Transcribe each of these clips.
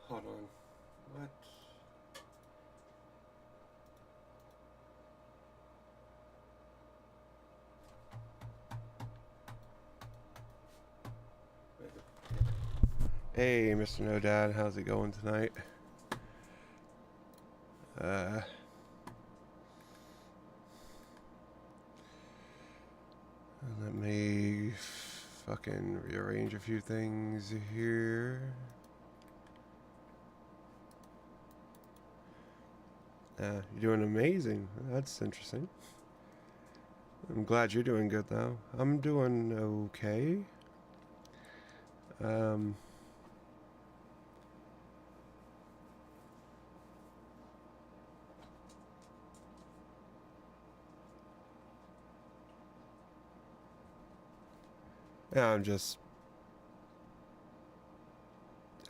Hold on. What? Hey, Mr. No Dad, how's it going tonight? Let me fucking rearrange a few things here. You're doing amazing. That's interesting. I'm glad you're doing good, though. I'm doing okay. Yeah, I'm just,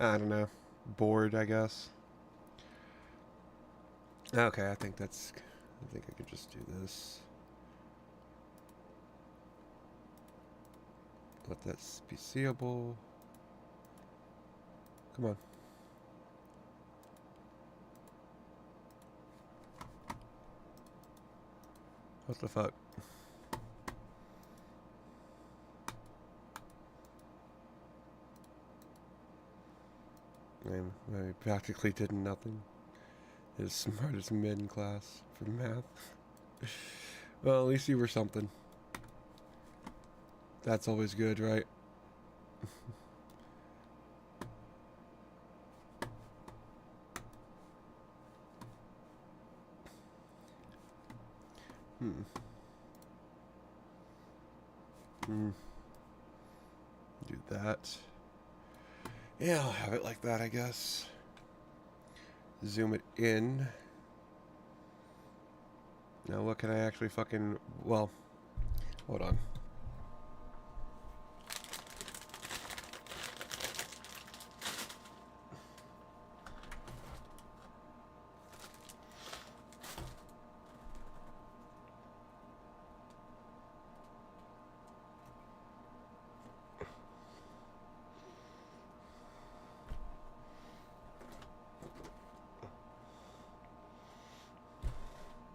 I don't know, bored, I guess. Okay, I think I could just do this. Let that be seeable. Come on. What the fuck? I practically did nothing. As smart as mid in class for math. Well, at least you were something. That's always good, right? Do that. Yeah, I'll have it like that, I guess. Zoom it in. Now, what can I actually fucking... Well, hold on.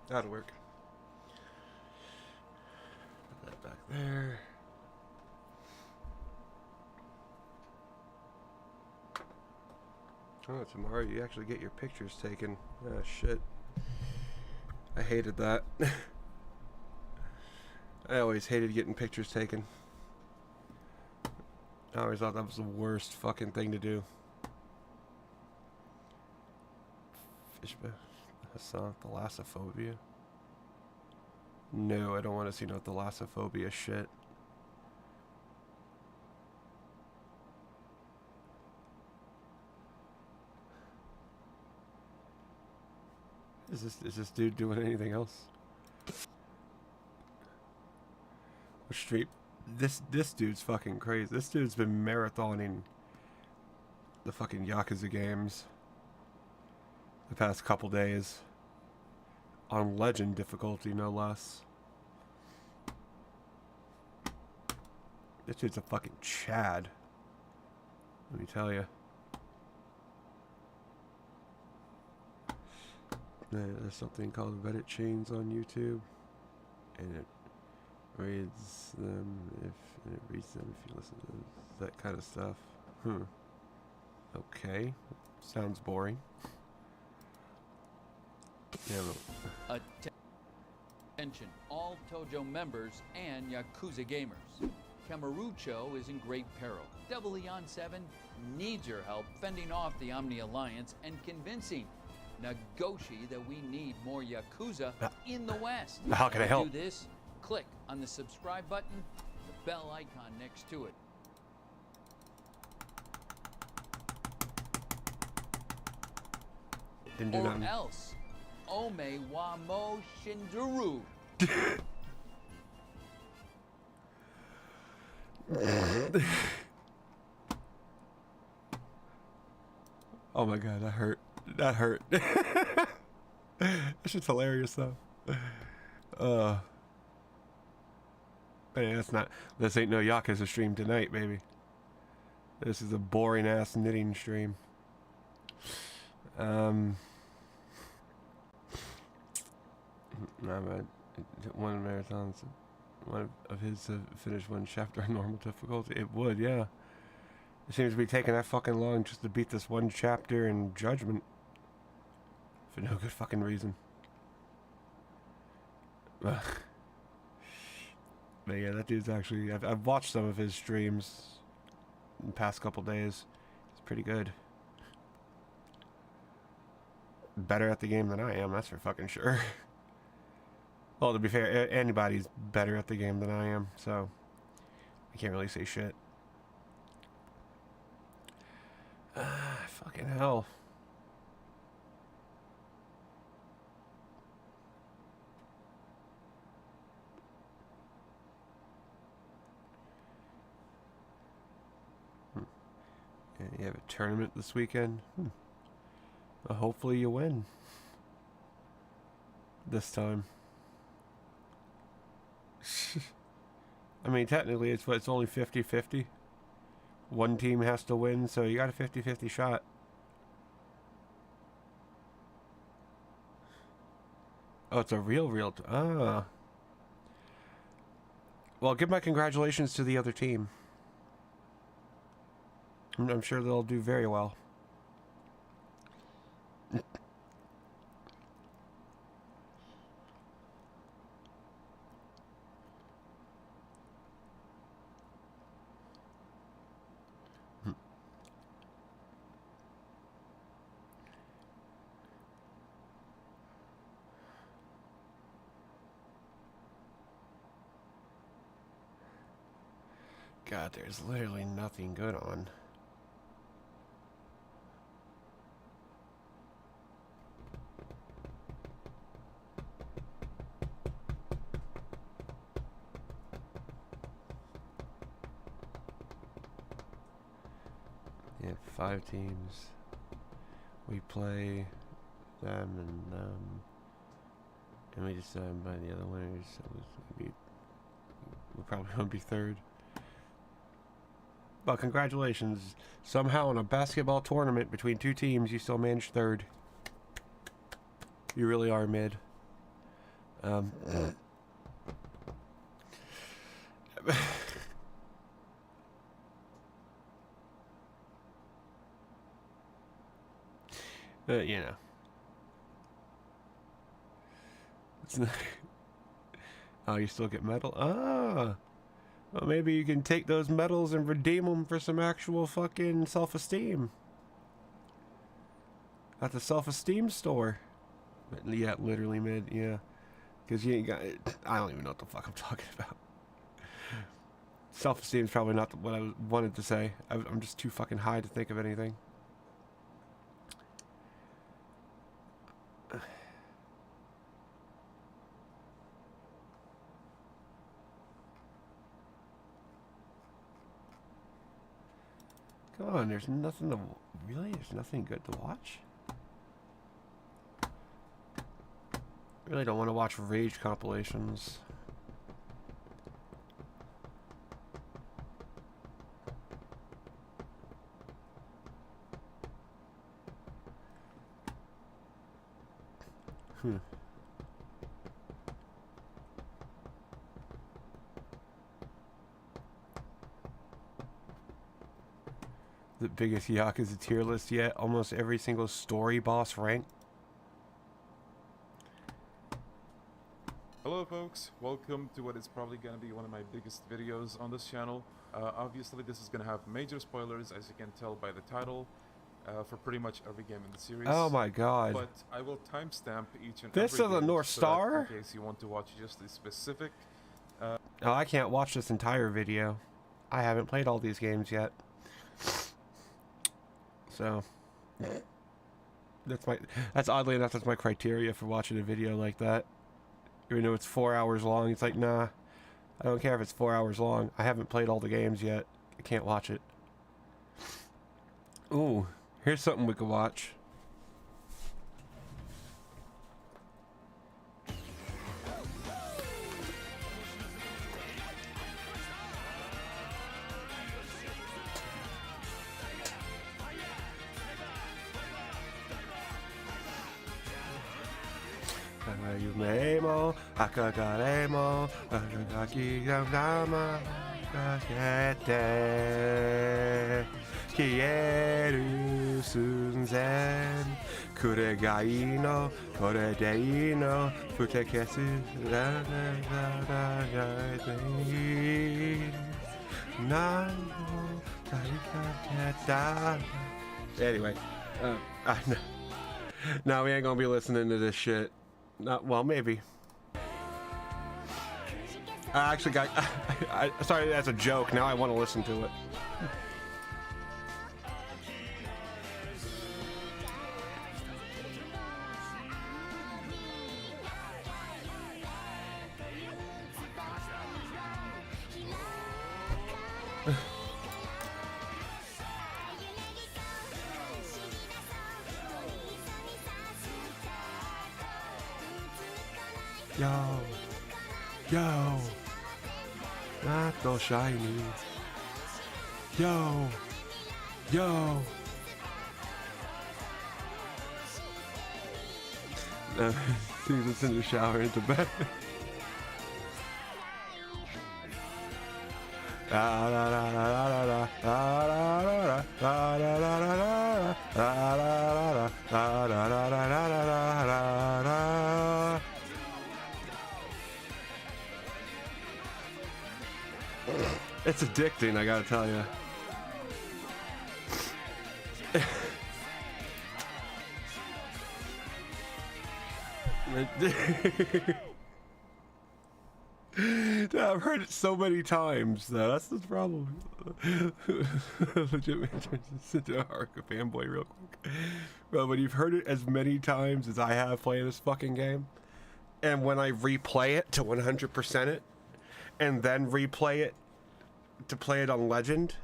That'll work. Put that back there. Oh, tomorrow you actually get your pictures taken. Ah, shit. I hated that. I always hated getting pictures taken. I always thought that was the worst fucking thing to do. That's not thalassophobia. No, I don't want to see no thalassophobia shit. Is this dude doing anything else? Street. This dude's fucking crazy. This dude's been marathoning the fucking Yakuza games the past couple days. On legend difficulty, no less. This dude's a fucking Chad. Let me tell you. There's something called Reddit chains on YouTube, and it reads them if you listen to that kind of stuff. Okay, sounds boring. Yeah. Attention, all Tojo members and Yakuza gamers. Kamurocho is in great peril. Devil Leon 7 needs your help fending off the Omni Alliance and convincing Nagoshi that we need more Yakuza in the West. How can I help? To do this, click on the subscribe button, the bell icon next to it. Or else, Ome wa mo shinduru. Oh my god, that hurt. That hurt. That shit's hilarious though. Uh, but yeah, that's not. This ain't no Yakuza stream tonight, baby. This is a boring ass knitting stream. No, but one marathon, one of his to finish one chapter on normal difficulty. It would, yeah. It seems to be taking that fucking long just to beat this one chapter in Judgment. For no good fucking reason. But yeah, that dude's actually... I've watched some of his streams in the past couple days. It's pretty good. Better at the game than I am, that's for fucking sure. Well, to be fair, anybody's better at the game than I am, so... I can't really say shit. Fucking hell. You have a tournament this weekend? Well, hopefully you win. This time. I mean, technically it's only 50-50. One team has to win, so you got a 50-50 shot. Oh, it's a real... Ah. Well, give my congratulations to the other team. I'm sure they'll do very well. God, there's literally nothing good on. Yeah, 5 teams. We play them and we decide by the other winners. So we probably won't be third. Well, congratulations. Somehow in a basketball tournament between 2 teams, you still managed third. You really are mid. You know. It's not oh, you still get medal? Ah! Well, maybe you can take those medals and redeem them for some actual fucking self-esteem. At the self-esteem store. But yeah, literally mid, yeah. Because you ain't got... I don't even know what the fuck I'm talking about. Self-esteem is probably not what I wanted to say. I'm just too fucking high to think of anything. Come on, there's nothing to... Really? There's nothing good to watch? I really don't want to watch Rage compilations. The biggest Yakuza tier list yet. Almost every single story boss rank. Hello folks, welcome to what is probably going to be one of my biggest videos on this channel. Obviously this is going to have major spoilers, as you can tell by the title, for pretty much every game in the series. Oh my god. But I will timestamp each and this every is a game North so Star? in case you want to watch just the specific... Oh, I can't watch this entire video. I haven't played all these games yet. So... That's oddly enough, that's my criteria for watching a video like that. Even though it's 4 hours long, it's like, nah, I don't care if it's 4 hours long. I haven't played all the games yet. I can't watch it. Ooh, here's something we could watch. Yumemo, akagaremo, akagakidama, kakete, kieru sunzen, kure ga ii no, kore de ii no, futekesu, anyway, no, we ain't gonna be listening to this shit. Not well, maybe. I actually got. I started as a joke. Now I want to listen to it. Yo, not so shiny. Yo. Seems it's in the shower into bed. It's addicting, I gotta tell you. I've heard it so many times, though. That's the problem. Legit man turns into a Haruka fanboy real quick. Well, when you've heard it as many times as I have playing this fucking game, and when I replay it to 100% it, and then replay it to play it on Legend,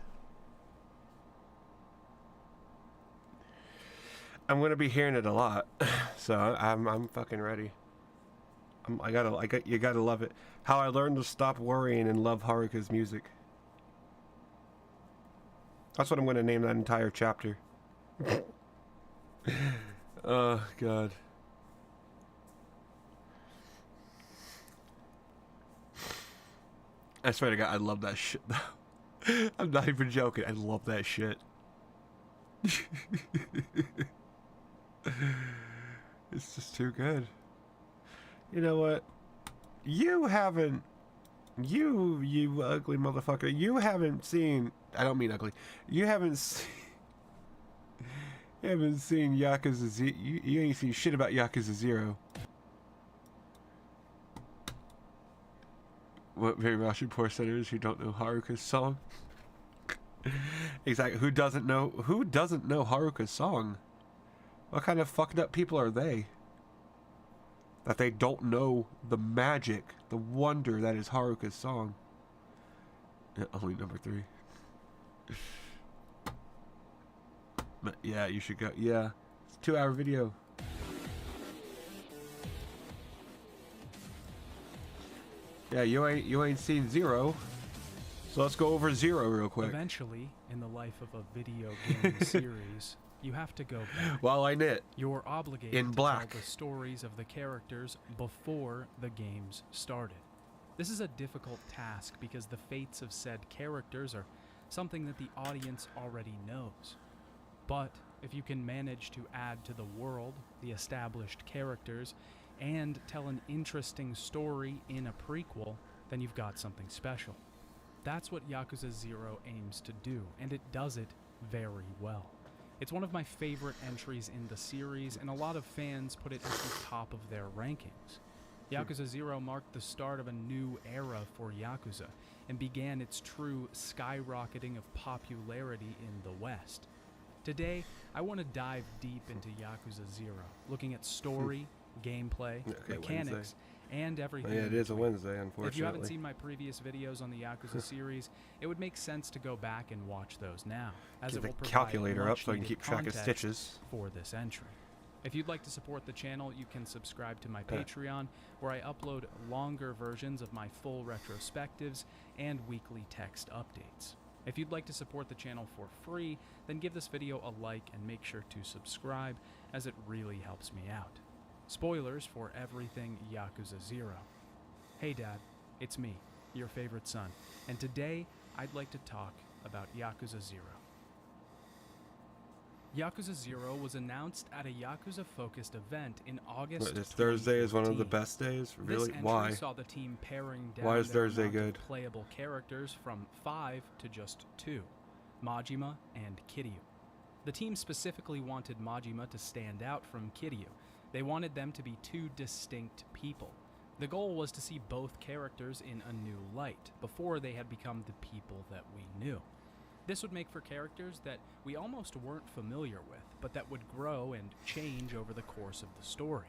I'm gonna be hearing it a lot. So I'm fucking ready. You gotta love it. How I learned to stop worrying and love Haruka's music. That's what I'm gonna name that entire chapter. Oh god. I swear to God, I love that shit though. I'm not even joking. I love that shit. It's just too good. You know what? You haven't... You ugly motherfucker. You haven't seen... I don't mean ugly. You haven't seen... You haven't seen Yakuza Z... You ain't seen shit about Yakuza 0. What very Rashi poor sinners who don't know Haruka's song? Exactly. Who doesn't know Haruka's song? What kind of fucked up people are they? That they don't know the magic, the wonder that is Haruka's song. Yeah, only number 3. But yeah, you should go. Yeah, it's a 2-hour video. Yeah, you ain't seen 0. So let's go over 0 real quick. Eventually, in the life of a video game series, you have to go back. Well, I knit. You're obligated in to black. tell the stories of the characters before the games started. This is a difficult task because the fates of said characters are something that the audience already knows. But if you can manage to add to the world, the established characters, and tell an interesting story in a prequel, then you've got something special. That's what Yakuza 0 aims to do, and it does it very well. It's one of my favorite entries in the series, and a lot of fans put it at the top of their rankings. Yakuza 0 marked the start of a new era for Yakuza, and began its true skyrocketing of popularity in the West. Today, I want to dive deep into Yakuza 0, looking at story, gameplay, mechanics, and everything. Yeah, it in is a between. Wednesday, unfortunately. If you haven't seen my previous videos on the Yakuza series, it would make sense to go back and watch those now, as Get it the will provide calculator up so I can much-needed keep track of context stitches. for this entry. If you'd like to support the channel, you can subscribe to my Patreon, where I upload longer versions of my full retrospectives and weekly text updates. If you'd like to support the channel for free, then give this video a like and make sure to subscribe, as it really helps me out. Spoilers for everything Yakuza 0. Hey Dad, it's me, your favorite son, and today I'd like to talk about Yakuza 0. Yakuza 0 was announced at a Yakuza-focused event in August. This Thursday is one of the 2014. best days? This Really? entry Why? saw the team paring down Why is their Thursday amount of good? playable characters from 5 to just 2, Majima and Kiryu. The team specifically wanted Majima to stand out from Kiryu. They wanted them to be two distinct people. The goal was to see both characters in a new light, before they had become the people that we knew. This would make for characters that we almost weren't familiar with, but that would grow and change over the course of the story.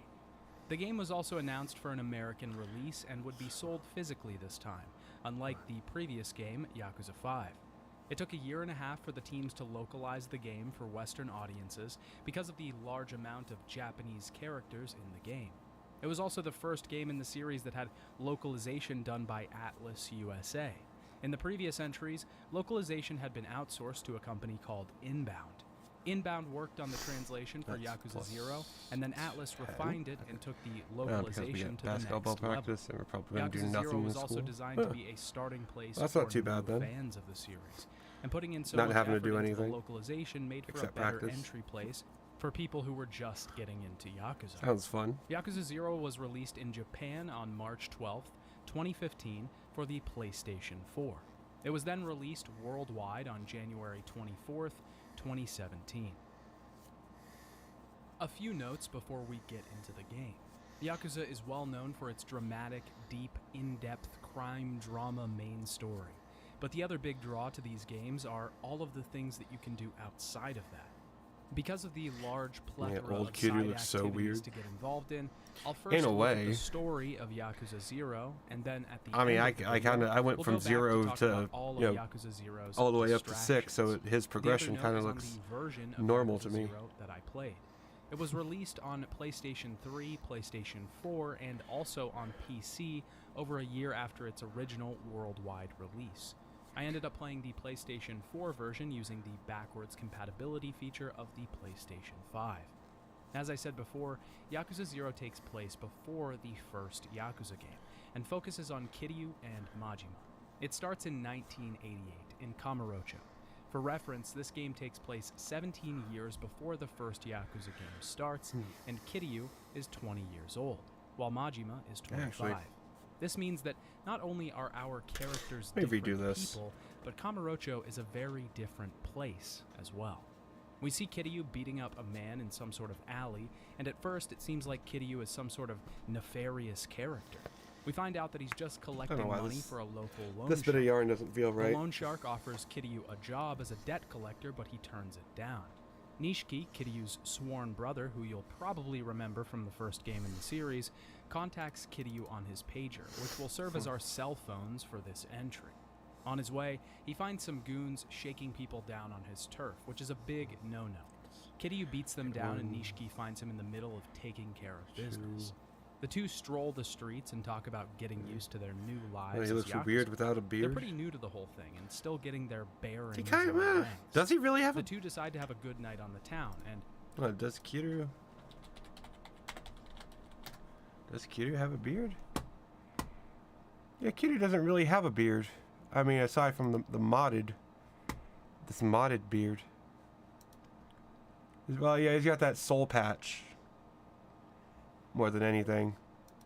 The game was also announced for an American release and would be sold physically this time, unlike the previous game, Yakuza 5. It took a year and a half for the teams to localize the game for Western audiences because of the large amount of Japanese characters in the game. It was also the first game in the series that had localization done by Atlas USA. In the previous entries, localization had been outsourced to a company called Inbound. Inbound worked on the translation for That's Yakuza 0, plus and then Atlas 10. refined it and took the Well, because we localization get to the next basketball level. practice and we're probably going to do Yakuza nothing 0 in was school. also designed to be a starting place That's for not too bad, new then. fans of the series. And putting in so Not much having to effort do into the anything localization made for a except better practice. entry place for people who were just getting into Yakuza. Sounds fun. Yakuza 0 was released in Japan on March 12th, 2015 for the PlayStation 4. It was then released worldwide on January 24th, 2017. A few notes before we get into the game. Yakuza is well known for its dramatic, deep, in-depth crime drama main story. But the other big draw to these games are all of the things that you can do outside of that. Because of the large plethora old of Kiryu side looks so activities weird. to get involved in, I'll first In a look at way. the story of Yakuza 0, and then at the I mean, end I of the went video, from we'll go back 0 talk to, about all you of know, Yakuza 0's all the way up to 6, so distractions. his The progression other kind note of is on looks the version of normal Yakuza to me. 0 that I played. It was released on PlayStation 3, PlayStation 4, and also on PC over a year after its original worldwide release. I ended up playing the PlayStation 4 version using the backwards compatibility feature of the PlayStation 5. As I said before, Yakuza 0 takes place before the first Yakuza game, and focuses on Kiryu and Majima. It starts in 1988 in Kamurocho. For reference, this game takes place 17 years before the first Yakuza game starts, and Kiryu is 20 years old, while Majima is 25. Actually- This means that not only are our characters Let me redo different this. people, but Kamurocho is a very different place as well. We see Kiryu beating up a man in some sort of alley, and at first it seems like Kiryu is some sort of nefarious character. We find out that he's just collecting why money this- for a local loan This bit of shark. yarn doesn't feel The right. loan shark offers Kiryu a job as a debt collector, but he turns it down. Nishiki, Kiryu's sworn brother, who you'll probably remember from the first game in the series, contacts Kiryu on his pager, which will serve as our cell phones for this entry. On his way, he finds some goons shaking people down on his turf, which is a big no-no. Kiryu beats them down and Nishiki finds him in the middle of taking care of business. The two stroll the streets and talk about getting used to their new lives. He as looks Yakuza. weird without a They're beard. pretty new to the whole thing and still getting their bearings. He kind and of ranks. does he really have The a? two decide to have a good night on the town, and Does Kiryu have a beard? Yeah, Kiryu doesn't really have a beard. I mean, aside from the this modded beard. Well, yeah, he's got that soul patch more than anything,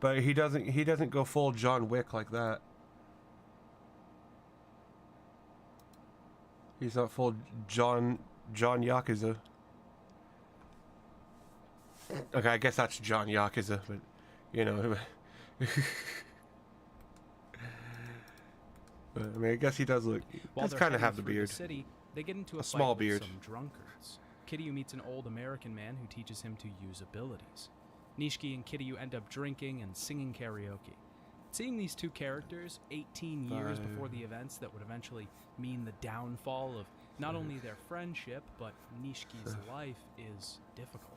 but he doesn't go full John Wick like that. He's not full John Yakuza. Okay, I guess that's John Yakuza, but you know. But, I mean, I guess he does look. He while does they're kind of heading have the through beard. city, they get into a fight small with beard. some drunkards. Kiryu meets an old American man who teaches him to use abilities. Nishiki and Kiryu end up drinking and singing karaoke. Seeing these two characters 18 years before the events that would eventually mean the downfall of not only their friendship, but Nishiki's life is difficult.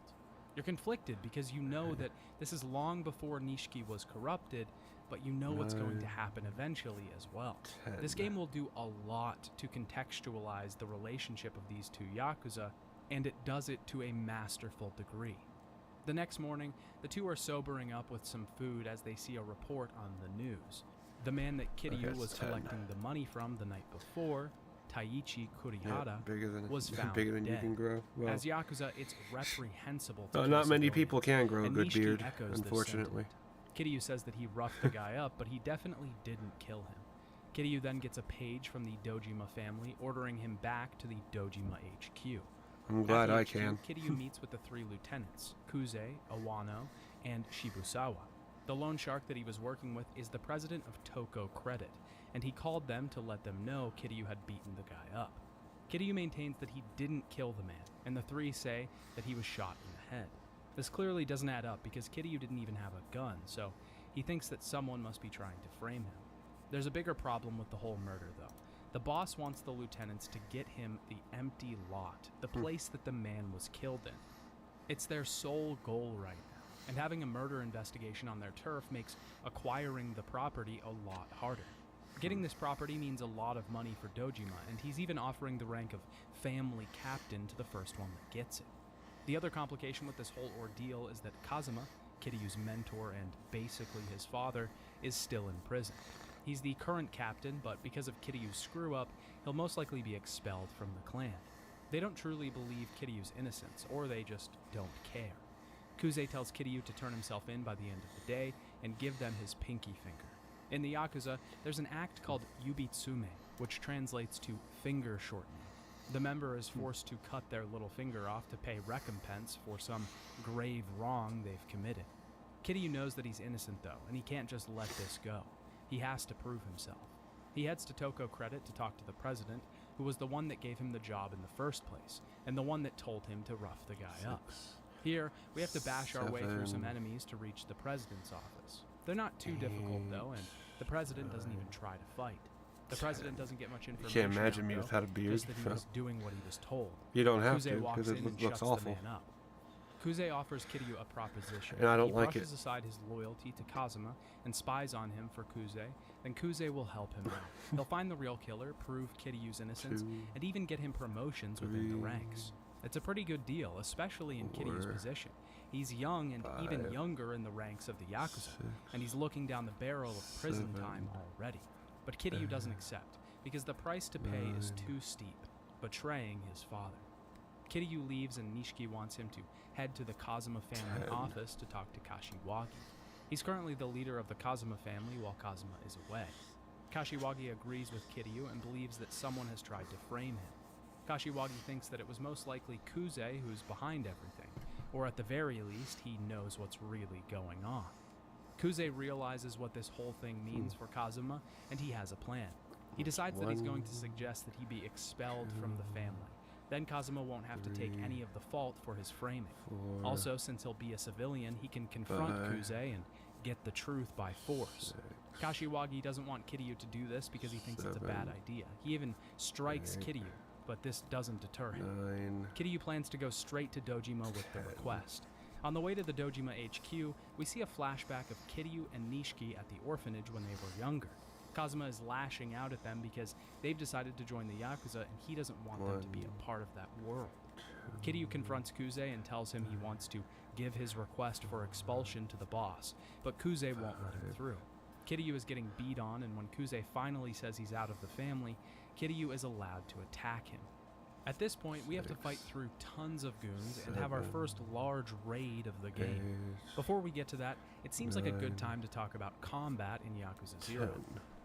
You're conflicted because you know that this is long before Nishiki was corrupted, but you know what's going to happen eventually as well. This game will do a lot to contextualize the relationship of these two Yakuza, and it does it to a masterful degree. The next morning, the two are sobering up with some food as they see a report on the news. The man that Kiryu was collecting the money from the night before, Taiichi Kurihara, was found bigger than dead. you can grow. Well, As Yakuza, it's reprehensible to not kill many civilians, people can grow a and good Nishiki beard, echoes this unfortunately. sentiment. Kiryu says that he roughed the guy up, but he definitely didn't kill him. Kiryu then gets a page from the Dojima family ordering him back to the Dojima HQ. I'm glad At the I HQ, can. Kiryu meets with the three lieutenants, Kuze, Awano, and Shibusawa. The loan shark that he was working with is the president of Toko Credit, and he called them to let them know Kiryu had beaten the guy up. Kiryu maintains that he didn't kill the man, and the three say that he was shot in the head. This clearly doesn't add up because Kiryu didn't even have a gun, so he thinks that someone must be trying to frame him. There's a bigger problem with the whole murder, though. The boss wants the lieutenants to get him the empty lot, the place that the man was killed in. It's their sole goal right now, and having a murder investigation on their turf makes acquiring the property a lot harder. Getting this property means a lot of money for Dojima, and he's even offering the rank of family captain to the first one that gets it. The other complication with this whole ordeal is that Kazuma, Kiryu's mentor and basically his father, is still in prison. He's the current captain, but because of Kiryu's screw-up, he'll most likely be expelled from the clan. They don't truly believe Kiryu's innocence, or they just don't care. Kuze tells Kiryu to turn himself in by the end of the day and give them his pinky finger. In the Yakuza, there's an act called yubitsume, which translates to finger shortening. The member is forced to cut their little finger off to pay recompense for some grave wrong they've committed. Kiryu knows that he's innocent, though, and he can't just let this go. He has to prove himself. He heads to Toko Credit to talk to the president, who was the one that gave him the job in the first place, and the one that told him to rough the guy up. Here, we have to bash our way through some enemies to reach the president's office. They're not too difficult, though, and the president doesn't even try to fight. The president doesn't get much information. Can't imagine out, me though, without a beard. just that he was doing what he was told. You don't have Kuze to, walks because in it and looks shuts awful. the man up. Kuze offers Kiryu a proposition. And I don't he like brushes it. aside his loyalty to Kazuma and spies on him for Kuze, then Kuze will help him out. He'll find the real killer, prove Kiryu's innocence, and even get him promotions within the ranks. It's a pretty good deal, especially in Kiryu's position. He's young and even younger in the ranks of the Yakuza, and he's looking down the barrel of prison time already. But Kiryu doesn't accept, because the price to pay is too steep, betraying his father. Kiryu leaves and Nishiki wants him to head to the Kazuma family office to talk to Kashiwagi. He's currently the leader of the Kazuma family while Kazuma is away. Kashiwagi agrees with Kiryu and believes that someone has tried to frame him. Kashiwagi thinks that it was most likely Kuze who's behind everything, or at the very least, he knows what's really going on. Kuze realizes what this whole thing means for Kazuma, and he has a plan. He decides that he's going to suggest that he be expelled from the family. Then Kazuma won't have to take any of the fault for his framing. Also, since he'll be a civilian, he can confront Kuze and get the truth by force. Kashiwagi doesn't want Kiryu to do this because he thinks it's a bad idea. He even strikes Kiryu, but this doesn't deter him. Kiryu plans to go straight to Dojima with the request. On the way to the Dojima HQ, we see a flashback of Kiryu and Nishiki at the orphanage when they were younger. Kazuma is lashing out at them because they've decided to join the Yakuza and he doesn't want them to be a part of that world. Kiryu confronts Kuze and tells him he wants to give his request for expulsion to the boss, but Kuze won't let him through. Kiryu is getting beat on, and when Kuze finally says he's out of the family, Kiryu is allowed to attack him. At this point, we have to fight through tons of goons and have our first large raid of the game. Before we get to that, it seems like a good time to talk about combat in Yakuza 0.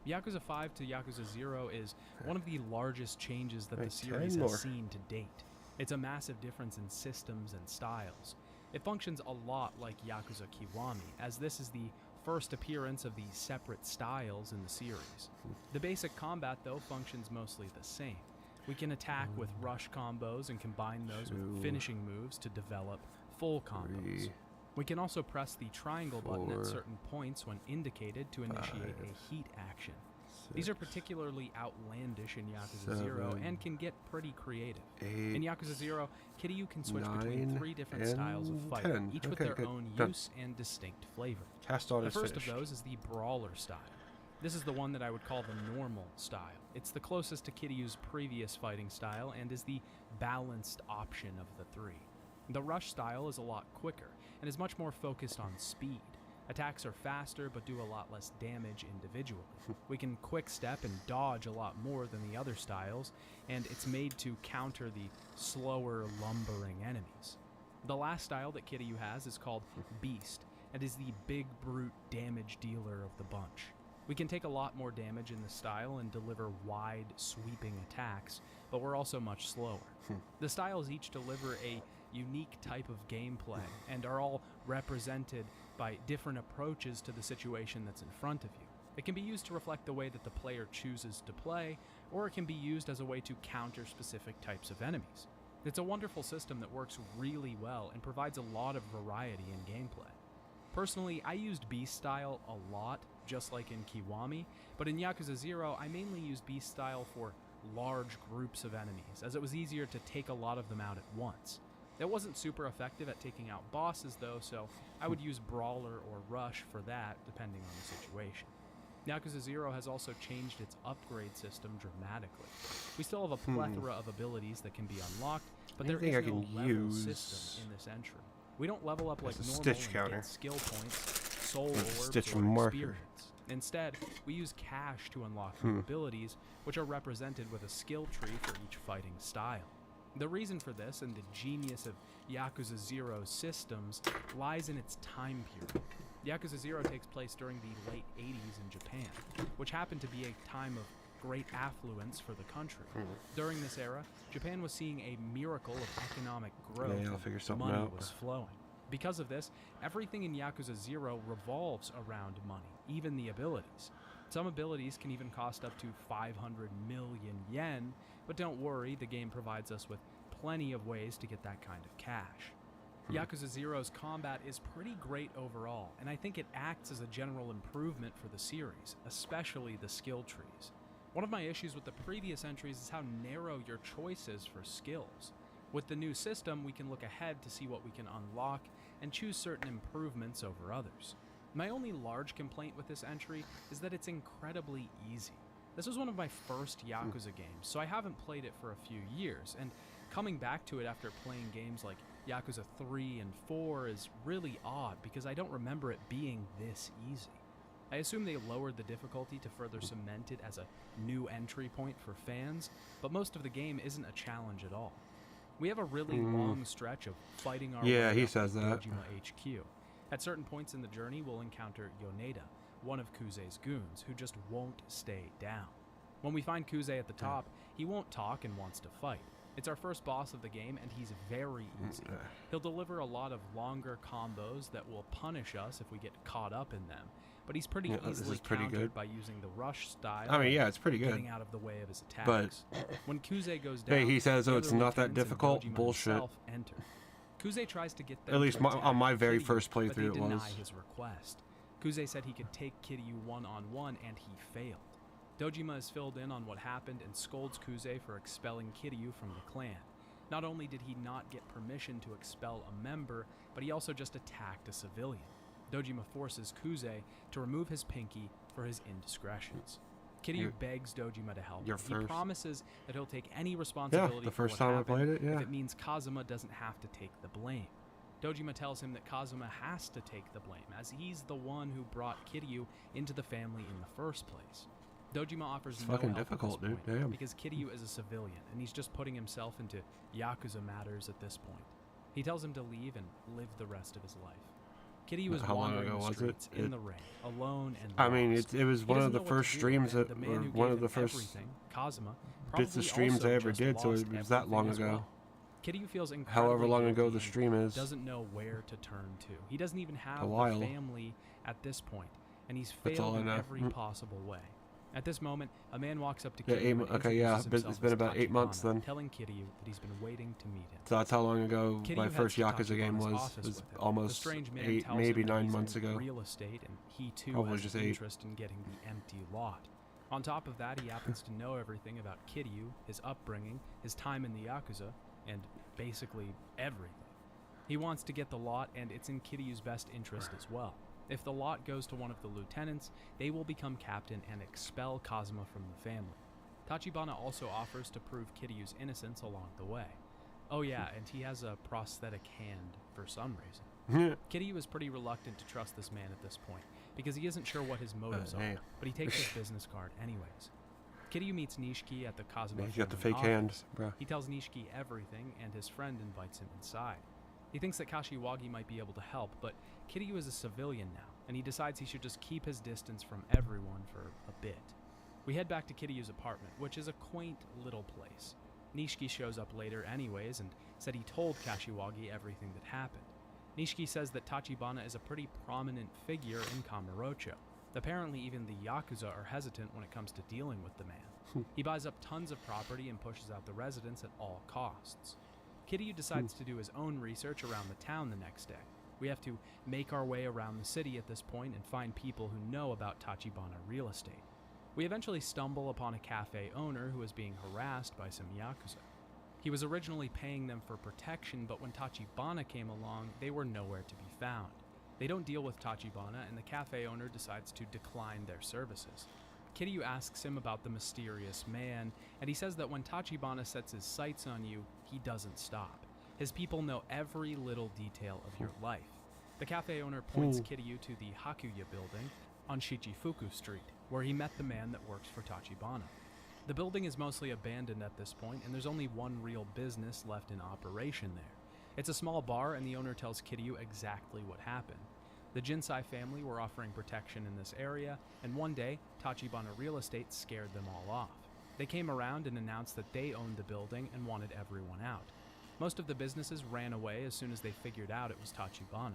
Yakuza 5 to Yakuza 0 is one of the largest changes that the series has seen to date. It's a massive difference in systems and styles. It functions a lot like Yakuza Kiwami, as this is the first appearance of these separate styles in the series. The basic combat, though, functions mostly the same. We can attack with rush combos and combine those with finishing moves to develop full combos. We can also press the triangle button at 4, certain points when indicated to initiate 5, a heat action. 6, These are particularly outlandish in Yakuza 0 7, and can get pretty creative. 8, In Yakuza 0, Kiryu can switch 9, between 3 different and styles of fighting, 10. each with Okay, their good. own Done. use and distinct flavor. Cast on The is first finished. of those is the brawler style. This is the one that I would call the normal style. It's the closest to Kiryu's previous fighting style and is the balanced option of the 3. The rush style is a lot quicker and is much more focused on speed. Attacks are faster but do a lot less damage individually. We can quick step and dodge a lot more than the other styles, and it's made to counter the slower, lumbering enemies. The last style that Kiryu has is called Beast, and is the big brute damage dealer of the bunch. We can take a lot more damage in this style and deliver wide, sweeping attacks, but we're also much slower. The styles each deliver a unique type of gameplay and are all represented by different approaches to the situation that's in front of you. It can be used to reflect the way that the player chooses to play, or it can be used as a way to counter specific types of enemies. It's a wonderful system that works really well and provides a lot of variety in gameplay. Personally, I used Beast style a lot, just like in Kiwami, but in Yakuza 0, I mainly used Beast style for large groups of enemies, as it was easier to take a lot of them out at once. It wasn't super effective at taking out bosses though, so I would use Brawler or Rush for that, depending on the situation. Yakuza 0 has also changed its upgrade system dramatically. We still have a plethora of abilities that can be unlocked, but there Anything is I no can level use system in this entry. We don't level up like There's a normal stitch and counter. get skill points, soul There's a orbs, stitch or marker. experience. Instead, we use cash to unlock new abilities, which are represented with a skill tree for each fighting style. The reason for this, and the genius of Yakuza 0's systems, lies in its time period. Yakuza 0 takes place during the late 80s in Japan, which happened to be a time of great affluence for the country. During this era, Japan was seeing a miracle of economic growth. Yeah, I'll and figure something money out. was flowing. Because of this, everything in Yakuza 0 revolves around money, even the abilities. Some abilities can even cost up to 500 million yen, but don't worry, the game provides us with plenty of ways to get that kind of cash. Yakuza 0's combat is pretty great overall, and I think it acts as a general improvement for the series, especially the skill trees. One of my issues with the previous entries is how narrow your choice is for skills. With the new system, we can look ahead to see what we can unlock and choose certain improvements over others. My only large complaint with this entry is that it's incredibly easy. This was one of my first Yakuza games, so I haven't played it for a few years, and coming back to it after playing games like Yakuza 3 and 4 is really odd because I don't remember it being this easy. I assume they lowered the difficulty to further cement it as a new entry point for fans, but most of the game isn't a challenge at all. We have a really long stretch of fighting our Yeah, way he up says to that. Dojima HQ. At certain points in the journey, we'll encounter Yoneda, one of Kuze's goons, who just won't stay down. When we find Kuze at the top, he won't talk and wants to fight. It's our first boss of the game, and he's very easy. He'll deliver a lot of longer combos that will punish us if we get caught up in them, but he's pretty Yeah, this easily is pretty countered good. by using the rush style. I mean, and yeah, it's pretty good. Getting out of the way of his But- attacks. When Kuze goes down, Hey, he says, the oh, it's other not that lieutenants and difficult. Dojima Bullshit. himself enter. Kuze tries to get them At least to on attack my very Kiryu, first but they playthrough it deny was. his request. Kuze said he could take Kiryu one-on-one, and he failed. Dojima is filled in on what happened and scolds Kuze for expelling Kiryu from the clan. Not only did he not get permission to expel a member, but he also just attacked a civilian. Dojima forces Kuze to remove his pinky for his indiscretions. Kiryu You're- begs Dojima to help. you're He first. promises that he'll take any responsibility the for first what time I happened played it, yeah. if it means Kazuma doesn't have to take the blame. Dojima tells him that Kazuma has to take the blame, as he's the one who brought Kiryu into the family in the first place. Dojima offers It's no fucking help at difficult, this dude. point, Damn. because Kiryu is a civilian, and he's just putting himself into Yakuza matters at this point. He tells him to leave and live the rest of his life. Kiryu is How long wandering ago the was it? streets in the rain, alone and I mean, lost. it was He one doesn't of the know what to first do, streams and that, the man or who one gave of the him first everything, Kazuma, bits probably of streams also I ever just did, so lost it was that everything long as ago. well. Kiryu feels incredibly However long ago guilty the and stream is. doesn't know where to turn to. He doesn't even have A a while. family at this point, and he's That's all failed I in know. every possible way. At this moment, a man walks up to Yeah, Kiryu 8 and okay, yeah, introduces but it's himself been as about 8 months Tachibana, then. telling Kiryu that he's been waiting to meet him. So that's how long ago Kiryu my first heads to Yakuza game Tachibana's was. office It was with him. The almost strange man 8, tells maybe him that 9 he's months in ago. real estate, and he too Probably has just an 8. interest in getting the empty lot. On top of that, he happens to know everything about Kiryu, his upbringing, his time in the Yakuza, and basically everything. He wants to get the lot, and it's in Kiryu's best interest as well. If the lot goes to one of the lieutenants, they will become captain and expel Kazuma from the family. Tachibana also offers to prove Kiryu's innocence along the way. Oh yeah, and he has a prosthetic hand for some reason. Kiryu is pretty reluctant to trust this man at this point, because he isn't sure what his motives are, hey. but he takes his business card anyways. Kiryu meets Nishiki at the Kazuma Man, he's got the family fake hand, office. bro. He tells Nishiki everything, and his friend invites him inside. He thinks that Kashiwagi might be able to help, but Kiryu is a civilian now, and he decides he should just keep his distance from everyone for a bit. We head back to Kiryu's apartment, which is a quaint little place. Nishiki shows up later anyways and said he told Kashiwagi everything that happened. Nishiki says that Tachibana is a pretty prominent figure in Kamurocho. Apparently even the Yakuza are hesitant when it comes to dealing with the man. He buys up tons of property and pushes out the residents at all costs. Kiryu decides to do his own research around the town the next day. We have to make our way around the city at this point and find people who know about Tachibana real estate. We eventually stumble upon a cafe owner who is being harassed by some Yakuza. He was originally paying them for protection, but when Tachibana came along, they were nowhere to be found. They don't deal with Tachibana, and the cafe owner decides to decline their services. Kiryu asks him about the mysterious man, and he says that when Tachibana sets his sights on you, he doesn't stop. His people know every little detail of your life. The cafe owner points Kiryu to the Hakuya building on Shichifuku Street, where he met the man that works for Tachibana. The building is mostly abandoned at this point, and there's only one real business left in operation there. It's a small bar, and the owner tells Kiryu exactly what happened. The Jinsai family were offering protection in this area, and one day, Tachibana Real Estate scared them all off. They came around and announced that they owned the building and wanted everyone out. Most of the businesses ran away as soon as they figured out it was Tachibana.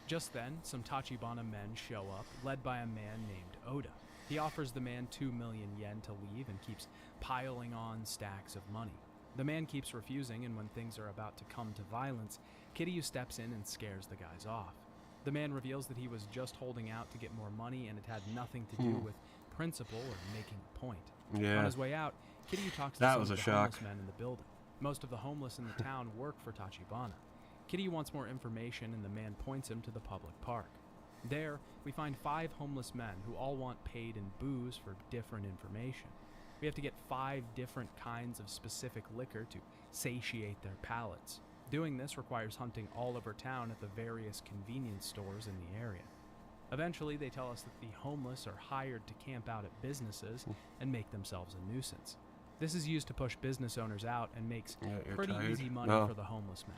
Just then, some Tachibana men show up, led by a man named Oda. He offers the man 2 million yen to leave and keeps piling on stacks of money. The man keeps refusing, and when things are about to come to violence, Kiryu steps in and scares the guys off. The man reveals that he was just holding out to get more money and it had nothing to do with principle or making a point. Yeah. On his way out, Kiryu talks to That some was of a the shock. homeless men in the building. Most of the homeless in the town work for Tachibana. Kiryu wants more information and the man points him to the public park. There, we find 5 homeless men who all want paid in booze for different information. We have to get 5 different kinds of specific liquor to satiate their palates. Doing this requires hunting all over town at the various convenience stores in the area. Eventually, they tell us that the homeless are hired to camp out at businesses and make themselves a nuisance. This is used to push business owners out and makes Yeah, you're pretty tired? easy money No. for the homeless men.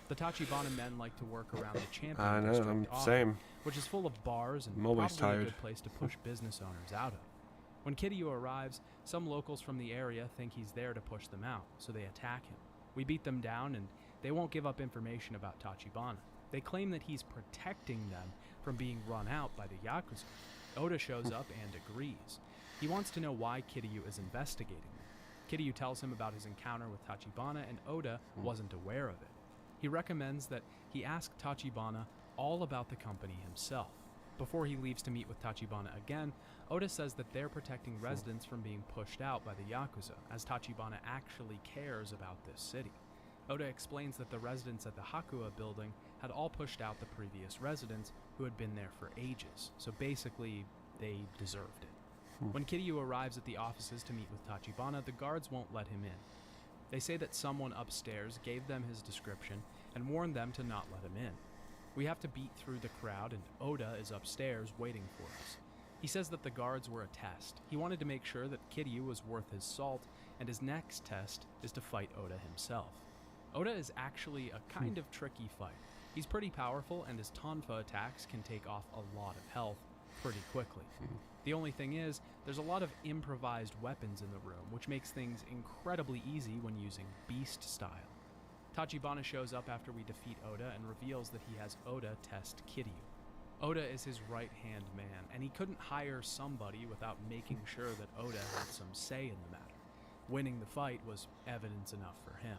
The Tachibana men like to work around the Champion I know, District I'm often, same. which is full of bars and I'm always probably a tired. good place to push business owners out of. When Kiryu arrives, some locals from the area think he's there to push them out, so they attack him. We beat them down, and they won't give up information about Tachibana. They claim that he's protecting them from being run out by the Yakuza. Oda shows up and agrees. He wants to know why Kiryu is investigating them. Kiryu tells him about his encounter with Tachibana, and Oda wasn't aware of it. He recommends that he ask Tachibana all about the company himself. Before he leaves to meet with Tachibana again, Oda says that they're protecting residents from being pushed out by the Yakuza, as Tachibana actually cares about this city. Oda explains that the residents at the Hakuya building had all pushed out the previous residents who had been there for ages, so basically, they deserved it. When Kiryu arrives at the offices to meet with Tachibana, the guards won't let him in. They say that someone upstairs gave them his description and warned them to not let him in. We have to beat through the crowd, and Oda is upstairs waiting for us. He says that the guards were a test. He wanted to make sure that Kiryu was worth his salt, and his next test is to fight Oda himself. Oda is actually a kind of tricky fight. He's pretty powerful, and his Tonfa attacks can take off a lot of health pretty quickly. The only thing is, there's a lot of improvised weapons in the room, which makes things incredibly easy when using beast style. Tachibana shows up after we defeat Oda and reveals that he has Oda test Kiryu. Oda is his right-hand man, and he couldn't hire somebody without making sure that Oda had some say in the matter. Winning the fight was evidence enough for him.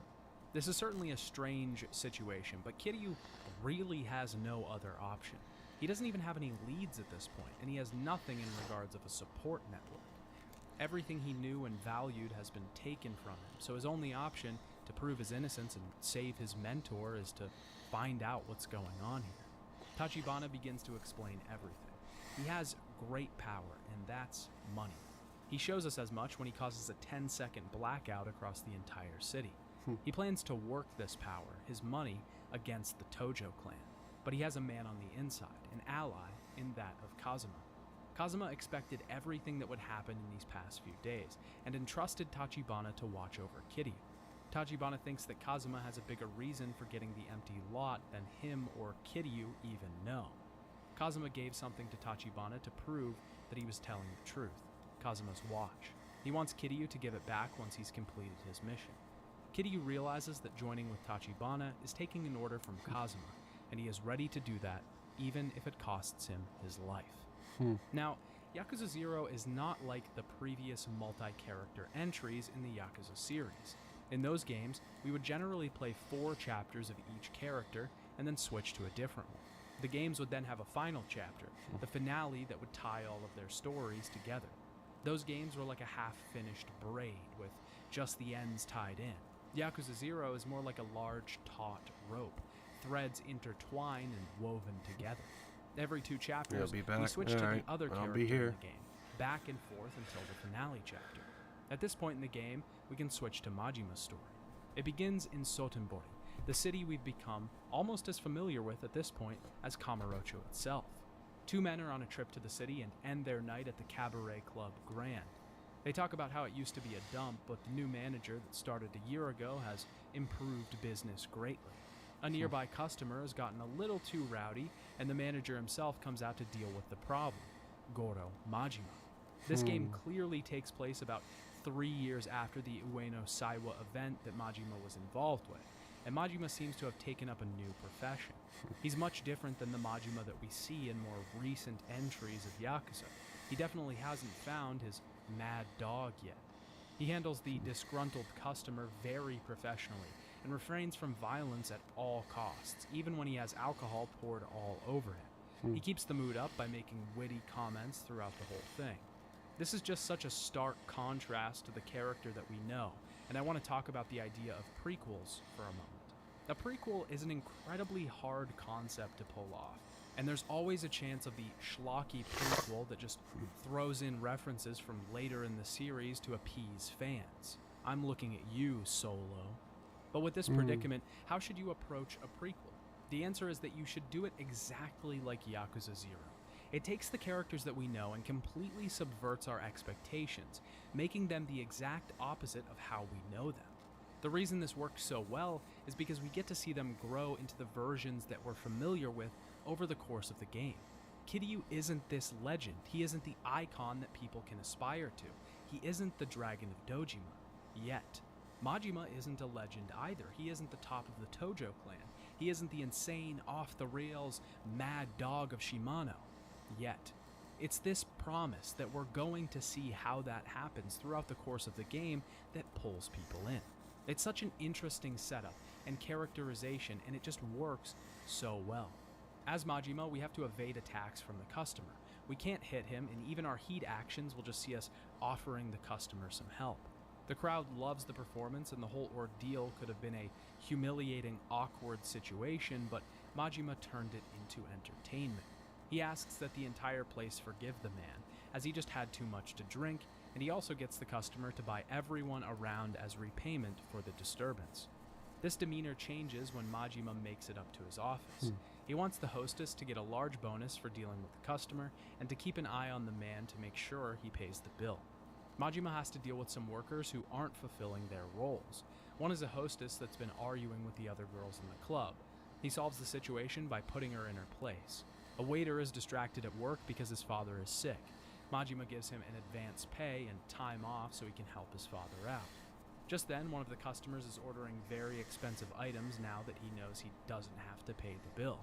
This is certainly a strange situation, but Kiryu really has no other option. He doesn't even have any leads at this point, and he has nothing in regards of a support network. Everything he knew and valued has been taken from him, so his only option to prove his innocence and save his mentor is to find out what's going on here. Tachibana begins to explain everything. He has great power, and that's money. He shows us as much when he causes a 10-second blackout across the entire city. He plans to work this power, his money, against the Tojo clan, but he has a man on the inside, an ally in that of Kazuma. Kazuma expected everything that would happen in these past few days, and entrusted Tachibana to watch over Kiryu. Tachibana thinks that Kazuma has a bigger reason for getting the empty lot than him or Kiryu even know. Kazuma gave something to Tachibana to prove that he was telling the truth, Kazuma's watch. He wants Kiryu to give it back once he's completed his mission. Kiryu realizes that joining with Tachibana is taking an order from Kazuma, and he is ready to do that, even if it costs him his life. Now, Yakuza 0 is not like the previous multi-character entries in the Yakuza series. In those games, we would generally play 4 chapters of each character and then switch to a different one. The games would then have a final chapter, the finale that would tie all of their stories together. Those games were like a half-finished braid with just the ends tied in. Yakuza 0 is more like a large, taut rope, threads intertwined and woven together. Every 2 chapters, we switch to the other character in the game, back and forth until the finale chapter. At this point in the game, we can switch to Majima's story. It begins in Sotenbori, the city we've become almost as familiar with at this point as Kamurocho itself. 2 men are on a trip to the city and end their night at the cabaret club Grand. They talk about how it used to be a dump, but the new manager that started a year ago has improved business greatly. A nearby customer has gotten a little too rowdy, and the manager himself comes out to deal with the problem, Goro Majima. This game clearly takes place about 3 years after the Ueno Saiwa event that Majima was involved with, and Majima seems to have taken up a new profession. He's much different than the Majima that we see in more recent entries of Yakuza. He definitely hasn't found his mad dog yet. He handles the disgruntled customer very professionally and refrains from violence at all costs, even when he has alcohol poured all over him. He keeps the mood up by making witty comments throughout the whole thing. This is just such a stark contrast to the character that we know, and I want to talk about the idea of prequels for a moment. A prequel is an incredibly hard concept to pull off, and there's always a chance of the schlocky prequel that just throws in references from later in the series to appease fans. I'm looking at you, Solo. But with this predicament, how should you approach a prequel? The answer is that you should do it exactly like Yakuza 0. It takes the characters that we know and completely subverts our expectations, making them the exact opposite of how we know them. The reason this works so well is because we get to see them grow into the versions that we're familiar with over the course of the game. Kiryu isn't this legend. He isn't the icon that people can aspire to. He isn't the Dragon of Dojima. Yet. Majima isn't a legend either. He isn't the top of the Tojo clan. He isn't the insane, off-the-rails, mad dog of Shimano. Yet. It's this promise that we're going to see how that happens throughout the course of the game that pulls people in. It's such an interesting setup and characterization, and it just works so well. As Majima, we have to evade attacks from the customer. We can't hit him, and even our heat actions will just see us offering the customer some help. The crowd loves the performance, and the whole ordeal could have been a humiliating, awkward situation, but Majima turned it into entertainment. He asks that the entire place forgive the man, as he just had too much to drink, and he also gets the customer to buy everyone around as repayment for the disturbance. This demeanor changes when Majima makes it up to his office. He wants the hostess to get a large bonus for dealing with the customer, and to keep an eye on the man to make sure he pays the bill. Majima has to deal with some workers who aren't fulfilling their roles. One is a hostess that's been arguing with the other girls in the club. He solves the situation by putting her in her place. A waiter is distracted at work because his father is sick. Majima gives him an advance pay and time off so he can help his father out. Just then, one of the customers is ordering very expensive items now that he knows he doesn't have to pay the bill.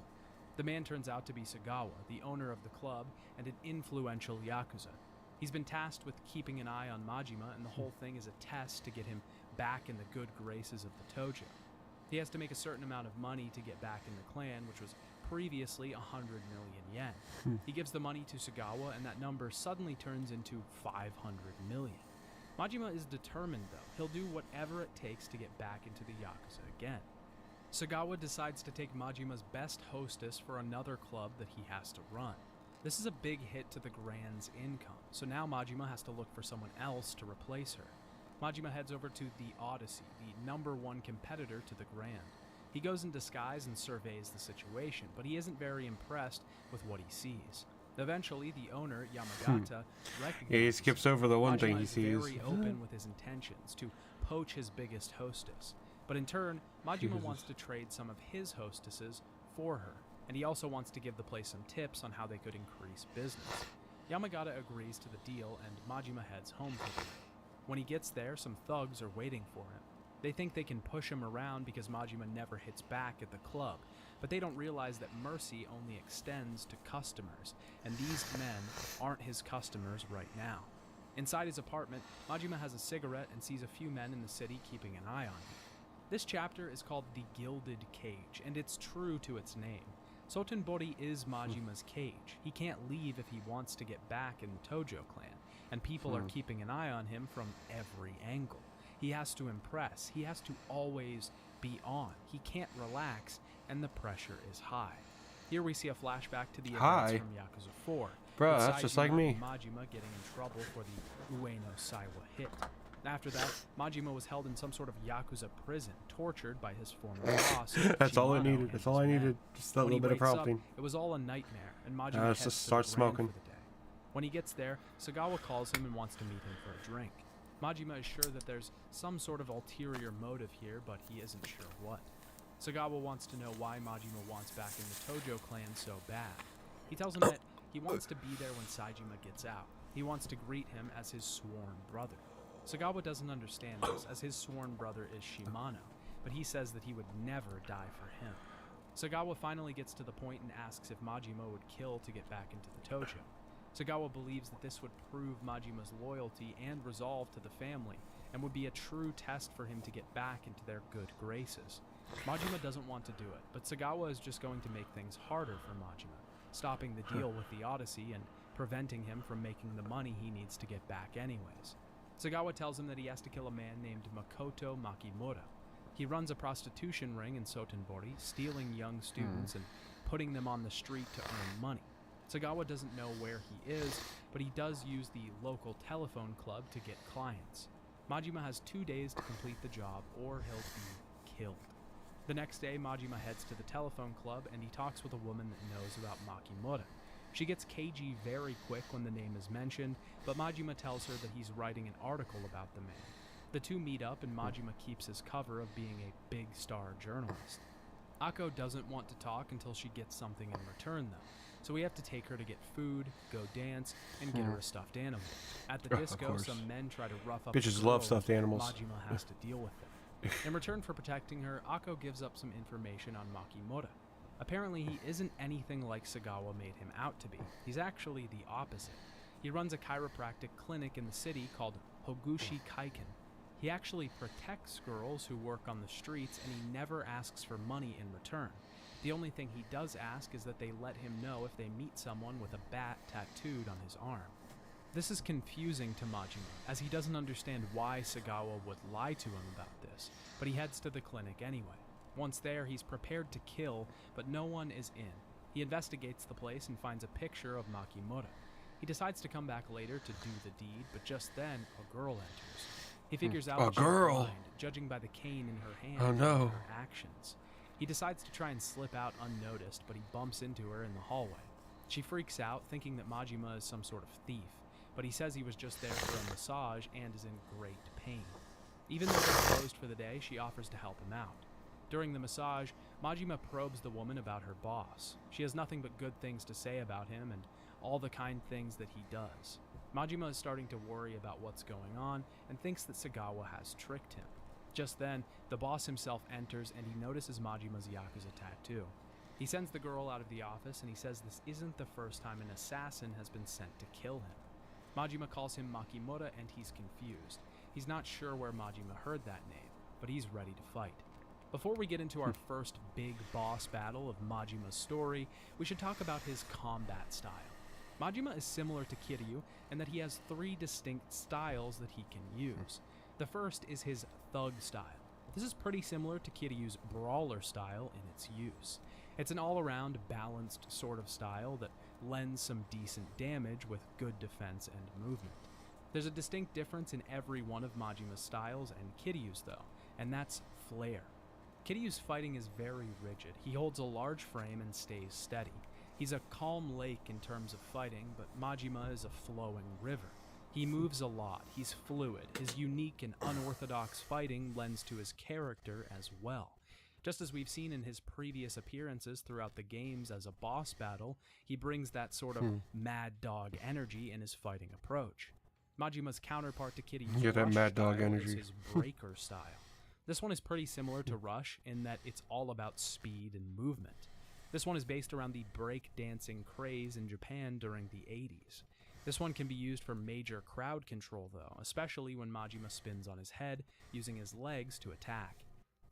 The man turns out to be Sagawa, the owner of the club and an influential Yakuza. He's been tasked with keeping an eye on Majima, and the whole thing is a test to get him back in the good graces of the Tojo. He has to make a certain amount of money to get back in the clan, which was previously 100 million yen. He gives the money to Sagawa, and that number suddenly turns into 500 million. Majima is determined, though. He'll do whatever it takes to get back into the Yakuza again. Sagawa decides to take Majima's best hostess for another club that he has to run. This is a big hit to the Grand's income, so now Majima has to look for someone else to replace her. Majima heads over to the Odyssey, the #1 competitor to the Grand. He goes in disguise and surveys the situation, but he isn't very impressed with what he sees. Eventually, the owner, Yamagata, recognizes Yeah, he skips over the one thing Majima he is sees. very open with his intentions to poach his biggest hostess. But in turn, Majima wants to trade some of his hostesses for her, and he also wants to give the place some tips on how they could increase business. Yamagata agrees to the deal, and Majima heads home for the night. When he gets there, some thugs are waiting for him. They think they can push him around because Majima never hits back at the club, but they don't realize that mercy only extends to customers, and these men aren't his customers right now. Inside his apartment, Majima has a cigarette and sees a few men in the city keeping an eye on him. This chapter is called The Gilded Cage, and it's true to its name. Sotenbori is Majima's cage. He can't leave if he wants to get back in the Tojo clan, and people are keeping an eye on him from every angle. He has to impress. He has to always be on. He can't relax, and the pressure is high. Here we see a flashback to the events from Yakuza 4. Bruh, with that's just Saejima like me. and Majima getting in trouble for the Ueno Saiwa hit. After that, Majima was held in some sort of Yakuza prison, tortured by his former boss. That's all I Shimano, needed. and That's his all I men. needed. Just a When he little bit of wakes up, prompting. it was all a nightmare, and Majima Let's heads just to start the Grand smoking. for the day. When he gets there, Sagawa calls him and wants to meet him for a drink. Majima is sure that there's some sort of ulterior motive here, but he isn't sure what. Sagawa wants to know why Majima wants back in the Tojo clan so bad. He tells him that he wants to be there when Saejima gets out. He wants to greet him as his sworn brother. Sagawa doesn't understand this, as his sworn brother is Shimano, but he says that he would never die for him. Sagawa finally gets to the point and asks if Majima would kill to get back into the Tojo. Sagawa believes that this would prove Majima's loyalty and resolve to the family, and would be a true test for him to get back into their good graces. Majima doesn't want to do it, but Sagawa is just going to make things harder for Majima, stopping the deal with the Odyssey and preventing him from making the money he needs to get back anyways. Sagawa tells him that he has to kill a man named Makoto Makimura. He runs a prostitution ring in Sotenbori, stealing young students and putting them on the street to earn money. Sagawa doesn't know where he is, but he does use the local telephone club to get clients. Majima has 2 days to complete the job, or he'll be killed. The next day, Majima heads to the telephone club, and he talks with a woman that knows about Makimura. She gets cagey very quick when the name is mentioned, but Majima tells her that he's writing an article about the man. The two meet up, and Majima keeps his cover of being a big star journalist. Ako doesn't want to talk until she gets something in return, though, so we have to take her to get food, go dance, and get her a stuffed animal. At the Of disco, course. some men try to rough up Bitches the girl, love stuffed and animals. Majima has to deal with them. In return for protecting her, Ako gives up some information on Makimura. Apparently, he isn't anything like Sagawa made him out to be. He's actually the opposite. He runs a chiropractic clinic in the city called Hogushi Kaiken. He actually protects girls who work on the streets, and he never asks for money in return. The only thing he does ask is that they let him know if they meet someone with a bat tattooed on his arm. This is confusing to Majima, as he doesn't understand why Sagawa would lie to him about this, but he heads to the clinic anyway. Once there, he's prepared to kill, but no one is in. He investigates the place and finds a picture of Makimura. He decides to come back later to do the deed, but just then, a girl enters. He figures out A that she's girl! blind, judging by the cane in her hand Oh, and no. her actions. He decides to try and slip out unnoticed, but he bumps into her in the hallway. She freaks out, thinking that Majima is some sort of thief, but he says he was just there for a massage and is in great pain. Even though they're closed for the day, she offers to help him out. During the massage, Majima probes the woman about her boss. She has nothing but good things to say about him and all the kind things that he does. Majima is starting to worry about what's going on and thinks that Sagawa has tricked him. Just then, the boss himself enters and he notices Majima's Yakuza tattoo. He sends the girl out of the office, and he says this isn't the first time an assassin has been sent to kill him. Majima calls him Makimura, and he's confused. He's not sure where Majima heard that name, but he's ready to fight. Before we get into our first big boss battle of Majima's story, we should talk about his combat style. Majima is similar to Kiryu in that he has 3 distinct styles that he can use. The first is his thug style. This is pretty similar to Kiryu's brawler style in its use. It's an all-around balanced sort of style that lends some decent damage with good defense and movement. There's a distinct difference in every one of Majima's styles and Kiryu's though, and that's flair. Kiryu's fighting is very rigid. He holds a large frame and stays steady. He's a calm lake in terms of fighting, but Majima is a flowing river. He moves a lot, he's fluid. His unique and unorthodox fighting lends to his character as well. Just as we've seen in his previous appearances throughout the games as a boss battle, he brings that sort of mad dog energy in his fighting approach. Majima's counterpart to Kiryu's Yeah, that Rush mad dog style energy. is his breaker style. This one is pretty similar to Rush in that it's all about speed and movement. This one is based around the break-dancing craze in Japan during the 80s. This one can be used for major crowd control though, especially when Majima spins on his head, using his legs to attack.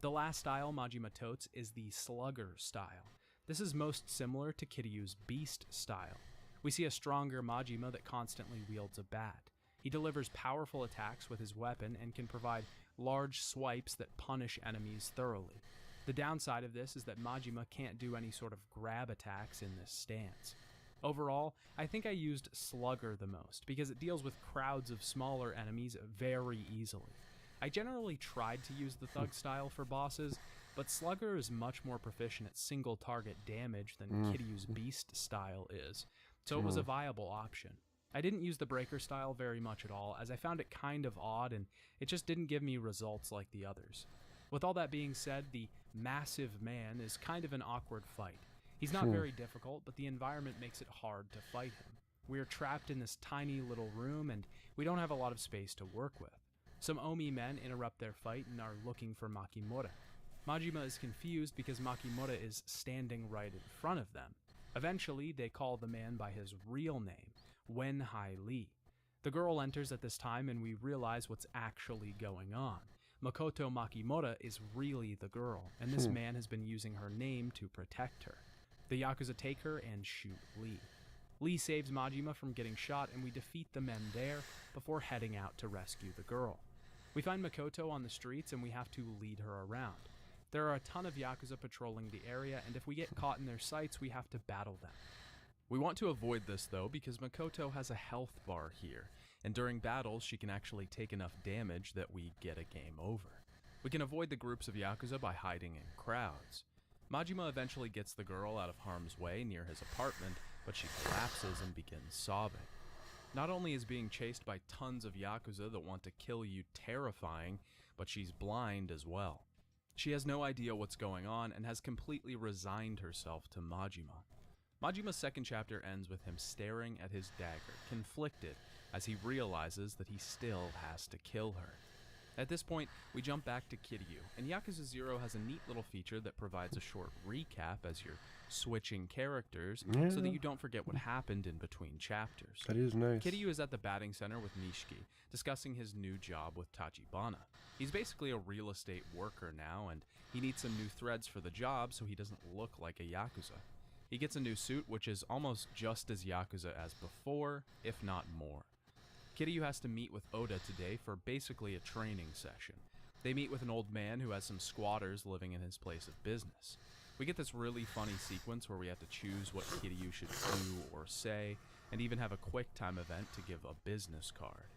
The last style Majima totes is the Slugger style. This is most similar to Kiryu's Beast style. We see a stronger Majima that constantly wields a bat. He delivers powerful attacks with his weapon and can provide large swipes that punish enemies thoroughly. The downside of this is that Majima can't do any sort of grab attacks in this stance. Overall, I think I used Slugger the most because it deals with crowds of smaller enemies very easily. I generally tried to use the Thug style for bosses, but Slugger is much more proficient at single target damage than Kiryu's Beast style is, so it was a viable option. I didn't use the Breaker style very much at all, as I found it kind of odd and it just didn't give me results like the others. With all that being said, the Massive Man is kind of an awkward fight. He's not very difficult, but the environment makes it hard to fight him. We're trapped in this tiny little room and we don't have a lot of space to work with. Some Omi men interrupt their fight and are looking for Makimura. Majima is confused because Makimura is standing right in front of them. Eventually, they call the man by his real name, Wenhai Lee. The girl enters at this time and we realize what's actually going on. Makoto Makimura is really the girl, and this man has been using her name to protect her. The Yakuza take her and shoot Lee. Lee saves Majima from getting shot and we defeat the men there before heading out to rescue the girl. We find Makoto on the streets and we have to lead her around. There are a ton of Yakuza patrolling the area, and if we get caught in their sights, we have to battle them. We want to avoid this though because Makoto has a health bar here, and during battles she can actually take enough damage that we get a game over. We can avoid the groups of Yakuza by hiding in crowds. Majima eventually gets the girl out of harm's way near his apartment, but she collapses and begins sobbing. Not only is being chased by tons of Yakuza that want to kill you terrifying, but she's blind as well. She has no idea what's going on and has completely resigned herself to Majima. Majima's second chapter ends with him staring at his dagger, conflicted as he realizes that he still has to kill her. At this point, we jump back to Kiryu, and Yakuza 0 has a neat little feature that provides a short recap as you're switching characters so that you don't forget what happened in between chapters. That is nice. Kiryu is at the batting center with Nishiki, discussing his new job with Tachibana. He's basically a real estate worker now, and he needs some new threads for the job so he doesn't look like a Yakuza. He gets a new suit which is almost just as Yakuza as before, if not more. Kiryu has to meet with Oda today for basically a training session. They meet with an old man who has some squatters living in his place of business. We get this really funny sequence where we have to choose what Kiryu should do or say, and even have a quick time event to give a business card.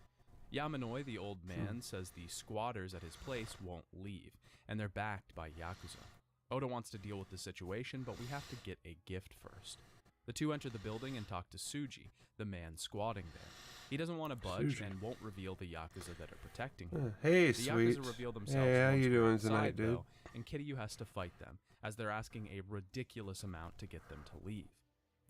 Yamanoi, the old man, says the squatters at his place won't leave, and they're backed by Yakuza. Oda wants to deal with the situation, but we have to get a gift first. The two enter the building and talk to Suji, the man squatting there. He doesn't want to budge and won't reveal the Yakuza that are protecting him. Hey, The sweet. Yakuza reveal themselves Hey, how once you we're doing inside, tonight, dude? though, and Kiryu has to fight them, as they're asking a ridiculous amount to get them to leave.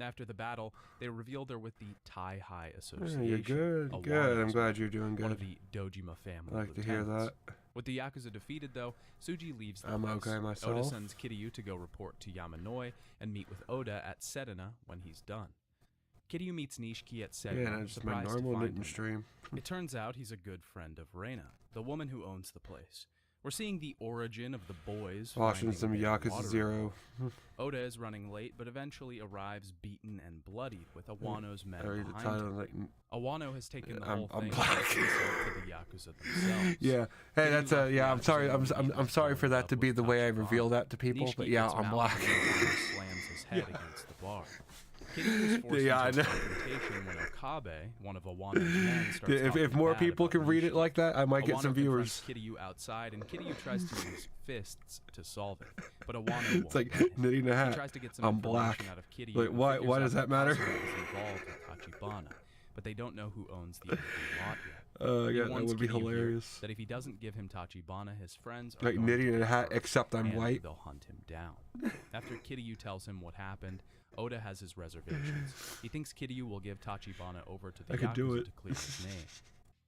After the battle, they reveal they're with the Tai Hai Yeah, Association. you're good. a Good. I'm Wano glad you're doing one of good. the Dojima family I like to hear lieutenants. that. With the Yakuza defeated, though, Tsuji leaves the I'm place. okay Oda myself. sends Kiryu to go report to Yamanoi and meet with Oda at Sedana when he's done. Kiryu meets Nishiki at Sedana, Yeah, and just my surprised to normal find knitting him. stream. It turns out he's a good friend of Reina, the woman who owns the place. We're seeing the origin of the boys Watching finding some their Yakuza water 0. Oda is running late, but eventually arrives beaten and bloodied with Awano's men I read the behind title. him. Like, Awano has taken the I'm- whole I'm thing black. to the Yakuza themselves. yeah. Hey, Kiryu that's left yeah. the I'm sorry. Yakuza I'm and sorry Nishiki for that up to be with the way I Tachibana. reveal that to people. Nishiki But yeah, gets I'm mounted black. and Awano slams his head against the bar. Kiryu is forced Yeah, I into a know. confrontation when Okabe, one of Awano's men, starts If talking more bad people about can read it Nishiki. like that, I might get Awano some viewers. confronts Kiryu outside, and Kiryu tries to use fists to solve it, but Awano won't It's like let him. knitting a He hat. tries to get some I'm information black. out of Kiryu. Like, and why figures does out that matter? Kazuma is involved with Tachibana, but they don't know who owns the empty lot yet. He Yeah, that warns would be Kiryu here hilarious. that if he doesn't give him Tachibana, his friends are Like going knitting to in a get hat, hurt, except I'm and white. they'll hunt him down. After Kiryu tells him what happened, Oda has his reservations. He thinks Kiryu will give Tachibana over to the I could do Yakuza it. to clear his name.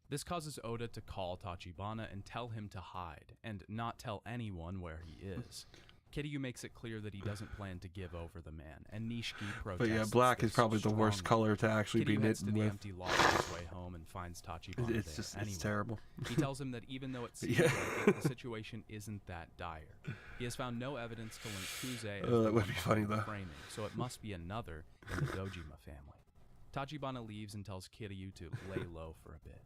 This causes Oda to call Tachibana and tell him to hide, and not tell anyone where he is. Kiryu makes it clear that he doesn't plan to give over the man, and Nishiki protests. But yeah, black is this probably the worst strongly. color to actually be Kiryu heads to knitting the with. empty lot on his way home and finds Tachibana It's there just, anyway. it's terrible. He tells him that even though it seems Yeah. like it, the situation isn't that dire. He has found no evidence to link Kuze as Oh, the that would one be behind funny, the though. framing, so it must be another in the Dojima family. Tachibana leaves and tells Kiryu to lay low for a bit.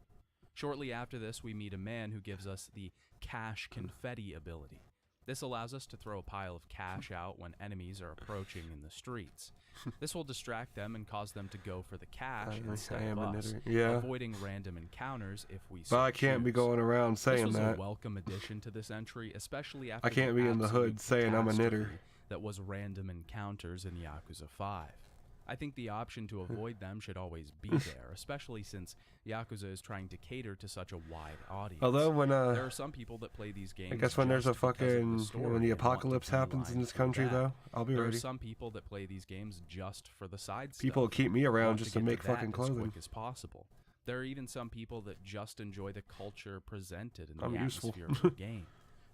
Shortly after this, we meet a man who gives us the cash confetti ability. This allows us to throw a pile of cash out when enemies are approaching in the streets. This will distract them and cause them to go for the cash I instead am of a us, knitter. Yeah. avoiding random encounters if we But I so can't be choose. going around This saying was that. a welcome addition to this entry, especially after I can't the be in the hood absolute saying I'm a knitter. catastrophe that was random encounters in Yakuza 5. I think the option to avoid them should always be there, especially since Yakuza is trying to cater to such a wide audience. Although when there are some people that play these games. I guess when there's a just because of fucking the story when the and want to apocalypse happens in beeline this through country, that. though, I'll be There are ready. some people that play these games just for the side People stuff. keep me around want just to get make that fucking as clothing. quick as possible. There are even some people that just enjoy the culture presented in the I'm useful. atmosphere of the game.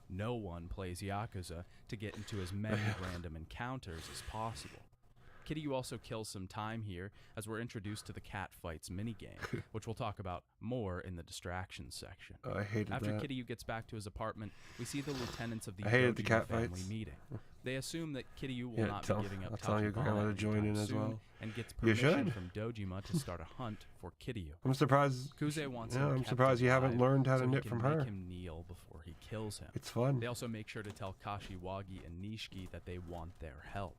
No one plays Yakuza to get into as many random encounters as possible. Kiryu also kills some time here as we're introduced to the cat fights minigame, which we'll talk about more in the distractions section. I hated After that. Kiryu gets back to his apartment, we see the lieutenants of the I hated the Dojima cat family fights. meeting. They assume that Kiryu will Yeah, not tell- be giving up I'll tell your Tachibana grandma to join anytime in as soon well. and gets You permission should. from Dojima to start a hunt for Kiryu. I'm surprised. Kuze wants Yeah, him I'm kept surprised you haven't alive learned how to so he knit can from make her. him kneel before he kills him. It's fun. They also make sure to tell Kashiwagi and Nishiki that they want their help.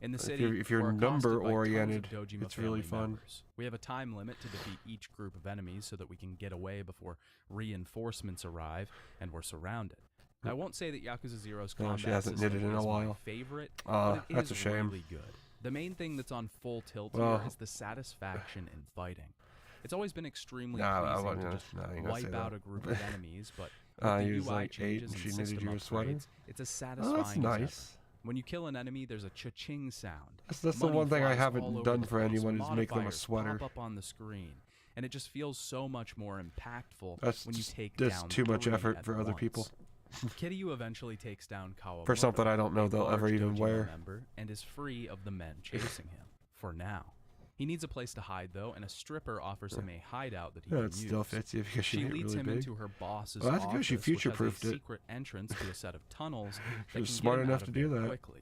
In the If city, you're we're accosted number by tons of oriented, Dojima it's really family fun. members. We have a time limit to defeat each group of enemies so that we can get away before reinforcements arrive and we're surrounded. I won't say that Yakuza 0's No, combat she hasn't system knitted in a is my while. favorite, Ah, but it that's is a shame. really good. The main thing that's on full tilt Well- here is the satisfaction in fighting. It's always been extremely Nah, I pleasing wasn't to gonna- just nah, I ain't gonna say wipe that. out a group of enemies, but with Ah, the he was UI like 8 changes and she and knitted system you a sweater? upgrades, it's as Oh, satisfying that's as ever. nice. When you kill an enemy, there's a cha-ching sound. That's the Money one thing I flies haven't all over done the for place, anyone is make them a modifiers sweater. Pop up on the screen, and it just feels so much more impactful That's when you just- take that's down too much 3 effort at for other once. people. Kiryu eventually takes down Kawamoto, For something I don't know a they'll ever large even Dojima wear. member, and is free of the men chasing him for now. He needs a place to hide though, and a stripper offers him a hideout that he Yeah, can it still use. fits you because she She made it leads really him big. into her boss's Well, that's office, good. She which has a future-proofed it. secret entrance to a set of tunnels that She was can smart get him enough out to of do there that. quickly.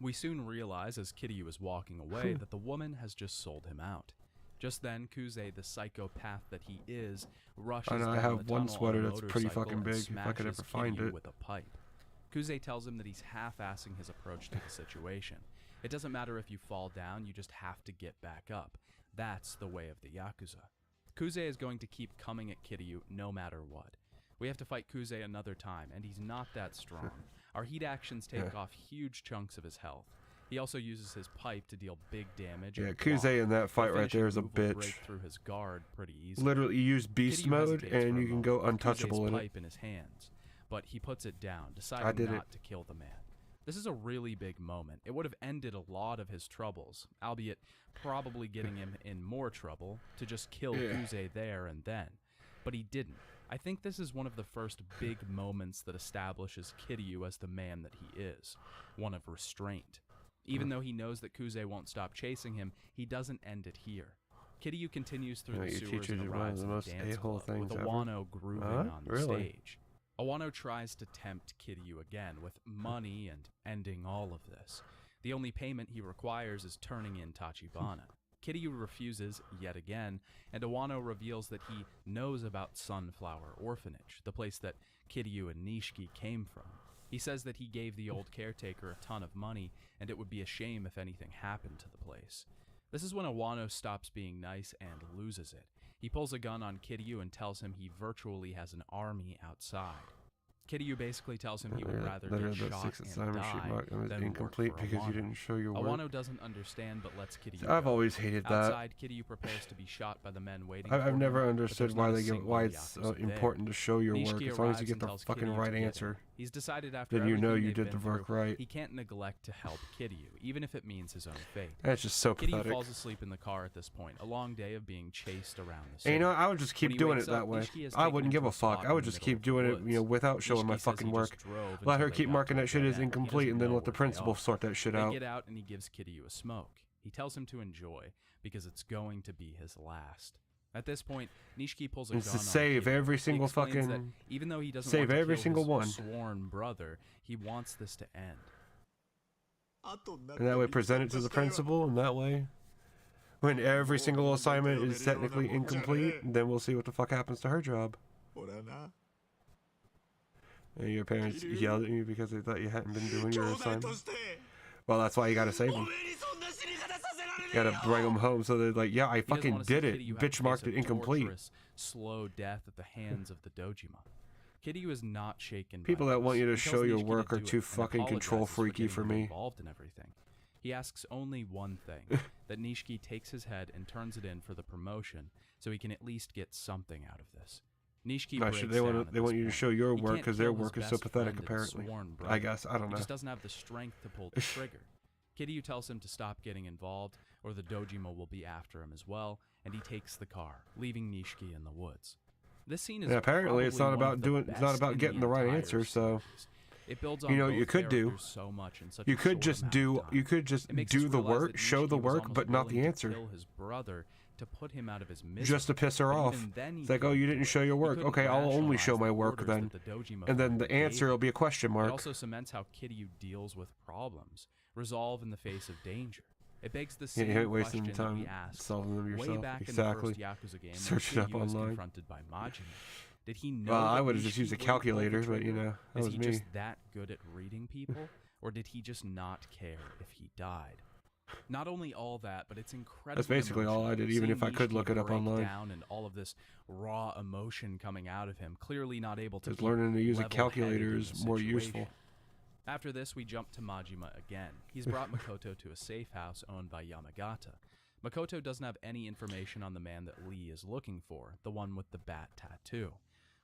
We soon realize, as Kiryu is walking away, that the woman has just sold him out. Just then, Kuze, the psychopath that he is, rushes I know, I down have the one tunnel sweater on a that's pretty motorcycle fucking and big, if I could smashes ever find Kiryu it. with a pipe. Kuze tells him that he's half-assing his approach to the situation. It doesn't matter if you fall down, you just have to get back up. That's the way of the Yakuza. Kuze is going to keep coming at Kiryu no matter what. We have to fight Kuze another time, and he's not that strong. Our heat actions take off huge chunks of his health. He also uses his pipe to deal big damage. Yeah, and Kuze block. in that The fight right finishing there is a move will bitch. break through his guard pretty easily. Literally, you use beast Kiryu mode hesitates for and a you can moment go with Kuze's untouchable in it. pipe in his hands, but he puts it down, I deciding did not it. to kill the man. This is a really big moment. It would have ended a lot of his troubles, albeit probably getting him in more trouble to just kill Yeah. Kuze there and then. But he didn't. I think this is one of the first big moments that establishes Kiryu as the man that he is, one of restraint. Even though he knows that Kuze won't stop chasing him, he doesn't end it here. Kiryu continues through the your sewers teacher and did one of arrives the at most the dance a-hole club with things ever. Awano grooving on the Really? stage. Awano tries to tempt Kiryu again with money and ending all of this. The only payment he requires is turning in Tachibana. Kiryu refuses yet again, and Awano reveals that he knows about Sunflower Orphanage, the place that Kiryu and Nishiki came from. He says that he gave the old caretaker a ton of money, and it would be a shame if anything happened to the place. This is when Awano stops being nice and loses it. He pulls a gun on Kiryu and tells him he virtually has an army outside. Kiryu basically tells him he would rather get shot and die than incomplete work for because you Awano. didn't show your work. Awano doesn't understand but lets Kiryu I've go. always hated that. Outside, Kiryu prepares to be shot by the men waiting for I've him, never but understood there's why not a they give single why it's Yakuza there. important to show your work. Nishiki As long as you arrives get and the tells fucking Kiryu right to get answer, in. He's decided after then you know everything you they've did the been work through, right. he can't neglect to help Kiryu, even if it means his own fate. That's just so Kiryu pathetic. falls asleep in the car at this point, a long day of being chased around the And city. you know, I would just When keep he doing wakes it that up, way. Nishiki has I taken wouldn't him give to a a spot fuck. in I would the just middle keep of the doing it, woods. without showing my Nishiki says fucking he work. just drove Let until her they keep got marking to a that shit dead as end. He incomplete, doesn't and then know let the where they principal are. sort that shit They out. get out and he gives Kiryu a smoke. He tells him to enjoy, because it's going to be his last. At this point, Nishiki pulls a It's gun to on save Kiryu. every He single explains that fucking... even though he doesn't save want to every kill single his one. sworn brother, he wants this to end. And that way present it to the principal, and that way, when every single assignment is technically incomplete, then we'll see what the fuck happens to her job. And your parents yelled at you because they thought you hadn't been doing your assignment. Well, that's why you gotta save them. You gotta bring them home so they're like, yeah, I He doesn't fucking wanna see did it. Kiryu have to Bitch face marked a it incomplete. torturous, slow death at the hands of the Dojima. Kiryu is not shaken. People by that this. want you to He tells show your Nishiki to work are do too it and fucking control apologizes freaky getting for him me. Involved in everything. He asks only one thing: that Nishiki takes his head and turns it in for the promotion, so he can at least get something out of this. Nishiki breaks They down want at they want this you to point. show your He work can't because their kill his work is so best pathetic. friend and Apparently, sworn I brother. guess I don't He know. just doesn't have the strength to pull the trigger. Kiryu tells him to stop getting involved, or the Dojima will be after him as well, and he takes the car, leaving Nishiki in the woods. This scene is Yeah, apparently it's probably not one about of doing. the It's not best about in getting the right entire answer. So series. It builds on you know what both you could do. characters so much in such you a could short just amount do. of time. You could just It makes do us the realize work, that show the Nishiki was work, almost but not the willing to answer. kill his brother to put him out of his misery. Just to piss her But off. even then he It's like, oh, couldn't you do didn't it. show your He work. couldn't Okay, I'll only rationalize show my the work orders then. that the Dojima And then family the gave answer him. will be a question It mark. also cements how Kiryu deals with problems, resolve in the face of danger. It begs the You same ain't wasting question that we time asked solving them way yourself. back Exactly. in the first Yakuza game Search it when up Kiryu was online. confronted by Majima. Did he know Well, I that would have just Nishiki used a wouldn't pull the calculator, but you trigger? know, that Is was he me. just that good at reading people, or did he just not care if he died? Not only all that, but it's incredible. That's basically all I did, even if I could look it up online. Down and all of this raw emotion coming out of him, clearly not able to. Because keep learning to use a level-headed calculator in is the more situation. useful. After this, we jump to Majima again. He's brought Makoto to a safe house owned by Yamagata. Makoto doesn't have any information on the man that Lee is looking for, the one with the bat tattoo.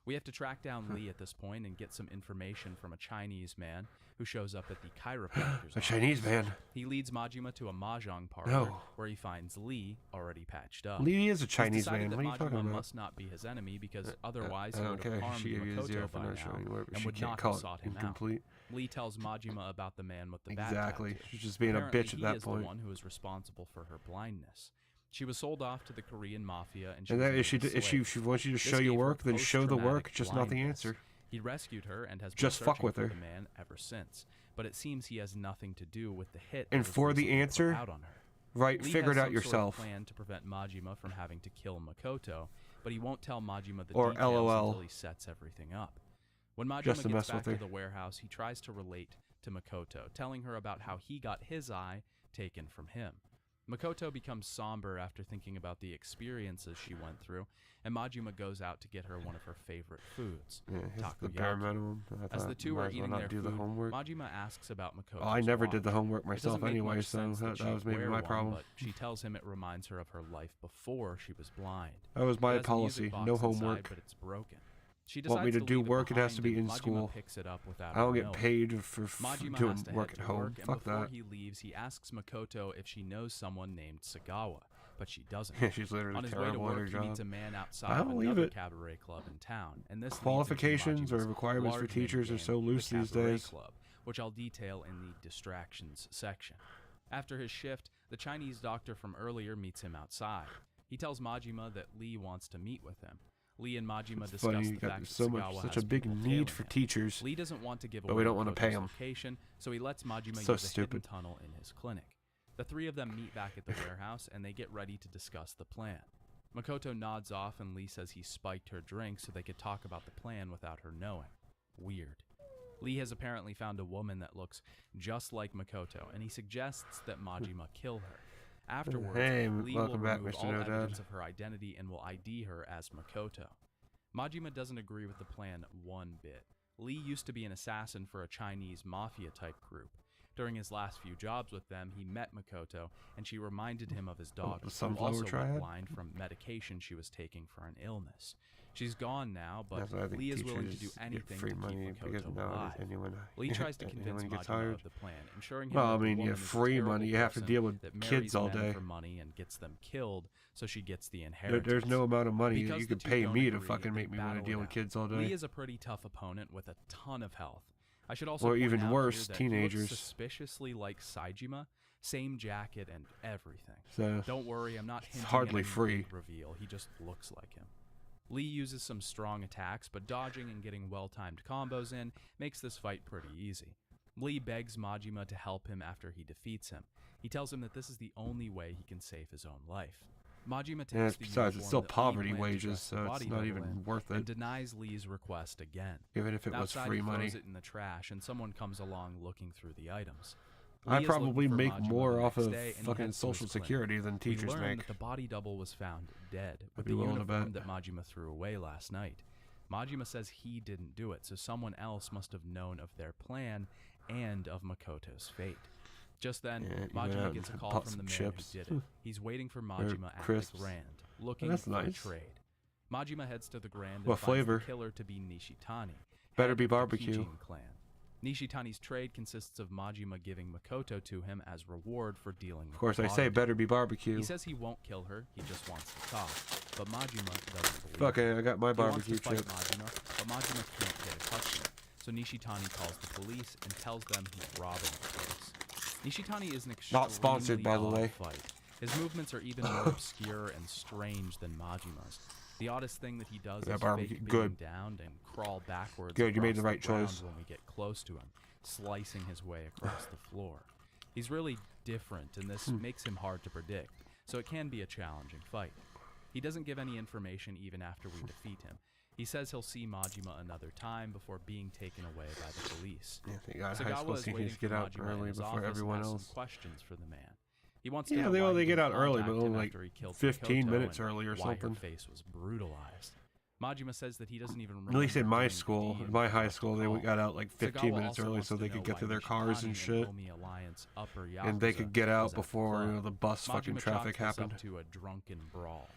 We have to track down Lee at this point and get some information from a Chinese man who shows up at the chiropractor's A office. Chinese man. He leads Majima to a mahjong parlor No. where he finds Lee already patched up. Lee is a He's Chinese decided man. that What are you Majima talking about? must not be his enemy because otherwise I he don't would care. have harmed She gave you a Makoto zero for by not now showing work, but and she would can't not call have it sought him out. incomplete. Lee tells Majima about the man with the Exactly. bat tattoo. She's just being Apparently, a bitch at he that is point. the one who is responsible for her blindness. She was sold off to the Korean mafia, and she And was that made if she a if she, slave. she wants you to This show your gave her work, then show the work, post-traumatic just not the blindness. answer. He rescued her and has been Just fuck searching with for her. the man ever since. But it seems he has nothing to do with the hit. And that was for the recently put answer, out on her. Right, Lee figure it has out some yourself. Sort of plan to prevent Majima from having to kill Makoto, but he won't tell Majima the Or details LOL. until he sets everything up. When Majima Just to gets mess back with to her. the warehouse, he tries to relate to Makoto, telling her about how he got his eye taken from him. Makoto becomes somber after thinking about the experiences she went through, and Majima goes out to get her one of her favorite foods, Yeah, it's the bare takoyaki. minimum. I As thought the two might are as well eating not their do the food, homework. Majima asks about Makoto's Oh, I never did the watch. homework It myself doesn't make anyway, much so sense that she'd was maybe wear my one, problem. But she tells him it reminds her of her life before she was blind. That was It my has a music policy. box No inside, homework. but it's broken. She Want me decides to do leave work, it has to behind, be and in Majima school. picks it up without I don't her get knowing. paid for Majima doing has to work head at to home. work, and Fuck before that. he leaves, he asks Makoto if she knows someone named Sagawa, but she doesn't. She's literally On his way to terrible at her work, he meets job. a man I outside of believe another it. cabaret club in town, and this leads into Qualifications or Majima's requirements for large teachers are minigame, so loose the these Cabaret days. Club, which I'll detail in the distractions section. After his shift, the Chinese doctor from earlier meets him outside. He tells Majima that Lee wants to meet with him. Lee and Majima It's discuss funny, the you got fact so that much, Sagawa such has a big people need tailing for him. teachers. Lee doesn't want to give But away we don't wanna Makoto's pay him. location, so he lets Majima So use a stupid. hidden tunnel in his clinic. The three of them meet back at the warehouse, and they get ready to discuss the plan. Makoto nods off, and Lee says he spiked her drink so they could talk about the plan without her knowing. Weird. Lee has apparently found a woman that looks just like Makoto, and he suggests that Majima kill her. Afterwards, Hey, Lee welcome will back, remove Mr. all No Dad. evidence of her identity and will ID her as Makoto. Majima doesn't agree with the plan one bit. Lee used to be an assassin for a Chinese mafia-type group. During his last few jobs with them, he met Makoto, and she reminded him of his daughter, the who sunflower also triad? went blind from medication she was taking for an illness. She's gone now, but That's why I think Lee is willing to teachers do get anything free to money keep because Makoto nowadays alive. anyone Lee tries to convince anyone gets Majima hired. of the plan, ensuring him Well, that I the mean, you woman have is a free terrible money. You have to person deal with that kids marries all men day. for money and gets them killed, so she gets the There, inheritance. there's no amount of money that Because you the could two pay don't me to agree, fucking they make me want battle to deal it with out. kids all Lee day. is a pretty tough opponent with a ton of health. I should also Or point even out worse, here that he looks teenagers. suspiciously like Saejima, same jacket and everything. So Don't worry, I'm not hinting hardly at any free. big reveal. He just looks like him. Lee uses some strong attacks, but dodging and getting well-timed combos in makes this fight pretty easy. Lee begs Majima to help him after he defeats him. He tells him that this is the only way he can save his own life. Majima takes and the besides, it's uniform still that Lee poverty planned to wages, dress the so it's body not double even in, worth and it. denies Lee's request again. Even if it was Outside, free he money. throws it in the trash, and someone comes along looking through the items. I Lee is probably looking for make Majima more the off next of day, and he fucking heads to his social clinic. security than We teachers learn make. that the body double was found dead with be the willing to uniform bet. that Majima threw away last night. Majima says he didn't do it, so someone else must have known of their plan and of Makoto's fate. Just then, Yeah, he went Majima out gets a and call bought from the some man chips. who did it. He's waiting for Majima at crisps. the Grand, looking That's for nice. a trade. Majima heads to the Grand and What finds flavor? the killer to be Nishitani. Better head be of the barbecue. Kijin clan. Nishitani's trade consists of Majima giving Makoto to him as reward for dealing with Of course, the I say body. better be barbecue. He says he won't kill her, he just wants to talk. But Majima doesn't believe Fuck him. it, I got my He wants barbecue to fight chips. Majima, but Majima can't get a touch him. So Nishitani calls the police and tells them he's robbing the place. Nishitani is an extremely Not sponsored, by the odd way. fight. His movements are even more obscure and strange than Majima's. The oddest thing that he does Yeah, is barbecue- fake good. being downed and crawl backwards. Good, you made across the right ground choice. when we get close to him, slicing his way across the floor. He's really different, and this makes him hard to predict, so it can be a challenging fight. He doesn't give any information even after we defeat him. He says he'll see Majima another time before being taken away by the police. Yeah, thank God high Sagawa school is seniors waiting get for out Majima in early his before office everyone and asks else. some questions for the man. He wants to Yeah, know they why only he get didn't out early, but contact him only like after he killed 15 Makoto minutes and early or why something. her face was brutalized. Majima says that he doesn't even At least in remember my doing the school, deed in and my forgot high to school, they call. got out like 15 Sagawa minutes also early wants so to they know could get why to their cars Nishitani and shit. Omi Alliance Upper And they Yakuza could get was out at the before, club. the bus fucking Majima traffic chalks this happened. up to a drunken brawl.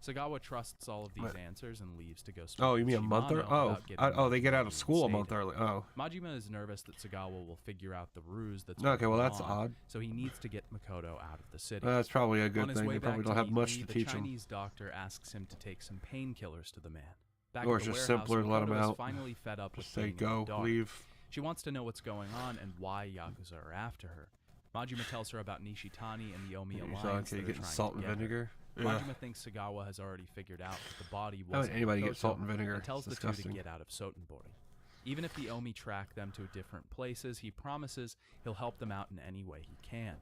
Sagawa trusts all of these What? answers and leaves to go speak Oh, with you mean a month Shimano early? Oh, about getting oh, they get out of Majima school a month reinstated. early. Oh, Majima is nervous that Sagawa will figure out the ruse that's okay, well going that's on, odd. so he needs to get Makoto out of the city. That's probably a On good his thing. way They probably back don't to have meet much Lee, to the teach them. Chinese doctor asks him to take some painkillers to the man. Back Or at the it's just warehouse, simpler to let him Makoto is out. finally fed up with Just say being in the go, dark. leave. She wants to know what's going on and why Yakuza are after her. Majima tells her about Nishitani and the Omi You alliance saw that okay, are getting trying salt to and get her. vinegar. Yeah. Majima thinks Sagawa has already figured out that the body How would wasn't anybody get Makoto salt and vinegar? and tells It's the two to disgusting. get out of Sotenbori. Even if the Omi track them to different places, he promises he'll help them out in any way he can.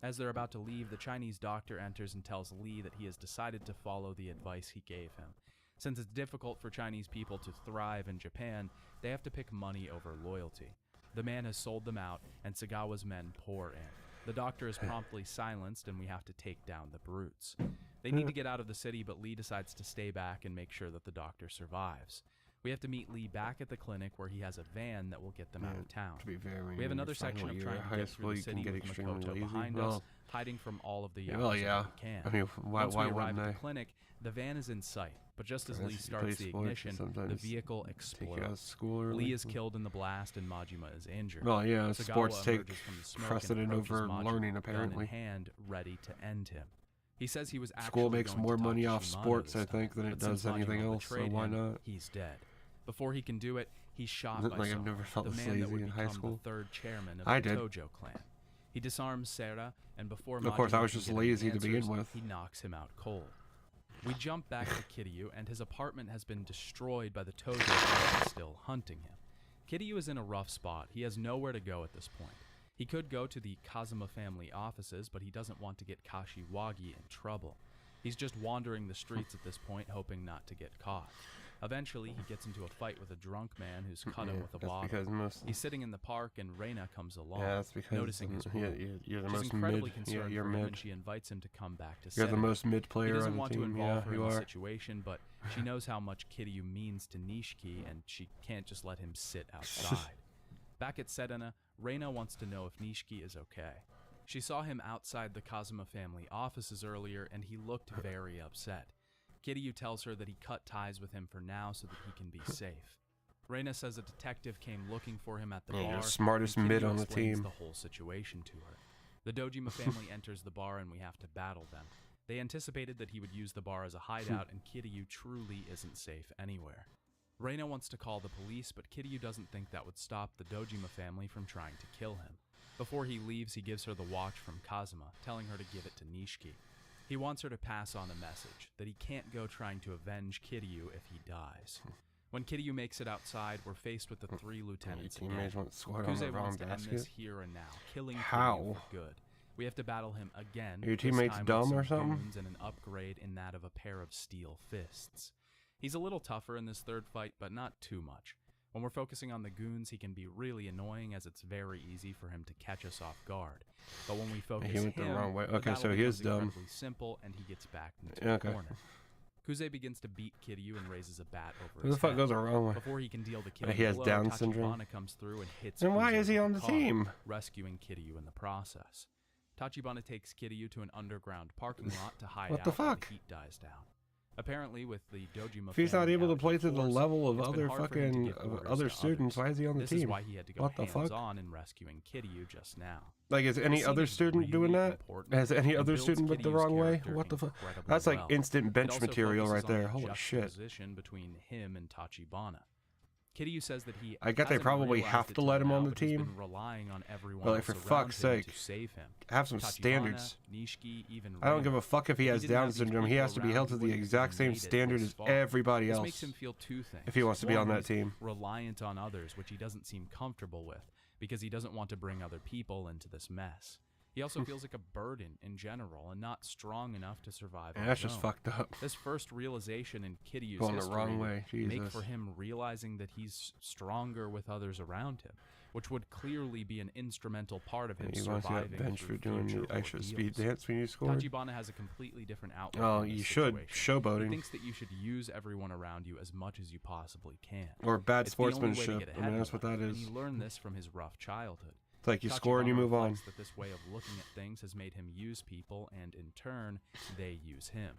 As they're about to leave, the Chinese doctor enters and tells Lee that he has decided to follow the advice he gave him. Since it's difficult for Chinese people to thrive in Japan, they have to pick money over loyalty. The man has sold them out, and Sagawa's men pour in. The doctor is promptly silenced, and we have to take down the brutes. They need to get out of the city, but Lee decides to stay back and make sure that the doctor survives. We have to meet Lee back at the clinic where he has a van that will get them out of town. To be fair, when We have you're in another your section final of year trying of to high get school, through the you can city get with extremely Makoto lazy. behind Well, us, hiding from all of the yeah, Yakuza well, yeah. that we can. I mean, why Once we wouldn't arrive at they? the clinic, the van is in sight, but just as Unless Lee you play starts the sports, ignition, the sometimes vehicle Take you out of explodes. school early. Lee is killed in the blast, and Majima is injured. Well, yeah, Sagawa sports take emerges from the smoke and precedent approaches over Majima, learning, gun apparently. in hand, ready to end him. He says he was actually School makes going more to money talk off to Shimano sports, this I think, time, than it but since does anything Majima else, so betrayed why him, not? He's dead. Before he can do it, he's shot Isn't by like I've someone, never felt the this man that lazy would in high become school. the third chairman of I the did. Tojo clan. He disarms Sera, and before Of course, I Majima was can just get any lazy to begin answers, with. he knocks him out cold. We jump back to Kiryu, and his apartment has been destroyed by the Tojo clan still hunting him. Kiryu is in a rough spot. He has nowhere to go at this point. He could go to the Kazuma family offices, but he doesn't want to get Kashiwagi in trouble. He's just wandering the streets at this point, hoping not to get caught. Eventually, he gets into a fight with a drunk man who's cut him with a That's bottle. because most. He's sitting in the park, and Reina comes along, Yeah, that's because noticing his wound. you're the She's most incredibly mid. concerned Yeah, you're for him, mid. and she invites him to come back to You're the Seven. most mid He player doesn't on the want to team. involve Yeah, her you in the are. situation, but she knows how much Kiryu means to Nishiki, and she can't just let him sit outside. Back at Sedana, Reina wants to know if Nishiki is okay. She saw him outside the Kazuma family offices earlier, and he looked very upset. Kiryu tells her that he cut ties with him for now so that he can be safe. Reina says a detective came looking for him at the Yeah, bar. you're the smartest and mid Kiryu on the explains team. the whole situation to her. The Dojima family enters the bar, and we have to battle them. They anticipated that he would use the bar as a hideout, and Kiryu truly isn't safe anywhere. Reina wants to call the police, but Kiryu doesn't think that would stop the Dojima family from trying to kill him. Before he leaves, he gives her the watch from Kazuma, telling her to give it to Nishiki. He wants her to pass on a message, that he can't go trying to avenge Kiryu if he dies. When Kiryu makes it outside, we're faced with the three Your lieutenants again. teammates want to squat on Kuze the wrong wants to end this basket. here and now, killing How? Kiryu for good. We have to battle him again. Are your this teammates time with dumb some or something? goons and an upgrade in that of a pair of steel fists. He's a little tougher in this third fight, but not too much. When we're focusing on the goons, he can be really annoying, as it's very easy for him to catch us off guard. But when we focus went the him, wrong way. the Okay, battle so he is becomes dumb. incredibly simple, and he gets back into Yeah, okay. the corner. Kuze begins to beat Kiryu and raises a bat over Who his the fuck head. goes the wrong way? Before he can deal the killing He has blow, Down Tachibana syndrome. comes through and hits Then why Kuze is he with on a the car, team? rescuing Kiryu in the process. Tachibana takes Kiryu to an underground parking lot to hide What out the while fuck? the heat dies down. Apparently, with the Dojima If he's not family able to out play in to the force, level of it's been other hard for him to fucking give orders other to students, others. why is he on the This team? is why he had to go What the fuck? hands-on in rescuing Kiryu just now. Like, is any This other scene is student doing really that? important Has any and other builds student went the Kiryu's wrong way? character What the fuck? incredibly That's like well. instant It bench also material right focuses on there. the Holy shit. juxtaposition between him and Tachibana. Kiryu says that he I get they hasn't probably realized have it to till let him now, on the but he's team. been relying on everyone But, like, else for around fuck's him sake, to save him. Have some Tachibana, standards. Nishiki, even I don't Reina. give a fuck if he has didn't Down have these syndrome. He people has to be around, held he to the wouldn't have exact even same made it standard this as far. everybody This else. makes him feel two things. If he wants to be One, on that he's team. reliant on others, which he doesn't seem comfortable with, because he doesn't want to bring other people into this mess. He also feels like a burden in general and not strong enough to survive on And that's his just own. fucked up. This first realization in Kiryu's Going the history wrong would way. make Jesus. for him realizing that he's stronger with others around him, which would clearly be an instrumental part of him He wants to surviving get benched through for doing future the extra speed ordeals. dance when you score. Tachibana has a completely different outlook. Oh, on this you should. situation. He Showboating. thinks that you should use everyone around you as much as you possibly can. Or bad It's the only way to sportsmanship. get I ahead mean, in that's what life, that and is. he learned this from his rough childhood. It's like you score and you Tachibana move on. reflects that this way of looking at things has made him use people, and in turn, they use him.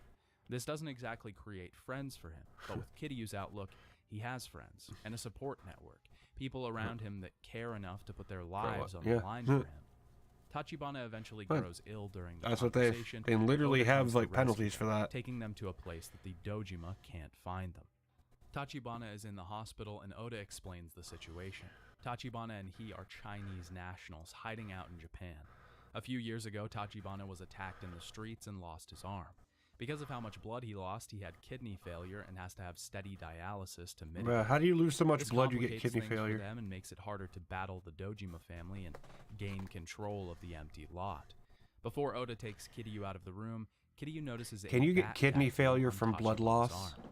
This doesn't exactly create friends for him, but with Kiryu's outlook, he has friends and a support network, people around him that care enough to put their lives on Yeah. the line for him. Tachibana eventually Fine. grows ill during the That's what they conversation. literally Oda comes have to like rescue penalties for them, that. taking them to a place that the Dojima can't find them. Tachibana is in the hospital, and Oda explains the situation. Tachibana and he are Chinese nationals hiding out in Japan. A few years ago, Tachibana was attacked in the streets and lost his arm. Because of how much blood he lost, he had kidney failure and has to have steady dialysis to mitigate. Bruh, how do you lose so much This blood you get complicates kidney things for failure? them and makes it harder to battle the Dojima family and gain control of the empty lot. Before Oda takes Kiryu out of the room, Kiryu notices Can a you get bat kidney tattoo failure on from blood Tachibana's loss? arm.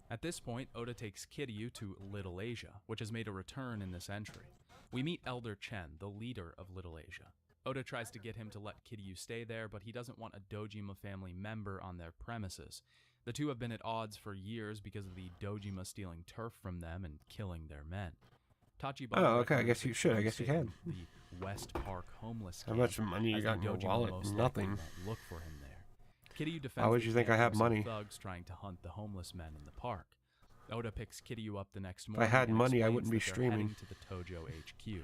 At this point, Oda takes Kiryu to Little Asia, which has made a return in this entry. We meet Elder Chen, the leader of Little Asia. Oda tries to get him to let Kiryu stay there, but he doesn't want a Dojima family member on their premises. The two have been at odds for years because of the Dojima stealing turf from them and killing their men. Tachibana Oh, okay, I recommends guess you that should, I Kiryu guess you stay can. in The West Park homeless How camp, much money you as got in the your Dojima wallet? most likely Nothing. won't look for him there. Kiryu defends Why would the you think I camp have from some money? thugs trying to hunt the homeless men in the park. Oda picks Kiryu up the next I morning. had and money, I explains wouldn't be that they're streaming. heading to the Tojo HQ.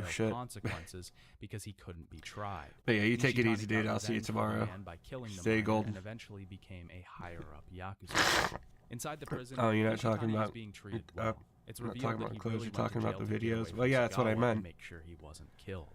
too. no Shit. consequences because he couldn't be tried. But yeah, you take it Nishitani easy, dude. got I'll see you revenge for the tomorrow. man by killing the Stay miner golden. and eventually became a higher-up Yakuza. Inside the prison, Oh, you're not talking Nishitani is about- being treated uh, well. It's I'm not revealed talking that about he clothes, really you're went talking to about jail the to get away videos. from Well, yeah, that's what I Sagawa meant. and make sure he wasn't killed.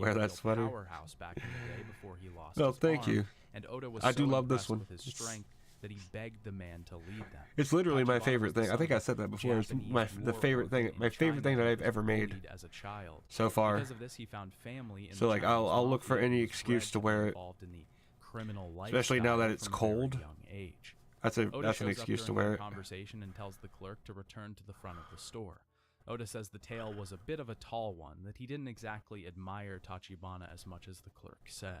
be wear a that real sweater. powerhouse back in the day before he lost Well, his thank arm, you. and Oda was I so do love this impressed one. with his strength that he begged the man to lead them. It's literally my Tachibana favorite was the thing. I son think of I a said that before. It's Japanese the favorite war thing. orphan My in favorite thing China that I've was ever made bullied as a child. so far. Because of this, he found family in So, the like, Chinese I'll look for mafia any and was excuse bred to be wear it. involved in the criminal Especially now lifestyle that it's from a very cold. young age. That's Oda an shows up excuse to during wear their it. conversation and tells the clerk to return to the front of the store. Oda says the tale was a bit of a tall one, that he didn't exactly admire Tachibana as much as the clerk said.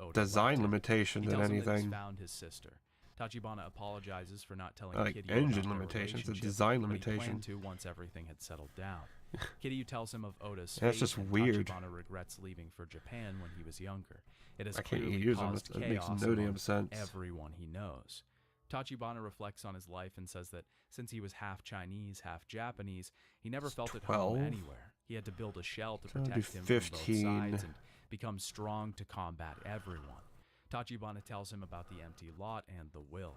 Odin design left him. limitation He than tells him that he's anything. found his sister. Tachibana apologizes for not telling Like Kiryu engine about their limitations, a relationship, design but he limitation. planned to once everything had settled down. Kiryu tells him of Oda's That's fate, just and weird. Tachibana regrets leaving for Japan when he was younger. It has I can't clearly use them. caused It makes chaos no damn among sense. everyone he knows. Tachibana reflects on his life and says that since he was half Chinese, half Japanese, he never felt at home 12. anywhere. He had to build a shell to So that'd be protect him from both 15. sides and become strong to combat everyone. Tachibana tells him about the empty lot and the will.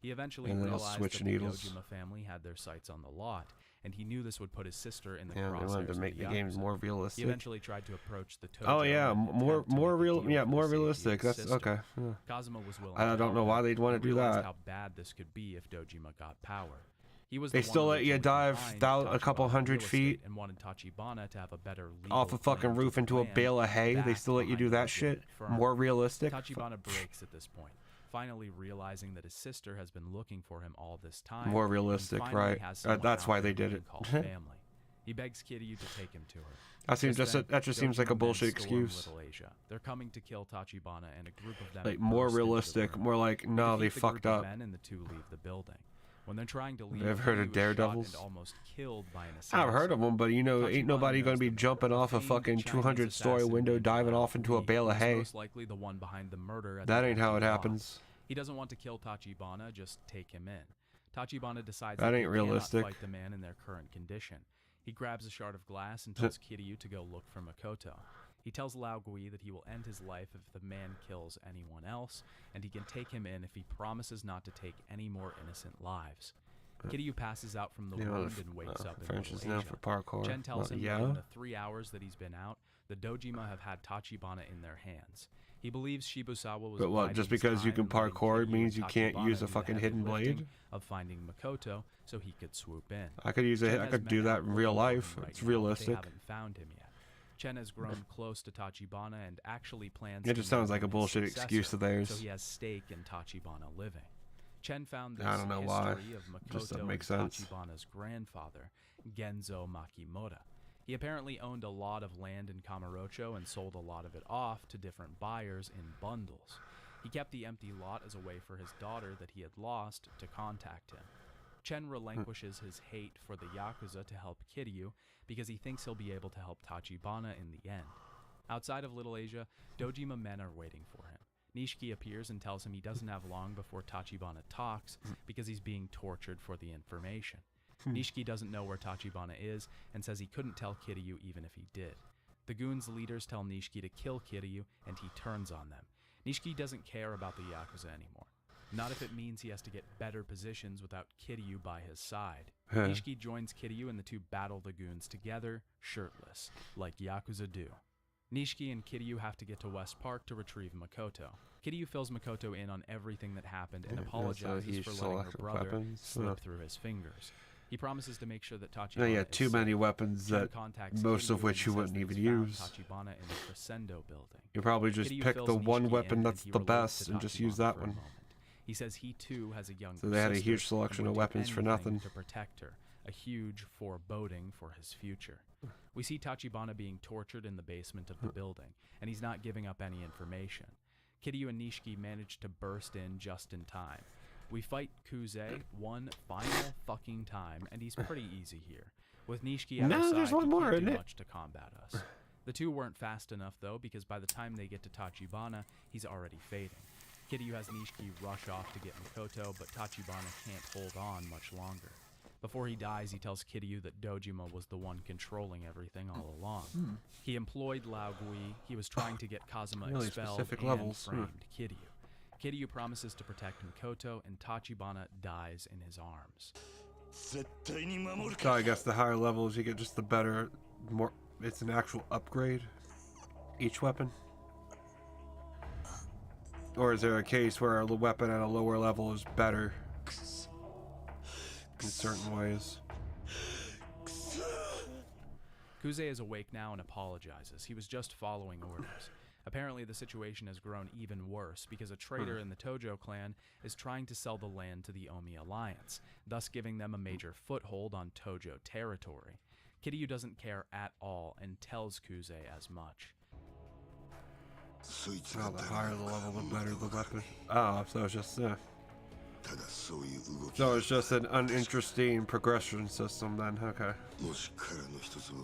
He eventually And then I'll realized switch that needles. the Dojima family had their sights on the lot, and he knew this would put his sister in the Yeah, they crosshairs wanted to of make the Yakuza. games more He realistic. eventually tried to approach the Tojo. Oh yeah, in an more attempt to more make a real. deal Yeah, for the more safety of realistic. his That's sister. okay. Yeah. Kazuma was willing I to don't help know why him, they'd want and to do realized that. how bad this could be if Dojima got power. He was They the one still let you originally dive behind a couple Tachibana's hundred real estate feet and wanted Tachibana to have a better Off legal a fucking claim to roof the into a land bale of hay. They back still let you do behind that the shit. legitimate firm. More realistic. Tachibana breaks at this point, finally realizing that his sister has been looking for him all this time. More and realistic, finally right? has someone That's why out they there did he it. can call family. He begs Kiryu to take him to her. That seems Just then, that just seems like a Dojima men bullshit storm excuse. Little Asia. They're coming to kill Tachibana, and a group of them Like more burst into the realistic. room. More like They no, they defeat the group fucked of up. Men and the two leave the building. When they're trying to leave, Ever heard of Kiryu is shot Daredevils? and almost killed by an I've heard assassin. of them, but you know, ain't Tachibana nobody gonna knows be the jumping man. off a Famed fucking Chinese 200-story assassin window, named diving Lao off into a Gui bale of is hay. most likely the one behind the murder at That the ain't how it empty lot. happens. He doesn't want to kill Tachibana, just take him in. Tachibana decides That that ain't he cannot realistic. fight the man in their current condition. He grabs a shard of glass and tells Kiryu to go look for Makoto. He tells Lao Gui that he will end his life if the man kills anyone else, and he can take him in if he promises not to take any more innocent lives. Kiryu passes out from the You know, wound and wakes up in French Little is known Asia. for parkour. Chen tells Well, him yeah. that in the 3 hours that he's been out, the Dojima have had Tachibana in their hands. He believes Shibusawa was But what, biding just his because you time can and letting parkour Kiryu means and you can't Tachibana use a do the fucking heavy hidden lifting blade? of finding Makoto so he could swoop in. I could use Chen it. I has could men do that out in looking real for life. him right It's now, but realistic. They haven't found him yet. Chen has grown close to Tachibana and actually plans It to just make sounds like him a his bullshit excuse successor, of theirs. so he has stake in Tachibana living. Chen found this I don't know why. history of Just doesn't Makoto make and sense. Tachibana's grandfather, Genzo Makimura. He apparently owned a lot of land in Kamurocho and sold a lot of it off to different buyers in bundles. He kept the empty lot as a way for his daughter that he had lost to contact him. Chen relinquishes his hate for the Yakuza to help Kiryu because he thinks he'll be able to help Tachibana in the end. Outside of Little Asia, Dojima men are waiting for him. Nishiki appears and tells him he doesn't have long before Tachibana talks because he's being tortured for the information. Nishiki doesn't know where Tachibana is and says he couldn't tell Kiryu even if he did. The goons' leaders tell Nishiki to kill Kiryu and he turns on them. Nishiki doesn't care about the Yakuza anymore. Not if it means he has to get better positions without Kiryu by his side. Nishiki joins Kiryu and the two battle the goons together, shirtless, like Yakuza do. Nishiki and Kiryu have to get to West Park to retrieve Makoto. Kiryu fills Makoto in on everything that happened and Yeah, so apologizes he for letting her selected brother weapons. slip through his fingers. He promises to make sure that Tachibana No, yeah, is too safe. many weapons Chen that contacts most of Kiryu which and you says wouldn't that even he's found use. Tachibana in the Crescendo building. You probably just Kiryu pick fills the one Nishiki weapon in, that's and he the relates best to and just use Tachibana that for a one. moment. He says he too has a younger So they had a sister huge and selection would of do weapons for anything nothing. to protect her, a huge foreboding for his future. We see Tachibana being tortured in the basement of the building, and he's not giving up any information. Kiryu and Nishiki manage to burst in just in time. We fight Kuze one final fucking time, and he's pretty easy here. With Nishiki at No, our side, there's one he more, can't isn't do it? much to combat us. The two weren't fast enough, though, because by the time they get to Tachibana, he's already fading. Kiryu has Nishiki rush off to get Makoto, but Tachibana can't hold on much longer. Before he dies, he tells Kiryu that Dojima was the one controlling everything all along. He employed Lao Gui, he was trying to get Kazuma Really expelled, specific and levels. framed Kiryu. Kiryu promises to protect Makoto, and Tachibana dies in his arms. So I guess the higher levels you get, just the better, more. It's an actual upgrade. Each weapon. Or is there a case where a weapon at a lower level is better in certain ways? Kuze is awake now and apologizes. He was just following orders. Apparently, the situation has grown even worse because a traitor in the Tojo clan is trying to sell the land to the Omi Alliance, thus giving them a major foothold on Tojo territory. Kiryu doesn't care at all and tells Kuze as much. Oh, the higher the level, the better the weapon. Oh, so it's just, ただそういう動き So it's just an uninteresting progression system then, okay. もし彼らの一つを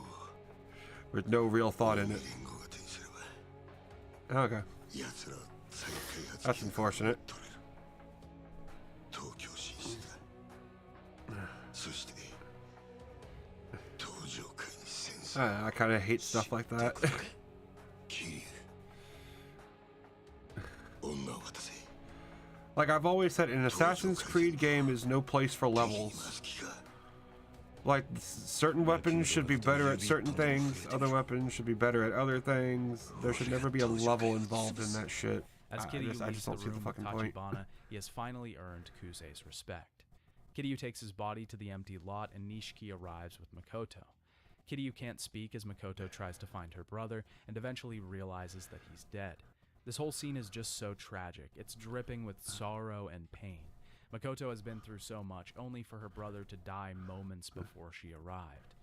With no real thought in 連 it. 合が手にすれば Okay. 奴らは再開発 That's 計画を unfortunate. 取れる東京進出だそして東上界に戦争 I kind of hate stuff like that. 桐生女を渡せ Like I've always said, an Assassin's Creed game is no place for 敵に levels. 回す気か Like, certain weapons should be better at certain things, other weapons should be better at other things. There should never be a level involved in that shit. As I Kiryu just leaves the don't see the room with fucking point. Tachibana, he has finally earned Kusei's respect. Kiryu takes his body to the empty lot and Nishiki arrives with Makoto. Kiryu can't speak as Makoto tries to find her brother and eventually realizes that he's dead. This whole scene is just so tragic. It's dripping with sorrow and pain. Makoto has been through so much, only for her brother to die moments before she arrived.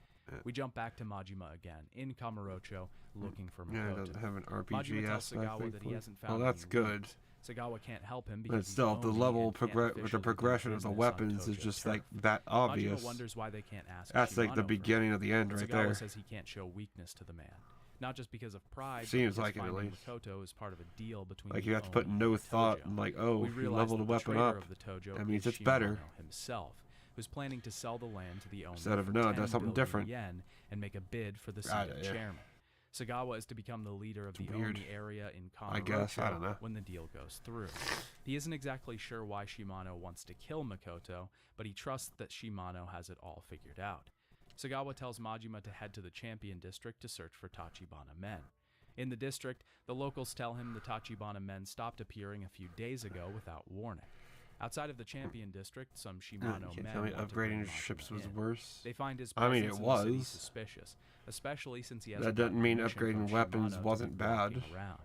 We jump back to Majima again, in Kamurocho, looking for Yeah, it Makoto. doesn't have an Majima RPG tells aspect. Sagawa that he hasn't Oh, found that's any good. leads. Sagawa can't help him But because he's still, the lonely level and can't with the officially do progression of the business on weapons is Tojo just turf. like that obvious. Majima wonders why they can't ask That's like the Shimano for beginning of the end help. right Sagawa there. says he can't show weakness to the man. Not just because of pride, Seems but like because it, at finding least. Makoto is part of a deal between Like the you have to put Oni no and the thought Tojo. and like, oh, We you realize leveled that the the weapon traitor up. of the Tojo That means is it's better. Shimano himself, who's planning to sell the land to the owner Instead of, for no, 10 that's something billion different. yen and make a bid for the seat Ah, of yeah. chairman. Sagawa is to become the leader of It's the weird. Oni area in I guess, I Kamurocho don't know. when the deal goes through. He isn't exactly sure why Shimano wants to kill Makoto, but he trusts that Shimano has it all figured out. Sagawa tells Majima to head to the Champion District to search for Tachibana men. In the district, the locals tell him the Tachibana men stopped appearing a few days ago without warning. Outside of the Champion District, some You Shimano can't men tell me want to bring upgrading Majima ships was in. worse. They find his I mean, presence it in the city was. suspicious, especially since he has That doesn't mean upgrading weapons wasn't bad. Around.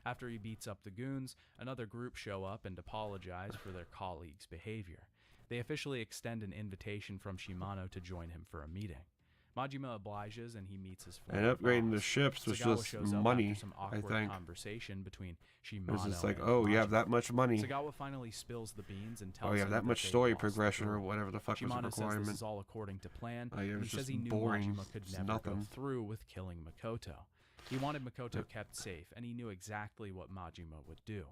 After he beats up the goons, another group show up and apologize for their colleagues' behavior. They officially extend an invitation from Shimano to join him for a meeting. Majima obliges and he meets his And former upgrading the boss. ships was Sagawa just shows up money, after some I awkward think. conversation between Shimano It was just like, and oh, you have Majima. that much money. Sagawa finally spills the beans and tells Oh, you have him that much they story lost the progression or girl. whatever the fuck was the Shimano says this requirement. is all according to plan. Oh, yeah, it and was he says just he knew boring. Majima could Just never go nothing. through with killing Makoto. He wanted Makoto kept safe, and he knew exactly what Majima would do.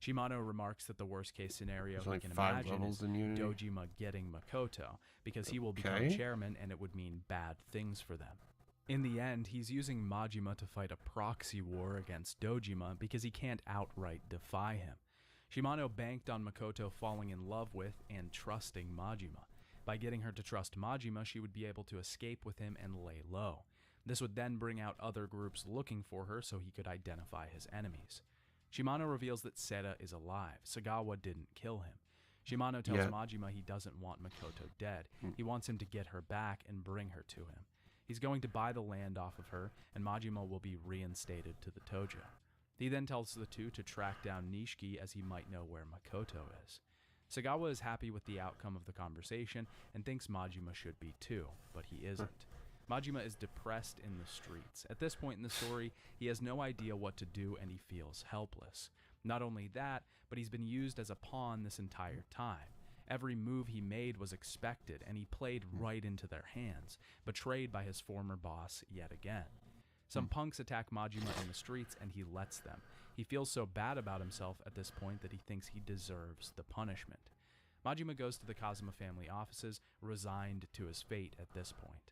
Shimano remarks that the worst case scenario There's he like can 5 imagine is levels in Unity. Dojima getting Makoto, because he will become Okay. chairman and it would mean bad things for them. In the end, he's using Majima to fight a proxy war against Dojima because he can't outright defy him. Shimano banked on Makoto falling in love with and trusting Majima. By getting her to trust Majima, she would be able to escape with him and lay low. This would then bring out other groups looking for her so he could identify his enemies. Shimano reveals that Seta is alive. Sagawa didn't kill him. Shimano tells Yet. Majima he doesn't want Makoto dead. He wants him to get her back and bring her to him. He's going to buy the land off of her, and Majima will be reinstated to the Tojo. He then tells the two to track down Nishiki as he might know where Makoto is. Sagawa is happy with the outcome of the conversation and thinks Majima should be too, but he isn't. Majima is depressed in the streets. At this point in the story, he has no idea what to do and he feels helpless. Not only that, but he's been used as a pawn this entire time. Every move he made was expected, and he played right into their hands, betrayed by his former boss yet again. Some punks attack Majima in the streets, and he lets them. He feels so bad about himself at this point that he thinks he deserves the punishment. Majima goes to the Kazuma family offices, resigned to his fate at this point.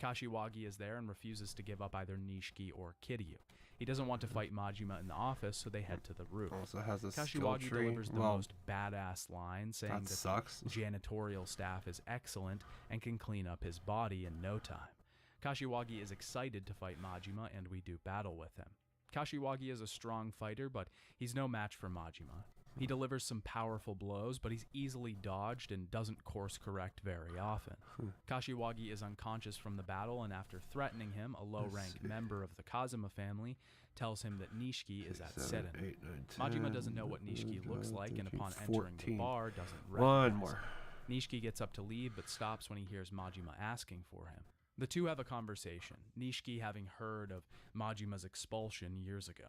Kashiwagi is there and refuses to give up either Nishiki or Kiryu. He doesn't want to fight Majima in the office, so they head to the roof. Also has a skill Kashiwagi tree. delivers the Well, most badass line, saying that that sucks. the janitorial staff is excellent and can clean up his body in no time. Kashiwagi is excited to fight Majima, and we do battle with him. Kashiwagi is a strong fighter, but he's no match for Majima. He delivers some powerful blows, but he's easily dodged and doesn't course correct very often. Kashiwagi is unconscious from the battle, and after threatening him, a low-ranked member of the Kazuma family tells him that Nishiki is at 7, Setten. 8, 9, 10, Majima doesn't know what Nishiki looks like, and upon 13, entering the 14. bar, doesn't One recognize more. him. Nishiki gets up to leave, but stops when he hears Majima asking for him. The two have a conversation, Nishiki having heard of Majima's expulsion years ago.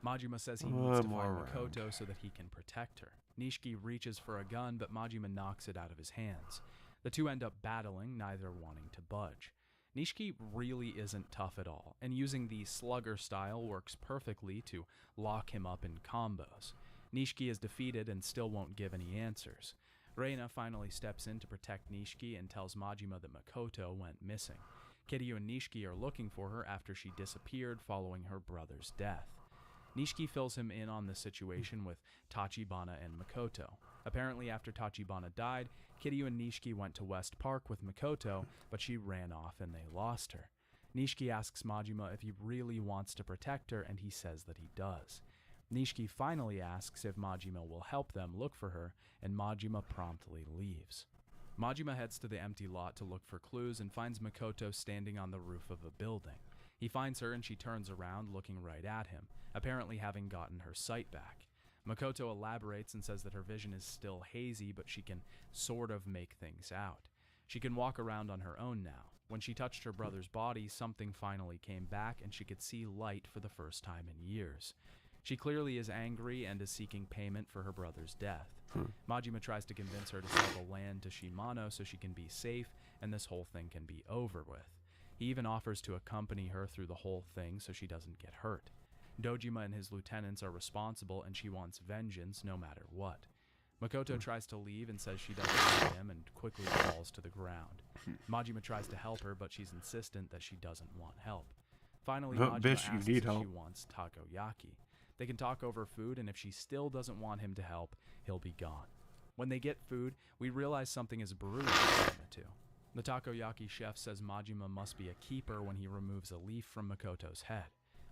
Majima says he needs One to more find round. Makoto so that he can protect her. Nishiki reaches for a gun, but Majima knocks it out of his hands. The two end up battling, neither wanting to budge. Nishiki really isn't tough at all, and using the slugger style works perfectly to lock him up in combos. Nishiki is defeated and still won't give any answers. Reina finally steps in to protect Nishiki and tells Majima that Makoto went missing. Kiryu and Nishiki are looking for her after she disappeared following her brother's death. Nishiki fills him in on the situation with Tachibana and Makoto. Apparently, after Tachibana died, Kiryu and Nishiki went to West Park with Makoto, but she ran off and they lost her. Nishiki asks Majima if he really wants to protect her, and he says that he does. Nishiki finally asks if Majima will help them look for her, and Majima promptly leaves. Majima heads to the empty lot to look for clues and finds Makoto standing on the roof of a building. He finds her and she turns around looking right at him, apparently having gotten her sight back. Makoto elaborates and says that her vision is still hazy, but she can sort of make things out. She can walk around on her own now. When she touched her brother's body, something finally came back and she could see light for the first time in years. She clearly is angry and is seeking payment for her brother's death. Majima tries to convince her to sell the land to Shimano so she can be safe and this whole thing can be over with. He even offers to accompany her through the whole thing so she doesn't get hurt. Dojima and his lieutenants are responsible and she wants vengeance no matter what. Makoto tries to leave and says she doesn't need him and quickly falls to the ground. Majima tries to help her, but she's insistent that she doesn't want help. Finally, Oh, Majima bitch, you asks need if she help. wants takoyaki. They can talk over food, and if she still doesn't want him to help, he'll be gone. When they get food, we realize something is brewing between the two. The takoyaki chef says Majima must be a keeper when he removes a leaf from Makoto's head.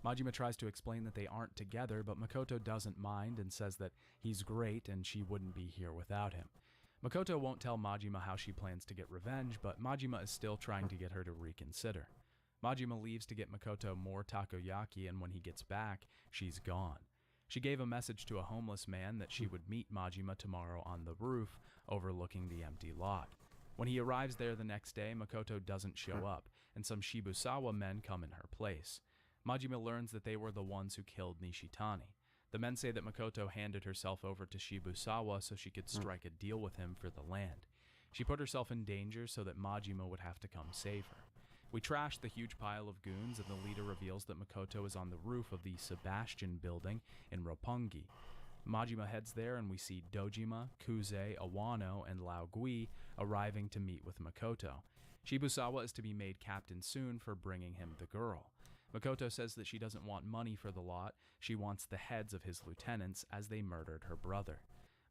Majima tries to explain that they aren't together, but Makoto doesn't mind and says that he's great and she wouldn't be here without him. Makoto won't tell Majima how she plans to get revenge, but Majima is still trying to get her to reconsider. Majima leaves to get Makoto more takoyaki, and when he gets back, she's gone. She gave a message to a homeless man that she would meet Majima tomorrow on the roof overlooking the empty lot. When he arrives there the next day, Makoto doesn't show up, and some Shibusawa men come in her place. Majima learns that they were the ones who killed Nishitani. The men say that Makoto handed herself over to Shibusawa so she could strike a deal with him for the land. She put herself in danger so that Majima would have to come save her. We trash the huge pile of goons, and the leader reveals that Makoto is on the roof of the Sebastian building in Roppongi. Majima heads there, and we see Dojima, Kuze, Awano, and Lao Gui arriving to meet with Makoto. Shibusawa is to be made captain soon for bringing him the girl. Makoto says that she doesn't want money for the lot, she wants the heads of his lieutenants as they murdered her brother.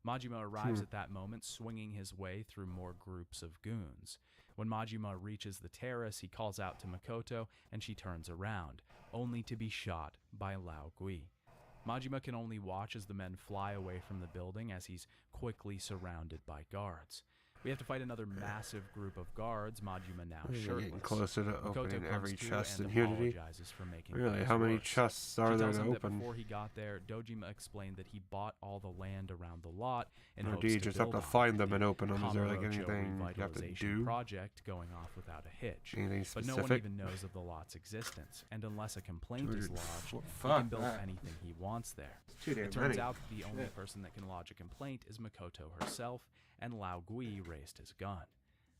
Majima arrives at that moment, swinging his way through more groups of goons. When Majima reaches the terrace, he calls out to Makoto, and she turns around, only to be shot by Lao Gui. Majima can only watch as the men fly away from the building as he's quickly surrounded by guards. We have to fight another massive group of guards, Majima now We're shirtless. getting closer to Makoto opening comes every to chest and in Unity. apologizes for making Really, things how many worse. chests She are there tells to him that open? before he got there, Dojima explained that he bought all the land around the lot in Or hopes do you to just have build to on find it. them and The open them? Is there like Kamurocho anything you have to revitalization do? project going off without a hitch. Anything But no one specific? even knows of the lot's existence, and unless a complaint is 200 lodged, he fuck can build that. anything he wants there. Too damn It turns many. out that the only person that can lodge a complaint is Makoto herself, and Lao Gui raised his gun.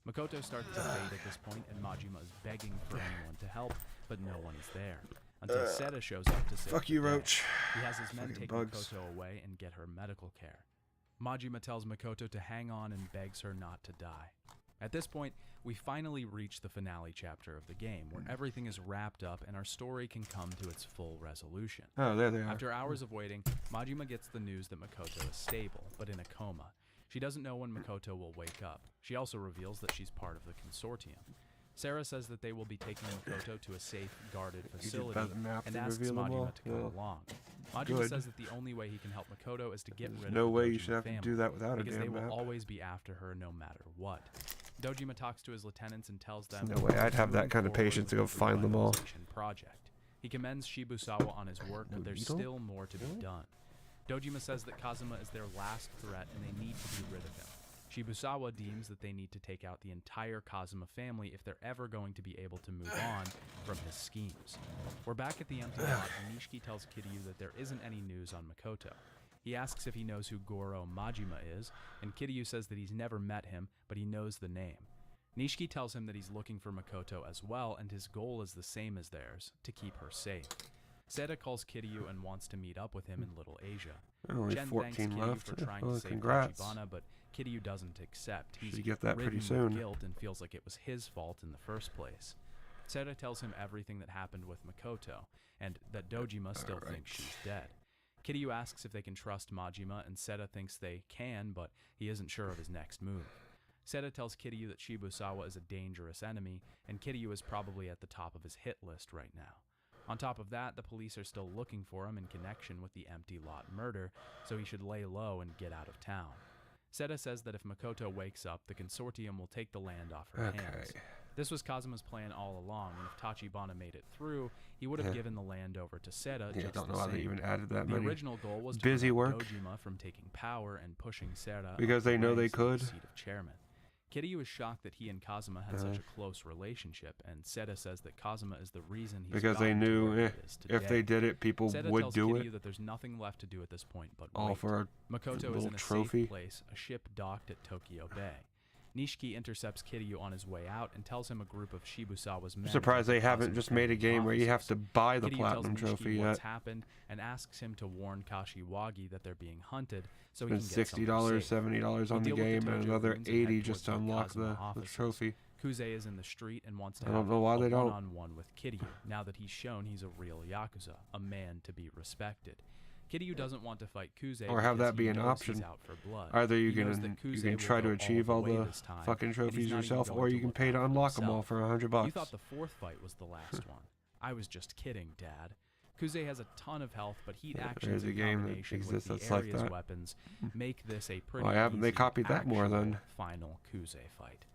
Makoto starts to fade at this point, and Majima is begging for anyone to help, but no one is there. Until Seta shows up to save Fuck the you, day. Roach. He has his men Fucking take bugs. Makoto away and get her medical care. Majima tells Makoto to hang on and begs her not to die. At this point, we finally reach the finale chapter of the game, where everything is wrapped up and our story can come to its full resolution. Oh, there they are. After hours of waiting, Majima gets the news that Makoto is stable, but in a coma. She doesn't know when Makoto will wake up. She also reveals that she's part of the consortium. Sarah says that they will be taking Makoto to a safe, guarded facility better map and to asks reveal them all? Majima to come Well, along. Majima good. says that the only way he can help Makoto is to get There's rid no of the way you Dojima should have family, to do that without a because they damn will map. always be after her no matter what. Dojima talks to his lieutenants and tells them No that way they're I'd have that moving kind of forward patience to with go the find them all. revitalization project. He commends Shibusawa on his work, but there's needle? still more to be done. Dojima says that Kazuma is their last threat and they need to be rid of him. Shibusawa deems that they need to take out the entire Kazuma family if they're ever going to be able to move on from his schemes. We're back at the empty lot, and Nishiki tells Kiryu that there isn't any news on Makoto. He asks if he knows who Goro Majima is, and Kiryu says that he's never met him, but he knows the name. Nishiki tells him that he's looking for Makoto as well, and his goal is the same as theirs, to keep her safe. Seda calls Kiryu and wants to meet up with him in Little Asia. Only Jen 14 thanks Kiryu left. for trying Well, to save congrats. Tachibana, but Kiryu doesn't accept. He's Should get that pretty ridden soon. with guilt and feels like it was his fault in the first place. Seda tells him everything that happened with Makoto, and that Dojima still Alright. thinks she's dead. Kiryu asks if they can trust Majima, and Seda thinks they can, but he isn't sure of his next move. Seda tells Kiryu that Shibusawa is a dangerous enemy, and Kiryu is probably at the top of his hit list right now. On top of that, the police are still looking for him in connection with the empty lot murder, so he should lay low and get out of town. Seda says that if Makoto wakes up, the consortium will take the land off her hands. This was Kazuma's plan all along, and if Tachibana made it through, he would have given the land over to Seda Yeah, I just don't the know how they same. even added that The many. original goal was to Busy prevent work. Dojima from taking power and pushing Seda Because up they the know they ranks to the could. seat of chairman. Kiryu is shocked that he and Kazuma had such a close relationship, and Seda says that Kazuma is the reason he's Because they gotten to knew where he is if they today. did it, people Seda would tells do Kiryu it. that there's nothing left to do at this point but All wait. for a Makoto is little in a trophy. safe place, a ship docked at Tokyo Bay. Nishiki intercepts Kiryu on his way out and tells him a group of Shibusawa's men... I'm surprised they have haven't just made a game where you have to buy the Kiryu platinum tells Nishiki trophy what's yet. happened and asks him to warn Kashiwagi that they're being hunted so he Spend can get $60, somewhere safe. $70 on We the deal with the game, and Tojo another goons and head $80 just to towards the unlock Kazuma the offices. trophy. Kuze is in the street and wants to I have don't know why a they don't. one-on-one with Kiryu, now that he's shown he's a real Yakuza, a man to be respected. Kiryu doesn't want to fight Kuze Or have because that be he an knows he's option. out for blood. Either you He knows can that Kuze you can will try to go achieve all all the way the this time, fucking and he's trophies not even yourself, going or to you can look pay out to for unlock them all himself. for $100. You thought the fourth fight was the last one. I was just kidding, Dad. Kuze has a ton of health, but heat actions There's a in game that combination with exists the that's like area's that. weapons make this a pretty Why haven't they easy copied that more actual then? final Kuze fight.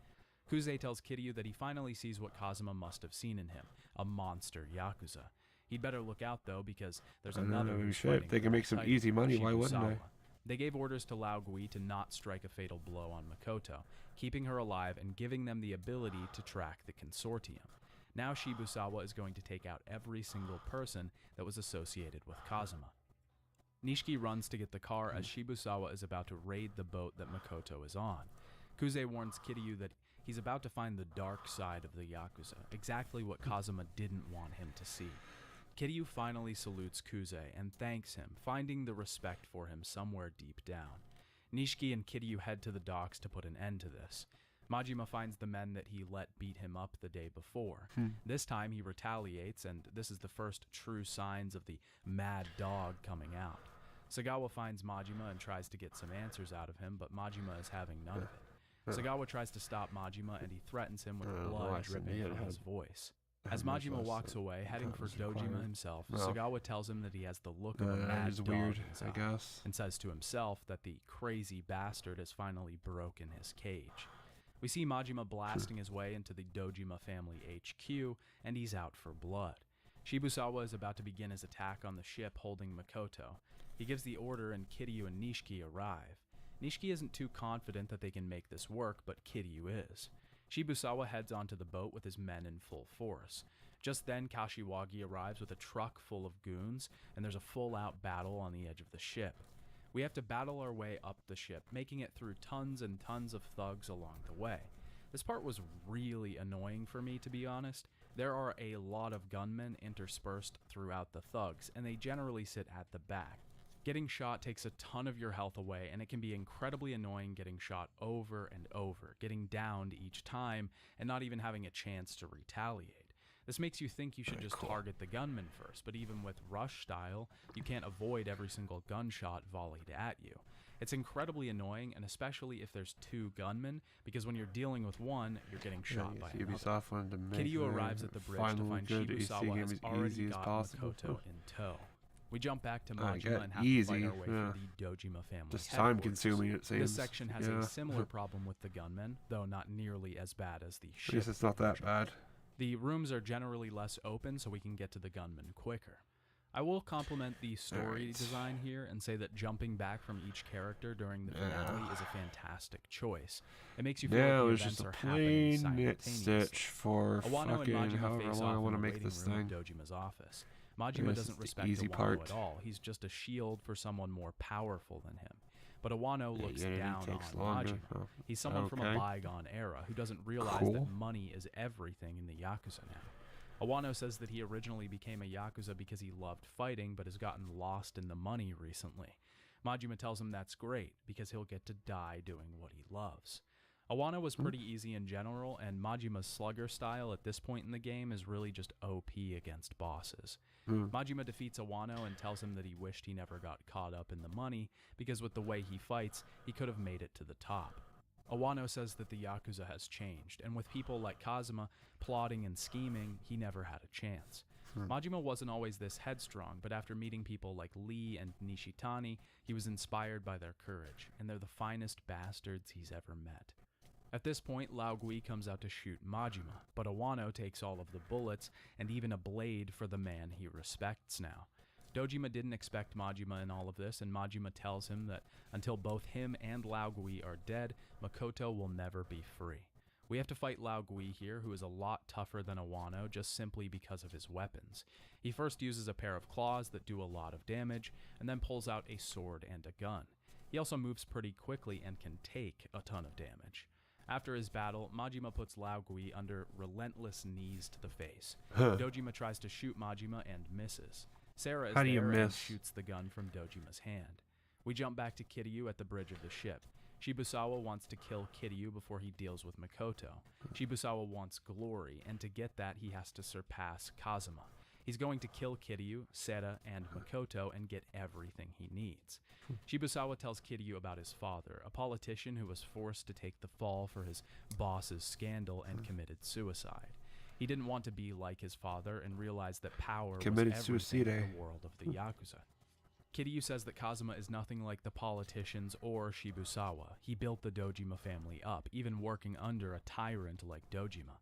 Kuze tells Kiryu that he finally sees what Kazuma must have seen in him, a monster Yakuza. He'd better look out, though, because there's I don't another know, who's shit, fighting they can for make the some title, easy money, why wouldn't they? Shibusawa. They gave orders to Lao Gui to not strike a fatal blow on Makoto, keeping her alive and giving them the ability to track the consortium. Now Shibusawa is going to take out every single person that was associated with Kazuma. Nishiki runs to get the car as Shibusawa is about to raid the boat that Makoto is on. Kuze warns Kiryu that he's about to find the dark side of the Yakuza, exactly what Kazuma didn't want him to see. Kiryu finally salutes Kuze and thanks him, finding the respect for him somewhere deep down. Nishiki and Kiryu head to the docks to put an end to this. Majima finds the men that he let beat him up the day before. This time he retaliates, and this is the first true signs of the mad dog coming out. Sagawa finds Majima and tries to get some answers out of him, but Majima is having none of it. Sagawa tries to stop Majima, and he threatens him with blood dripping from his voice. As Majima walks away, heading for Dojima himself, Sagawa tells him that he has the look of a mad It's dog weird, in his I eye, guess. and says to himself that the crazy bastard has finally broken his cage. We see Majima blasting his way into the Dojima family HQ, and he's out for blood. Shibusawa is about to begin his attack on the ship holding Makoto. He gives the order and Kiryu and Nishiki arrive. Nishiki isn't too confident that they can make this work, but Kiryu is. Shibusawa heads onto the boat with his men in full force. Just then, Kashiwagi arrives with a truck full of goons, and there's a full-out battle on the edge of the ship. We have to battle our way up the ship, making it through tons and tons of thugs along the way. This part was really annoying for me, to be honest. There are a lot of gunmen interspersed throughout the thugs, and they generally sit at the back. Getting shot takes a ton of your health away, and it can be incredibly annoying getting shot over and over, getting downed each time, and not even having a chance to retaliate. This makes you think you should just target the gunman first, but even with rush style, you can't avoid every single gunshot volleyed at you. It's incredibly annoying, and especially if there's two gunmen, because when you're dealing with one, you're getting shot by another. Ubisoft wanted to make Kiryu their arrives at the bridge to final find good AC Shibusawa game has as already easy as got possible. Makoto in tow. We jump back to I Majima get and have to easy, fight our way yeah. through the Dojima family Just headquarters. time consuming, it seems. This section has yeah. a similar problem with the gunmen, though not nearly as bad as the At ship least it's not that version. bad. The rooms are generally less open, so we can get to the gunmen quicker. I will compliment the story Alright. design here and say that jumping back from each character during the finale is a fantastic choice. It makes you feel Yeah, it like was the just events a are happening plain knit simultaneously. stitch for Awano and fucking Majima however face long I off want to in the make waiting this room thing. of Dojima's office. This Majima is doesn't the respect easy Awano part. at all. He's just a shield for someone more powerful than him. But Awano Yeah, looks Unity down takes on longer. Majima. Oh, He's someone from a okay. bygone era who doesn't realize Cool. that money is everything in the Yakuza now. Awano says that he originally became a Yakuza because he loved fighting but has gotten lost in the money recently. Majima tells him that's great because he'll get to die doing what he loves. Awano was pretty easy in general, and Majima's slugger style at this point in the game is really just OP against bosses. Majima defeats Awano and tells him that he wished he never got caught up in the money because with the way he fights, he could have made it to the top. Awano says that the Yakuza has changed, and with people like Kazuma plotting and scheming, he never had a chance. Majima wasn't always this headstrong, but after meeting people like Lee and Nishitani, he was inspired by their courage, and they're the finest bastards he's ever met. At this point, Lao Gui comes out to shoot Majima, but Awano takes all of the bullets and even a blade for the man he respects now. Dojima didn't expect Majima in all of this, and Majima tells him that until both him and Lao Gui are dead, Makoto will never be free. We have to fight Lao Gui here, who is a lot tougher than Awano just simply because of his weapons. He first uses a pair of claws that do a lot of damage, and then pulls out a sword and a gun. He also moves pretty quickly and can take a ton of damage. After his battle, Majima puts Lao Gui under relentless knees to the face. Dojima tries to shoot Majima and misses. Sarah is How do you there and miss? shoots the gun from Dojima's hand. We jump back to Kiryu at the bridge of the ship. Shibusawa wants to kill Kiryu before he deals with Makoto. Shibusawa wants glory, and to get that he has to surpass Kazuma. He's going to kill Kiryu, Seta, and Makoto and get everything he needs. Shibusawa tells Kiryu about his father, a politician who was forced to take the fall for his boss's scandal and committed suicide. He didn't want to be like his father and realized that power Committed was everything suicide. in the world of the Yakuza. Kiryu says that Kazuma is nothing like the politicians or Shibusawa. He built the Dojima family up, even working under a tyrant like Dojima.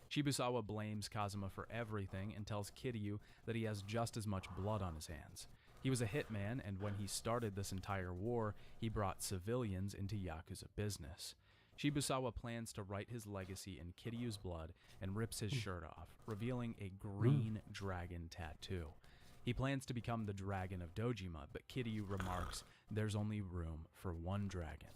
Shibusawa blames Kazuma for everything and tells Kiryu that he has just as much blood on his hands. He was a hitman, and when he started this entire war, he brought civilians into Yakuza business. Shibusawa plans to write his legacy in Kiryu's blood and rips his shirt off, revealing a green dragon tattoo. He plans to become the dragon of Dojima, but Kiryu remarks there's only room for one dragon.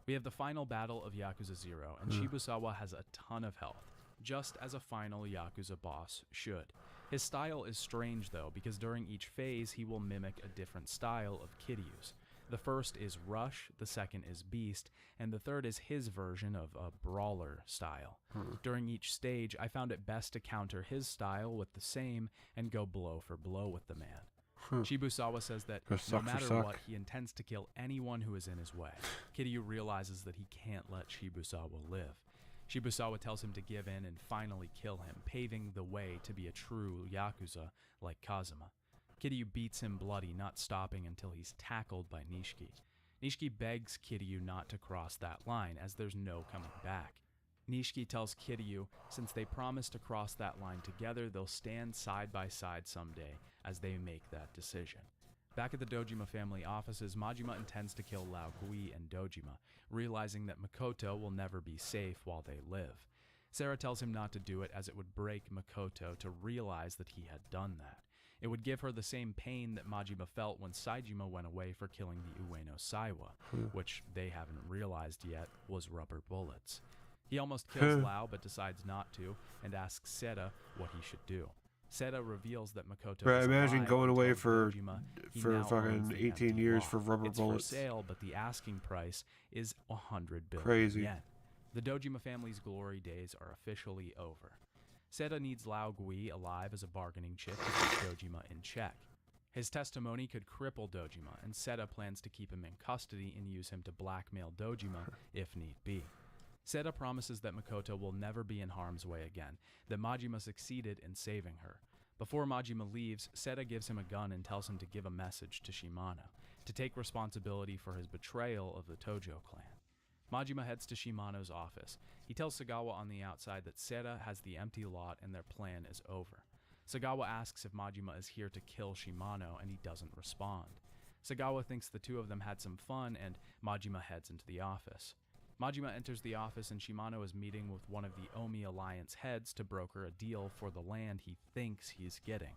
We have the final battle of Yakuza 0, and Shibusawa has a ton of health, just as a final Yakuza boss should. His style is strange though, because during each phase he will mimic a different style of Kiryu's. The first is Rush, the second is Beast, and the third is his version of a brawler style. During each stage, I found it best to counter his style with the same and go blow for blow with the man. Shibusawa says that Go no suck for matter suck. what, he intends to kill anyone who is in his way. Kiryu realizes that he can't let Shibusawa live. Shibusawa tells him to give in and finally kill him, paving the way to be a true Yakuza like Kazuma. Kiryu beats him bloody, not stopping until he's tackled by Nishiki. Nishiki begs Kiryu not to cross that line, as there's no coming back. Nishiki tells Kiryu since they promised to cross that line together, they'll stand side by side someday as they make that decision. Back at the Dojima family offices, Majima intends to kill Lao Gui and Dojima, realizing that Makoto will never be safe while they live. Sarah tells him not to do it as it would break Makoto to realize that he had done that. It would give her the same pain that Majima felt when Saejima went away for killing the Ueno Saiwa, which they haven't realized yet was rubber bullets. He almost kills Lao but decides not to and asks Seta what he should do. Seta reveals that Makoto Right, is imagine alive going and away tells for Dojima he for now fucking owns the 18 empty years lot. for rubber It's bullets. for sale, but the asking price is 100 billion Crazy. yen. The Dojima family's glory days are officially over. Seta needs Lao Gui alive as a bargaining chip to keep Dojima in check. His testimony could cripple Dojima, and Seta plans to keep him in custody and use him to blackmail Dojima if need be. Seta promises that Makoto will never be in harm's way again, that Majima succeeded in saving her. Before Majima leaves, Seta gives him a gun and tells him to give a message to Shimano, to take responsibility for his betrayal of the Tojo clan. Majima heads to Shimano's office. He tells Sagawa on the outside that Seta has the empty lot and their plan is over. Sagawa asks if Majima is here to kill Shimano, and he doesn't respond. Sagawa thinks the two of them had some fun, and Majima heads into the office. Majima enters the office, and Shimano is meeting with one of the Omi Alliance heads to broker a deal for the land he thinks he's getting.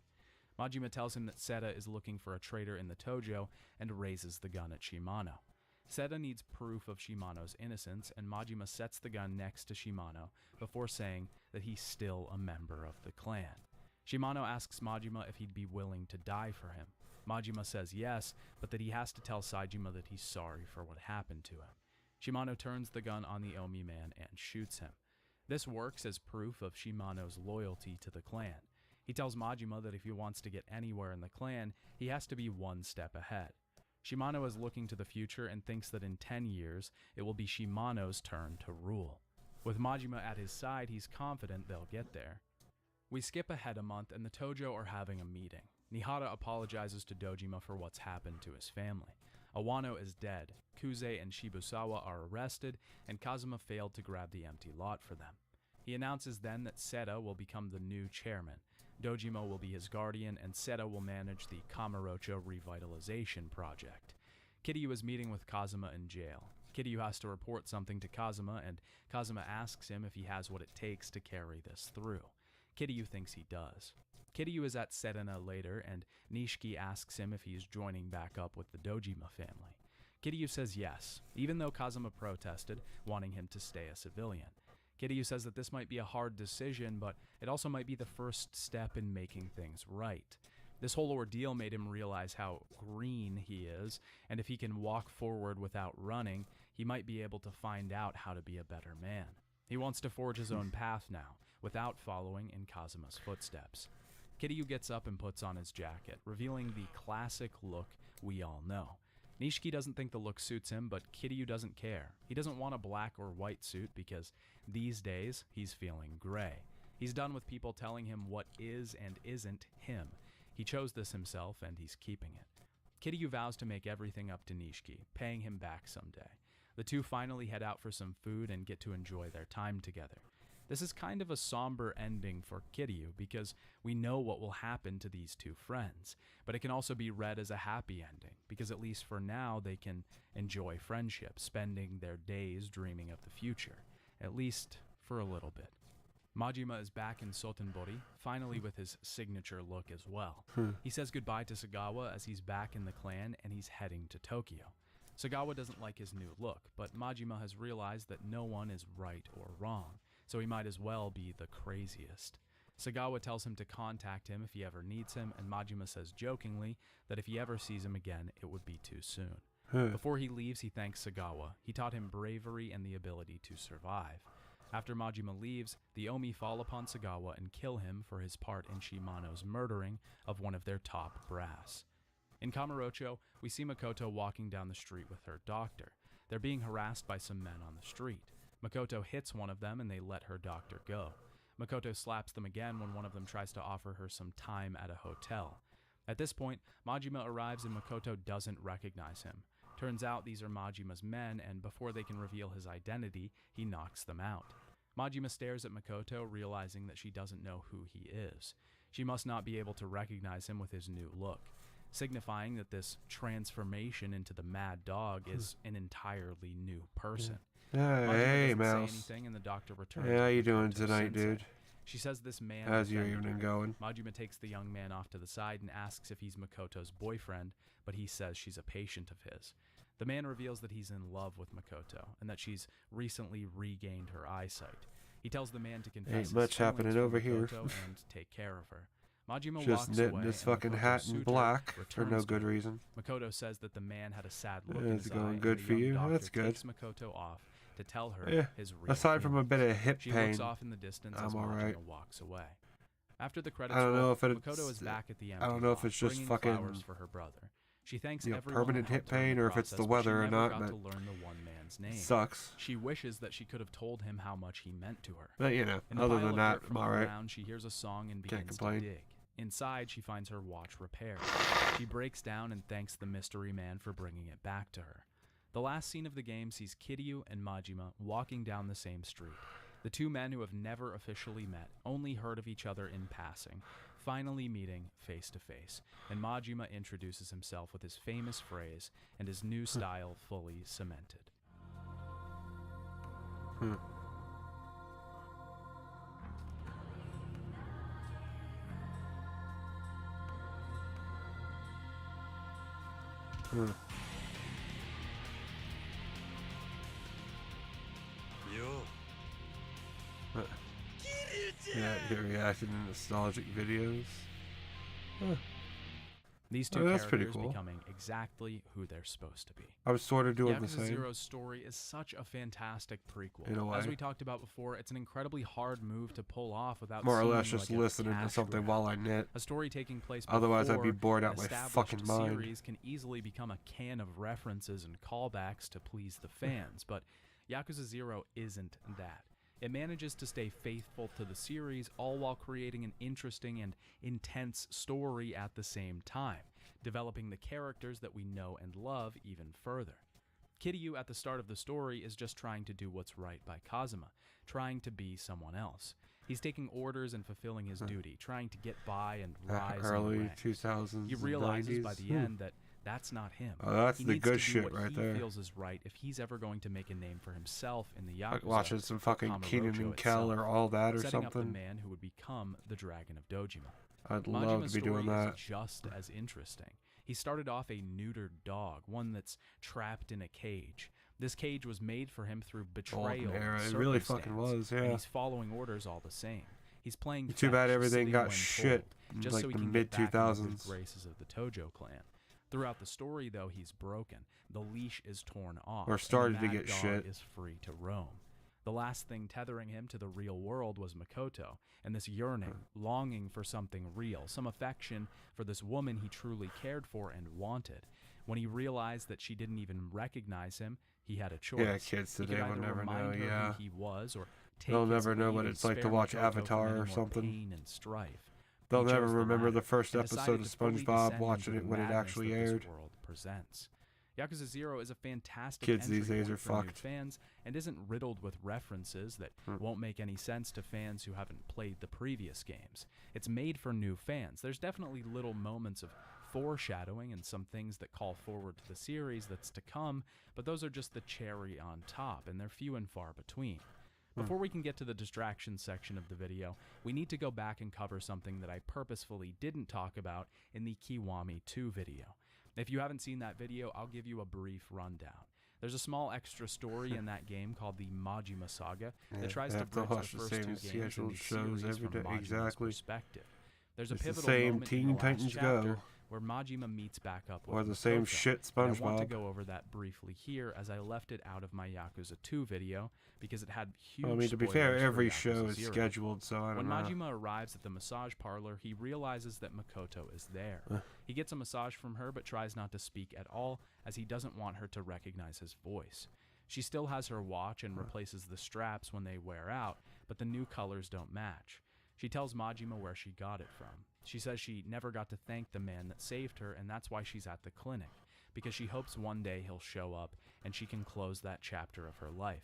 Majima tells him that Seta is looking for a traitor in the Tojo and raises the gun at Shimano. Seta needs proof of Shimano's innocence, and Majima sets the gun next to Shimano before saying that he's still a member of the clan. Shimano asks Majima if he'd be willing to die for him. Majima says yes, but that he has to tell Saejima that he's sorry for what happened to him. Shimano turns the gun on the Omi man and shoots him. This works as proof of Shimano's loyalty to the clan. He tells Majima that if he wants to get anywhere in the clan, he has to be one step ahead. Shimano is looking to the future and thinks that in 10 years, it will be Shimano's turn to rule. With Majima at his side, he's confident they'll get there. We skip ahead a month, and the Tojo are having a meeting. Nihara apologizes to Dojima for what's happened to his family. Awano is dead, Kuze and Shibusawa are arrested, and Kazuma failed to grab the empty lot for them. He announces then that Seta will become the new chairman. Dojima will be his guardian, and Seta will manage the Kamurocho Revitalization Project. Kiryu is meeting with Kazuma in jail. Kiryu has to report something to Kazuma, and Kazuma asks him if he has what it takes to carry this through. Kiryu thinks he does. Kiryu is at Serena later, and Nishiki asks him if he's joining back up with the Dojima family. Kiryu says yes, even though Kazuma protested, wanting him to stay a civilian. Kiryu says that this might be a hard decision, but it also might be the first step in making things right. This whole ordeal made him realize how green he is, and if he can walk forward without running, he might be able to find out how to be a better man. He wants to forge his own path now, without following in Kazuma's footsteps. Kiryu gets up and puts on his jacket, revealing the classic look we all know. Nishiki doesn't think the look suits him, but Kiryu doesn't care. He doesn't want a black or white suit because these days he's feeling gray. He's done with people telling him what is and isn't him. He chose this himself and he's keeping it. Kiryu vows to make everything up to Nishiki, paying him back someday. The two finally head out for some food and get to enjoy their time together. This is kind of a somber ending for Kiryu because we know what will happen to these two friends, but it can also be read as a happy ending because at least for now they can enjoy friendship, spending their days dreaming of the future, at least for a little bit. Majima is back in Sotenbori, finally with his signature look as well. He says goodbye to Sagawa as he's back in the clan and he's heading to Tokyo. Sagawa doesn't like his new look, but Majima has realized that no one is right or wrong, so he might as well be the craziest. Sagawa tells him to contact him if he ever needs him, and Majima says jokingly that if he ever sees him again, it would be too soon. Before he leaves, he thanks Sagawa. He taught him bravery and the ability to survive. After Majima leaves, the Omi fall upon Sagawa and kill him for his part in Shimano's murdering of one of their top brass. In Kamurocho, we see Makoto walking down the street with her doctor. They're being harassed by some men on the street. Makoto hits one of them and they let her doctor go. Makoto slaps them again when one of them tries to offer her some time at a hotel. At this point, Majima arrives and Makoto doesn't recognize him. Turns out these are Majima's men, and before they can reveal his identity, he knocks them out. Majima stares at Makoto, realizing that she doesn't know who he is. She must not be able to recognize him with his new look, signifying that this transformation into the mad dog is an entirely new person. Hey, doesn't Mouse. say anything, and the doctor returns. Hey, how you with doing Makoto tonight, Sensei. dude? She says this man How's your offended evening her. going? Majima takes the young man off to the side and asks if he's Makoto's boyfriend, but he says she's a patient of his. The man reveals that he's in love with Makoto and that she's recently regained her eyesight. He tells the man to confess Ain't his much happening feelings over for here. Makoto and take care of her. Majima Just walks knitting away, his and fucking Makoto's hat in suitor black for returns no to good her. reason. Makoto says that the man had a sad look Yeah, in it's his going eye, good and the for young you. doctor That's good. takes Makoto off to tell her Yeah, his real aside from a feelings. bit of hip She pain, looks off in the distance as I'm Majima alright. walks away. After the credits I don't know roll, if it's- Makoto is back at the empty I don't know if lot, it's just bringing fucking, flowers for her brother. She thanks you know, everyone permanent who hip helped her in pain, the or if it's the process, but weather she or never not, got but to learn the one man's name. sucks. She wishes that she could have told him how much he meant to her. But you know, In the other pile than of that, dirt I'm from the alright. ground, she hears a song and Can't begins complain. to dig. Inside, she finds her watch repaired. She breaks down and thanks the mystery man for bringing it back to her. The last scene of the game sees Kiryu and Majima walking down the same street. The two men who have never officially met, only heard of each other in passing, finally meeting face to face, and Majima introduces himself with his famous phrase and his new style fully cemented. Yeah, he reacted in nostalgic videos. These two that's pretty characters cool. becoming exactly who they're supposed to be. I was sort of doing the Yakuza same. Zero's story is such a fantastic prequel. In a way. As we talked about before, it's an incredibly hard move to pull off without More or less seeming just like a listening to cash something grab. while I knit. A story taking place Otherwise, I'd be before bored an out my established fucking mind. series can easily become a can of references and callbacks to please the fans, but Yakuza 0 isn't that. It manages to stay faithful to the series, all while creating an interesting and intense story at the same time, developing the characters that we know and love even further. Kiryu at the start of the story is just trying to do what's right by Kazuma, trying to be someone else. He's taking orders and fulfilling his duty, trying to get by and rise in the Early ranks. 2000s. He realizes 90s. by the end that that's not him. Oh, that's he the needs good to do shit what right he there. feels is right if he's ever going to make a name for himself in the Yakuza. Like watching some fucking Kamurocho Keenan and Kel itself, or all that or setting up the something. man who would become the Dragon of Dojima. I'd love Majima's to be doing story that. is just as interesting. He started off a neutered dog, one that's trapped in a cage. This cage was made for him through betrayal. era. and It really fucking circumstance, was, yeah. And he's following orders all the same. He's playing Too bad fetch, everything sitting got when shit told, in, just like, so he the can get back in the good mid-2000s. graces of the Tojo clan. Throughout the story, though, he's broken. The leash is torn off. Or and the started to mad get dog shit. is free to roam. The last thing tethering him to the real world was Makoto, and this yearning, longing for something real, some affection for this woman he truly cared for and wanted. When he realized that she didn't even recognize him, he had a choice. Yeah, kids He could today will either never know, remind her yeah. who he was, or take They'll his never know lead what and it's like to spare watch Makoto from Avatar any or more something. pain and strife. They'll He never chose the remember latter the first and episode decided of to fully SpongeBob descend watching into it the when it madness actually that this aired. world presents. Yakuza 0 is a fantastic Kids entry these days point are for new fucked. fans and isn't riddled with references that won't make any sense to fans who haven't played the previous games. It's made for new fans. There's definitely little moments of foreshadowing and some things that call forward to the series that's to come, but those are just the cherry on top, and they're few and far between. Before we can get to the distraction section of the video, we need to go back and cover something that I purposefully didn't talk about in the Kiwami 2 video. If you haven't seen that video, I'll give you a brief rundown. There's a small extra story in that game called the Majima Saga that tries I to have to bridge watch the the first same two games in scheduled the shows series every from day. Majima's Exactly. perspective. There's a It's the pivotal same moment in Teen the last Titans chapter Go. where Majima meets back up with Or the same Makoto, shit and I want to SpongeBob. go over that briefly here as I left it out of my Yakuza 2 video because it had huge Well, I mean, to be fair, spoilers for every Yakuza show is 0. scheduled, so I When don't know. Majima arrives at the massage parlor, he realizes that Makoto is there. He gets a massage from her but tries not to speak at all as he doesn't want her to recognize his voice. She still has her watch and replaces the straps when they wear out, but the new colors don't match. She tells Majima where she got it from. She says she never got to thank the man that saved her, and that's why she's at the clinic, because she hopes one day he'll show up and she can close that chapter of her life.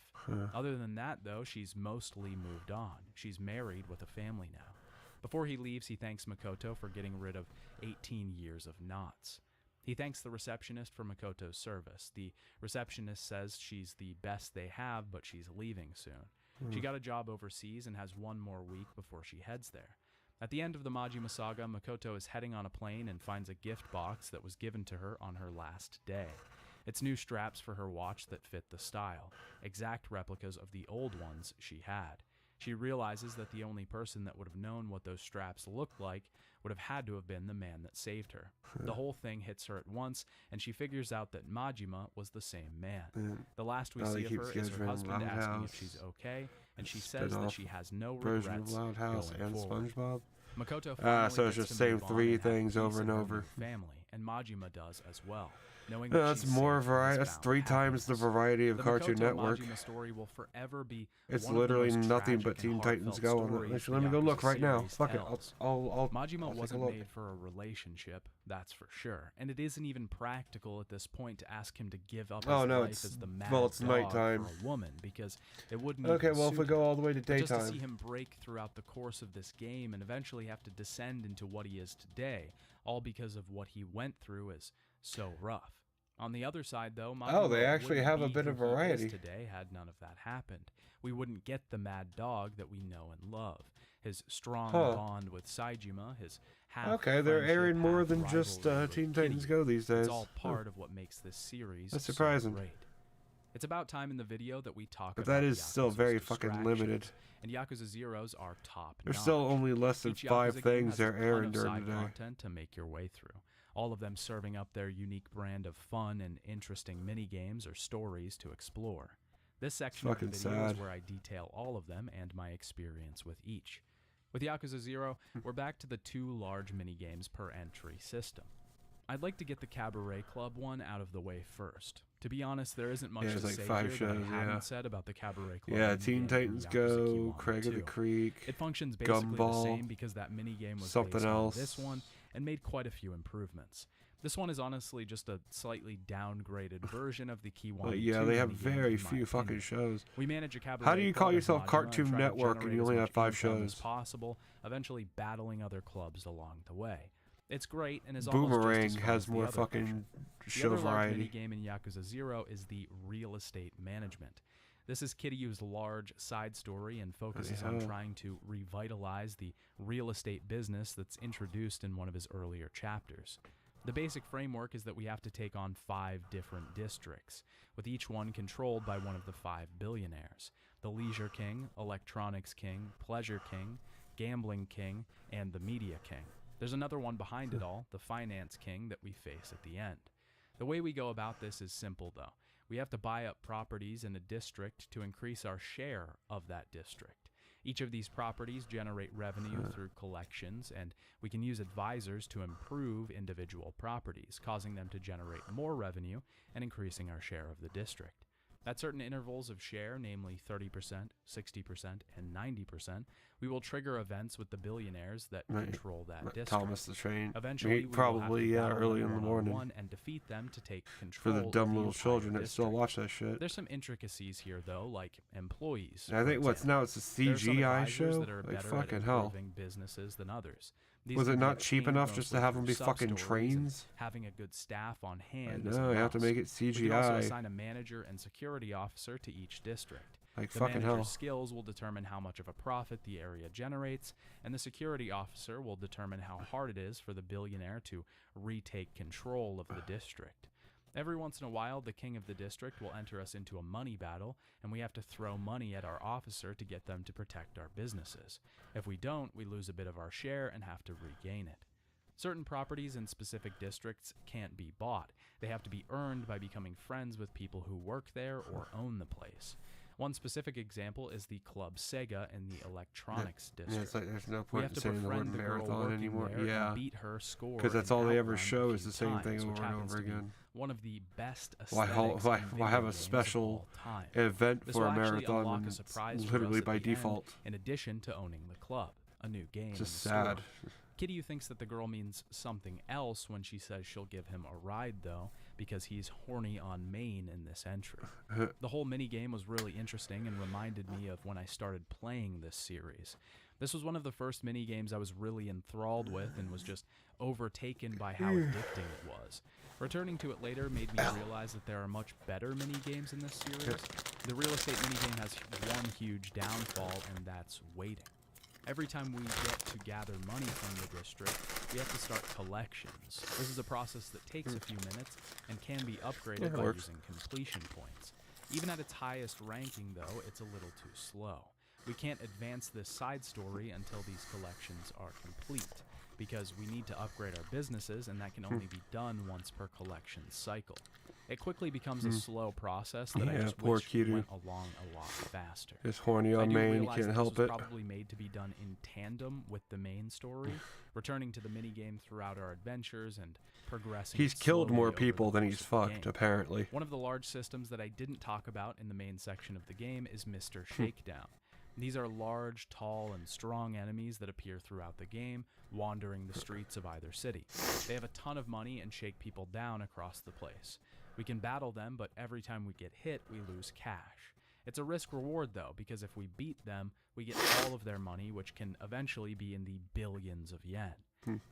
Other than that, though, she's mostly moved on. She's married with a family now. Before he leaves, he thanks Makoto for getting rid of 18 years of knots. He thanks the receptionist for Makoto's service. The receptionist says she's the best they have, but she's leaving soon. She got a job overseas and has one more week before she heads there. At the end of the Majima Saga, Makoto is heading on a plane and finds a gift box that was given to her on her last day. It's new straps for her watch that fit the style, exact replicas of the old ones she had. She realizes that the only person that would have known what those straps looked like would have had to have been the man that saved her. The whole thing hits her at once, and she figures out that Majima was the same man. The last we Now see they of keep her is her scheduling husband Loud asking House, if she's okay, and she says that spin-off she has no version regrets of Loud House going and forward. SpongeBob. Makoto So finally it's gets just to same move on 3 and have things peace over in and her over. new family, and Majima does as well. Knowing that That's she's more saved from variety. his That's found 3 times the happiness. variety of The Cartoon Makoto Network. Majima story will forever be It's one of the literally most nothing tragic but and Teen Titans heartfelt Go. stories Actually, the let me go Yakuza look right now. series Fuck it. tells. I'll Majima take a wasn't look. made for a relationship. that's for sure. And it isn't even practical at this point to ask him to give up Oh, his no, life it's- as the mad well, it's dog nighttime. for a woman, because it wouldn't Okay, even well, if suit we go him. all the way to But just to see daytime. him break throughout the course of this game and eventually have to descend into what he is today, all because of what he went through is so rough. On the other side, though, Oh, they Majima actually wouldn't have a be bit of who he is variety. today had none of that happened. We wouldn't get the mad dog that we know and love. His strong Huh. bond with Saejima, his half Okay, they're friendship, airing more half than just rivalry with Teen Kitty. Titans Go these days. It's all part of what makes this series That's so surprising. great. It's about time in the video that we talk But about that is still Yakuza's very fucking distractions, limited. and Yakuza Zeros are top There's notch. still only less than Each 5 Yakuza game things has they're a ton airing of during side the day. content to make your way through, all of them serving up their unique brand of fun and interesting mini-games or stories to explore. This section of the fucking video is sad. where I detail all of them and my experience with each. With Yakuza 0, we're back to the 2 large mini-games per entry system. I'd like to get the Cabaret Club one out of the way first. To be honest, there isn't much Yeah, to it's like say 5 here that I shows, haven't yeah. said about the Cabaret Club Yeah, minigame Teen in Titans Yakuza Go, Kiwami Craig of the 2. Creek, It functions basically the Gumball, same because that minigame was something based else. on this one and made quite a few improvements. This one is honestly just a slightly downgraded version of the Kiwami But yeah, 2 they have minigame, very in my few fucking opinion. shows. We manage a Cabaret How do you call Club as yourself Majima Cartoon and try to Network and generate you only as have much 5 income as shows? possible, eventually battling other clubs along the way. It's great and is Boomerang almost just as fun has as the more other fucking version. The show other large variety. minigame in Yakuza 0 is the real estate management. This is Kiryu's large side story and focuses on hell. trying to revitalize the real estate business that's introduced in one of his earlier chapters. The basic framework is that we have to take on 5 different districts, with each one controlled by one of the 5 billionaires: the Leisure King, Electronics King, Pleasure King, Gambling King, and the Media King. There's another one behind it all, the Finance King, that we face at the end. The way we go about this is simple, though. We have to buy up properties in a district to increase our share of that district. Each of these properties generate revenue through collections, and we can use advisors to improve individual properties, causing them to generate more revenue and increasing our share of the district. At certain intervals of share, namely 30%, 60%, and 90%, we will trigger events with the billionaires that control that district. Thomas the Train. Eventually, we Probably, will yeah, have to early battle in the them morning. one-on-one and defeat them to take For control the dumb of little entire children that still district. watch that shit. There's some intricacies here, though, like employees. I for think what's example. now it's a There are some CGI advisors show? that are Like better fucking at hell. improving businesses than others. These Was can it be not cheap obtained enough just to mostly have them through be fucking sub-stories and trains? having a good staff on I hand. is know, a you have to must. make it We can also CGI. assign a manager and security officer to each district. Like The fucking manager's hell. skills will determine how much of a profit the area generates, and the security officer will determine how hard it is for the billionaire to retake control of the district. Every once in a while, the king of the district will enter us into a money battle, and we have to throw money at our officer to get them to protect our businesses. If we don't, we lose a bit of our share and have to regain it. Certain properties in specific districts can't be bought. They have to be earned by becoming friends with people who work there or own the place. One specific example is the Club Sega in the Electronics Yeah, district. it's like there's no We point have in to saying the word befriend the girl marathon working anymore. there Yeah. and beat her score. Because that's in all they ever Outrun show a is few the same thing times, over which and happens over to be again. One of the best Why aesthetics why in why have video a games of special all time. event This for will a actually marathon unlock when a it's surprise for literally us at by the end, default? in addition to owning the club, a new game. Just in the store. sad. Kiryu thinks that the girl means something else when she says she'll give him a ride, though, because he's horny on main in this entry. The whole minigame was really interesting and reminded me of when I started playing this series. This was one of the first minigames I was really enthralled with and was just overtaken by how addicting it was. Returning to it later made me realize that there are much better minigames in this series. The real estate minigame has one huge downfall, and that's waiting. Every time we get to gather money from the district, we have to start collections. This is a process that takes a few minutes and can be upgraded Yeah, it by works. using completion points. Even at its highest ranking, though, it's a little too slow. We can't advance this side story until these collections are complete, because we need to upgrade our businesses, and that can only be done once per collection cycle. It quickly becomes a slow process that I Yeah, just poor wish Kiryu. went along a lot faster. Just horny I on do main, you realize can't that help this was it. probably made to be done in tandem with the main story, returning to the minigame throughout our adventures and progressing. He's it killed slowly more over people the than course he's of the fucked, game. apparently. One of the large systems that I didn't talk about in the main section of the game is Mr. Shakedown. These are large, tall, and strong enemies that appear throughout the game, wandering the streets of either city. They have a ton of money and shake people down across the place. We can battle them, but every time we get hit, we lose cash. It's a risk-reward, though, because if we beat them, we get all of their money, which can eventually be in the billions of yen.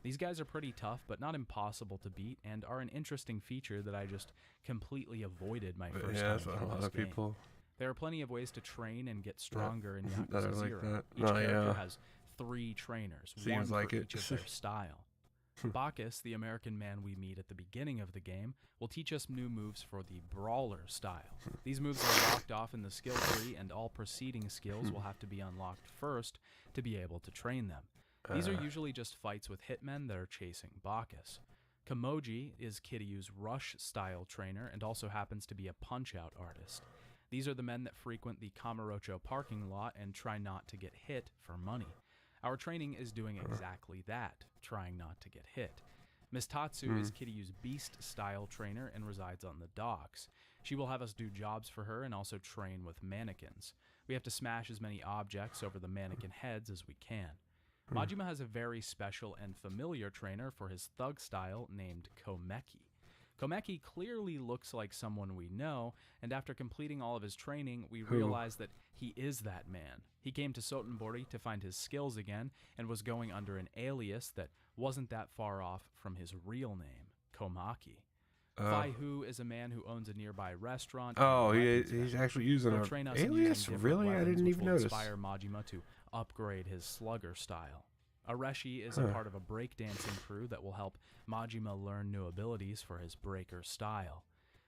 These guys are pretty tough, but not impossible to beat, and are an interesting feature that I just completely avoided my first Yeah, time that's through a lot this of game. people There are plenty of ways to train and get stronger in that Yakuza are like 0. that. Each Oh, character yeah. has 3 trainers, Seems one like for it. each of their style. Bacchus, the American man we meet at the beginning of the game, will teach us new moves for the brawler style. These moves are locked off in the skill tree, and all preceding skills will have to be unlocked first to be able to train them. These are usually just fights with hitmen that are chasing Bacchus. Kamoji is Kiryu's rush-style trainer and also happens to be a punch-out artist. These are the men that frequent the Kamurocho parking lot and try not to get hit for money. Our training is doing exactly that, trying not to get hit. Miss Tatsu is Kiryu's beast-style trainer and resides on the docks. She will have us do jobs for her and also train with mannequins. We have to smash as many objects over the mannequin heads as we can. Majima has a very special and familiar trainer for his thug style named Komeki. Komeki clearly looks like someone we know, and after completing all of his training, we realize that he is that man. He came to Sotenbori to find his skills again, and was going under an alias that wasn't that far off from his real name, Komaki. Faihu is a man who owns a nearby restaurant. and Oh, weapons he's factory. actually using He'll an train us in alias? using different Really? I weapons, didn't which even will notice. inspire Majima to upgrade his slugger style. Areshi is a part of a breakdancing crew that will help Majima learn new abilities for his breaker style.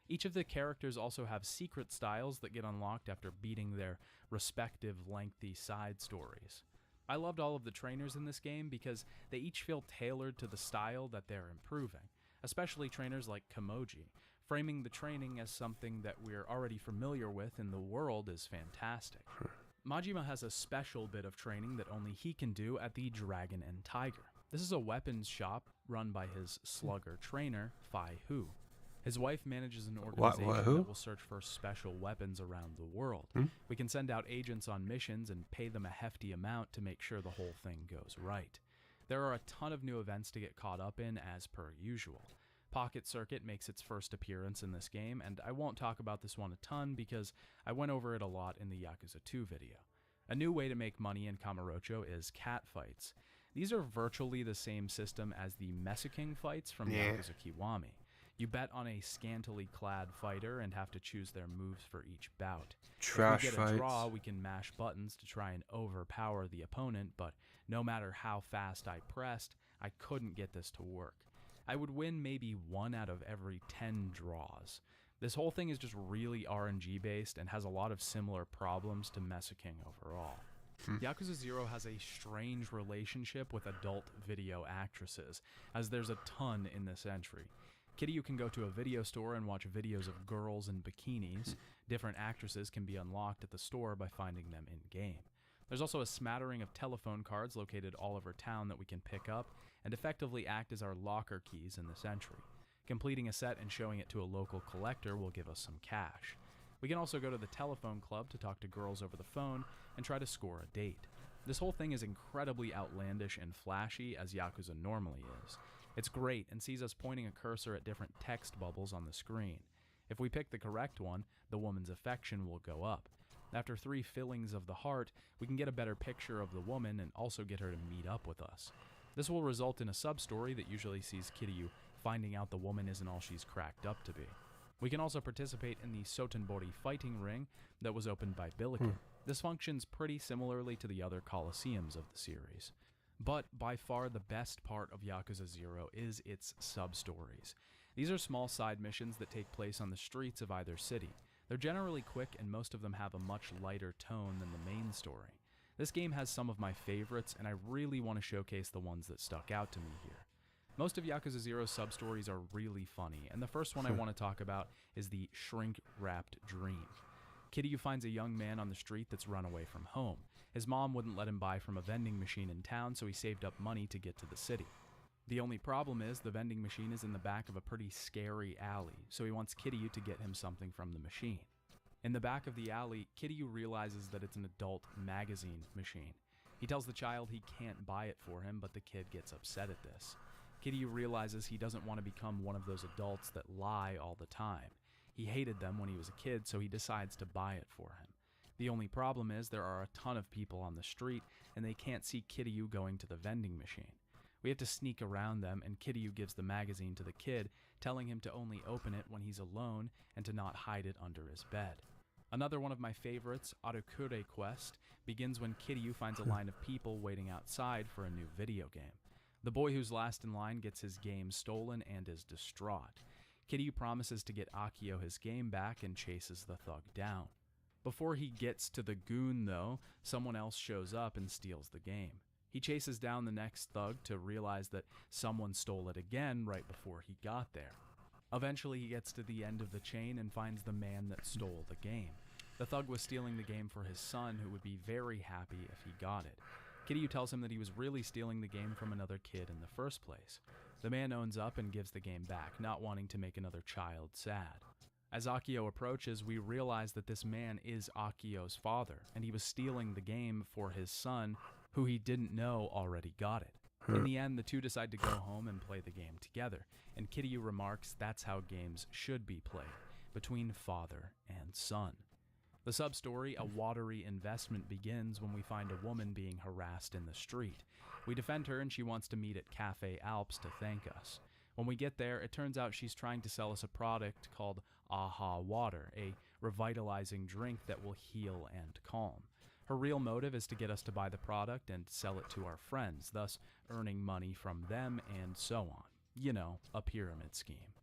Each of the characters also have secret styles that get unlocked after beating their respective lengthy side stories. I loved all of the trainers in this game because they each feel tailored to the style that they're improving, especially trainers like Kamoji. Framing the training as something that we're already familiar with in the world is fantastic. Majima has a special bit of training that only he can do at the Dragon and Tiger. This is a weapons shop run by his slugger trainer, Faihu. His wife manages an organization who? that will search for special weapons around the world. We can send out agents on missions and pay them a hefty amount to make sure the whole thing goes right. There are a ton of new events to get caught up in as per usual. Pocket Circuit makes its first appearance in this game, and I won't talk about this one a ton because I went over it a lot in the Yakuza 2 video. A new way to make money in Kamurocho is cat fights. These are virtually the same system as the Mesoking fights from Yakuza Kiwami. You bet on a scantily clad fighter and have to choose their moves for each bout. Trash if we get fights. a draw, we can mash buttons to try and overpower the opponent, but no matter how fast I pressed, I couldn't get this to work. I would win maybe 1 out of every 10 draws. This whole thing is just really RNG based and has a lot of similar problems to Mesoking overall. Yakuza 0 has a strange relationship with adult video actresses, as there's a ton in this entry. Kiryu can go to a video store and watch videos of girls in bikinis. Different actresses can be unlocked at the store by finding them in-game. There's also a smattering of telephone cards located all over town that we can pick up and effectively act as our locker keys in this entry. Completing a set and showing it to a local collector will give us some cash. We can also go to the telephone club to talk to girls over the phone and try to score a date. This whole thing is incredibly outlandish and flashy, as Yakuza normally is. It's great and sees us pointing a cursor at different text bubbles on the screen. If we pick the correct one, the woman's affection will go up. After 3 fillings of the heart, we can get a better picture of the woman and also get her to meet up with us. This will result in a sub-story that usually sees Kiryu finding out the woman isn't all she's cracked up to be. We can also participate in the Sotenbori fighting ring that was opened by Billiken. This functions pretty similarly to the other Colosseums of the series. But by far the best part of Yakuza 0 is its sub-stories. These are small side missions that take place on the streets of either city. They're generally quick and most of them have a much lighter tone than the main story. This game has some of my favorites and I really want to showcase the ones that stuck out to me here. Most of Yakuza 0's sub-stories are really funny, and the first one I want to talk about is the Shrink-Wrapped Dream. Kiryu finds a young man on the street that's run away from home. His mom wouldn't let him buy from a vending machine in town, so he saved up money to get to the city. The only problem is the vending machine is in the back of a pretty scary alley, so he wants Kiryu to get him something from the machine. In the back of the alley, Kiryu realizes that it's an adult magazine machine. He tells the child he can't buy it for him, but the kid gets upset at this. Kiryu realizes he doesn't want to become one of those adults that lie all the time. He hated them when he was a kid, so he decides to buy it for him. The only problem is there are a ton of people on the street, and they can't see Kiryu going to the vending machine. We have to sneak around them, and Kiryu gives the magazine to the kid, telling him to only open it when he's alone and to not hide it under his bed. Another one of my favorites, Arakure Quest, begins when Kiryu finds a line of people waiting outside for a new video game. The boy who's last in line gets his game stolen and is distraught. Kiryu promises to get Akio his game back and chases the thug down. Before he gets to the goon, though, someone else shows up and steals the game. He chases down the next thug to realize that someone stole it again right before he got there. Eventually, he gets to the end of the chain and finds the man that stole the game. The thug was stealing the game for his son, who would be very happy if he got it. Kiryu tells him that he was really stealing the game from another kid in the first place. The man owns up and gives the game back, not wanting to make another child sad. As Akio approaches, we realize that this man is Akio's father, and he was stealing the game for his son, who he didn't know already got it. In the end, the two decide to go home and play the game together, and Kiryu remarks that's how games should be played, between father and son. The sub-story, A Watery Investment, begins when we find a woman being harassed in the street. We defend her and she wants to meet at Cafe Alps to thank us. When we get there, it turns out she's trying to sell us a product called Aha Water, a revitalizing drink that will heal and calm. Her real motive is to get us to buy the product and sell it to our friends, thus earning money from them and so on. You know, a pyramid scheme.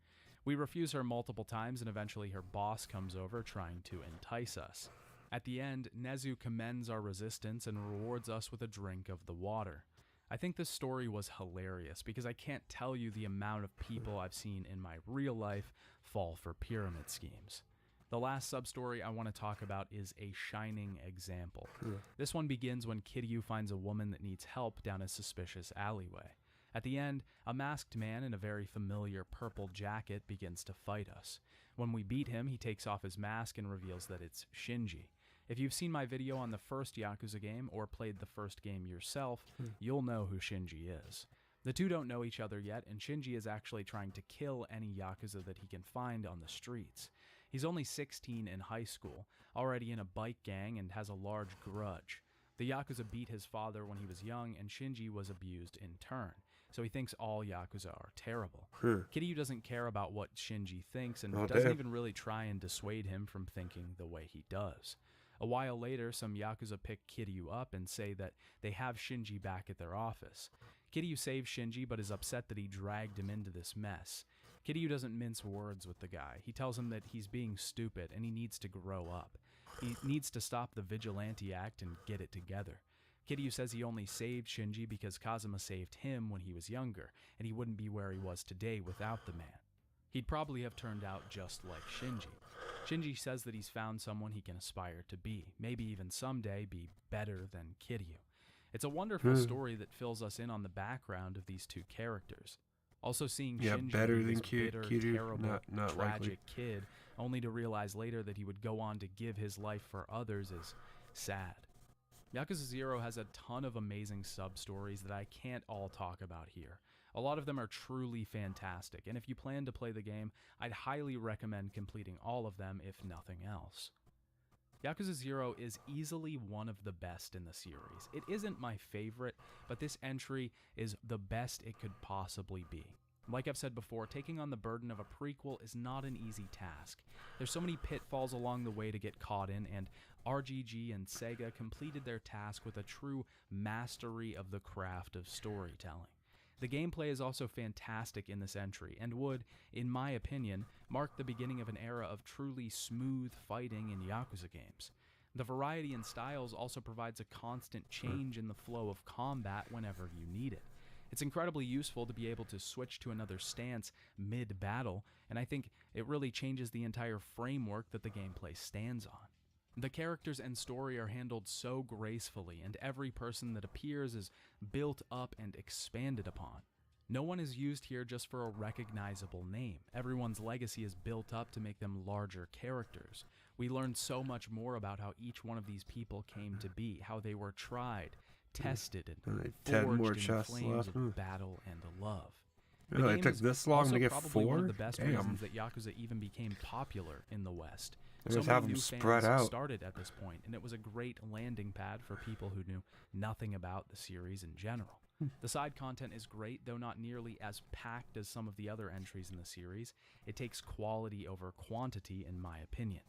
We refuse her multiple times and eventually her boss comes over trying to entice us. At the end, Nezu commends our resistance and rewards us with a drink of the water. I think this story was hilarious because I can't tell you the amount of people I've seen in my real life fall for pyramid schemes. The last sub-story I want to talk about is A Shining Example. This one begins when Kiryu finds a woman that needs help down a suspicious alleyway. At the end, a masked man in a very familiar purple jacket begins to fight us. When we beat him, he takes off his mask and reveals that it's Shinji. If you've seen my video on the first Yakuza game or played the first game yourself, you'll know who Shinji is. The two don't know each other yet, and Shinji is actually trying to kill any Yakuza that he can find on the streets. He's only 16 in high school, already in a bike gang, and has a large grudge. The Yakuza beat his father when he was young, and Shinji was abused in turn, so he thinks all Yakuza are terrible. Kiryu doesn't care about what Shinji thinks, and doesn't even really try and dissuade him from thinking the way he does. A while later, some Yakuza pick Kiryu up and say that they have Shinji back at their office. Kiryu saves Shinji but is upset that he dragged him into this mess. Kiryu doesn't mince words with the guy. He tells him that he's being stupid and he needs to grow up. He needs to stop the vigilante act and get it together. Kiryu says he only saved Shinji because Kazuma saved him when he was younger, and he wouldn't be where he was today without the man. He'd probably have turned out just like Shinji. Shinji says that he's found someone he can aspire to be, maybe even someday be better than Kiryu. It's a wonderful story that fills us in on the background of these two characters. Also seeing Shinji better be than this bitter, Kiryu, terrible, not tragic likely. kid, only to realize later that he would go on to give his life for others is sad. Yakuza 0 has a ton of amazing sub-stories that I can't all talk about here. A lot of them are truly fantastic, and if you plan to play the game, I'd highly recommend completing all of them if nothing else. Yakuza 0 is easily one of the best in the series. It isn't my favorite, but this entry is the best it could possibly be. Like I've said before, taking on the burden of a prequel is not an easy task. There's so many pitfalls along the way to get caught in, and RGG and Sega completed their task with a true mastery of the craft of storytelling. The gameplay is also fantastic in this entry, and would, in my opinion, mark the beginning of an era of truly smooth fighting in Yakuza games. The variety in styles also provides a constant change in the flow of combat whenever you need it. It's incredibly useful to be able to switch to another stance mid-battle, and I think it really changes the entire framework that the gameplay stands on. The characters and story are handled so gracefully, and every person that appears is built up and expanded upon. No one is used here just for a recognizable name. Everyone's legacy is built up to make them larger characters. We learned so much more about how each one of these people came to be, how they were tried, tested, and Only 10 more forged in the chests flames left. of battle and love. The Really, it game took is this long also to get probably one 4? of the best Damn. reasons that Yakuza even became popular in the West. They So just many have them new spread fans out. started at this point, and it was a great landing pad for people who knew nothing about the series in general. The side content is great, though not nearly as packed as some of the other entries in the series. It takes quality over quantity, in my opinion.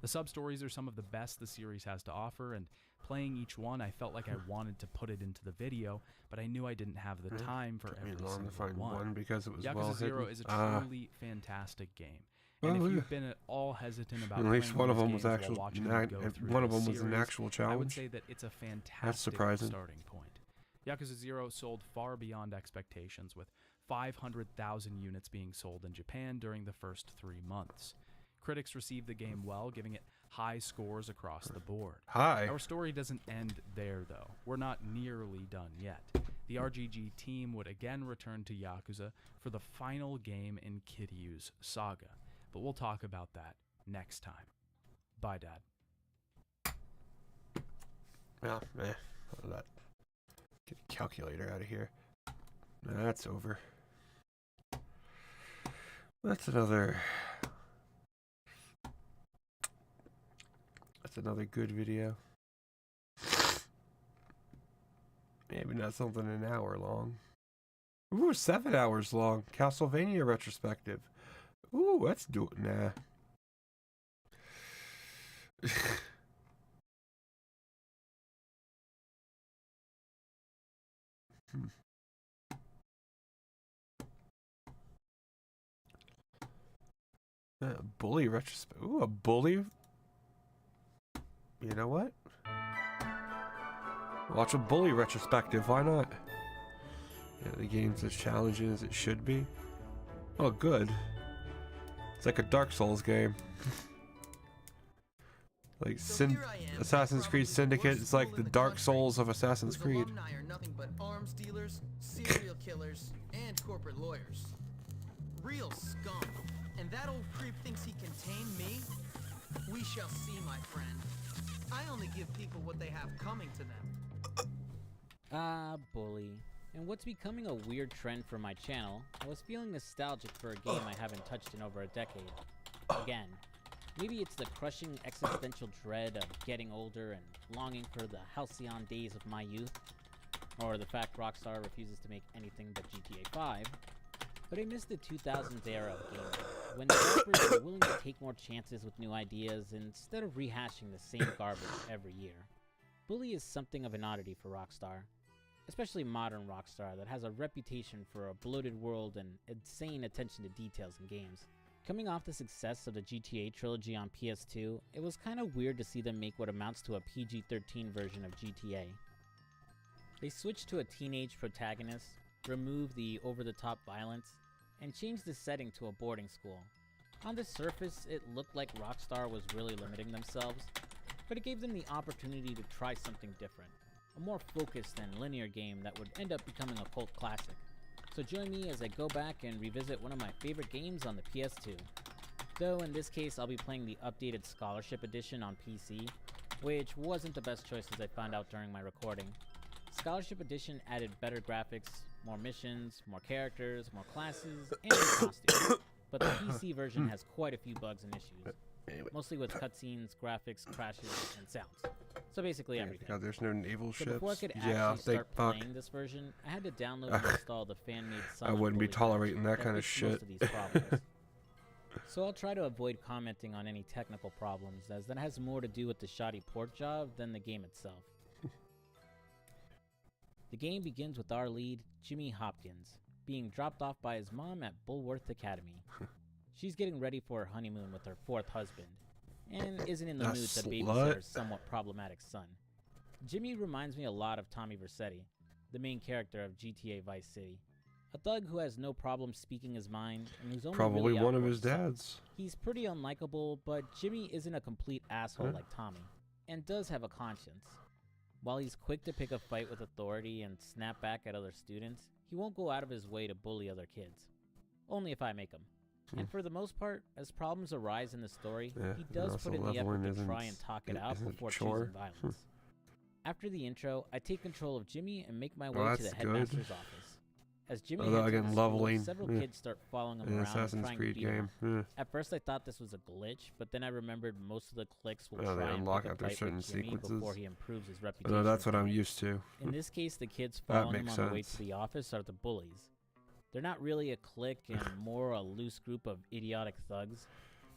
The sub-stories are some of the best the series has to offer, and playing each one, I felt like I wanted to put it into the video, but I knew I didn't have the time for Took every me long single to find one. one because it was Yakuza well Zero hidden. is a Ah, truly fantastic game. Well, And if yeah. you've been at all hesitant about at least playing one of these them was games while actual. watching them go through One of the them was an series, actual I would challenge. say that it's a fantastic surprising. starting point. Yakuza 0 sold far beyond expectations, with 500,000 units being sold in Japan during the first 3 months. Critics received the game well, giving it high scores across the board. Hi. Our story doesn't end there, though. We're not nearly done yet. The RGG team would again return to Yakuza for the final game in Kiryu's saga, but we'll talk about that next time. Bye, Dad. Yeah, that. Get a calculator out of here. That's over. That's another good video. Maybe not something an hour long. Ooh, 7 hours long. Castlevania retrospective. Ooh, let's do it. Nah. Bully retrospective. Ooh, a bully. You know what? Watch a bully retrospective. Why not? Yeah, the game's as challenging as it should be. Oh, good. It's like a Dark Souls game. Like Assassin's Creed Syndicate is like the Dark Souls of Assassin's Creed. Alumni are nothing but arms dealers, serial killers, and corporate lawyers. Real scum. And that old creep thinks he can tame me? We shall see, my friend. I only give people what they have coming to them. Bully. And what's becoming a weird trend for my channel, I was feeling nostalgic for a game I haven't touched in over a decade. Again. Maybe it's the crushing existential dread of getting older and longing for the halcyon days of my youth, or the fact Rockstar refuses to make anything but GTA 5, but I miss the 2000s era of gaming, when developers were willing to take more chances with new ideas instead of rehashing the same garbage every year. Bully is something of an oddity for Rockstar, especially modern Rockstar that has a reputation for a bloated world and insane attention to details in games. Coming off the success of the GTA trilogy on PS2, it was kinda weird to see them make what amounts to a PG-13 version of GTA. They switched to a teenage protagonist, removed the over-the-top violence, and changed the setting to a boarding school. On the surface, it looked like Rockstar was really limiting themselves, but it gave them the opportunity to try something different, a more focused and linear game that would end up becoming a cult classic. So join me as I go back and revisit one of my favorite games on the PS2. Though in this case I'll be playing the updated Scholarship Edition on PC, which wasn't the best choice as I found out during my recording. Scholarship Edition added better graphics, more missions, more characters, more classes, and new costumes. But the PC version has quite a few bugs and issues, mostly with cutscenes, graphics, crashes, and sounds. So basically everything. God, there's no naval So ships. before I could Yeah, actually thank start fuck. playing this version, I had to download and install the fan-made I wouldn't be tolerating that kind of shit. Most of these problems. So I'll try to avoid commenting on any technical problems, as that has more to do with the shoddy port job than the game itself. The game begins with our lead, Jimmy Hopkins, being dropped off by his mom at Bulworth Academy. She's getting ready for her honeymoon with her fourth husband, and isn't in the That mood to slut. babysit her somewhat problematic son. Jimmy reminds me a lot of Tommy Vercetti, the main character of GTA Vice City. A thug who has no problem speaking his mind, and who's only Probably really out one of for his himself. dads. He's pretty unlikable, but Jimmy isn't a complete asshole Huh? like Tommy, and does have a conscience. While he's quick to pick a fight with authority and snap back at other students, he won't go out of his way to bully other kids. Only if I make him. And for the most part, as problems arise in the story, Yeah, he and does also put in the leveling effort to try isn't- and talk it out isn't a before chore. choosing violence. After the intro, I take control of Jimmy and make my way to the that's good. headmaster's office. As Jimmy Although, enters again, the school, leveling, several yeah. kids start following him An around and Assassin's trying Creed to beat him game. up. At first, I thought this was a glitch, but then I remembered most of the cliques will Oh, they try and unlock pick a after fight certain with Jimmy before sequences. he improves his I reputation. know that's what I'm used to. In this case, the kids That following him makes on the way sense. to the office are the bullies. They're not really a clique and more a loose group of idiotic thugs.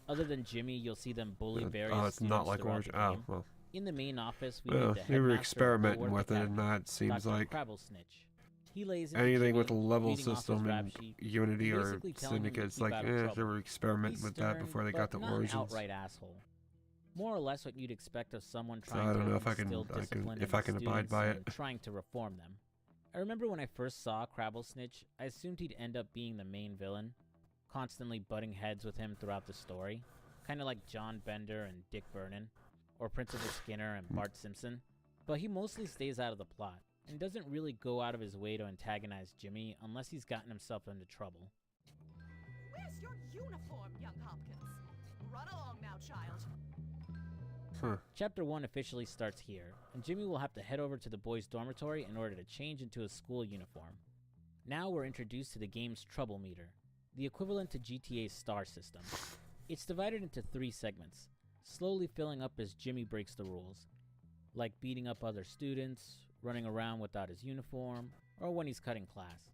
Other than Jimmy, you'll see them bully various Oh, it's not students like throughout Orange. the Oh, game. well. In the main office, we Well, meet the they headmaster were of experimenting Bulworth with it, Academy, and that seems Dr. like Crabble Snitch. He lays into anything Jimmy, with a level reading off his system rap in sheet, Unity or basically telling him to Syndicate's keep like, out of they trouble. were experimenting He's with that stern, before they got but the not Origins. an outright asshole. More or less what you'd expect of someone So trying I don't to know if I instill can discipline if in I can abide students by and it. trying to reform them. I remember when I first saw Crabble Snitch, I assumed he'd end up being the main villain, constantly butting heads with him throughout the story, kind of like John Bender and Dick Vernon, or Principal Skinner and Bart Simpson. But he mostly stays out of the plot, and doesn't really go out of his way to antagonize Jimmy unless he's gotten himself into trouble. Where's your uniform, young Hopkins? Run along now, child. Chapter 1 officially starts here, and Jimmy will have to head over to the boys' dormitory in order to change into his school uniform. Now we're introduced to the game's trouble meter, the equivalent to GTA's star system. It's divided into 3 segments, slowly filling up as Jimmy breaks the rules, like beating up other students, running around without his uniform, or when he's cutting class.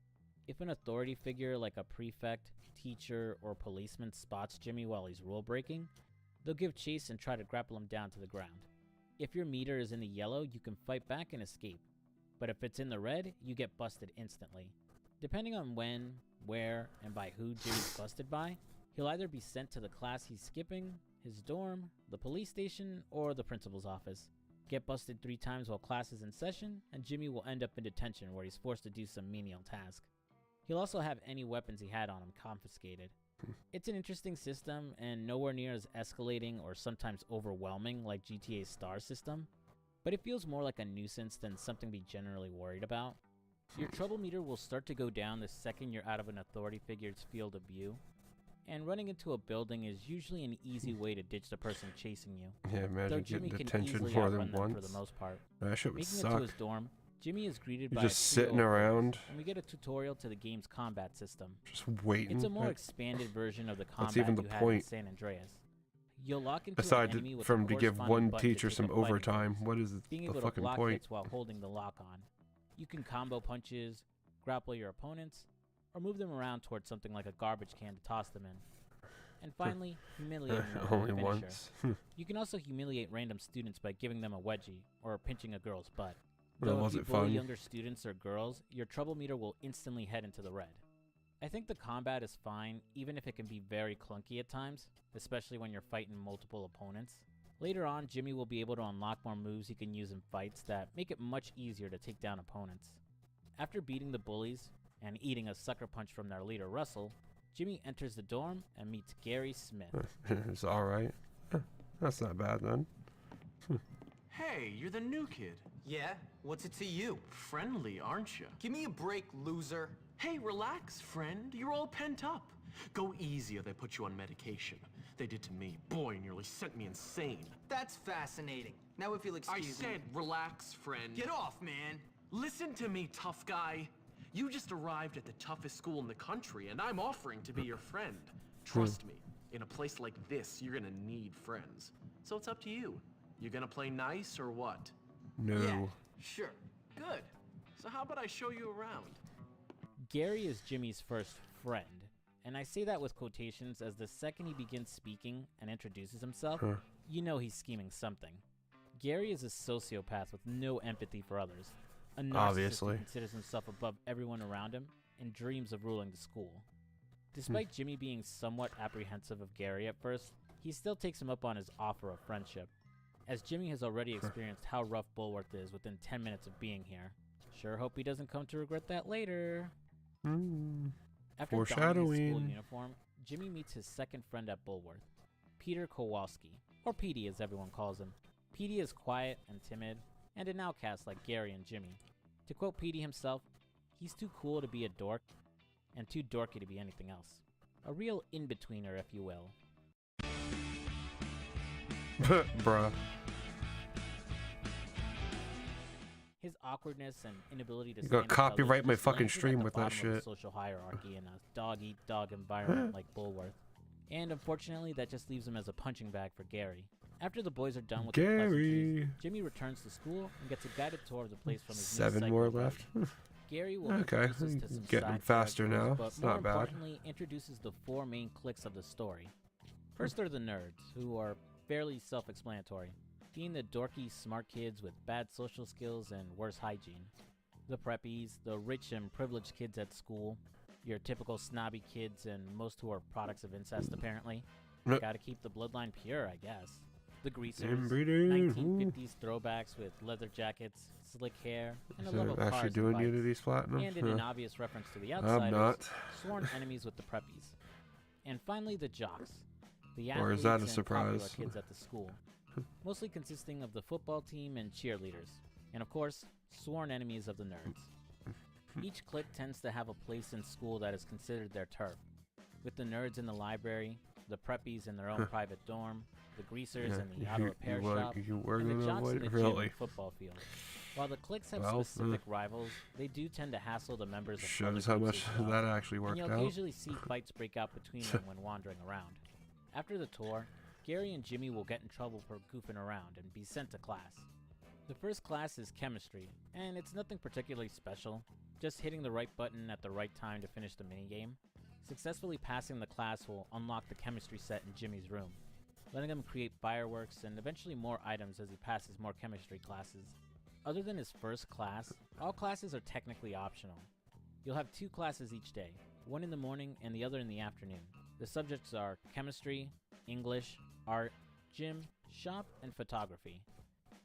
If an authority figure like a prefect, teacher, or policeman spots Jimmy while he's rule breaking, they'll give chase and try to grapple him down to the ground. If your meter is in the yellow, you can fight back and escape, but if it's in the red, you get busted instantly. Depending on when, where, and by who Jimmy's busted by, he'll either be sent to the class he's skipping, his dorm, the police station, or the principal's office. Get busted 3 times while class is in session, and Jimmy will end up in detention where he's forced to do some menial task. He'll also have any weapons he had on him confiscated. It's an interesting system, and nowhere near as escalating or sometimes overwhelming like GTA's star system, but it feels more like a nuisance than something to be generally worried about. Your trouble meter will start to go down the second you're out of an authority figure's field of view, and running into a building is usually an easy way to ditch the person chasing you. Yeah, Though imagine Jimmy getting can detention easily more outrun than them once. for the most part. That shit would Making it suck. to his dorm, Jimmy is greeted You're by just a trio sitting of bullies, around. and we get a tutorial to the game's combat system. Just waiting. It's a more That- expanded version of the combat That's even the you had in point. San Andreas. You'll lock into an Aside enemy with a from to give corresponding one button to teacher take some a fighting overtime, pose. what is Being the able to fucking block point? hits while holding the lock on. You can combo punches, grapple your opponents, or move them around towards something like a garbage can to toss them in. And finally, humiliate them with a Only finisher. once. You can also humiliate random students by giving them a wedgie or pinching a girl's butt. Well, Though was if you it bully fun? younger students or girls, your trouble meter will instantly head into the red. I think the combat is fine, even if it can be very clunky at times, especially when you're fighting multiple opponents. Later on, Jimmy will be able to unlock more moves he can use in fights that make it much easier to take down opponents. After beating the bullies and eating a sucker punch from their leader Russell, Jimmy enters the dorm and meets Gary Smith. It's alright. That's not bad then. Hey, you're the new kid. Yeah? What's it to you? Friendly, aren't you? Give me a break, loser. Hey, relax, friend. You're all pent up. Go easy or they put you on medication. They did to me. Boy, nearly sent me insane. That's fascinating. Now if you'll I excuse me. said relax, friend. Get off, man! Listen to me, tough guy. You just arrived at the toughest school in the country, and I'm offering to be your friend. Trust me, in a place like this, you're gonna need friends. So it's up to you. You gonna play nice or what? No. Yeah, sure. Good. So how about I show you around? Gary is Jimmy's first friend, and I say that with quotations as the second he begins speaking and introduces himself, you know he's scheming something. Gary is a sociopath with no empathy for others, a narcissist Obviously. who considers himself above everyone around him and dreams of ruling the school. Despite Jimmy being somewhat apprehensive of Gary at first, he still takes him up on his offer of friendship, as Jimmy has already experienced how rough Bulworth is within 10 minutes of being here. Sure hope he doesn't come to regret that later. After donning his school Foreshadowing. uniform, Jimmy meets his second friend at Bulworth, Peter Kowalski, or Petey as everyone calls him. Petey is quiet and timid, and an outcast like Gary and Jimmy. To quote Petey himself, he's too cool to be a dork, and too dorky to be anything else. A real in-betweener, if you will. Bruh. His awkwardness and inability to You stand gotta with others copyright my just fucking lands him at stream the with that bottom of the shit. social hierarchy in a dog-eat-dog environment like Bullworth. And unfortunately, that just leaves him as a punching bag for Gary. After the boys are done with the pleasantries, Gary. Jimmy returns to school and gets a guided tour of the place from his new 7 psycho more buddy. left. Gary will Okay, introduce us to some getting side faster characters, now. but It's more not bad. importantly, introduces the 4 main cliques of the story. First are the nerds, who are fairly self-explanatory, being the dorky, smart kids with bad social skills and worse hygiene. The preppies, the rich and privileged kids at school, your typical snobby kids and most who are products of incest apparently. Gotta keep the bloodline pure, I guess. The greasers, Inbreeding. 1950s throwbacks with leather jackets, slick hair, and a Is love it of actually cars and doing bikes. Unity's Platinum? And in an Huh. obvious reference to the I'm outsiders, not. sworn enemies with the preppies. And finally, the jocks, the Or athletes is that a and popular surprise? kids at the school, mostly consisting of the football team and cheerleaders, and of course, sworn enemies of the nerds. Each clique tends to have a place in school that is considered their turf, with the nerds in the library, the preppies in their own private dorm, the greasers Yeah, in the auto repair shop, you were and the gonna jocks in avoid the it? gym Really? and football field. While the cliques have Well, specific rivals, they do tend to hassle the members of Shows other how groups much as well, that actually and worked you'll out. usually see fights break out between them when wandering around. After the tour, Gary and Jimmy will get in trouble for goofing around and be sent to class. The first class is chemistry, and it's nothing particularly special, just hitting the right button at the right time to finish the minigame. Successfully passing the class will unlock the chemistry set in Jimmy's room, letting him create fireworks and eventually more items as he passes more chemistry classes. Other than his first class, all classes are technically optional. You'll have 2 classes each day, one in the morning and the other in the afternoon. The subjects are chemistry, English, art, gym, shop, and photography.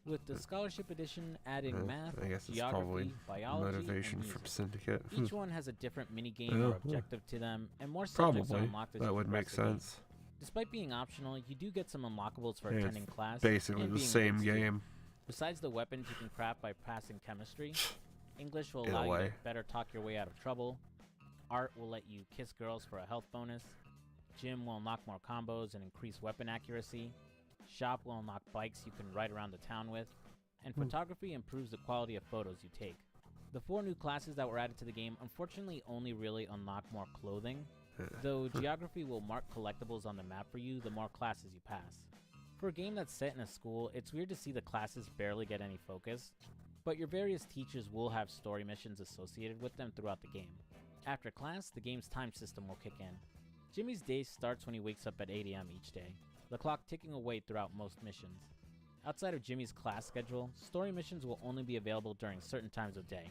With the scholarship edition adding math, I guess it's geography, probably biology, motivation and from music. Syndicate. Each one has a different minigame Yeah, or yeah. objective to them, and more subjects are Probably. unlocked as That you would make progress the game. sense. Despite being optional, you do get some unlockables for Yeah, it's attending class. Basically and the being a same good student. game. Besides the weapons you can craft by passing chemistry, English will Either allow you way. to better talk your way out of trouble. Art will let you kiss girls for a health bonus. Gym will unlock more combos and increase weapon accuracy. Shop will unlock bikes you can ride around the town with. And photography improves the quality of photos you take. The 4 new classes that were added to the game unfortunately only really unlock more clothing, though geography will mark collectibles on the map for you the more classes you pass. For a game that's set in a school, it's weird to see the classes barely get any focus, but your various teachers will have story missions associated with them throughout the game. After class, the game's time system will kick in. Jimmy's day starts when he wakes up at 8 AM each day, the clock ticking away throughout most missions. Outside of Jimmy's class schedule, story missions will only be available during certain times of day.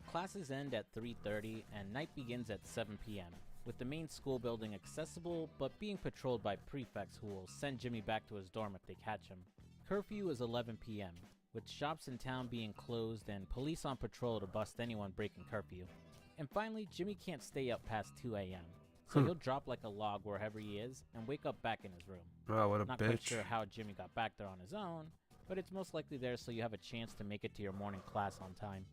Classes end at 3:30 and night begins at 7 PM, with the main school building accessible but being patrolled by prefects who will send Jimmy back to his dorm if they catch him. Curfew is 11 PM, with shops in town being closed and police on patrol to bust anyone breaking curfew. And finally, Jimmy can't stay up past 2 AM, so he'll drop like a log wherever he is and wake up back in his room. Oh, what a Not quite bitch. sure how Jimmy got back there on his own, but it's most likely there so you have a chance to make it to your morning class on time.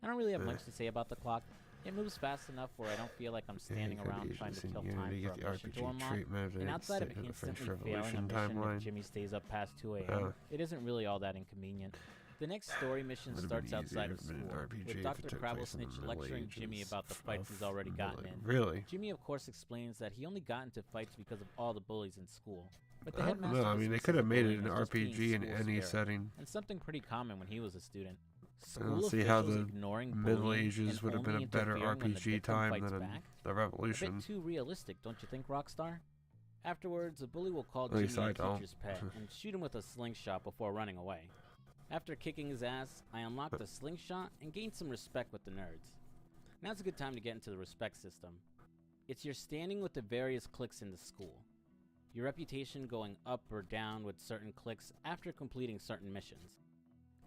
I don't really have much to say about the clock. It moves fast enough where I don't feel like I'm standing around trying to kill time for a mission to unlock. And outside of instantly failing a mission if Jimmy stays up past 2 AM, it isn't really all that inconvenient. The next story mission starts outside of school, with Dr. Crabblesnitch lecturing Jimmy about the fights he's already gotten in. Really? Jimmy, of course, explains that he only got into fights because of all the bullies in school. But the I don't headmaster know. I of mean, they specific could have made it bullying an was just being RPG in school any spirit, setting. and something pretty common when he was a student. I don't School see how officials the ignoring Middle bullying Ages and would have been only a better interfering when the RPG victim time fights than back? the A Revolution. bit too realistic, don't you think, Rockstar? Afterwards, a bully will call At least Jimmy I a don't. teacher's pet and shoot him with a slingshot before running away. After kicking his ass, I unlocked the slingshot and gained some respect with the nerds. Now's a good time to get into the respect system. It's your standing with the various cliques in the school. Your reputation going up or down with certain cliques after completing certain missions.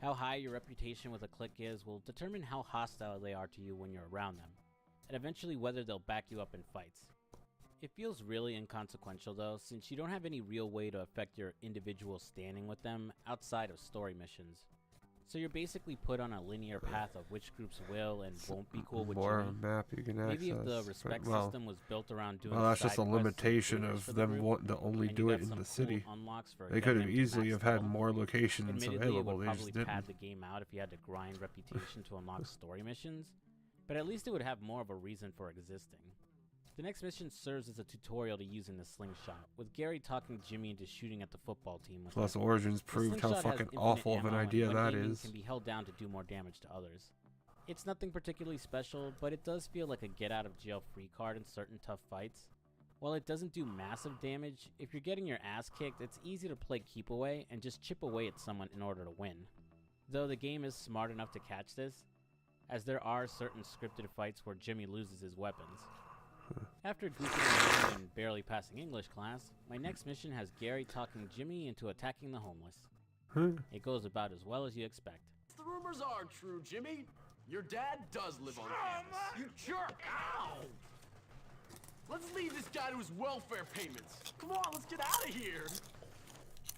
How high your reputation with a clique is will determine how hostile they are to you when you're around them, and eventually whether they'll back you up in fights. It feels really inconsequential though, since you don't have any real way to affect your individual standing with them outside of story missions. So you're basically put on a linear path of which groups will and won't be cool with More Jimmy. map you can access. Maybe if the respect well, system was built around doing well, that's just a side quests and limitation favors of for the them group, wanting to only and you do it got in some the cool city. unlocks for They getting could have them to easily max have had level. more locations Admittedly, it available. would They probably just pad didn't. the game out if you had to grind reputation to unlock story missions, but at least it would have more of a reason for existing. The next mission serves as a tutorial to using the slingshot, with Gary talking Jimmy into shooting at the football team with Plus, it. Origins The proved how slingshot has fucking infinite awful of an ammo, and idea when that aiming is. can be held down to do more damage to others. It's nothing particularly special, but it does feel like a get-out-of-jail-free card in certain tough fights. While it doesn't do massive damage, if you're getting your ass kicked, it's easy to play keep away and just chip away at someone in order to win. Though the game is smart enough to catch this, as there are certain scripted fights where Jimmy loses his weapons. After goofing around and barely passing English class, my next mission has Gary talking Jimmy into attacking the homeless. It goes about as well as you expect. The rumors are true, Jimmy. Your dad does live on campus. You jerk! Ow! Let's leave this guy to his welfare payments. Come on, let's get out of here.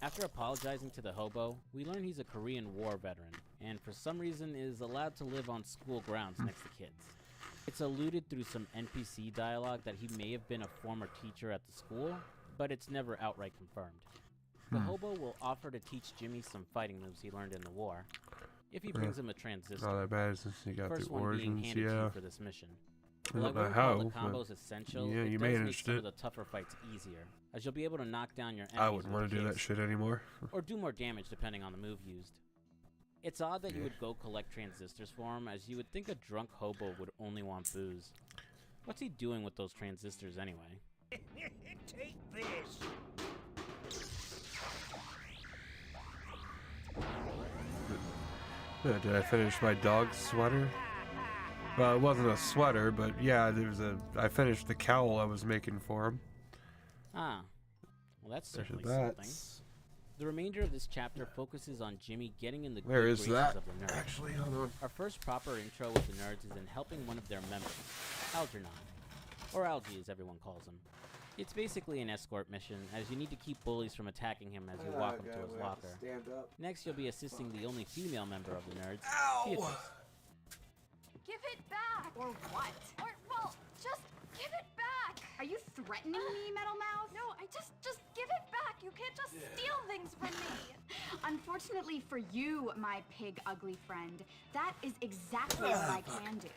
After apologizing to the hobo, we learn he's a Korean War veteran, and for some reason is allowed to live on school grounds next to kids. It's alluded through some NPC dialogue that he may have been a former teacher at the school, but it's never outright confirmed. The hobo will offer to teach Jimmy some fighting moves he learned in the war, if he brings him a transistor. Not that bad since you got the First one being Origins, handed to yeah. you for this mission. I don't know While how, the but combo's essential, yeah, it you does make managed some it. of the tougher fights easier, as you'll be able to knock down your enemies I wouldn't with want to do that kicks, shit anymore. or do more damage depending on the move used. It's odd that you would go collect transistors for him, as you would think a drunk hobo would only want booze. What's he doing with those transistors anyway? Take this. Did I finish my dog's sweater? Well, it wasn't a sweater, but yeah, I finished the cowl I was making for him. Ah, well that's There's certainly that. something. The remainder of this chapter focuses on Jimmy getting in the Where good is graces that? of the nerds. Actually, hold on. Our first proper intro with the nerds is in helping one of their members, Algernon, or Algie as everyone calls him. It's basically an escort mission, as you need to keep bullies from attacking him as you walk him to his locker. Next, you'll be assisting the only female member of the nerds, Beatrice. Give it back! Or what? Or, well, just give it back! Are you threatening me, Metal Mouth? No, I just give it back! You can't just steal things from me! Unfortunately for you, my pig ugly friend, that is exactly what I can do.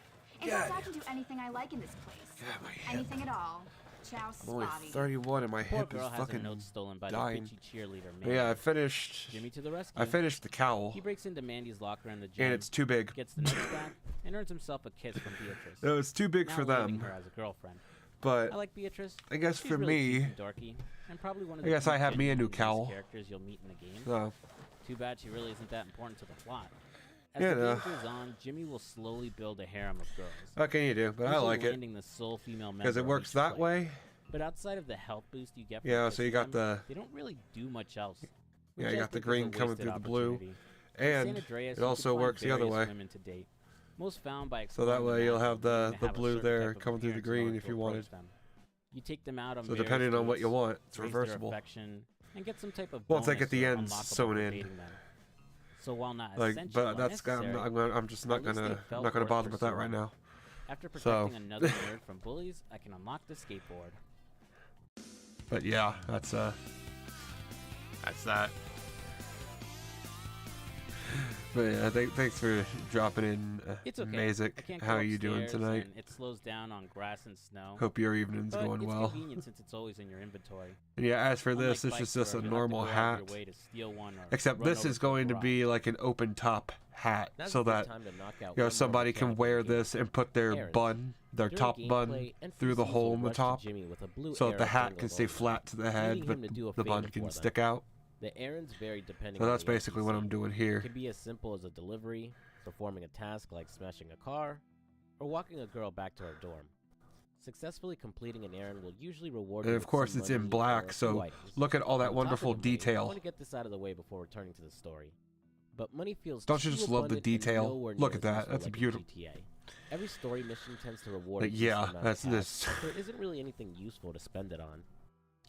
In fact, I can do anything I like in this place. God, my hip. Anything at all. Ciao, I'm only Spotty. 31 and my Poor hip is girl has her fucking notes stolen by dying. the bitchy cheerleader, But Mandy. yeah, I finished. Jimmy to the rescue. I finished the cowl, He breaks into Mandy's locker in the gym, and it's too big. gets the notes back, and earns himself a kiss from Beatrice. No, it's too big now for leaving them. her as a girlfriend. But I like Beatrice. I guess She's for really me, cute and dorky, and probably one of I the guess few I have me a new genuinely nice cowl. characters you'll meet in the game. so Too bad she really isn't that important to the plot. As Yeah, the no. game goes on, Jimmy will slowly build a harem of girls. what can you do? But I usually like it landing the sole female because member it of works each that play. way. But outside of the health boost you get from Yeah, so you kissing got them, the they don't really do much else. yeah, which you I got the think is a green coming wasted through the blue, opportunity. In and San Andreas, it you also can find works the other various way. women to date, most found by So that exploring the way you'll map have and the needing to have a blue certain there type of coming through the appearance in green order if to you approach wanted. them. You take them out on So various depending on what you dates, want, it's raise their reversible. affection, and get some type of Well, it's like bonus at the or end, unlockable sewn for in. dating them. So while not Like, essential but or that's necessary, I'm just not at least they gonna felt not gonna worth bother with that pursuing. right now. after So- protecting another nerd from bullies, I can unlock the skateboard. But yeah, that's that. But yeah, thanks for dropping in. It's okay. I Mazik, can't how go are you doing upstairs, tonight? and it slows down on grass and snow. Hope your evening's but going it's well. convenient since it's always in your inventory. And yeah, as for Unlike this, it's bikes just where a you'll have to normal go out of hat. your way to steal one or Except run this over is to going the to be garage. like an open top hat, Now's so a good that time to knock out you know one more somebody can mechanic wear in the game. this and put their Errands. bun, their During top gameplay, bun through the NPCs hole will in the rush to top, Jimmy with a blue so that the arrow hat dangled can stay over it, flat to the head, leading but him to do a the bun favor can for them. stick out. The errands vary depending So on that's the basically what NPC. I'm doing It here. could be as simple as a delivery, performing a task like smashing a car, or walking a girl back to her dorm. Successfully completing an errand will usually reward And you of with course some it's in money or black, a few so items. look at all On that top of wonderful the money, I detail. want to get this out of the way before returning to the story. But money feels Don't you too just love the abundant and detail? nowhere Look near at as that, useful that's like in beautiful. GTA. Every story mission tends to reward Like, a decent yeah, amount of that's cash, this. so there isn't really anything useful to spend it on.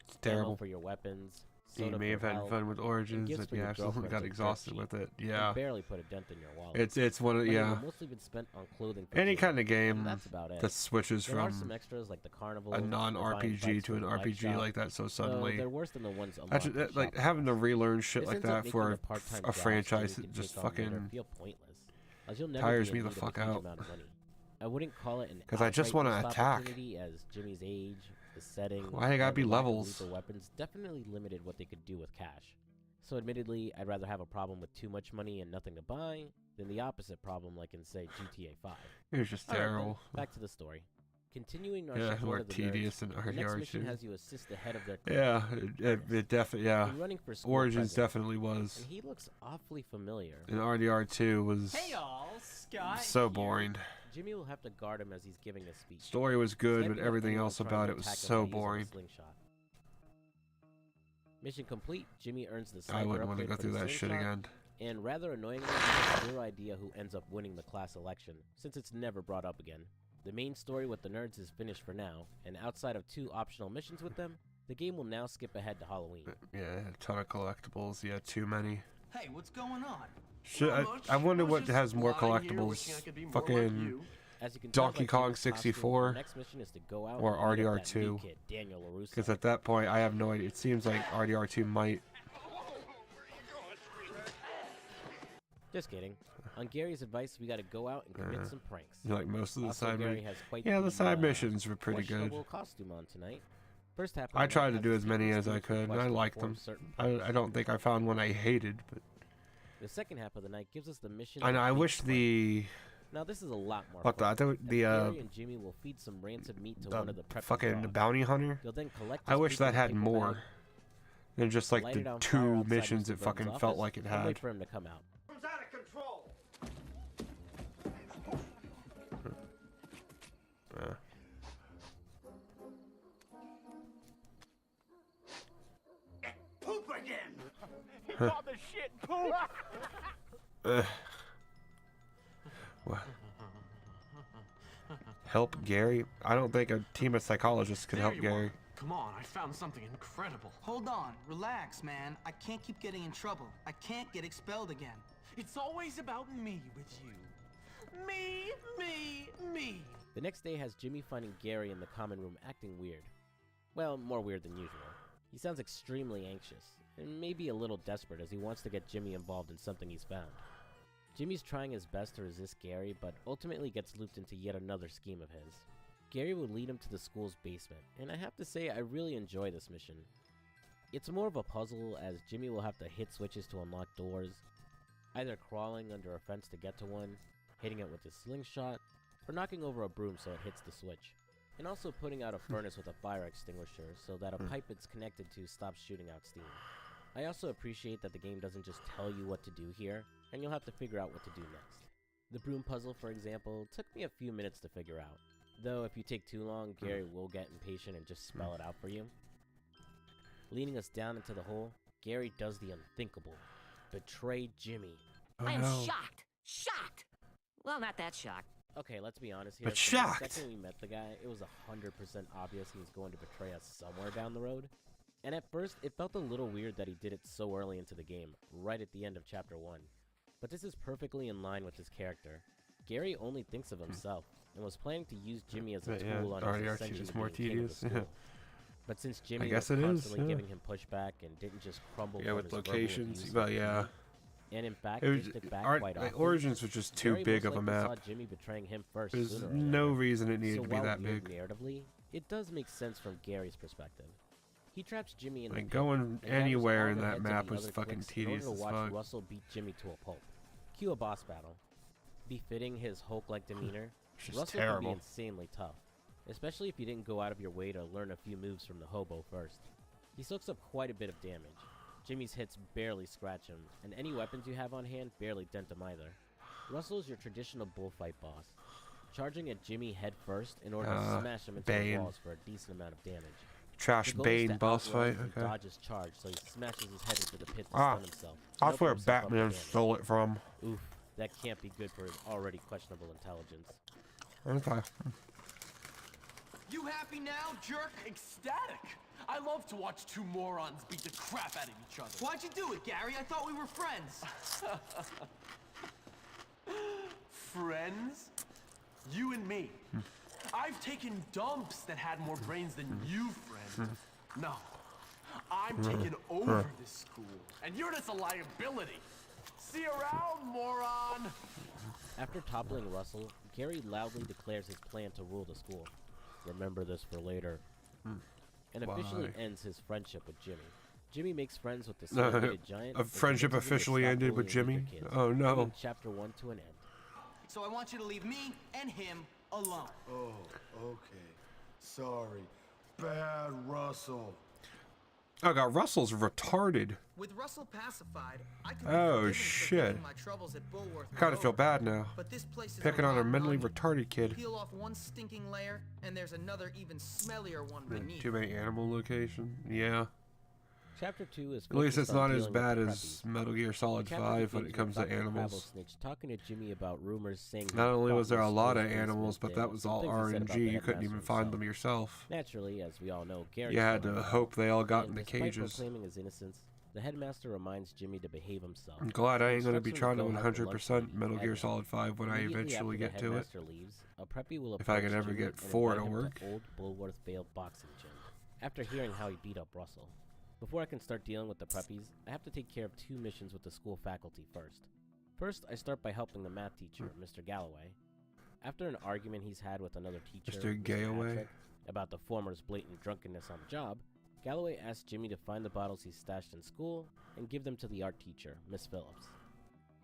It's Ammo terrible. for your weapons, You soda may have for had help, fun with and Origins, gifts but for you your absolutely girlfriends got and exhausted dirt with cheap, it. and Yeah. barely put a dent in your wallet. It's one of Money will yeah. mostly been spent on clothing for Any Jimmy, kind of and game that's about it. that switches There are from some extras like the carnival, a or buying non-RPG bikes to from an the bike RPG shop, like that so though suddenly. they're worse than the ones That's unlocked in like Shop having to Pass. relearn shit This like ends up that making for the part-time a jobs franchise Jimmy that can just take on later fucking feel pointless, as you'll never tires be me in the need of a fuck huge out. amount of money. I wouldn't call it an 'Cause I just outright wanna missed attack. opportunity, as Jimmy's age, the setting, Why they gotta and be the lack of levels? lethal weapons definitely limited what they could do with cash. So admittedly, I'd rather have a problem with too much money and nothing to buy than the opposite problem like in, say, GTA 5. It was just All right, then, terrible. back to the story. Continuing our Yeah, support more of the tedious nerds, than the next RDR2. mission has you assist the head of their Yeah, it definitely yeah. in running for school Origins president, definitely was. and he looks awfully familiar. And RDR2 was Hey y'all, Scott. so here. boring. Jimmy will have to guard him as he's giving a speech. Story was good, sniping but at everything anyone else trying about to it was attack him so by using a boring. slingshot. Mission complete. Jimmy earns the I sniper wouldn't want to upgrade go for through the that shit slingshot, again. and rather annoyingly, he has zero idea who ends up winning the class election, since it's never brought up again. The main story with the nerds is finished for now, and outside of 2 optional missions with them, the game will now skip ahead to Halloween. Yeah, a ton of collectibles. Yeah, too many. Hey, what's going on? Shit, I wonder what has more collectibles. Fucking As you can tell by Donkey Kong Jimmy's costume, 64 the next mission is to go out or and beat up that new RDR2. kid, Daniel LaRusso. Because at that point, I have no idea. It seems like RDR2 might. Just kidding. On Gary's advice, we gotta go out and commit some pranks. Like most of the Also, side Gary missions. has quite Yeah, the side missions were pretty good. questionable costume on tonight. First half of I the night tried to has do us as many taking as I steps to could, and I question liked for them. certain I don't think I found one I hated, but The second half of the night gives us the mission. I know. of I Big wish Prank. the Now this is a lot more. what the fun, I thought as the Gary and Jimmy will feed some rancid meat to one of the prep fucking dogs. bounty hunter. You'll then collect I his wish people that and had take them more out, than just like light it the on fire 2 outside missions Mr. it fucking Burns' felt office, like it and wait had. for him to come out. Comes out of control. Yeah. Poop again. He called the shit poop. What? Help Gary? I don't think a team of psychologists could There help you Gary. are. Come on, I found something incredible. Hold on, relax, man. I can't keep getting in trouble. I can't get expelled again. It's always about me with you. Me. The next day has Jimmy finding Gary in the common room acting weird. Well, more weird than usual. He sounds extremely anxious, and maybe a little desperate as he wants to get Jimmy involved in something he's found. Jimmy's trying his best to resist Gary, but ultimately gets looped into yet another scheme of his. Gary will lead him to the school's basement, and I have to say I really enjoy this mission. It's more of a puzzle, as Jimmy will have to hit switches to unlock doors, either crawling under a fence to get to one, hitting it with his slingshot, or knocking over a broom so it hits the switch, and also putting out a furnace with a fire extinguisher so that a pipe it's connected to stops shooting out steam. I also appreciate that the game doesn't just tell you what to do here, and you'll have to figure out what to do next. The broom puzzle, for example, took me a few minutes to figure out, though if you take too long, Gary will get impatient and just spell it out for you. Leading us down into the hole, Gary does the unthinkable. Betray Jimmy. Oh, I am no. shocked. Shocked. Well, not that shocked. Okay, let's be honest here. But From shocked. the second we met the guy, it was 100% obvious he was going to betray us somewhere down the road. And at first, it felt a little weird that he did it so early into the game, right at the end of Chapter 1. But this is perfectly in line with his character. Gary only thinks of himself, and was planning to use Jimmy as a But yeah, tool on his RDR2 ascension is to more being king of the tedious, yeah. school. But since Jimmy guess was it is, constantly yeah. giving him pushback and didn't just crumble Yeah, from with his verbal locations, abuse but of yeah. Jimmy, and in fact, It was, pushed it back quite like, often, Origins was just too Gary big most of a likely map. saw Jimmy betraying him first There's sooner or no later. reason it needed So to be while that weird big. narratively, it does make sense from Gary's perspective. He traps Jimmy in the Like, pit going and gathers anywhere all in the that heads of map the was other fucking cliques in order tedious to as watch fuck. Russell beat Jimmy to a pulp. Cue a boss battle. Befitting his Hulk-like demeanor, Which is Russell terrible. can be insanely tough, especially if you didn't go out of your way to learn a few moves from the hobo first. He soaks up quite a bit of damage. Jimmy's hits barely scratch him, and any weapons you have on hand barely dent him either. Russell is your traditional bullfight boss, charging at Jimmy head first in order to smash him into the Bane. walls for a decent amount of damage. Trash The goal is Bane to boss outrun fight. and Okay. dodge his charge, so he smashes his head into the pit to Ah, stun himself. that's and where open himself up to Batman damage. stole it from. Oof, that can't be good for his already questionable intelligence. Okay. You happy now, jerk? Ecstatic. I love to watch two morons beat the crap out of each other. Why'd you do it, Gary? I thought we were friends. Friends? You and me. I've taken dumps that had more brains than you, friend. No. I'm taking over this school, and you're just a liability. See you around, moron! After toppling Russell, Gary loudly declares his plan to rule the school. Remember this for later. And officially ends his friendship with Jimmy. Jimmy makes friends with the celebrated giant. A friendship officially ended with Jimmy? Oh no. Chapter 1 to an end. So I want you to leave me and him alone. Oh, okay. Sorry. Bad Russell. Oh god, Russell's retarded. With Russell pacified, I can Oh shit. my troubles at Bullworth. I kind of feel bad now. But this place is Picking on a mentally retarded kid. Peel off one stinking layer, and there's another even smellier one beneath. Too many animal location. Yeah. Chapter 2 is At least it's focused on not as dealing with bad the as preppies. Metal Gear Solid The chapter 5 when it begins comes to with Dr. animals. Crabblesnitch talking to Jimmy about rumors saying Not he only fought was there a Miss lot of Rose animals, but that Smith was Dale, all things he said about RNG. the You couldn't headmaster even find himself. them yourself. Naturally, as we all know, Gary You had to hope they all got and in the despite cages. proclaiming his innocence, the headmaster reminds Jimmy to behave himself. I'm glad I ain't going to be Instructs him trying to go help the lunch 100% lady, Metal Gear Edna. Solid 5 when I Immediately eventually after get the to it. headmaster leaves, a preppy will If I can approach ever Jimmy get and 4 to invite him work. Old Bullworth Vale boxing gym. After hearing how he beat up Russell. Before I can start dealing with the preppies, I have to take care of 2 missions with the school faculty first. First, I start by helping the math teacher, Mr. Galloway. After an argument he's had with another teacher, Mr. Galloway? Patrick, about the former's blatant drunkenness on the job, Galloway asks Jimmy to find the bottles he stashed in school and give them to the art teacher, Miss Phillips.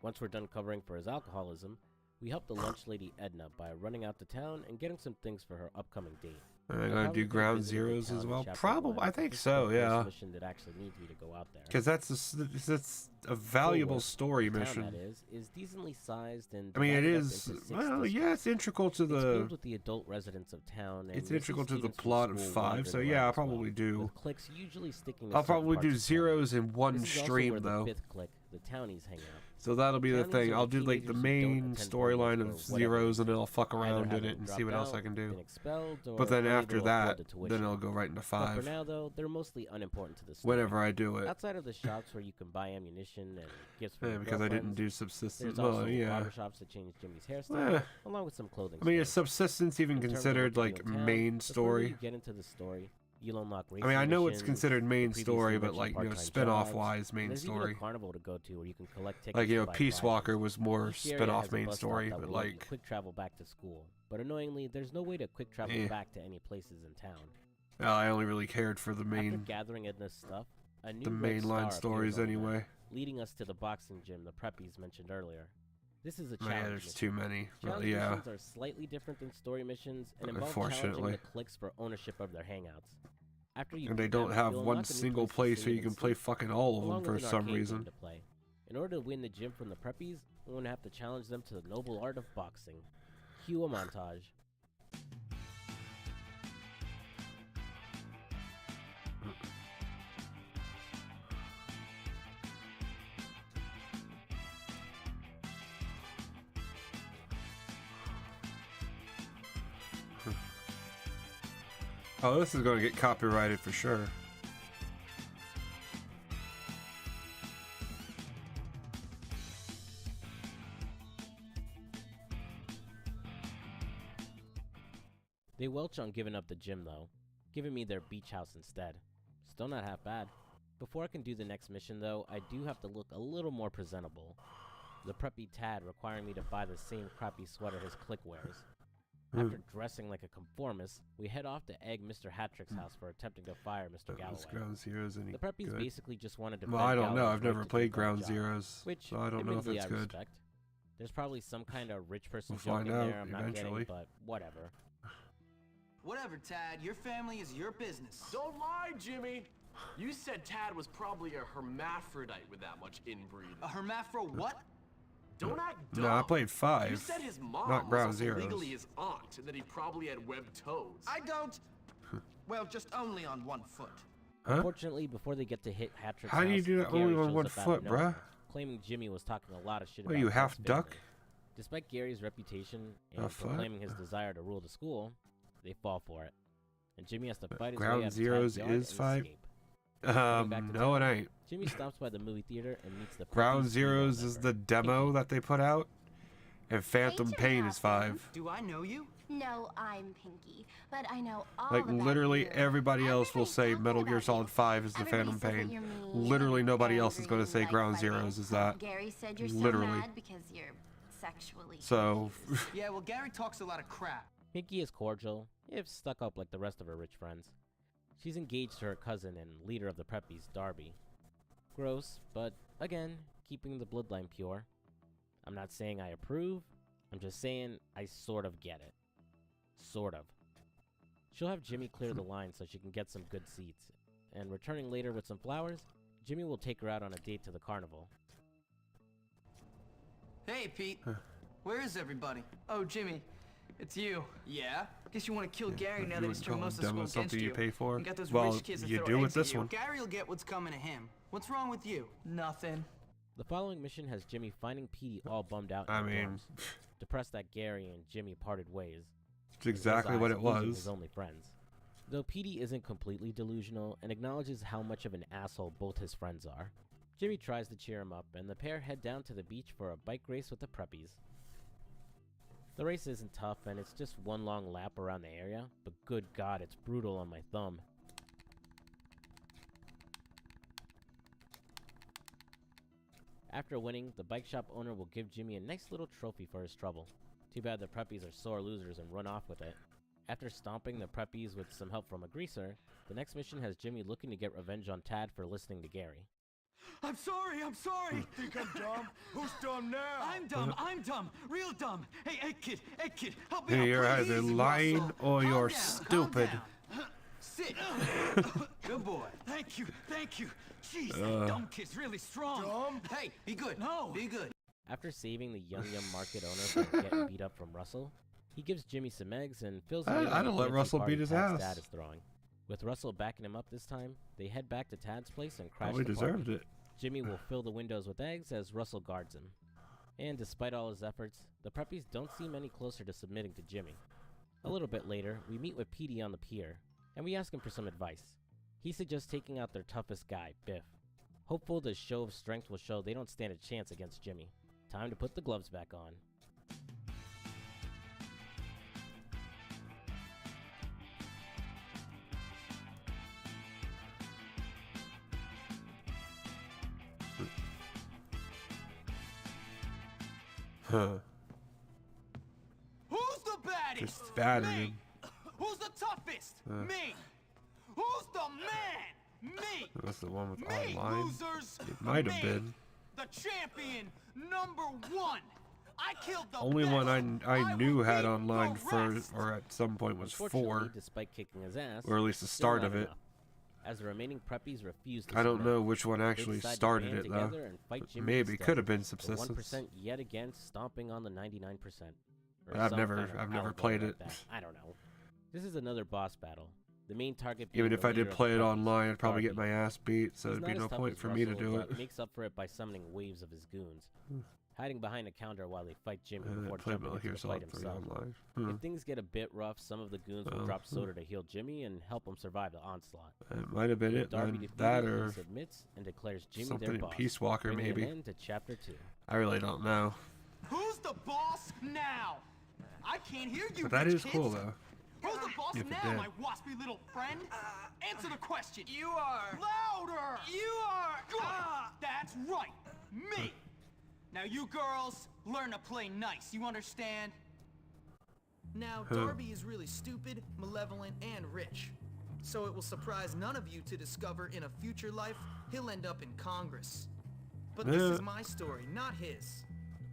Once we're done covering for his alcoholism, we help the lunch lady Edna by running out to town and getting some things for her upcoming date. Am I going to do Ground Zeroes as well? Probably. I think so, yeah. Mission that actually needs me to go out there. Because that's a valuable Bullworth, story the town mission. that is decently sized and I mean, it divided up is. into 6 Well, districts. yeah, it's integral to It's the. filled with the adult residents of town. And It's you'll see integral to the students from plot of school 5, wandering so around yeah, I'll as well, probably do. with cliques usually sticking to I'll certain probably parts do of town. zeros in one This is also stream where though. The 5th clique, the townies, hang out. So that'll be the Townies thing. are I'll the do like the teenagers who don't main attend storyline Bullworth of for whatever zeros, reason. and then I'll fuck Either around in having it and see dropped what else I out, can been do. expelled, or But then unable after to afford that, the then tuition. I'll go right into But for 5. now, though, they're mostly unimportant to the story. Whenever I do it. Outside of the shops where you can buy ammunition and gifts for Yeah, your because I didn't girlfriends, do there's subsistence. also Well, yeah. barber shops that change Jimmy's hairstyle, Eh. along with some clothing I mean, is stores. subsistence even In terms of considered what you like do in town, main the further story? you get into the story, you'll unlock I mean, I racing know it's missions, considered main previously story, but mentioned like, you know, part-time spin-off jobs, wise and main there's even story. a carnival to go to where you can collect tickets. Like, you to know, buy Peace prizes. Walker was more Each area spin-off has a main bus stop story, that but will let you like, quick travel back to school. But annoyingly, there's no way to quick travel Eh. back to any places in town. I only really cared for the After main, gathering Edna's stuff, a new the red star mainline appears stories on the map, anyway. leading us to the boxing gym the preppies mentioned earlier. This is a Yeah, challenge there's mission. too many. Well, Challenge yeah. missions are slightly different than story missions and involve challenging Unfortunately. the cliques for ownership of their hangouts. After you And they beat don't them, have you'll one unlock a new single to place sing where in you and can play sleep, fucking all of them along for with an some arcade game reason. to play. In order to win the gym from the preppies, we're going to have to challenge them to the noble art of boxing. Cue a montage. Oh, this is going to get copyrighted for sure. They welch on giving up the gym though, giving me their beach house instead. Still not half bad. Before I can do the next mission though, I do have to look a little more presentable. The preppy Tad requiring me to buy the same crappy sweater his clique wears. After dressing like a conformist, we head off to egg Mr. Hattrick's house for attempting to fire Mr. Is Galloway. Ground Zeroes any The preppies good? basically just wanted to Well, beg I don't know. Galloway's I've never right to played take on the Ground job, Zeroes, which so I don't know if admittedly it's I good. respect. There's probably some kind of rich person We'll joke find in out there I'm not eventually. getting, but whatever. Whatever, Tad. Your family is your business. Don't lie, Jimmy. You said Tad was probably a hermaphrodite with that much inbreed. A hermaphro what? Don't act dumb. No, I played 5. You said his mom not Ground was also Zeroes. legally his aunt, and that he probably had webbed toes. I don't. Well, just only on one foot. Huh? Unfortunately, before they get to hit Hattrick's How do you house, do that Gary only on shows one up out of foot, nowhere, bruh? claiming Jimmy was talking a lot of shit What, about you Ted's half family. duck? Despite Gary's reputation A and foot? proclaiming his desire to rule the school, they fall for it. and Jimmy has to fight his way Ground out of Zeroes Tad's yard is and 5. escape. Going back to No, it town, ain't. Jimmy stops by the movie theater and meets the Ground Puppies female Zeroes is member, the demo Pinky. that they put out, and Phantom Pain is 5. Do I know you? No, I'm Pinky, but I know all Like about literally you. everybody else will say Everything Metal Gear about Solid you. 5 is the Everybody Phantom says that Pain. you're mean Literally and nobody else is angry going to and say like Ground fighting. Zeroes is that. Gary said you're Literally. so mad because you're sexually So, Yeah, well, Gary talks a lot of crap. Pinky is cordial, if stuck up like the rest of her rich friends. She's engaged to her cousin and leader of the Preppies, Darby. Gross, but again, keeping the bloodline pure. I'm not saying I approve, I'm just saying I sort of get it. Sort of. She'll have Jimmy clear the line so she can get some good seats, and returning later with some flowers, Jimmy will take her out on a date to the carnival. Hey, Pete. Where is everybody? Oh, Jimmy. It's you. Yeah? Guess you want to kill Gary now that he's turned most of the school demo against something you you. pay for? And got those Well, rich kids that you throw do with eggs at this you. one. Gary will get what's coming to him. What's wrong with you? Nothing. The following mission has Jimmy finding Petey all bummed out in I the mean, dorms, depressed that Gary and Jimmy parted ways. it's exactly in his what eyes, it losing was. His only friends. Though Petey isn't completely delusional and acknowledges how much of an asshole both his friends are, Jimmy tries to cheer him up, and the pair head down to the beach for a bike race with the Preppies. The race isn't tough, and it's just one long lap around the area, but good God, it's brutal on my thumb. After winning, the bike shop owner will give Jimmy a nice little trophy for his trouble. Too bad the Preppies are sore losers and run off with it. After stomping the Preppies with some help from a greaser, the next mission has Jimmy looking to get revenge on Tad for listening to Gary. I'm sorry, I'm sorry. Think I'm dumb? Who's dumb now? I'm dumb, real dumb. Hey, kid, help me Hey, out, you're please. either lying Russell, or calm you're down, stupid. calm down. Sit. Good boy. Thank you. Jeez, that dumb kid's really strong. Dumb? Hey, be good. No. Be good. After saving the Yum Yum Market owner from getting beat up from Russell, he gives Jimmy some eggs and fills him in on I'd the have let fancy Russell party beat his Tad's ass. dad is throwing. With Russell backing him up this time, they head back to Tad's place and crash Probably the party. deserved it. Jimmy will fill the windows with eggs as Russell guards him. And despite all his efforts, the Preppies don't seem any closer to submitting to Jimmy. A little bit later, we meet with Petey on the pier, and we ask him for some advice. He suggests taking out their toughest guy, Biff. Hopeful the show of strength will show they don't stand a chance against Jimmy. Time to put the gloves back on. Huh. Who's the baddest? Just battered Me. him. Who's the toughest? Me. Who's the man? Me. That's the one with Me, online. losers. It might have Me. been. The champion number one. I killed the Only best. one I knew will had beat online the for, rest. or at some point was Unfortunately, 4. despite kicking his ass, Or at least the still start not of it. enough, as the remaining Preppies refuse to I don't submit. know which one They actually decide to started band it though. together and fight Jimmy Maybe instead. could have been The subsistence. 1% yet again stomping on the 99%. Or I've some never- kind of I've never allegory played like it. that. I don't know. This is another boss battle. The main target being Even the if I leader did of play the it Preppies, online, I'd probably get Darby. my ass beat, so He's there'd be not no as tough point as for me to Russell, do but it. makes up for it by summoning waves of his goons, hiding behind a counter while they fight Jimmy before Play jumping Metal into Gear the fight Solid 3 himself. online. If things get a bit rough, some of the goons will Oh, drop soda to heal Jimmy and help him survive the onslaught. It might have been With it Darby then. defeated, That he or submits and declares Jimmy something their in boss, Peace Walker bringing maybe. an end to chapter 2. I really don't know. Who's the boss now? I can't hear you. But that rich is cool kids. though. Who's the boss If it now, did. my waspy little friend? Answer the question. You are. Louder. You are. Good. That's right. Me. Now you girls learn to play nice. You understand? Now, Darby is really stupid, malevolent, and rich. So it will surprise none of you to discover in a future life, he'll end up in Congress. But this is my story, not his.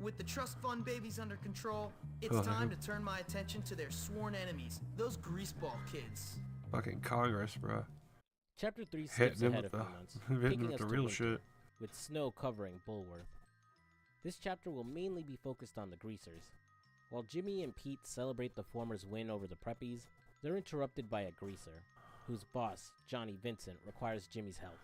With the trust fund babies under control, it's time to turn my attention to their sworn enemies, those greaseball kids. Fucking Congress, bro. Chapter 3 skips Hitting him ahead with a the, few months, hitting taking him with us the to real winter, shit. with snow covering Bulworth. This chapter will mainly be focused on the Greasers. While Jimmy and Pete celebrate the former's win over the Preppies, they're interrupted by a Greaser, whose boss, Johnny Vincent, requires Jimmy's help.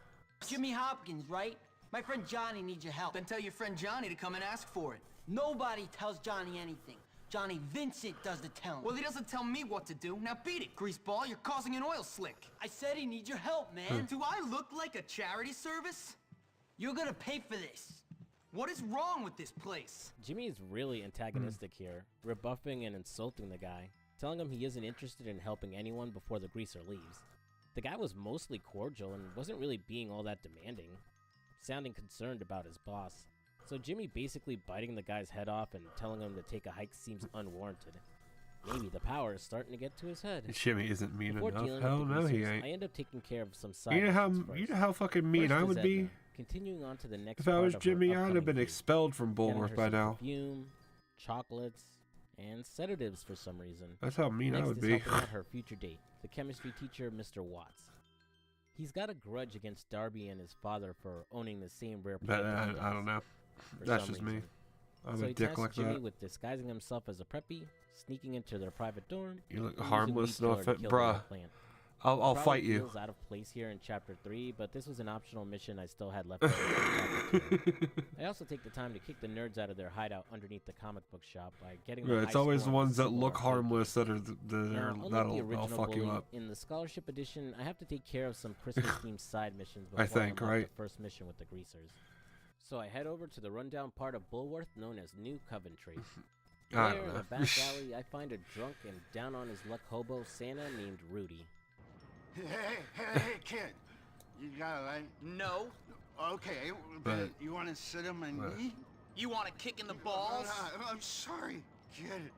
Jimmy Hopkins, right? My friend Johnny needs your help. Then tell your friend Johnny to come and ask for it. Nobody tells Johnny anything. Johnny Vincent does the telling. Well, he doesn't tell me what to do. Now beat it, greaseball. You're causing an oil slick. I said he needs your help, man. Do I look like a charity service? You're gonna pay for this. What is wrong with this place? Jimmy is really antagonistic here, rebuffing and insulting the guy, telling him he isn't interested in helping anyone before the greaser leaves. The guy was mostly cordial and wasn't really being all that demanding, sounding concerned about his boss. So Jimmy basically biting the guy's head off and telling him to take a hike seems unwarranted. Maybe the power is starting to get to his head. Jimmy isn't mean Before enough. dealing Hell with the no, he greasers, ain't. I end up taking care of some side You know missions first. how fucking mean First I is would be. Edna. Continuing on to the next If I part was of her Jimmy, I'd have upcoming been feud. expelled from Getting Bullworth her by some now. perfume, chocolates, and sedatives for some reason. That's how mean I Next would is be. helping out her future date, the chemistry teacher, Mr. Watts. He's got a grudge against Darby and his father for owning the same rare But plant that he I don't does, know. for That's some just me. reason. I'm So a he dick tasks like Jimmy that. with disguising himself as a preppy, sneaking into their private dorm, You look and using harmless, weed no killer to offense, kill the bruh. whole plant. I'll Probably fight you. feels out of place here in chapter 3, but this was an optional mission I still had left over in chapter 2. I also take the time to kick the nerds out of their hideout underneath the comic book shop by getting them Yeah, it's high always the score on ones that Civil look War harmless that are Now, unlike the that'll original fuck you Bully, up. in the scholarship edition, I have to take care of some Christmas-themed side missions I before think, unlock right? the first mission with the greasers. So I head over to the rundown part of Bullworth known as New Coventry. I There, don't in know. a back alley, I find a drunk and down on his luck hobo Santa named Rudy. Hey, kid. You got a light? No. Okay, But- but you want to sit on my but- knee? You want a kick in the balls? I'm sorry, kid.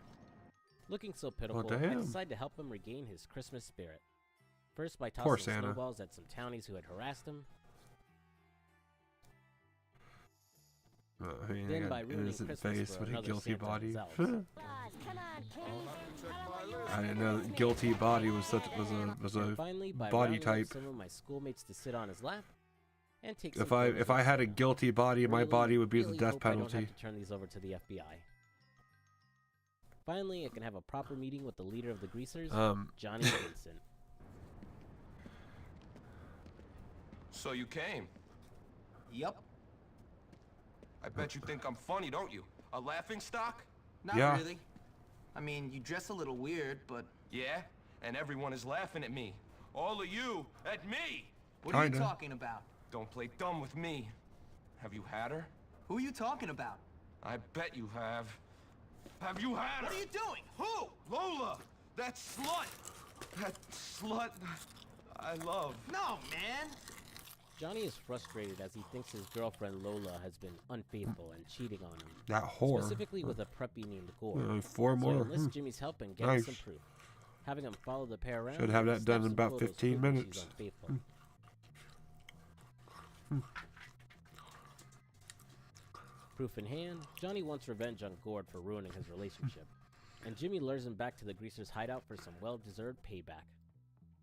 Looking so pitiful, I damn. decide to help him regain his Christmas spirit. First by Poor tossing Santa. snowballs at some townies who had harassed him, I mean, then they by got ruining innocent Christmas face for with a another guilty Santa body. themselves. I didn't know that guilty body was And a finally, by body rounding up type. some of my schoolmates to sit on his lap and take If some I photos if of I had a himself. guilty body, my Really, body would be the really death hope I don't penalty. have to turn these over to the FBI. Finally, I can have a proper meeting with the leader of the greasers, Johnny Vincent. So you came. Yup. I bet you think I'm funny, don't you? A laughing stock? Not Yeah. really. I mean, you dress a little weird, but Yeah, and everyone is laughing at me. All of you at me! what are you Kinda. talking about? Don't play dumb with me. Have you had her? Who are you talking about? I bet you have. Have you had her? What are you doing? Who? Lola! That slut! That slut I love. No, man. Johnny is frustrated as he thinks his girlfriend Lola has been unfaithful and cheating on him. That whore. Specifically with a preppy named Gore. 4 So more. he enlists Hmm. Jimmy's help in getting Nice. some proof. Having him follow the pair around. Should have and that snap done in some about photos to 15 prove that minutes. she's unfaithful. Proof in hand, Johnny wants revenge on Gord for ruining his relationship, and Jimmy lures him back to the greaser's hideout for some well-deserved payback.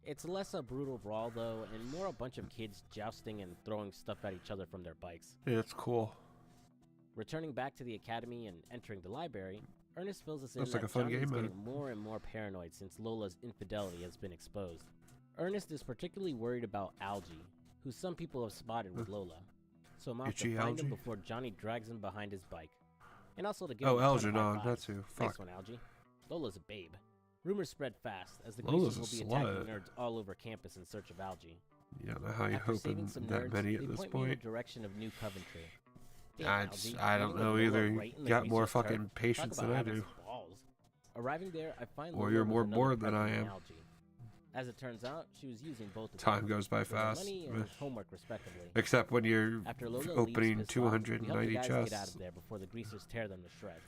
It's less a brutal brawl though, and more a bunch of kids jousting and throwing stuff at each other from their bikes. Yeah, it's cool. Returning back to the academy and entering the library, Ernest fills us in Looks that like a fun Johnny is game, man. getting more and more paranoid since Lola's infidelity has been exposed. Ernest is particularly worried about Algie, who some people have spotted with Lola. So I'm off Itchy to find Algie? him before Johnny drags him behind his bike. And also to give Oh, him a ton of Algernon, high that's fives. who. Nice Fuck. one, Algie. Lola's a babe. Rumors spread fast, as the Lola's greasers will a be attacking slut. nerds all over campus in search of Algie. Yeah, I don't know how you After saving hoping some that nerds, many they at this point me in point. the direction of New Coventry. Damn, I Algie, don't living know with Lola either. right in the Got more greaser's turf? fucking patience Talk than about I having do. some balls. Arriving there, I find Or Lola you're with more another bored than preppy I named am. Algie. As it turns out, she was using both of Time them goes by for their fast. money and homework respectively. Except when you're After Lola opening leaves pissed off, we help the 290 guys get out chests. of there before the greasers tear them to shreds.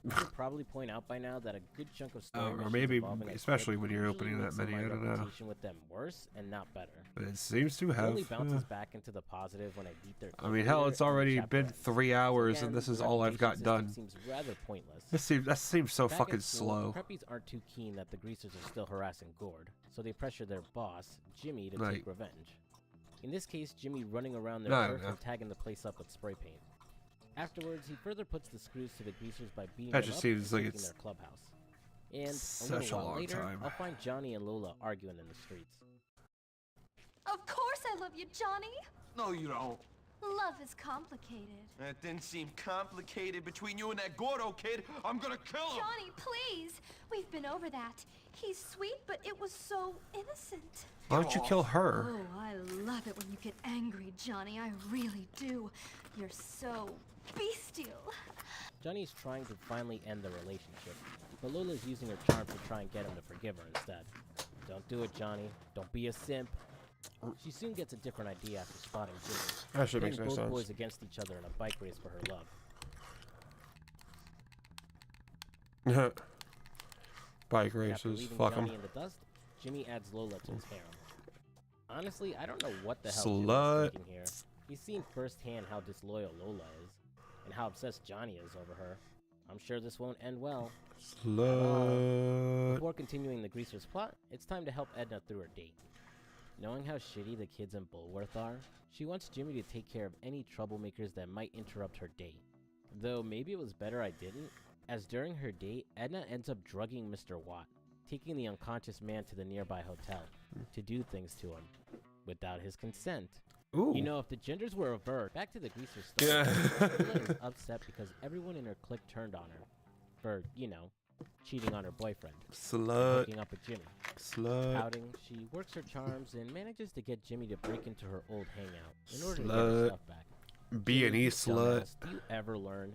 You should probably point out by now that a good chunk of story Or missions maybe, involving a especially clip when you're usually opening that makes many, my I don't know. reputation with them worse and not better. But it seems to It have. only bounces yeah. back into the positive when I beat their I mean, hell, leader it's and already chapter been ends. 3 hours, Again, and this the is all I've got reputation done. system seems rather pointless. That seems so Back fucking at school, slow. The preppies aren't too keen that the greasers are still harassing Gord, so they pressure their boss, Jimmy, to Like- take revenge. In this case, Jimmy running around No, their I don't turf know. and tagging the place up with spray paint. Afterwards, he further puts the screws to the greasers by beating That them just up seems and like taking it's their clubhouse. And a such little a while long later, time. I'll find Johnny and Lola arguing in the streets. Of course I love you, Johnny. No, you don't. Love is complicated. It didn't seem complicated between you and that Gordo kid. I'm gonna kill him. Johnny, please! We've been over that. He's sweet, but it was so innocent. Why don't you kill her? Oh, I love it when you get angry, Johnny. I really do. You're so bestial. Johnny's trying to finally end the relationship, but Lola's using her charm to try and get him to forgive her instead. Don't do it, Johnny. Don't be a simp. She soon gets a different idea after spotting Jimmy. That shit makes no both sense. boys against each other in a bike race for her love. Bike After races, leaving fuck Johnny them. in the dust, Jimmy adds Lola to his harem. Honestly, I don't know what the hell Slut. Jimmy's thinking here. He's seen firsthand how disloyal Lola is, and how obsessed Johnny is over her. I'm sure this won't end well. Slut. Before continuing the Greaser's plot, it's time to help Edna through her date. Knowing how shitty the kids in Bullworth are, she wants Jimmy to take care of any troublemakers that might interrupt her date. Though maybe it was better I didn't, as during her date, Edna ends up drugging Mr. Watt, taking the unconscious man to the nearby hotel to do things to him, without his consent. Ooh. You know, if the genders were reversed, back to the Greaser story, Yeah. Lola is upset because everyone in her clique turned on her for, you know, cheating on her boyfriend. Slut. Hooking up with Jimmy. Slut. Pouting, she works her charms and manages to get Jimmy to break into her old hangout in order to get Slut. her stuff back. B&E Jimmy, you slut. dumbass, do you ever learn?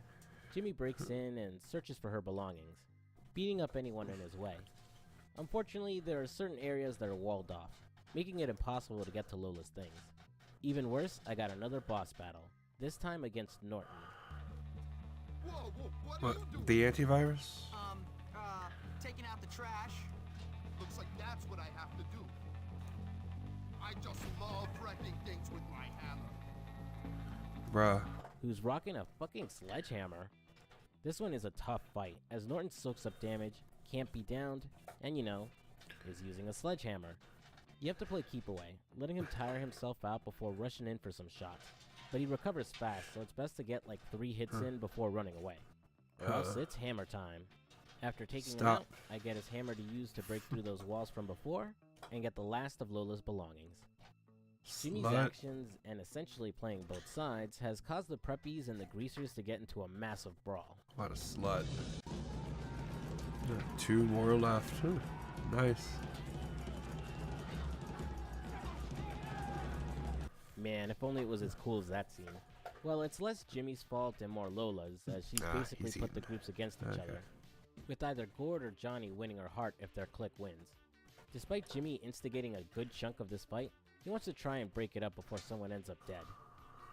Jimmy breaks in and searches for her belongings, beating up anyone in his way. Unfortunately, there are certain areas that are walled off, making it impossible to get to Lola's things. Even worse, I got another boss battle, this time against Norton. What? The antivirus? Taking out the trash. Looks like that's what I have to do. I just love wrecking things with my hammer. Bruh. Who's rocking a fucking sledgehammer. This one is a tough fight, as Norton soaks up damage, can't be downed, and you know, is using a sledgehammer. You have to play keep away, letting him tire himself out before rushing in for some shots. But he recovers fast, so it's best to get like 3 hits in before running away. Or else it's hammer time. After taking him out, I get his hammer to use to break through those walls from before, and get the last of Lola's belongings. Jimmy's Slut. actions, and essentially playing both sides, has caused the preppies and the greasers to get into a massive brawl. What a slut. 2 more left. Nice. Man, if only it was as cool as that scene. Well, it's less Jimmy's fault and more Lola's, as she's basically easy. put the groups against each other, with either Gord or Johnny winning her heart if their clique wins. Despite Jimmy instigating a good chunk of this fight, he wants to try and break it up before someone ends up dead.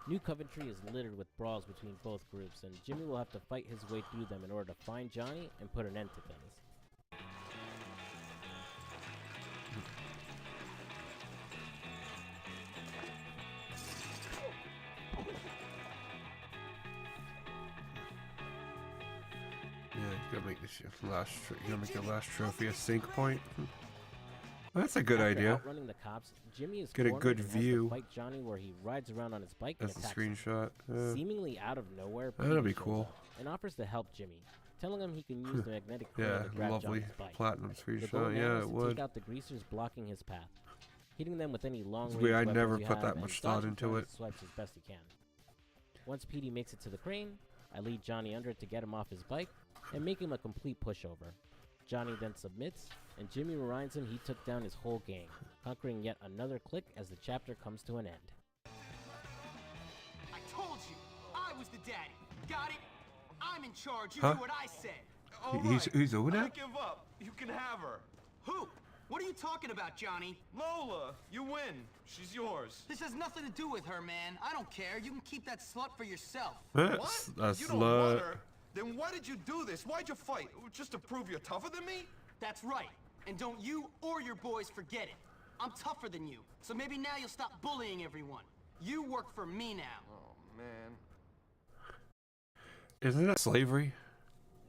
New Coventry is littered with brawls between both groups, and Jimmy will have to fight his way through them in order to find Johnny and put an end to things. Yeah, you gotta make this your last. You gotta make your last trophy a sync point. That's a good After idea. outrunning the cops, Jimmy is Get a cornered good and has to view. fight Johnny where he rides around on his bike That's and the attacks him. screenshot. Yeah. Seemingly out of nowhere, That'll Petey be shows cool. up and offers to help Jimmy, telling him he can use the magnetic coil Yeah, to grab lovely Johnny's bike. platinum The goal screenshot. now Yeah, is it to would. take out the greasers blocking his path, hitting them with any long It's range weird, I weapons never you put have, that and much thought dodging into Johnny's it. swipes as best he can. Once Petey makes it to the crane, I lead Johnny under it to get him off his bike and make him a complete pushover. Johnny then submits, and Jimmy reminds him he took down his whole gang, conquering yet another clique as the chapter comes to an end. I told you, I was the daddy. Got it? I'm in charge. You Huh? do what I said. He's doing I that? give up. You can have her. Who? What are you talking about, Johnny? Lola, you win. She's yours. This has nothing to do with her, man. I don't care. You can keep that slut for yourself. That's a You don't want slut. her? Then why did you do this? Why'd you fight? Just to prove you're tougher than me? That's right. And don't you or your boys forget it. I'm tougher than you, so maybe now you'll stop bullying everyone. You work for me now. Oh, man. Isn't that slavery?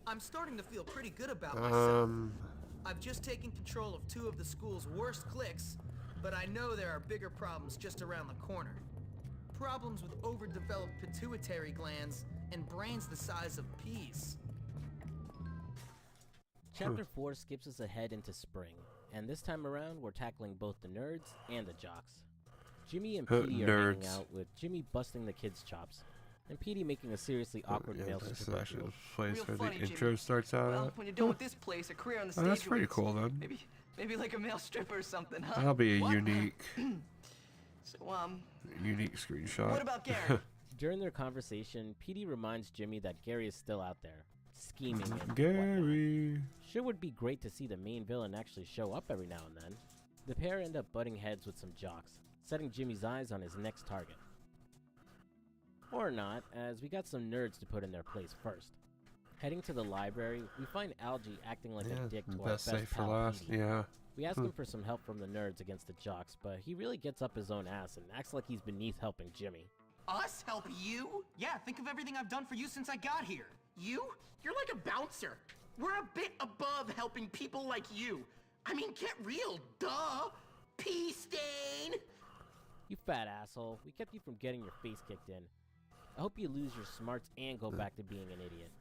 I'm starting to feel pretty good about myself. Um. I've just taken control of 2 of the school's worst cliques, but I know there are bigger problems just around the corner. Problems with overdeveloped pituitary glands and brains the size of peas. Chapter 4 skips us ahead into spring, and this time around we're tackling both the nerds and the jocks. Jimmy and Petey are hanging Nerds. out, with Jimmy busting the kid's chops, and Petey making a seriously awkward male This is stripper actually joke. the place Real where the funny, Jimmy. intro starts out Well, at. when you're done with this place, a career on the Oh, stage. that's pretty awaits. cool then. Maybe like a male stripper or something, huh? That'll be a What? unique, So, unique screenshot. what about Gary? During their conversation, Petey reminds Jimmy that Gary is still out there, scheming and whatnot. Gary. Sure would be great to see the main villain actually show up every now and then. The pair end up butting heads with some jocks, setting Jimmy's eyes on his next target. Or not, as we got some nerds to put in their place first. Heading to the library, we find Algie acting like a dick to our best best safe for pal last. Petey. Yeah. We ask him for some help from the nerds against the jocks, but he really gets up his own ass and acts like he's beneath helping Jimmy. Us help you? Yeah, think of everything I've done for you since I got here. You? You're like a bouncer. We're a bit above helping people like you. I mean, get real, duh. Pea stain. You fat asshole, we kept you from getting your face kicked in. I hope you lose your smarts and go back to being an idiot.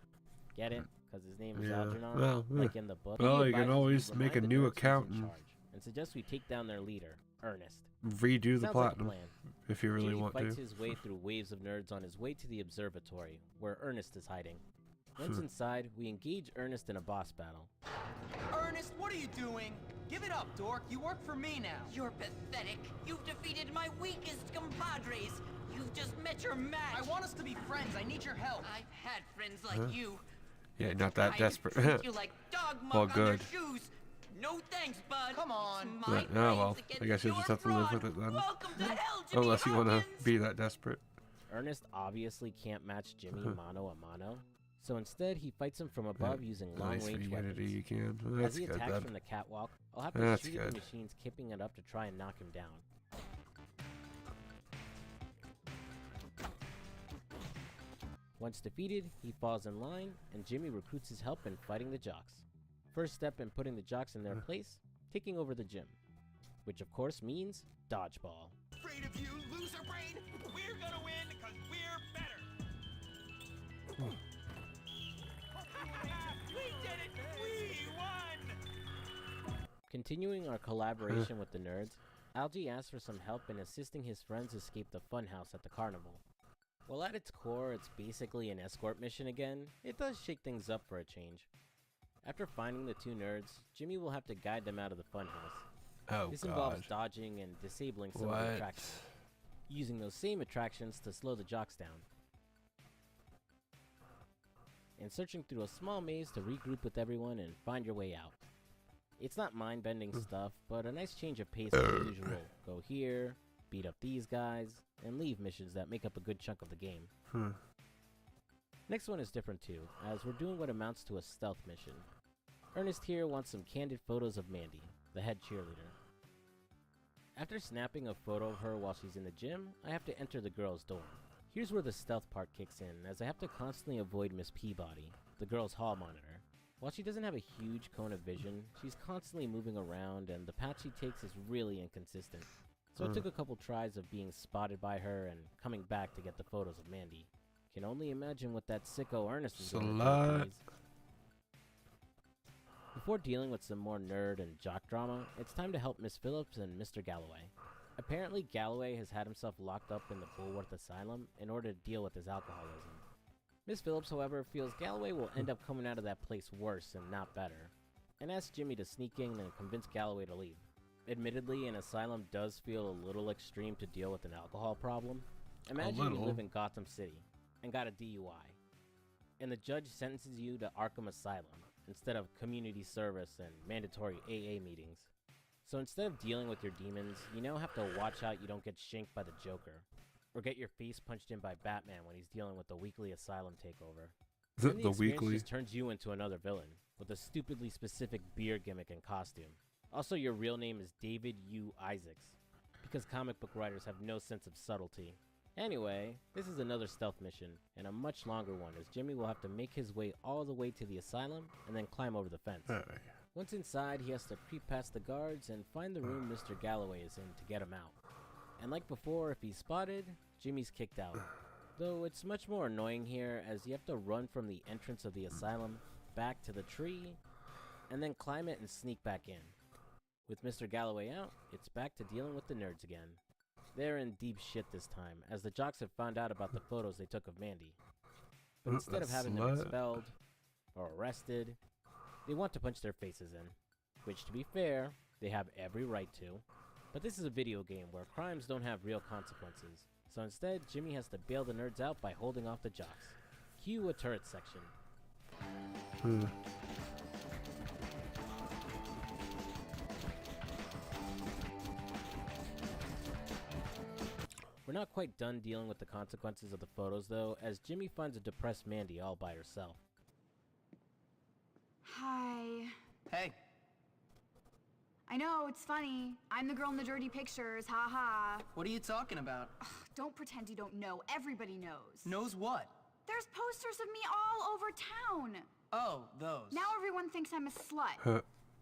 Get it? Because his name is Yeah. Algernon, Well, like in the book. well, He you can advises we always remind make a the new nerds who's in account and charge, and suggests we take down their leader, Ernest. redo the Sounds platinum like a plan. if you really Jimmy want fights to. his way through waves of nerds on his way to the observatory, where Ernest is hiding. Once inside, we engage Ernest in a boss battle. Ernest, what are you doing? Give it up, dork. You work for me now. You're pathetic. You've defeated my weakest compadres. You've just met your match. I want us to be friends. I need your help. I've had friends like you. Yeah, not that I desperate. treat you like dog muck Well, on good. their shoes. No thanks, bud. Come on. It's my But, oh well, brains I against guess you just your have to live with brawn. it then. Welcome to hell, Jimmy Unless you want to Hawkins. be that desperate. Ernest obviously can't match Jimmy mano a mano, so instead he fights him from above using Nice for long-range Unity, weapons. you can. Well, As that's he good attacks then. from the catwalk, I'll have to That's shoot at the good. machines keeping it up to try and knock him down. Once defeated, he falls in line, and Jimmy recruits his help in fighting the jocks. First step in putting the jocks in their place, taking over the gym. Which of course means dodgeball. Afraid of you, loser brain. We're gonna win because we're better. We did it. We won. Continuing our collaboration with the nerds, Algie asks for some help in assisting his friends escape the funhouse at the carnival. While at its core it's basically an escort mission again, it does shake things up for a change. After finding the two nerds, Jimmy will have to guide them out of the funhouse. Oh, This involves God. dodging and disabling some of What? the attractions, using those same attractions to slow the jocks down, and searching through a small maze to regroup with everyone and find your way out. It's not mind-bending stuff, but a nice change of pace from the usual go here, beat up these guys, and leave missions that make up a good chunk of the game. Next one is different too, as we're doing what amounts to a stealth mission. Ernest here wants some candid photos of Mandy, the head cheerleader. After snapping a photo of her while she's in the gym, I have to enter the girls' dorm. Here's where the stealth part kicks in, as I have to constantly avoid Miss Peabody, the girls' hall monitor. While she doesn't have a huge cone of vision, she's constantly moving around and the path she takes is really inconsistent. So it took a couple tries of being spotted by her and coming back to get the photos of Mandy. Can only imagine what that sicko Ernest is going to Slut. do. Before dealing with some more nerd and jock drama, it's time to help Miss Phillips and Mr. Galloway. Apparently Galloway has had himself locked up in the Bulworth Asylum in order to deal with his alcoholism. Miss Phillips, however, feels Galloway will end up coming out of that place worse and not better, and asks Jimmy to sneak in and convince Galloway to leave. Admittedly, an asylum does feel a little extreme to deal with an alcohol problem. Imagine you little. live in Gotham City and got a DUI, and the judge sentences you to Arkham Asylum instead of community service and mandatory AA meetings. So instead of dealing with your demons, you now have to watch out you don't get shanked by the Joker, or get your face punched in by Batman when he's dealing with the weekly asylum takeover. The Then experience weekly? just turns you into another villain, with a stupidly specific beer gimmick and costume. Also, your real name is David U. Isaacs, because comic book writers have no sense of subtlety. Anyway, this is another stealth mission, and a much longer one, as Jimmy will have to make his way all the way to the asylum and then climb over the fence. Once inside, he has to creep past the guards and find the room Mr. Galloway is in to get him out. And like before, if he's spotted, Jimmy's kicked out. Though it's much more annoying here, as you have to run from the entrance of the asylum back to the tree, and then climb it and sneak back in. With Mr. Galloway out, it's back to dealing with the nerds again. They're in deep shit this time, as the jocks have found out about the photos they took of Mandy. But instead of having them expelled or arrested, they want to punch their faces in. Which, to be fair, they have every right to. But this is a video game where crimes don't have real consequences. So instead, Jimmy has to bail the nerds out by holding off the jocks. Cue a turret section. We're not quite done dealing with the consequences of the photos though, as Jimmy finds a depressed Mandy all by herself. Hi. Hey. I know, it's funny. I'm the girl in the dirty pictures, haha. What are you talking about? Ugh, don't pretend you don't know. Everybody knows. Knows what? There's posters of me all over town. Oh, those. Now everyone thinks I'm a slut.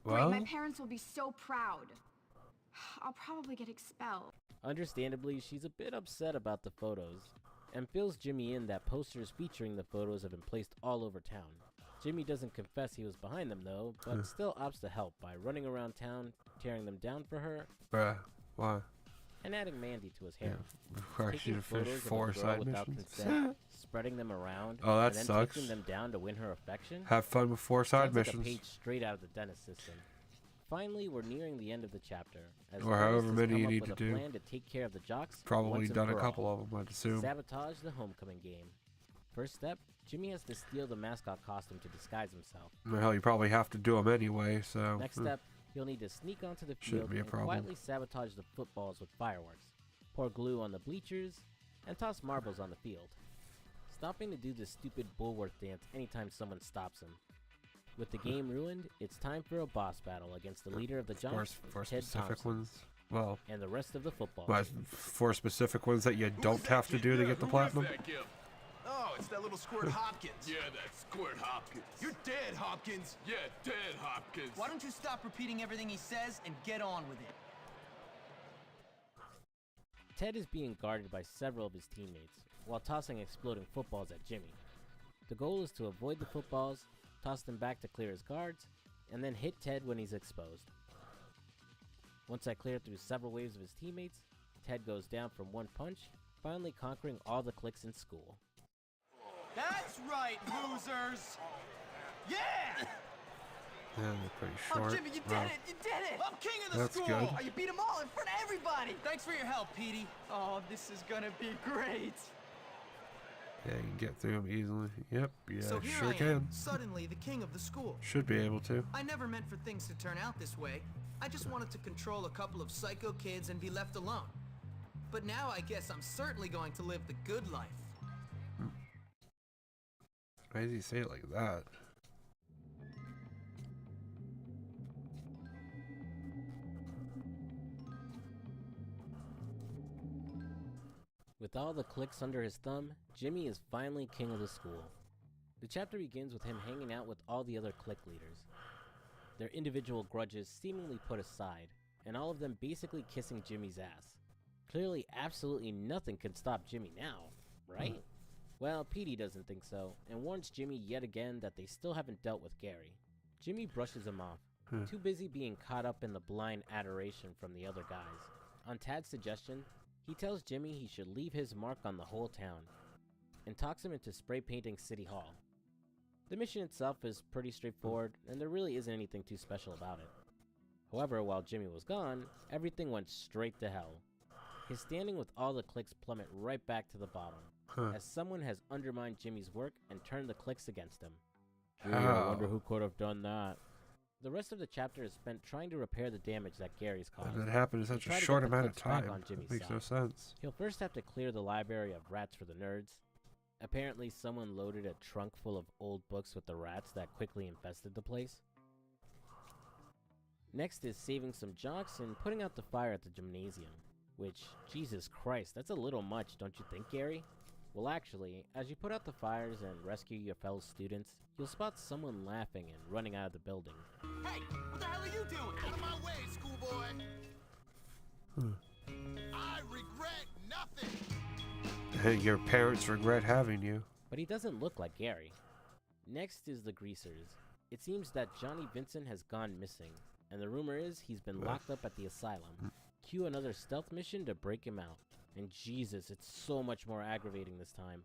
Well? Great, my parents will be so proud. I'll probably get expelled. Understandably, she's a bit upset about the photos, and fills Jimmy in that posters featuring the photos have been placed all over town. Jimmy doesn't confess he was behind them though, but still opts to help by running around town, tearing them down for her. Bruh, why? And adding Mandy to his hair. Requires you to finish Photos of a 4 girl side without missions. consent, spreading them around, Oh, that and then sucks. taking them down to win her affection. Have fun with 4 side Sounds like missions. a page straight out of the dentist system. Finally, we're nearing the end of the chapter. As Or the however artist has many come you up need with to a do. plan to take care of the jocks Probably once and done a for couple all. of them, I'd assume. Sabotage the homecoming game. First step, Jimmy has to steal the mascot costume to disguise himself. Well, you probably have to do them anyway, so... Next step, he'll need to sneak onto the Shouldn't field be a and problem. quietly sabotage the footballs with fireworks, pour glue on the bleachers, and toss marbles on the field. Stopping to do the stupid Bullworth dance anytime someone stops him. With the game ruined, it's time for a boss battle against the leader of the Giants, For Ted specific Thompson, ones. Well, and the rest of the football but team. 4 specific ones that you don't have to do to get the platinum. Oh, it's that little Squirt Hopkins. Yeah, that Squirt Hopkins. You're dead, Hopkins. Yeah, dead, Hopkins. Why don't you stop repeating everything he says and get on with it? Ted is being guarded by several of his teammates, while tossing exploding footballs at Jimmy. The goal is to avoid the footballs, toss them back to clear his guards, and then hit Ted when he's exposed. Once I clear through several waves of his teammates, Ted goes down from one punch, finally conquering all the cliques in school. That's right, losers! Yeah! Yeah, they're pretty Oh, short. Jimmy, you did Well, it! You did it! I'm king of the That's school! good. Oh, you beat them all in front of everybody! Thanks for your help, Petey. Oh, this is gonna be great. Yeah, you can get through them easily. Yep, yeah, So here sure I am, can. suddenly the king of the school. Should be able to. I never meant for things to turn out this way. I just wanted to control a couple of psycho kids and be left alone. But now I guess I'm certainly going to live the good life. Why does he say it like that? With all the cliques under his thumb, Jimmy is finally king of the school. The chapter begins with him hanging out with all the other clique leaders. Their individual grudges seemingly put aside, and all of them basically kissing Jimmy's ass. Clearly, absolutely nothing can stop Jimmy now, right? Well, Petey doesn't think so, and warns Jimmy yet again that they still haven't dealt with Gary. Jimmy brushes him off, too busy being caught up in the blind adoration from the other guys. On Tad's suggestion, he tells Jimmy he should leave his mark on the whole town, and talks him into spray painting City Hall. The mission itself is pretty straightforward, and there really isn't anything too special about it. However, while Jimmy was gone, everything went straight to hell. His standing with all the cliques plummet right back to the bottom, as someone has undermined Jimmy's work and turned the cliques against him. Gee, I wonder who could have done that. The rest of the chapter is spent trying to repair the damage that Gary's caused. And that happened in and such a try to get short the amount of cliques back time. on Jimmy's Makes no side. sense. He'll first have to clear the library of rats for the nerds. Apparently someone loaded a trunk full of old books with the rats that quickly infested the place. Next is saving some jocks and putting out the fire at the gymnasium. Which, Jesus Christ, that's a little much, don't you think, Gary? Well, actually, as you put out the fires and rescue your fellow students, you'll spot someone laughing and running out of the building. Hey, what the hell are you doing? Out of my way, schoolboy! I regret nothing! Hey, your parents regret having you. But he doesn't look like Gary. Next is the Greasers. It seems that Johnny Vincent has gone missing, and the rumor is he's been locked up at the asylum. cue another stealth mission to break him out. And Jesus, it's so much more aggravating this time.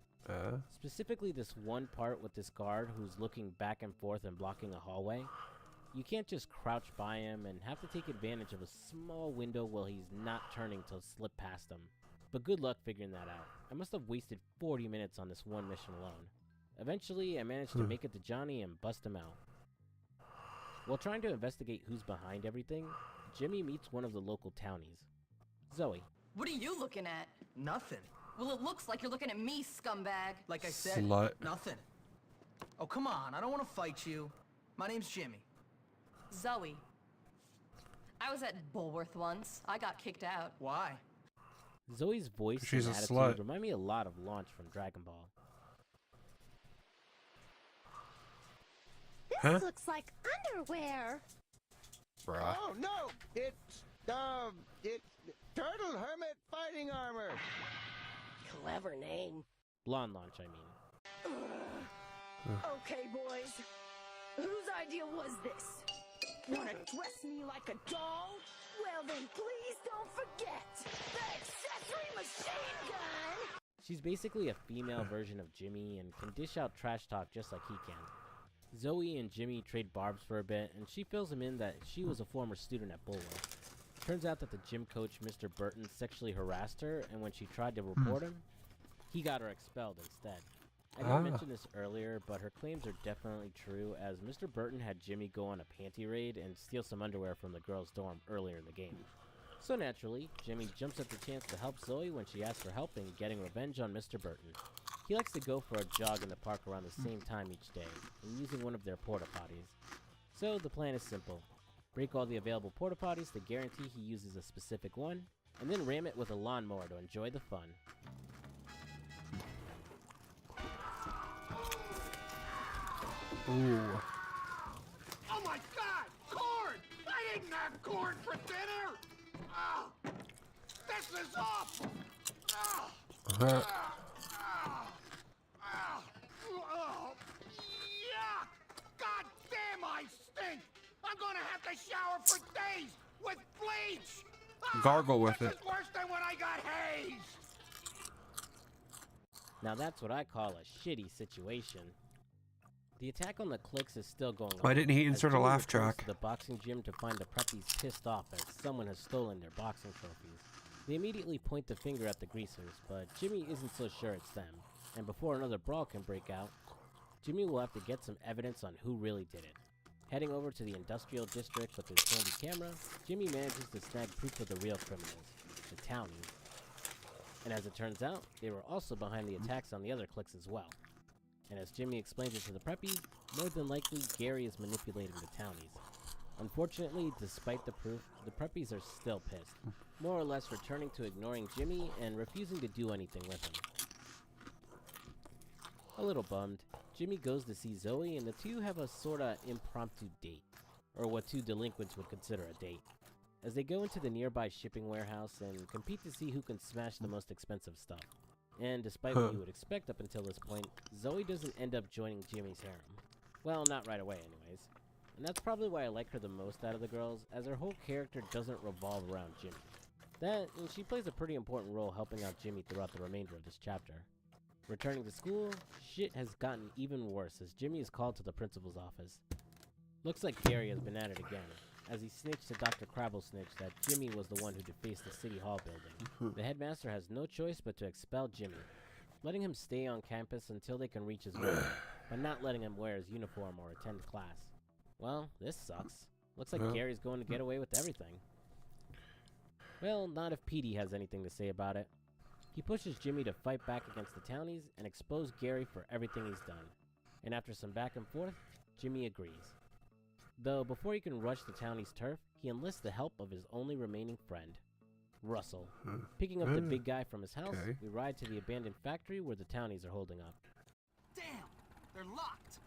Specifically this one part with this guard who's looking back and forth and blocking a hallway. You can't just crouch by him and have to take advantage of a small window while he's not turning to slip past him. But good luck figuring that out. I must have wasted 40 minutes on this one mission alone. Eventually, I managed to make it to Johnny and bust him out. While trying to investigate who's behind everything, Jimmy meets one of the local townies, Zoe. What are you looking at? Nothing. Well, it looks like you're looking at me, scumbag. Like I said, Slut. nothing. Oh, come on. I don't want to fight you. My name's Jimmy. Zoe. I was at Bulworth once. I got kicked out. Why? Zoe's voice She's and a attitude slut. remind me a lot of Launch from Dragon Ball. This looks like underwear. Bruh. Oh no! It's Turtle Hermit fighting armor. Clever name. Launch, I mean. Okay, boys. Whose idea was this? Wanna dress me like a doll? Well then, please don't forget the accessory machine gun! She's basically a female version of Jimmy and can dish out trash talk just like he can. Zoe and Jimmy trade barbs for a bit, and she fills him in that she was a former student at Bulworth. Turns out that the gym coach, Mr. Burton, sexually harassed her, and when she tried to report him, he got her expelled instead. I didn't mention this earlier, but her claims are definitely true, as Mr. Burton had Jimmy go on a panty raid and steal some underwear from the girls' dorm earlier in the game. So naturally, Jimmy jumps at the chance to help Zoe when she asks for help in getting revenge on Mr. Burton. He likes to go for a jog in the park around the same time each day, and using one of their porta potties. So the plan is simple. Break all the available porta potties to guarantee he uses a specific one, and then ram it with a lawnmower to enjoy the fun. Ooh. Oh my god! Corn! I didn't have corn for dinner! Ah! This is awful! Ah! Uh-huh. Oh, yuck! God damn, I stink! I'm gonna have to shower for days with bleach! Ah, Gargle with this it. is worse than when I got haze! Now that's what I call a shitty situation. The attack on the cliques is still going on. Why didn't he as insert a Jimmy laugh returns track? to the boxing gym to find the preppies pissed off as someone has stolen their boxing trophies. They immediately point the finger at the greasers, but Jimmy isn't so sure it's them. And before another brawl can break out, Jimmy will have to get some evidence on who really did it. Heading over to the industrial district with his handy camera, Jimmy manages to snag proof of the real criminals, the townies. And as it turns out, they were also behind the attacks on the other cliques as well. And as Jimmy explains it to the preppies, more than likely Gary is manipulating the townies. Unfortunately, despite the proof, the preppies are still pissed, more or less returning to ignoring Jimmy and refusing to do anything with him. A little bummed, Jimmy goes to see Zoe and the two have a sorta impromptu date, or what two delinquents would consider a date, as they go into the nearby shipping warehouse and compete to see who can smash the most expensive stuff. And despite what you would expect up until this point, Zoe doesn't end up joining Jimmy's harem. Well, not right away anyways. And that's probably why I like her the most out of the girls, as her whole character doesn't revolve around Jimmy. That, and she plays a pretty important role helping out Jimmy throughout the remainder of this chapter. Returning to school, shit has gotten even worse as Jimmy is called to the principal's office. Looks like Gary has been at it again, as he snitched to Dr. Crabblesnitch that Jimmy was the one who defaced the City Hall building. The headmaster has no choice but to expel Jimmy, letting him stay on campus until they can reach his goal, but not letting him wear his uniform or attend class. Well, this sucks. Looks like Gary's going to get away with everything. Well, not if Petey has anything to say about it. He pushes Jimmy to fight back against the townies and expose Gary for everything he's done. And after some back and forth, Jimmy agrees. Though before he can rush the townies' turf, he enlists the help of his only remaining friend, Russell. Picking up the big guy from his house, we ride to the abandoned factory where the townies are holding up. Damn! They're locked!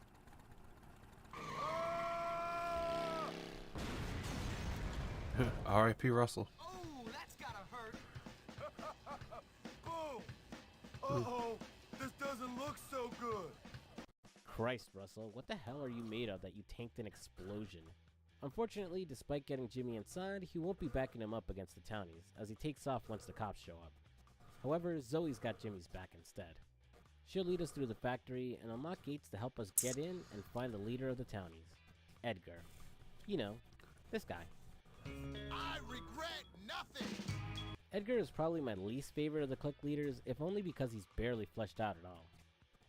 R.I.P. Russell. Oh, that's gotta hurt! Boom! Uh-oh, this doesn't look so good. Christ, Russell, what the hell are you made of that you tanked an explosion? Unfortunately, despite getting Jimmy inside, he won't be backing him up against the townies, as he takes off once the cops show up. However, Zoe's got Jimmy's back instead. She'll lead us through the factory and unlock gates to help us get in and find the leader of the townies, Edgar. You know, this guy. I regret nothing! Edgar is probably my least favorite of the clique leaders, if only because he's barely fleshed out at all.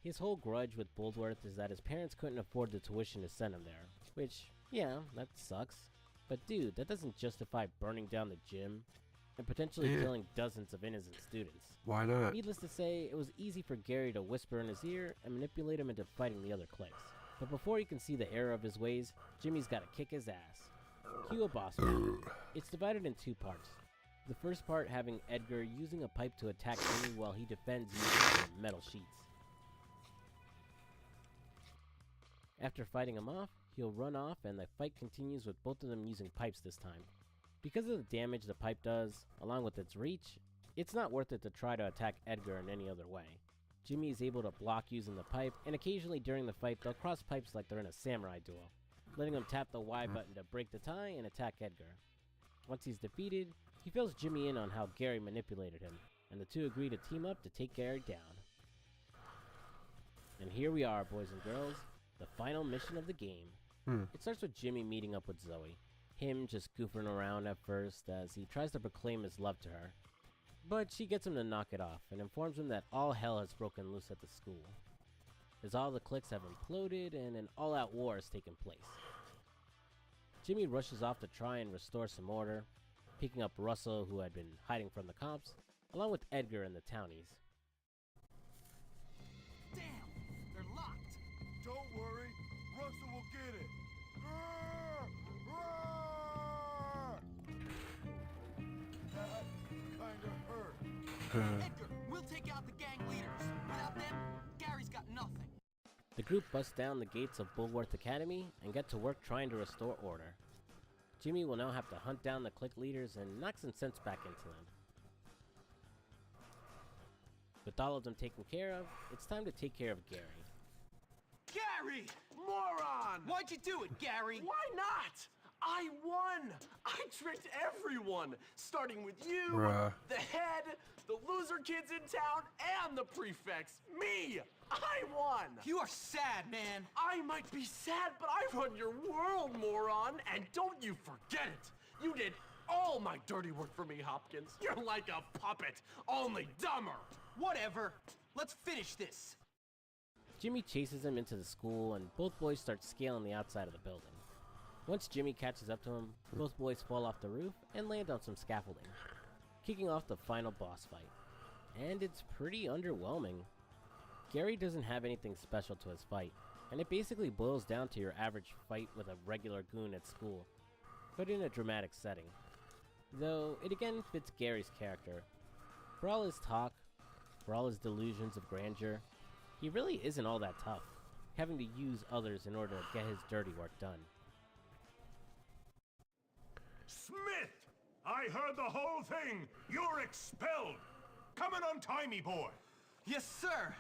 His whole grudge with Bullworth is that his parents couldn't afford the tuition to send him there, which, yeah, that sucks. But dude, that doesn't justify burning down the gym and potentially killing dozens of innocent students. Why not? Needless to say, it was easy for Gary to whisper in his ear and manipulate him into fighting the other cliques. But before he can see the error of his ways, Jimmy's gotta kick his ass. Cue a boss fight. It's divided in two parts. The first part having Edgar using a pipe to attack Jimmy while he defends using metal sheets. After fighting him off, he'll run off and the fight continues with both of them using pipes this time. Because of the damage the pipe does, along with its reach, it's not worth it to try to attack Edgar in any other way. Jimmy is able to block using the pipe, and occasionally during the fight they'll cross pipes like they're in a samurai duel, letting him tap the Y button to break the tie and attack Edgar. Once he's defeated, he fills Jimmy in on how Gary manipulated him, and the two agree to team up to take Gary down. And here we are, boys and girls, the final mission of the game. It starts with Jimmy meeting up with Zoe, him just goofing around at first as he tries to proclaim his love to her. But she gets him to knock it off and informs him that all hell has broken loose at the school, as all the cliques have imploded and an all-out war has taken place. Jimmy rushes off to try and restore some order, picking up Russell, who had been hiding from the cops, along with Edgar and the townies. Damn, they're locked. Don't worry, Russell will get it. That kinda hurt. Edgar, we'll take out the gang leaders. Without them, Gary's got nothing. The group busts down the gates of Bullworth Academy and get to work trying to restore order. Jimmy will now have to hunt down the clique leaders and knock some sense back into them. With all of them taken care of, it's time to take care of Gary. Gary! Moron! Why'd you do it, Gary? Why not? I won! I tricked everyone! Starting with you, Bruh. the head, the loser kids in town, and the prefects. Me! I won! You are sad, man. I might be sad, but I run your world, moron! And don't you forget it! You did all my dirty work for me, Hopkins. You're like a puppet, only dumber! Whatever. Let's finish this. Jimmy chases him into the school and both boys start scaling the outside of the building. Once Jimmy catches up to him, both boys fall off the roof and land on some scaffolding, kicking off the final boss fight. And it's pretty underwhelming. Gary doesn't have anything special to his fight, and it basically boils down to your average fight with a regular goon at school, but in a dramatic setting. Though it again fits Gary's character. For all his talk, for all his delusions of grandeur, he really isn't all that tough, having to use others in order to get his dirty work done. Smith! I heard the whole thing! You're expelled! Come and untie me, boy! Yes, sir.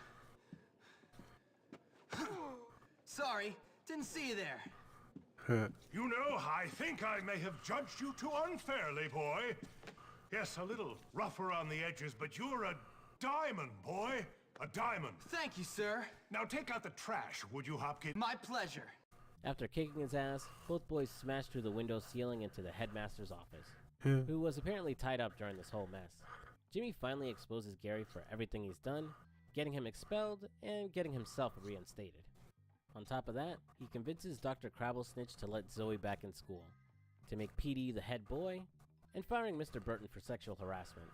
Sorry, didn't see you there. You know, I think I may have judged you too unfairly, boy. Yes, a little rough around the edges, but you're a diamond, boy. A diamond. Thank you, sir. Now take out the trash, would you, Hopkins? My pleasure. After kicking his ass, both boys smash through the window ceiling into the headmaster's office, who was apparently tied up during this whole mess. Jimmy finally exposes Gary for everything he's done, getting him expelled and getting himself reinstated. On top of that, he convinces Dr. Crabblesnitch to let Zoe back in school, to make Petey the head boy, and firing Mr. Burton for sexual harassment.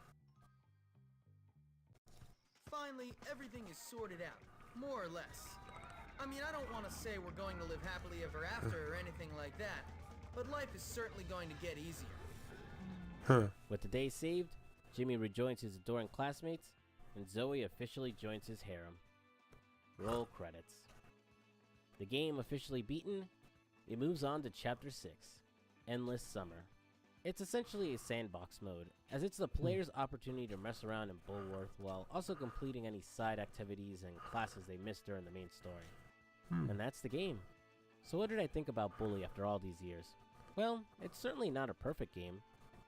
Finally, everything is sorted out, more or less. I mean, I don't want to say we're going to live happily ever after or anything like that, but life is certainly going to get easier. With the day saved, Jimmy rejoins his adoring classmates, and Zoe officially joins his harem. Roll credits. The game officially beaten, it moves on to Chapter 6, Endless Summer. It's essentially a sandbox mode, as it's the player's opportunity to mess around in Bullworth while also completing any side activities and classes they missed during the main story. And that's the game. So what did I think about Bully after all these years? Well, it's certainly not a perfect game,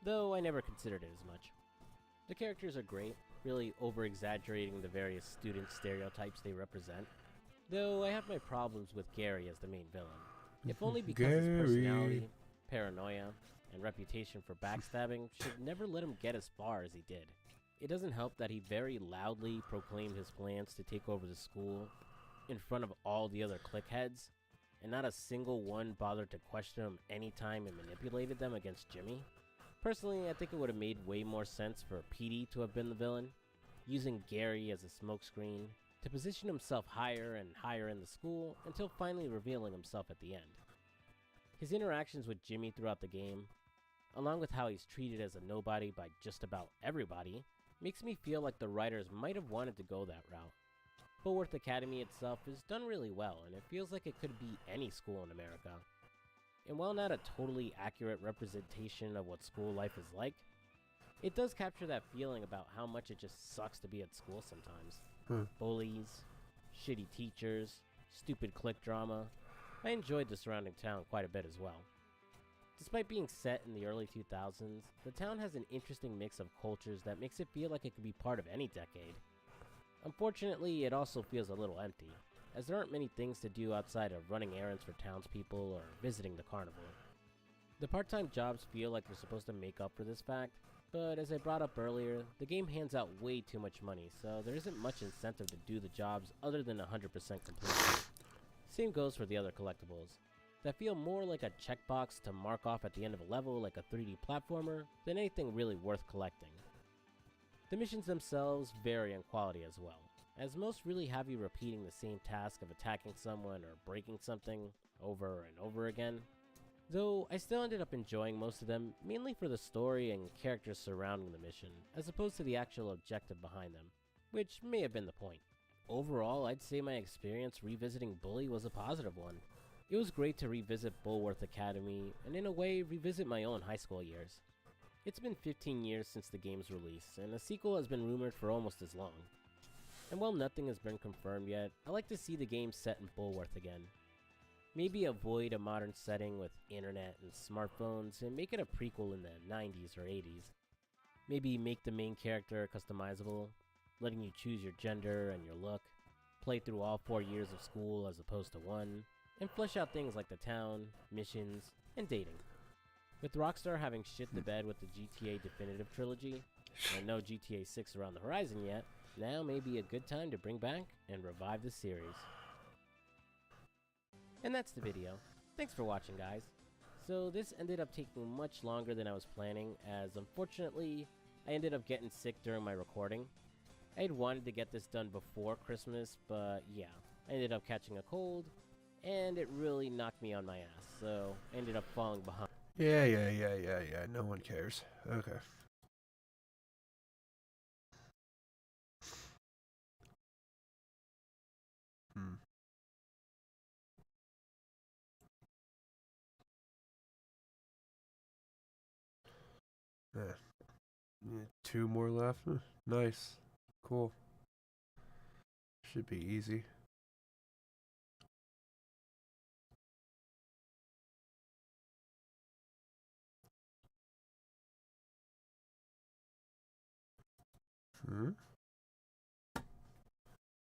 though I never considered it as much. The characters are great, really over-exaggerating the various student stereotypes they represent, though I have my problems with Gary as the main villain, if only because his personality, paranoia, and reputation for backstabbing should never let him get as far as he did. It doesn't help that he very loudly proclaimed his plans to take over the school in front of all the other clickheads, and not a single one bothered to question him any time and manipulated them against Jimmy. Personally, I think it would have made way more sense for Petey to have been the villain, using Gary as a smokescreen to position himself higher and higher in the school until finally revealing himself at the end. His interactions with Jimmy throughout the game, along with how he's treated as a nobody by just about everybody, makes me feel like the writers might have wanted to go that route. Bullworth Academy itself is done really well, and it feels like it could be any school in America. And while not a totally accurate representation of what school life is like, it does capture that feeling about how much it just sucks to be at school sometimes. Bullies, shitty teachers, stupid clique drama. I enjoyed the surrounding town quite a bit as well. Despite being set in the early 2000s, the town has an interesting mix of cultures that makes it feel like it could be part of any decade. Unfortunately, it also feels a little empty, as there aren't many things to do outside of running errands for townspeople or visiting the carnival. The part-time jobs feel like they're supposed to make up for this fact, but as I brought up earlier, the game hands out way too much money, so there isn't much incentive to do the jobs other than 100% completion. Same goes for the other collectibles, that feel more like a checkbox to mark off at the end of a level like a 3D platformer than anything really worth collecting. The missions themselves vary in quality as well, as most really have you repeating the same task of attacking someone or breaking something over and over again. Though I still ended up enjoying most of them, mainly for the story and characters surrounding the mission, as opposed to the actual objective behind them, which may have been the point. Overall, I'd say my experience revisiting Bully was a positive one. It was great to revisit Bullworth Academy, and in a way, revisit my own high school years. It's been 15 years since the game's release, and a sequel has been rumored for almost as long. And while nothing has been confirmed yet, I like to see the game set in Bullworth again. Maybe avoid a modern setting with internet and smartphones and make it a prequel in the 90s or 80s. Maybe make the main character customizable, letting you choose your gender and your look, play through all 4 years of school as opposed to 1, and flesh out things like the town, missions, and dating. With Rockstar having shit the bed with the GTA Definitive Trilogy, and no GTA 6 around the horizon yet, now may be a good time to bring back and revive the series. And that's the video. Thanks for watching, guys. So this ended up taking much longer than I was planning, as unfortunately, I ended up getting sick during my recording. I had wanted to get this done before Christmas, but yeah, I ended up catching a cold, and it really knocked me on my ass, so I ended up falling behind. Yeah. No one cares. Okay. Yeah, 2 more left. Nice. Cool. Should be easy.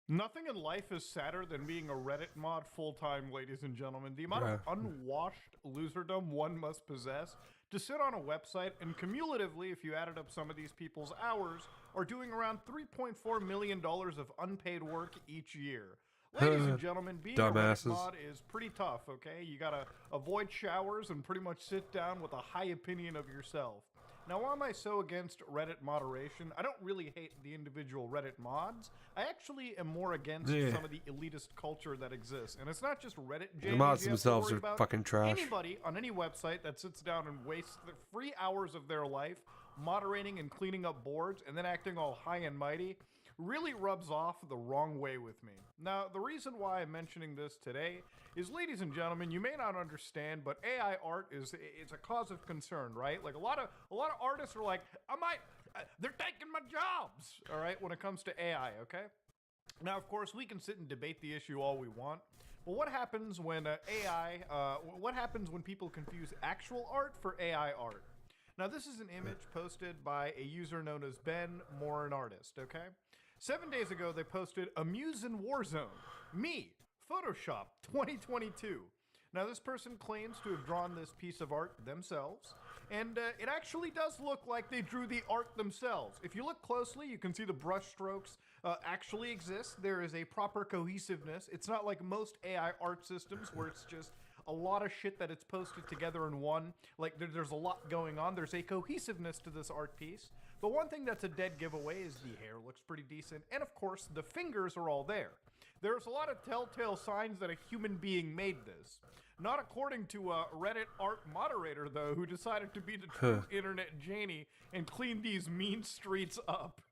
Nothing in life is sadder than being a Reddit mod full-time, ladies and gentlemen. The amount of unwashed loserdom one must possess to sit on a website, and cumulatively, if you added up some of these people's hours, are doing around $3.4 million of unpaid work each year. Ladies and gentlemen, being a Reddit mod is pretty tough, okay? You gotta avoid showers and pretty much sit down with a high opinion of yourself. Now, why am I so against Reddit moderation? I don't really hate the individual Reddit mods. I actually am more against some of the elitist culture that exists. And it's not just Reddit The mods themselves are fucking trash. Anybody on any website that sits down and wastes the free hours of their life moderating and cleaning up boards and then acting all high and mighty really rubs off the wrong way with me. Now, the reason why I'm mentioning this today is, ladies and gentlemen, you may not understand, but AI art is a cause of concern, right? Like a lot of artists are like, they're taking my jobs, all right, when it comes to AI, okay? Now, of course, we can sit and debate the issue all we want, Well, what happens when what happens when people confuse actual art for AI art? Now, this is an image posted by a user known as Ben More an Artist, okay? 7 days ago, they posted Amuse in Warzone. Me, Photoshop 2022. Now, this person claims to have drawn this piece of art themselves, and it actually does look like they drew the art themselves. If you look closely, you can see the brush strokes actually exist. There is a proper cohesiveness. It's not like most AI art systems where it's just a lot of shit that it's posted together in one. Like, there's a lot going on. There's a cohesiveness to this art piece. The one thing that's a dead giveaway is the hair looks pretty decent, and of course, the fingers are all there. There's a lot of telltale signs that a human being made this. Not according to a Reddit art moderator, though, who decided to be the true internet Janie and clean these mean streets up.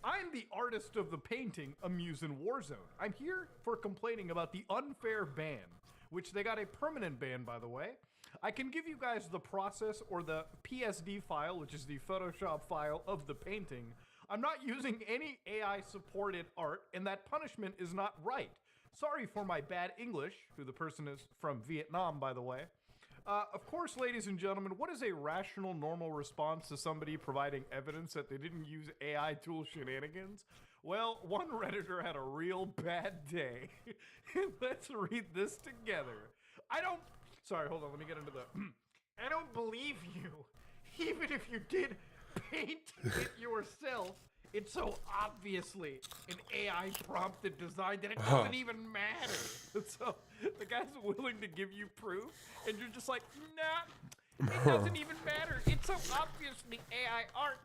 I'm the artist of the painting, Amuse in Warzone. I'm here for complaining about the unfair ban, which they got a permanent ban, by the way. I can give you guys the process or the PSD file, which is the Photoshop file of the painting. I'm not using any AI-supported art, and that punishment is not right. Sorry for my bad English, who the person is from Vietnam, by the way. Of course, ladies and gentlemen, what is a rational, normal response to somebody providing evidence that they didn't use AI tool shenanigans? Well, one Redditor had a real bad day. Let's read this together. Sorry, hold on, let me get into the... I don't believe you. Even if you did paint it yourself, it's so obviously an AI prompted design that it doesn't even matter. So the guy's willing to give you proof, and you're just like, nah, it doesn't even matter. It's so obviously AI art.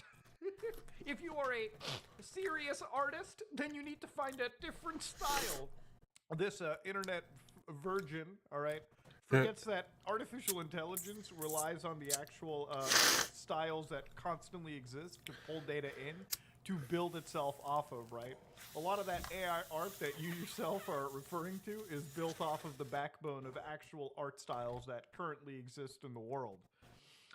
If you are a serious artist, then you need to find a different style. This internet virgin, all right, forgets that artificial intelligence relies on the actual styles that constantly exist to pull data in to build itself off of, right? A lot of that AI art that you yourself are referring to is built off of the backbone of actual art styles that currently exist in the world.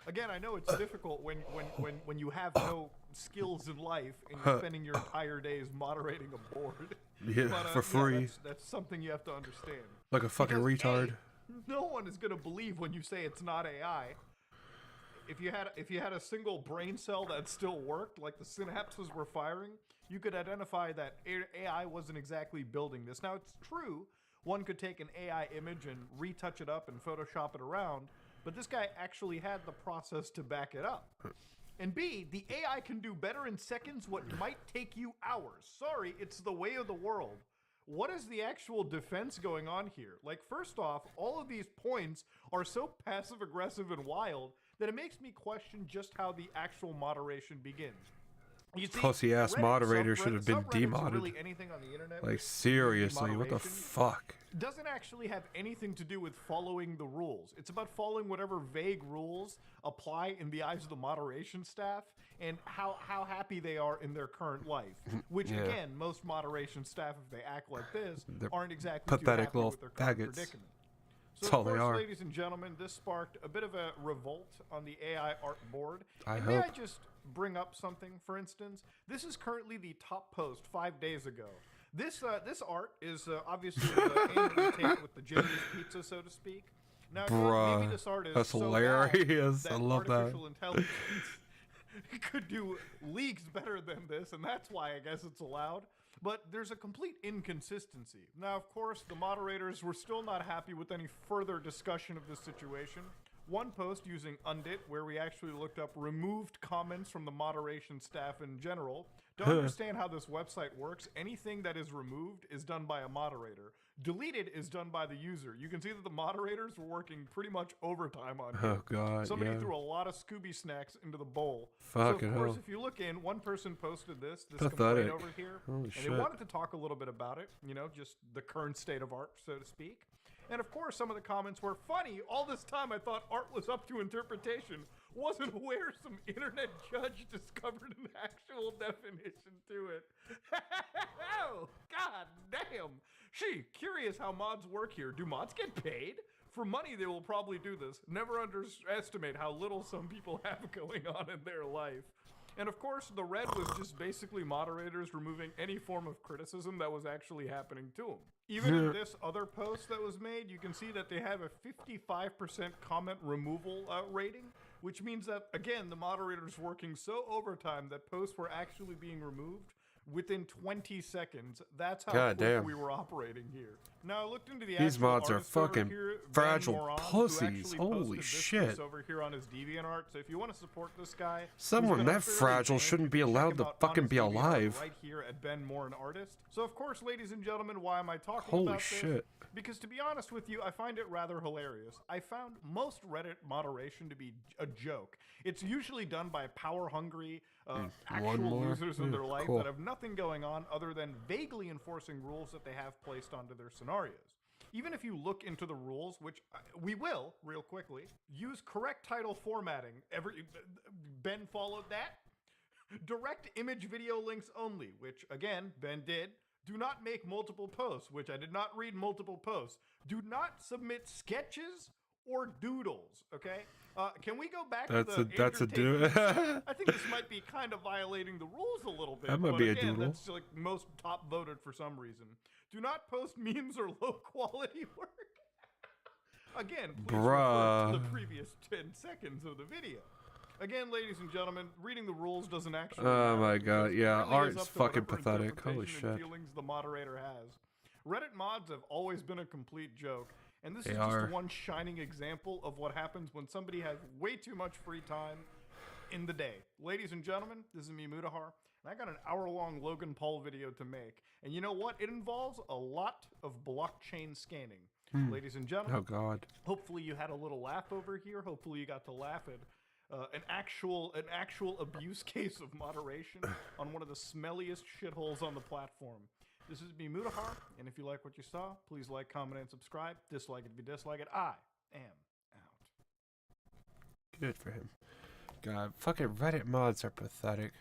Again, I know it's difficult when you have no skills in life and you're spending your entire days moderating a board. Yeah, but, for free. Yeah, that's something you have to understand. Like a fucking retard. No one is gonna believe when you say it's not AI. If you had a single brain cell that still worked, like the synapses were firing, you could identify that AI wasn't exactly building this. Now, it's true, one could take an AI image and retouch it up and Photoshop it around, but this guy actually had the process to back it up. And B, the AI can do better in seconds what might take you hours. Sorry, it's the way of the world. What is the actual defense going on here? Like, first off, all of these points are so passive-aggressive and wild that it makes me question just how the actual moderation begins. You see, Pussy-ass moderator should have been demodded. Really anything on the internet like, seriously, what the fuck? Doesn't actually have anything to do with following the rules. It's about following whatever vague rules apply in the eyes of the moderation staff and how happy they are in their current life. Which, again, most moderation staff, if they act like this, aren't exactly pathetic too happy little with their current faggots. predicament. That's So, all of they course, are. ladies and gentlemen, this sparked a bit of a revolt on the AI art board. I May I hope. just bring up something, for instance? This is currently the top post 5 days ago. This art is obviously aiming to take with the Jimmy's Pizza, so to speak. Now, Bruh, maybe this art is that's so hilarious. bad I love that. artificial intelligence could do leagues better than this, and that's why I guess it's allowed. But there's a complete inconsistency. Now, of course, the moderators were still not happy with any further discussion of this situation. One post using Undit, where we actually looked up removed comments from the moderation staff in general. To understand how this website works, anything that is removed is done by a moderator. Deleted is done by the user. You can see that the moderators were working pretty much overtime on here. Oh, God, Somebody yeah. threw a lot of Scooby snacks into the bowl. Fucking so, of course, hell. if you look in, one person posted this Pathetic. complaint over here. Holy and shit. they wanted to talk a little bit about it, you know, just the current state of art, so to speak. And of course, some of the comments were funny. All this time I thought art was up to interpretation. Wasn't aware some internet judge discovered an actual definition to it. Oh, god damn. Gee, curious how mods work here. Do mods get paid? For money, they will probably do this. Never underestimate how little some people have going on in their life. And of course, the red was just basically moderators removing any form of criticism that was actually happening to them. Even in this other post that was made, you can see that they have a 55% comment removal rating, which means that, again, the moderator's working so overtime that posts were actually being removed within 20 seconds. That's how God quick damn. we were operating here. Now I looked into the These actual mods are artist over fucking here, fragile Ben Moran, who pussies. actually Holy posted this shit. piece over here on his DeviantArt. So if you want to support this guy, who's Someone been that unfairly fragile banned, shouldn't you be can check allowed him to out on fucking his be DeviantArt alive. Right here at Ben Moran Artist. So of course, ladies and gentlemen, why am I talking Holy about this? shit. Because to be honest with you, I find it rather hilarious. I found most Reddit moderation to be a joke. It's usually done by power-hungry, actual more? losers in their life Cool. that have nothing going on other than vaguely enforcing rules that they have placed onto their scenarios. Even if you look into the rules, which we will real quickly, use correct title formatting. Ben followed that. Direct image video links only, which again, Ben did. Do not make multiple posts, which I did not read multiple posts. Do not submit sketches or doodles, okay? Can we go back to the That's a entertainment do. section? I think this might be kind of violating the rules a little bit. That might but be a again, doodle. That's like most top voted for some reason. Do not post memes or low quality work. Again, please refer to the Bruh. previous 10 seconds of the video. Again, ladies and gentlemen, reading the rules doesn't actually Oh matter my because god, it yeah, really is art's up to fucking whatever pathetic. Holy interpretation and shit. feelings the moderator has. Reddit mods have always been a complete joke, and this They is are. just one shining example of what happens when somebody has way too much free time in the day. Ladies and gentlemen, this is me, Mutahar, and I got an hour-long Logan Paul video to make. And you know what? It involves a lot of blockchain scanning. Ladies and gentlemen, Oh god. hopefully you had a little laugh over here. Hopefully you got to laugh at an actual abuse case of moderation on one of the smelliest shitholes on the platform. This is me, Mutahar, and if you like what you saw, please like, comment, and subscribe. Dislike it if you dislike it. I am out. Good for him. God, fucking Reddit mods are pathetic.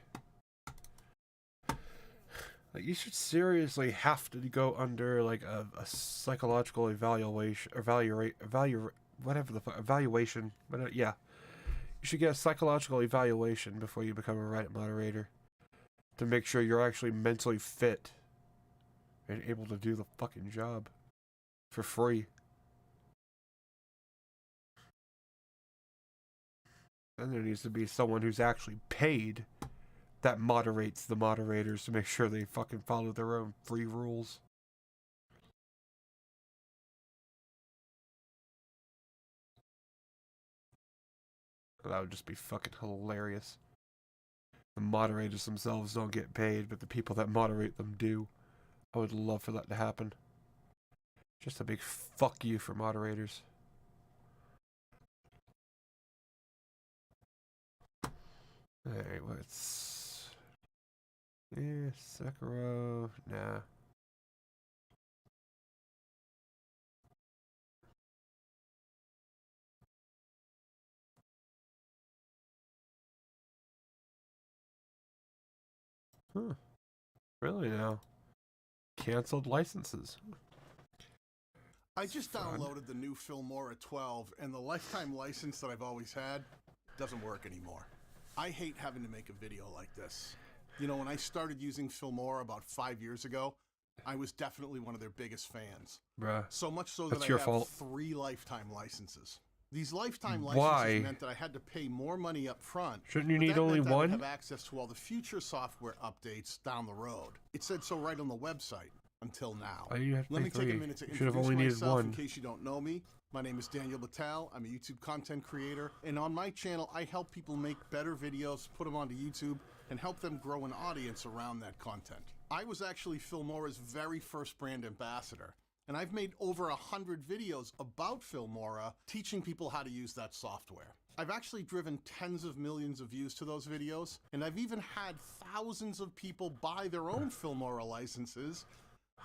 Like, you should seriously have to go under like a psychological evaluation, evaluation. Yeah, you should get a psychological evaluation before you become a Reddit moderator to make sure you're actually mentally fit and able to do the fucking job for free. And there needs to be someone who's actually paid that moderates the moderators to make sure they fucking follow their own free rules. That would just be fucking hilarious. The moderators themselves don't get paid, but the people that moderate them do. I would love for that to happen. Just a big fuck you for moderators. Alright, what's... Sekiro... Nah. Huh. Really now? Canceled licenses. I just downloaded the new Filmora 12, and the lifetime license that I've always had doesn't work anymore. I hate having to make a video like this. You know, when I started using Filmora about 5 years ago, I was definitely one of their biggest fans. Bruh. So much so that That's I your have fault. 3 lifetime licenses. These lifetime Why? licenses meant that I had to pay more money up front. Shouldn't you but need that only meant that I would one? have access to all the future software updates down the road. It said so right on the website until now. Why do you have to Let pay me take a 3? minute to You should have introduce only needed myself in 1. case you don't know me. My name is Daniel Battelle. I'm a YouTube content creator, and on my channel, I help people make better videos, put them onto YouTube, and help them grow an audience around that content. I was actually Filmora's very first brand ambassador, and I've made over 100 videos about Filmora, teaching people how to use that software. I've actually driven tens of millions of views to those videos, and I've even had thousands of people buy their own Filmora licenses,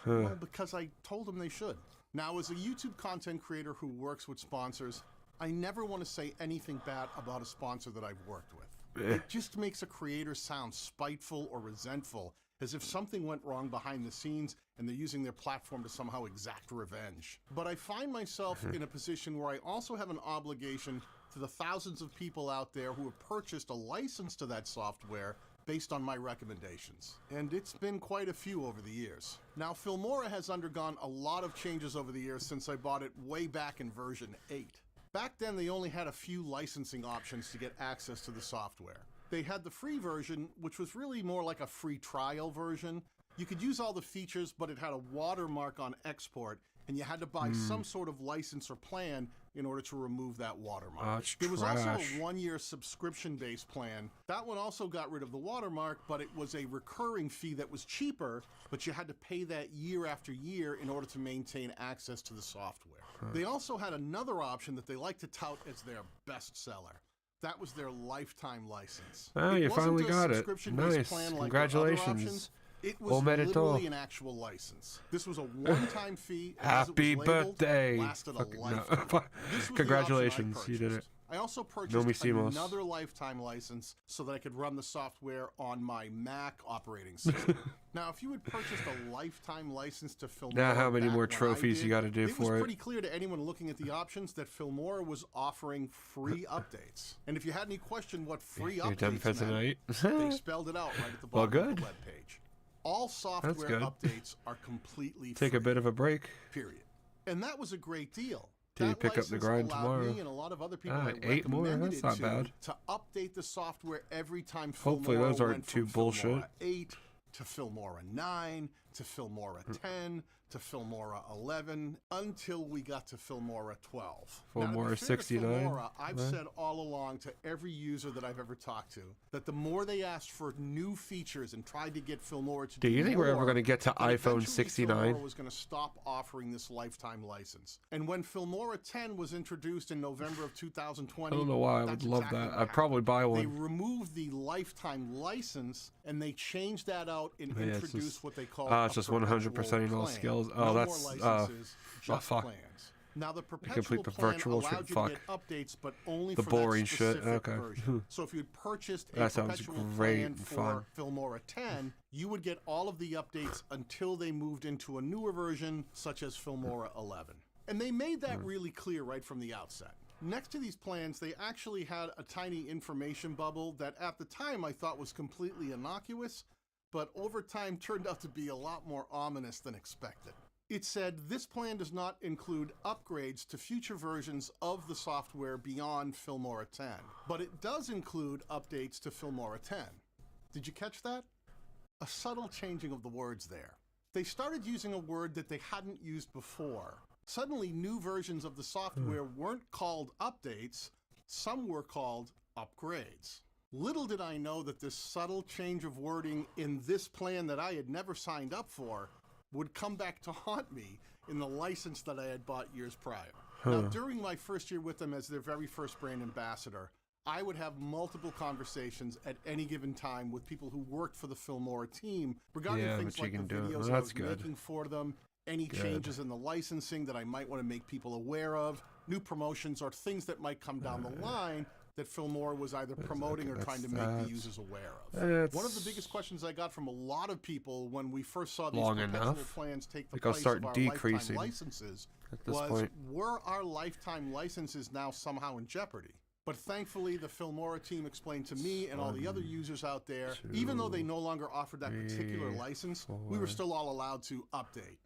well, because I told them they should. Now, as a YouTube content creator who works with sponsors, I never want to say anything bad about a sponsor that I've worked with. It just makes a creator sound spiteful or resentful, as if something went wrong behind the scenes and they're using their platform to somehow exact revenge. But I find myself in a position where I also have an obligation to the thousands of people out there who have purchased a license to that software based on my recommendations. And it's been quite a few over the years. Now, Filmora has undergone a lot of changes over the years since I bought it way back in version 8. Back then, they only had a few licensing options to get access to the software. They had the free version, which was really more like a free trial version. You could use all the features, but it had a watermark on export, and you had to buy some sort of license or plan in order to remove that watermark. That's There was also trash. a one-year subscription-based plan. That one also got rid of the watermark, but it was a recurring fee that was cheaper, but you had to pay that year after year in order to maintain access to the software. They also had another option that they like to tout as their best seller. That was their lifetime license. Oh, It you wasn't finally a got it. subscription-based Nice. plan like their other Congratulations. options. It was Omerito. literally an actual license. This was a one-time fee. And as it was Happy labeled, birthday. lasted a Fucking no. lifetime. This was the Congratulations, option I you did it. purchased. I also purchased Nomisimos. another lifetime license so that I could run the software on my Mac operating system. Now, if you had purchased a lifetime license to Filmora, Now how many back more when I trophies you did, gotta do it was for it? pretty clear to anyone looking at the options that Filmora was offering free updates. And if you had any question what free You're done for updates meant, tonight? they spelled it out right at the Well, bottom of good. the webpage. All software good. updates are completely Take free. a bit of a break. Period. And that was a great deal. Till you That pick up the license grind allowed tomorrow. me and a lot of other people Ah, I 8 more? recommended That's it not bad. to update the software every time Hopefully Filmora those aren't went too from bullshit. Filmora 8 to Filmora 9 to Filmora 10 to Filmora 11 until we got to Filmora 12. Now, to be Filmora fair to 69, Filmora, I've right? said all along to every user that I've ever talked to that the more they asked for new features and tried to get Filmora to Do you think we're ever more, going to get to that iPhone eventually 69? Filmora was going to stop offering this lifetime license. And when Filmora 10 was introduced in November of 2020, I don't know why I would that's love exactly that. what I'd probably buy happened. They one. removed the lifetime license and they changed that out and Yeah, it's introduced just- what they call it's a just 100% perpetual all plan. skills. Oh, No that's, more licenses, just fuck. plans. Now the perpetual complete the plan virtual shit, allowed you fuck. to get updates, but only The for boring that shit, specific okay. version. So if you had purchased a That sounds perpetual great plan and for fun. Filmora 10, you would get all of the updates until they moved into a newer version, such as Filmora 11. And they made that really clear right from the outset. Next to these plans, they actually had a tiny information bubble that at the time I thought was completely innocuous, but over time turned out to be a lot more ominous than expected. It said, this plan does not include upgrades to future versions of the software beyond Filmora 10, but it does include updates to Filmora 10. Did you catch that? A subtle changing of the words there. They started using a word that they hadn't used before. Suddenly, new versions of the software weren't called updates, some were called upgrades. Little did I know that this subtle change of wording in this plan that I had never signed up for would come back to haunt me in the license that I had bought years prior. Now, during my first year with them as their very first brand ambassador, I would have multiple conversations at any given time with people who worked for the Filmora team regarding Yeah, things but like you the can do it. videos Well, I that's was good. making for them, any Good. changes in the licensing that I might want to make people aware of, new promotions, or things that might come down the line that Filmora was either promoting or trying to make the users aware of. One of the biggest questions I got from a lot of people when we first saw these Long perpetual enough. plans take the Like, I'll place start of our decreasing lifetime licenses at this was, point. were our lifetime licenses now somehow in jeopardy? But thankfully, the Filmora team explained to me and all the other users out there, even though they no longer offered that particular license, we were still all allowed to update.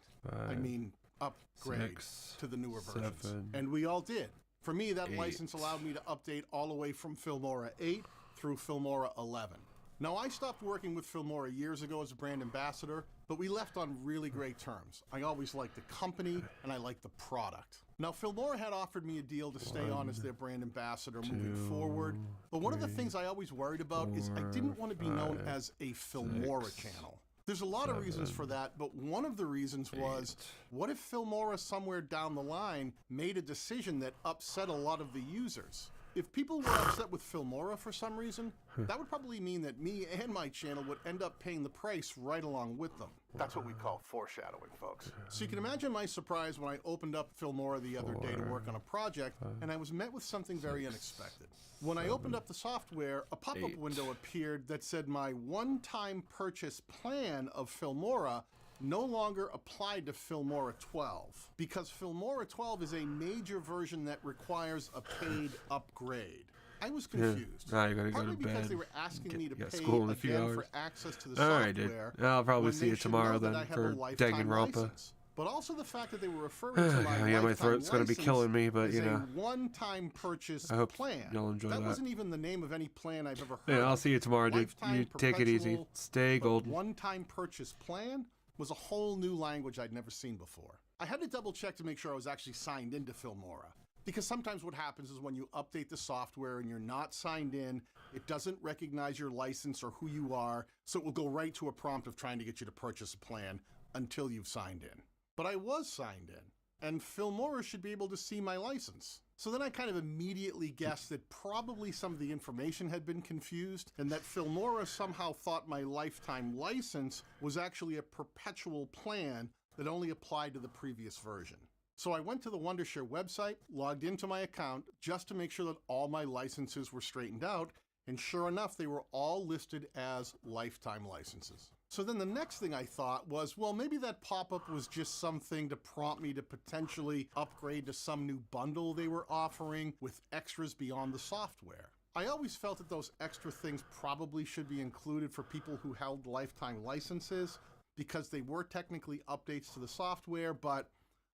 Upgrade to the newer versions. 7, And we all did. For me, that 8. license allowed me to update all the way from Filmora 8 through Filmora 11. Now, I stopped working with Filmora years ago as a brand ambassador, but we left on really great terms. I always liked the company, and I liked the product. Now, Filmora had offered me a deal to stay on as their brand ambassador moving forward, but one of the things I always worried about is I didn't want to be known as a Filmora channel. There's a lot of reasons for that, but one of the reasons was, what if Filmora somewhere down the line made a decision that upset a lot of the users? If people were upset with Filmora for some reason, that would probably mean that me and my channel would end up paying the price right along with them. That's what we call foreshadowing, folks. So you can imagine my surprise when I opened up Filmora the other day to work on a project, and I was met with something very unexpected. When I opened up the software, a pop-up window appeared that said my one-time purchase plan of Filmora no longer applied to Filmora 12, because Filmora 12 is a major version that requires a paid upgrade. I was confused. Now you gotta go Partly to bed. because they were asking me to got pay school in a few again hours. for access to the Alright, dude. software. I'll probably when see they you should tomorrow know that then I have for a lifetime Danganronpa. license. But also the fact that they were referring to my Yeah, my lifetime throat's gonna be license killing me, but as you know. a one-time purchase I hope plan. you'll enjoy that. wasn't even the name of any plan I've ever heard. Yeah, I'll see you tomorrow, dude. Lifetime, You take it easy. perpetual, Stay but golden. One-time purchase plan was a whole new language I'd never seen before. I had to double check to make sure I was actually signed into Filmora. Because sometimes what happens is when you update the software and you're not signed in, it doesn't recognize your license or who you are, so it will go right to a prompt of trying to get you to purchase a plan until you've signed in. But I was signed in, and Filmora should be able to see my license. So then I kind of immediately guessed that probably some of the information had been confused, and that Filmora somehow thought my lifetime license was actually a perpetual plan that only applied to the previous version. So I went to the Wondershare website, logged into my account, just to make sure that all my licenses were straightened out, and sure enough, they were all listed as lifetime licenses. So then the next thing I thought was, well, maybe that pop-up was just something to prompt me to potentially upgrade to some new bundle they were offering with extras beyond the software. I always felt that those extra things probably should be included for people who held lifetime licenses, because they were technically updates to the software, but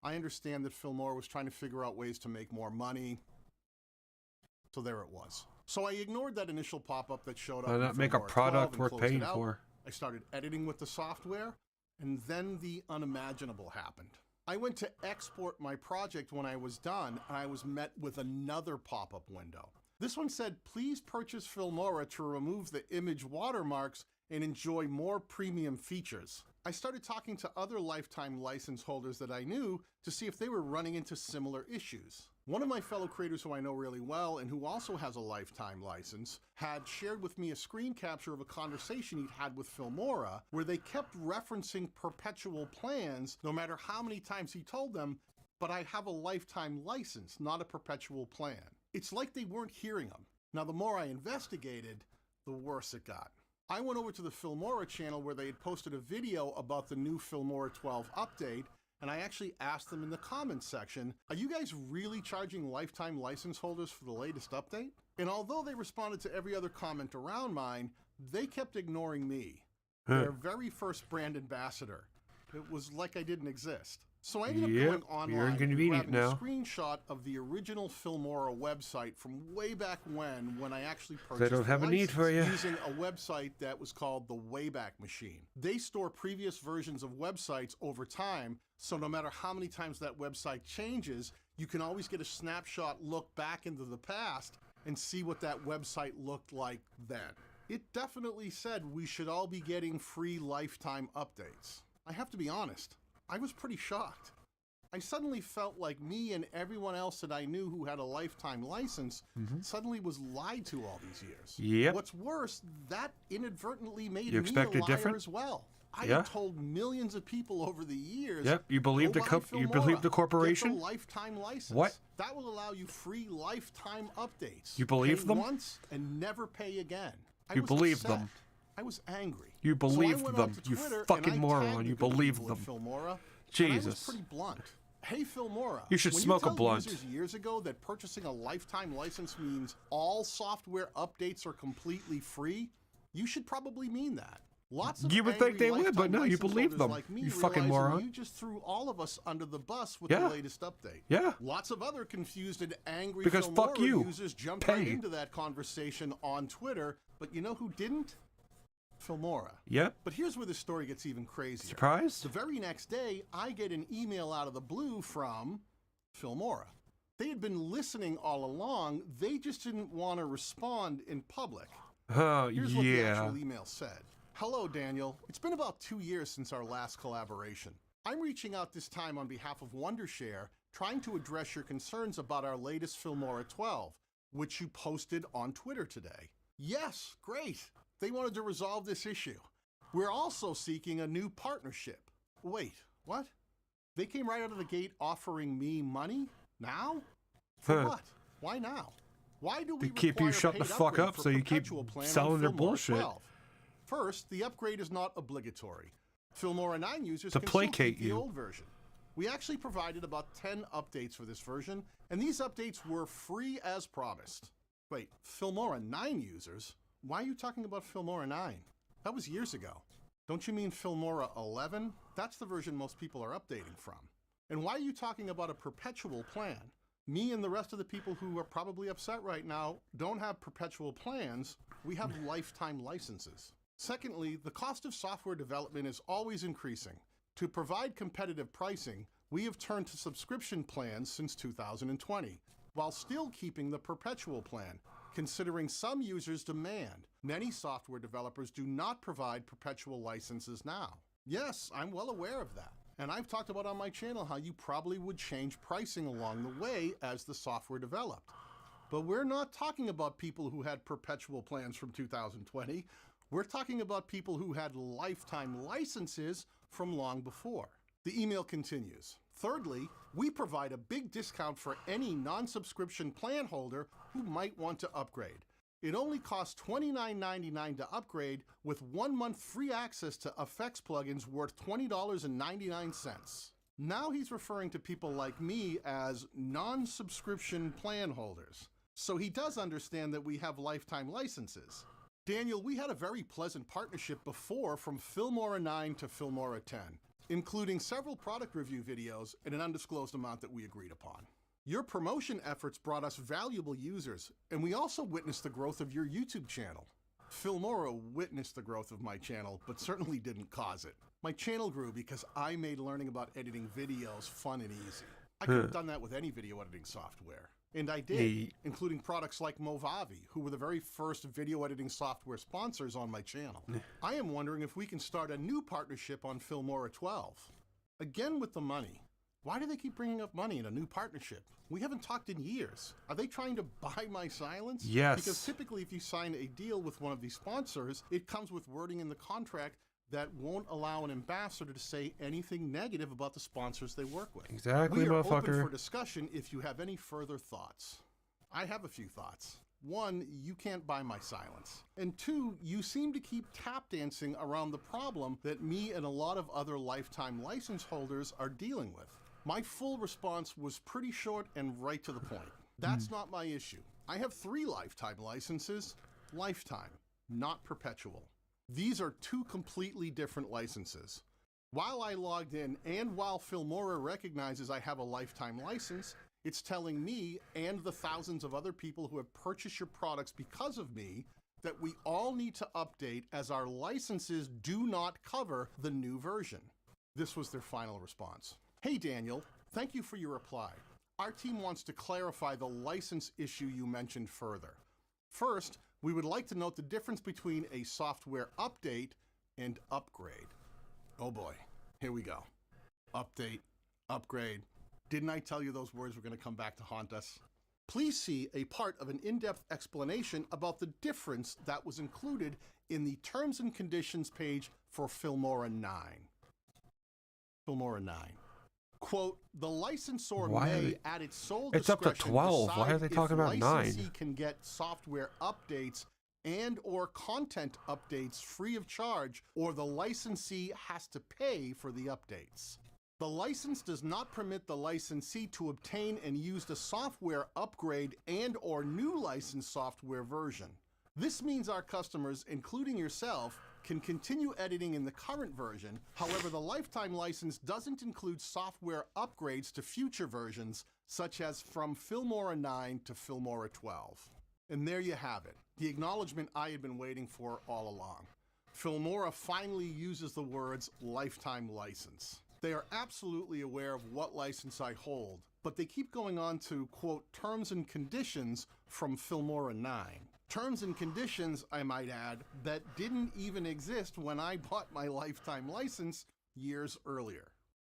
I understand that Filmora was trying to figure out ways to make more money. So there it was. So I ignored that initial pop-up that showed up. Why in not make a Filmora 12 product and worth closed it paying out. for? I started editing with the software, and then the unimaginable happened. I went to export my project when I was done, and I was met with another pop-up window. This one said, please purchase Filmora to remove the image watermarks and enjoy more premium features. I started talking to other lifetime license holders that I knew to see if they were running into similar issues. One of my fellow creators who I know really well and who also has a lifetime license had shared with me a screen capture of a conversation he'd had with Filmora where they kept referencing perpetual plans no matter how many times he told them, but I have a lifetime license, not a perpetual plan. It's like they weren't hearing him. Now, the more I investigated, the worse it got. I went over to the Filmora channel where they had posted a video about the new Filmora 12 update, and I actually asked them in the comments section, are you guys really charging lifetime license holders for the latest update? And although they responded to every other comment around mine, they kept ignoring me, their very first brand ambassador. It was like I didn't exist. So I ended up going online you're and inconvenient grabbing a now. screenshot of the original Filmora website from way back when I actually purchased They don't have the a need for you. license, using a website that was called the Wayback Machine. They store previous versions of websites over time, so no matter how many times that website changes, you can always get a snapshot look back into the past and see what that website looked like then. It definitely said we should all be getting free lifetime updates. I have to be honest, I was pretty shocked. I suddenly felt like me and everyone else that I knew who had a lifetime license suddenly was lied to all these years. Yep. What's worse, that inadvertently made You me a expected liar different? as well. I Yeah. had told millions of people over the years. Yep, you believe "Go the buy you Filmora. believe the Get corporation? the lifetime license. What? That will allow you free lifetime updates. You believe pay them? once and never pay again. I You was believe upset. them. I was angry. You So I believed went them, onto you Twitter and fucking I moron, tagged you the good believed people at them. Filmora, and I Jesus. was pretty blunt. Hey Filmora, You should when smoke a told blunt. users years ago that purchasing a lifetime license means all software updates are completely free, you should probably mean that. Lots of You would think angry they would, but lifetime no, you license believe holders them. like me You fucking realizing moron. You just threw all of us under the bus with Yeah. the latest update. Yeah. Lots of other confused and angry Because Filmora fuck you. users jumped right Pay. into that conversation on Twitter, but you know who didn't? Filmora. Yep. But here's where the story gets even crazier. Surprised? The very next day, I get an email out of the blue from Filmora. They had been listening all along, they just didn't want to respond in public. Oh, Here's what the yeah. actual email said. Hello, Daniel. It's been about 2 years since our last collaboration. I'm reaching out this time on behalf of Wondershare, trying to address your concerns about our latest Filmora 12, which you posted on Twitter today. Yes, great. They wanted to resolve this issue. We're also seeking a new partnership. Wait, what? They came right out of the gate offering me money? Now? For Huh. what? Why now? Why do we To keep you require shut the paid fuck upgrade up for so you keep perpetual plan on selling their Filmora bullshit. 12? First, the upgrade is not obligatory. Filmora 9 users To can still placate keep the you. old version. We actually provided about 10 updates for this version, and these updates were free as promised. Wait, Filmora 9 users? Why are you talking about Filmora 9? That was years ago. Don't you mean Filmora 11? That's the version most people are updating from. And why are you talking about a perpetual plan? Me and the rest of the people who are probably upset right now don't have perpetual plans. We have lifetime licenses. Secondly, the cost of software development is always increasing. To provide competitive pricing, we have turned to subscription plans since 2020, while still keeping the perpetual plan, considering some users' demand. Many software developers do not provide perpetual licenses now. Yes, I'm well aware of that. And I've talked about on my channel how you probably would change pricing along the way as the software developed. But we're not talking about people who had perpetual plans from 2020. We're talking about people who had lifetime licenses from long before. The email continues. Thirdly, we provide a big discount for any non-subscription plan holder who might want to upgrade. It only costs $29.99 to upgrade, with 1 month free access to effects plugins worth $20.99. Now he's referring to people like me as non-subscription plan holders. So he does understand that we have lifetime licenses. Daniel, we had a very pleasant partnership before, from Filmora 9 to Filmora 10, including several product review videos and an undisclosed amount that we agreed upon. Your promotion efforts brought us valuable users, and we also witnessed the growth of your YouTube channel. Filmora witnessed the growth of my channel, but certainly didn't cause it. My channel grew because I made learning about editing videos fun and easy. I could have done that with any video editing software. And I did, including products like Movavi, who were the very first video editing software sponsors on my channel. I am wondering if we can start a new partnership on Filmora 12. Again with the money. Why do they keep bringing up money in a new partnership? We haven't talked in years. Are they trying to buy my silence? Yes. Because typically if you sign a deal with one of these sponsors, it comes with wording in the contract that won't allow an ambassador to say anything negative about the sponsors they work with. Exactly, we are motherfucker. open for discussion if you have any further thoughts. I have a few thoughts. 1, you can't buy my silence. And 2, you seem to keep tap dancing around the problem that me and a lot of other lifetime license holders are dealing with. My full response was pretty short and right to the point. That's not my issue. I have 3 lifetime licenses. Lifetime, not perpetual. These are 2 completely different licenses. While I logged in and while Filmora recognizes I have a lifetime license, it's telling me and the thousands of other people who have purchased your products because of me that we all need to update, as our licenses do not cover the new version. This was their final response. Hey Daniel, thank you for your reply. Our team wants to clarify the license issue you mentioned further. First, we would like to note the difference between a software update and upgrade. Oh boy, here we go. Update, upgrade. Didn't I tell you those words were going to come back to haunt us? Please see a part of an in-depth explanation about the difference that was included in the Terms and Conditions page for Filmora 9. Filmora 9. Quote, the licensor may, at its sole It's up to discretion, 12. Why decide are they if talking about 9? licensee can get software updates and or content updates free of charge, or the licensee has to pay for the updates. The license does not permit the licensee to obtain and use the software upgrade and or new licensed software version. This means our customers, including yourself, can continue editing in the current version. However, the lifetime license doesn't include software upgrades to future versions, such as from Filmora 9 to Filmora 12. And there you have it, the acknowledgement I had been waiting for all along. Filmora finally uses the words lifetime license. They are absolutely aware of what license I hold, but they keep going on to, quote, terms and conditions from Filmora 9. Terms and conditions, I might add, that didn't even exist when I bought my lifetime license years earlier.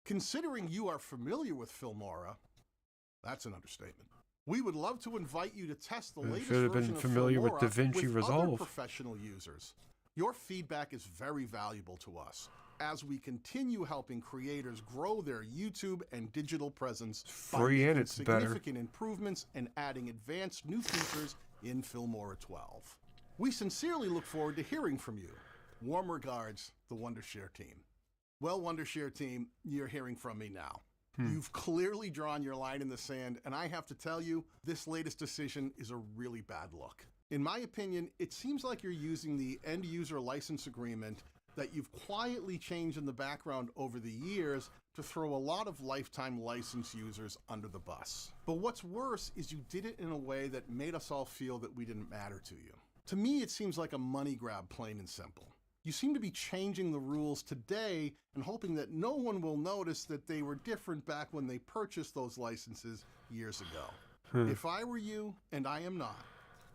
Considering you are familiar with Filmora, that's an understatement. We would love to invite you to test the latest should have version been of familiar with Filmora DaVinci with other Resolve. professional users. Your feedback is very valuable to us as we continue helping creators grow their YouTube and digital presence by Free and making it's better. significant improvements and adding advanced new features in Filmora 12. We sincerely look forward to hearing from you. Warm regards, the Wondershare team. Well, Wondershare team, you're hearing from me now. You've clearly drawn your line in the sand, and I have to tell you, this latest decision is a really bad look. In my opinion, it seems like you're using the end user license agreement that you've quietly changed in the background over the years to throw a lot of lifetime license users under the bus. But what's worse is you did it in a way that made us all feel that we didn't matter to you. To me, it seems like a money grab, plain and simple. You seem to be changing the rules today and hoping that no one will notice that they were different back when they purchased those licenses years ago. If I were you, and I am not,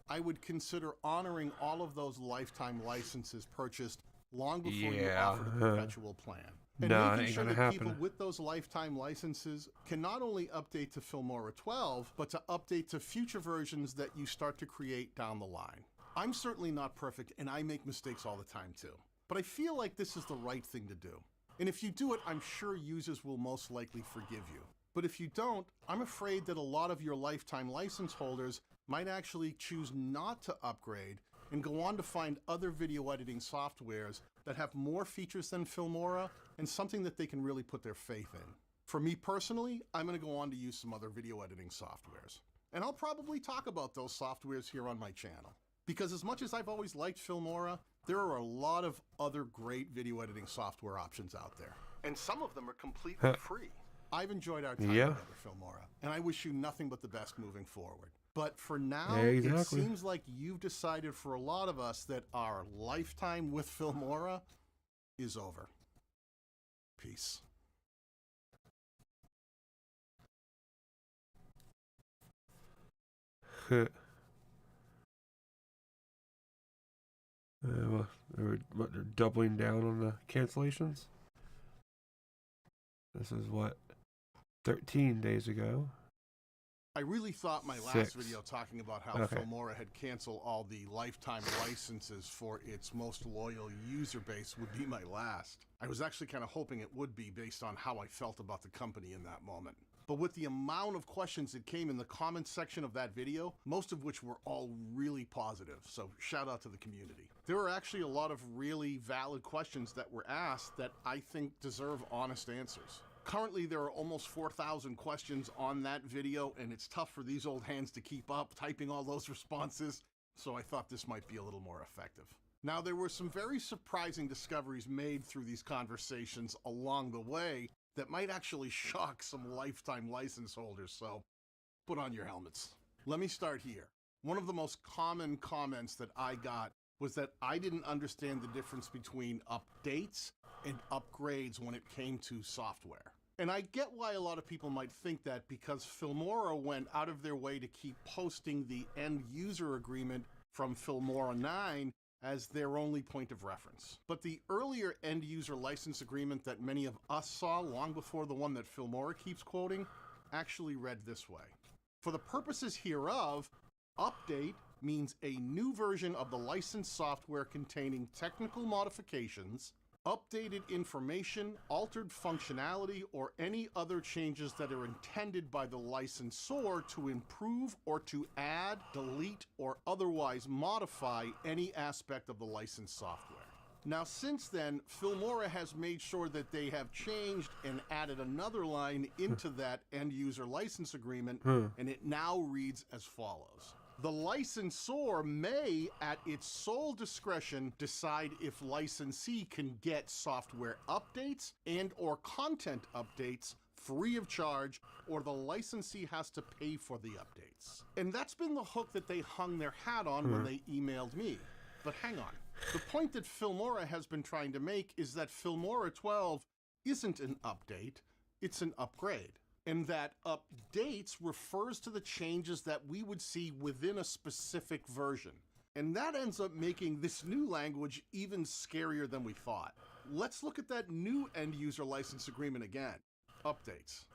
I would consider honoring all of those lifetime licenses purchased long before you offered a perpetual plan. And making sure that people with those lifetime licenses can not only update to Filmora 12, but to update to future versions that you start to create down the line. I'm certainly not perfect, and I make mistakes all the time too. But I feel like this is the right thing to do. And if you do it, I'm sure users will most likely forgive you. But if you don't, I'm afraid that a lot of your lifetime license holders might actually choose not to upgrade and go on to find other video editing softwares that have more features than Filmora and something that they can really put their faith in. For me personally, I'm going to go on to use some other video editing softwares. And I'll probably talk about those softwares here on my channel. Because as much as I've always liked Filmora, there are a lot of other great video editing software options out there. And some of them are completely free. I've enjoyed our time together, Filmora, and I wish you nothing but the best moving forward. But for now, it seems like you've decided for a lot of us that our lifetime with Filmora is over. Peace. Well, they're doubling down on the cancellations. This is what, 13 days ago. I really thought my last video talking about how Filmora had canceled all the lifetime licenses for its most loyal user base would be my last. I was actually kind of hoping it would be based on how I felt about the company in that moment. But with the amount of questions that came in the comments section of that video, most of which were all really positive, so shout out to the community. There were actually a lot of really valid questions that were asked that I think deserve honest answers. Currently, there are almost 4,000 questions on that video, and it's tough for these old hands to keep up typing all those responses, so I thought this might be a little more effective. Now, there were some very surprising discoveries made through these conversations along the way that might actually shock some lifetime license holders, so put on your helmets. Let me start here. One of the most common comments that I got was that I didn't understand the difference between updates and upgrades when it came to software. And I get why a lot of people might think that, because Filmora went out of their way to keep posting the end user agreement from Filmora 9 as their only point of reference. But the earlier end user license agreement that many of us saw long before the one that Filmora keeps quoting actually read this way. For the purposes hereof, update means a new version of the licensed software containing technical modifications, updated information, altered functionality, or any other changes that are intended by the licensor to improve or to add, delete, or otherwise modify any aspect of the licensed software. Now, since then, Filmora has made sure that they have changed and added another line into that end user license agreement, and it now reads as follows. The licensor may, at its sole discretion, decide if licensee can get software updates and or content updates free of charge, or the licensee has to pay for the updates. And that's been the hook that they hung their hat on when they emailed me. But hang on. The point that Filmora has been trying to make is that Filmora 12 isn't an update, it's an upgrade. And that updates refers to the changes that we would see within a specific version. And that ends up making this new language even scarier than we thought. Let's look at that new end user license agreement again. Updates,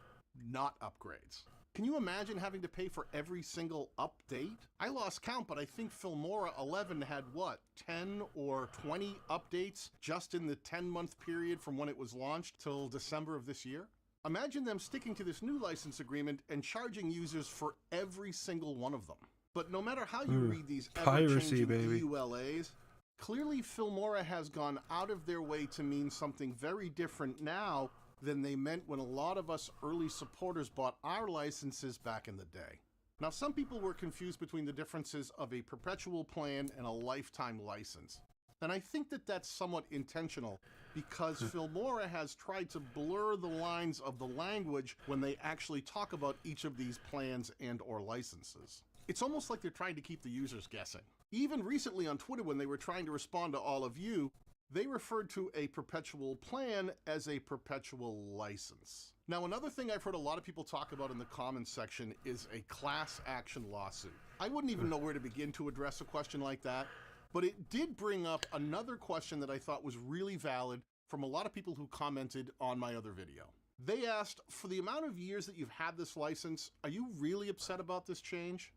not upgrades. Can you imagine having to pay for every single update? I lost count, but I think Filmora 11 had what, 10 or 20 updates just in the 10-month period from when it was launched till December of this year? Imagine them sticking to this new license agreement and charging users for every single one of them. But no matter how you read these ever-changing EULAs, clearly Filmora has gone out of their way to mean something very different now than they meant when a lot of us early supporters bought our licenses back in the day. Now, some people were confused between the differences of a perpetual plan and a lifetime license. And I think that that's somewhat intentional because Filmora has tried to blur the lines of the language when they actually talk about each of these plans and or licenses. It's almost like they're trying to keep the users guessing. Even recently on Twitter, when they were trying to respond to all of you, they referred to a perpetual plan as a perpetual license. Now, another thing I've heard a lot of people talk about in the comments section is a class action lawsuit. I wouldn't even know where to begin to address a question like that, but it did bring up another question that I thought was really valid from a lot of people who commented on my other video. They asked, for the amount of years that you've had this license, are you really upset about this change?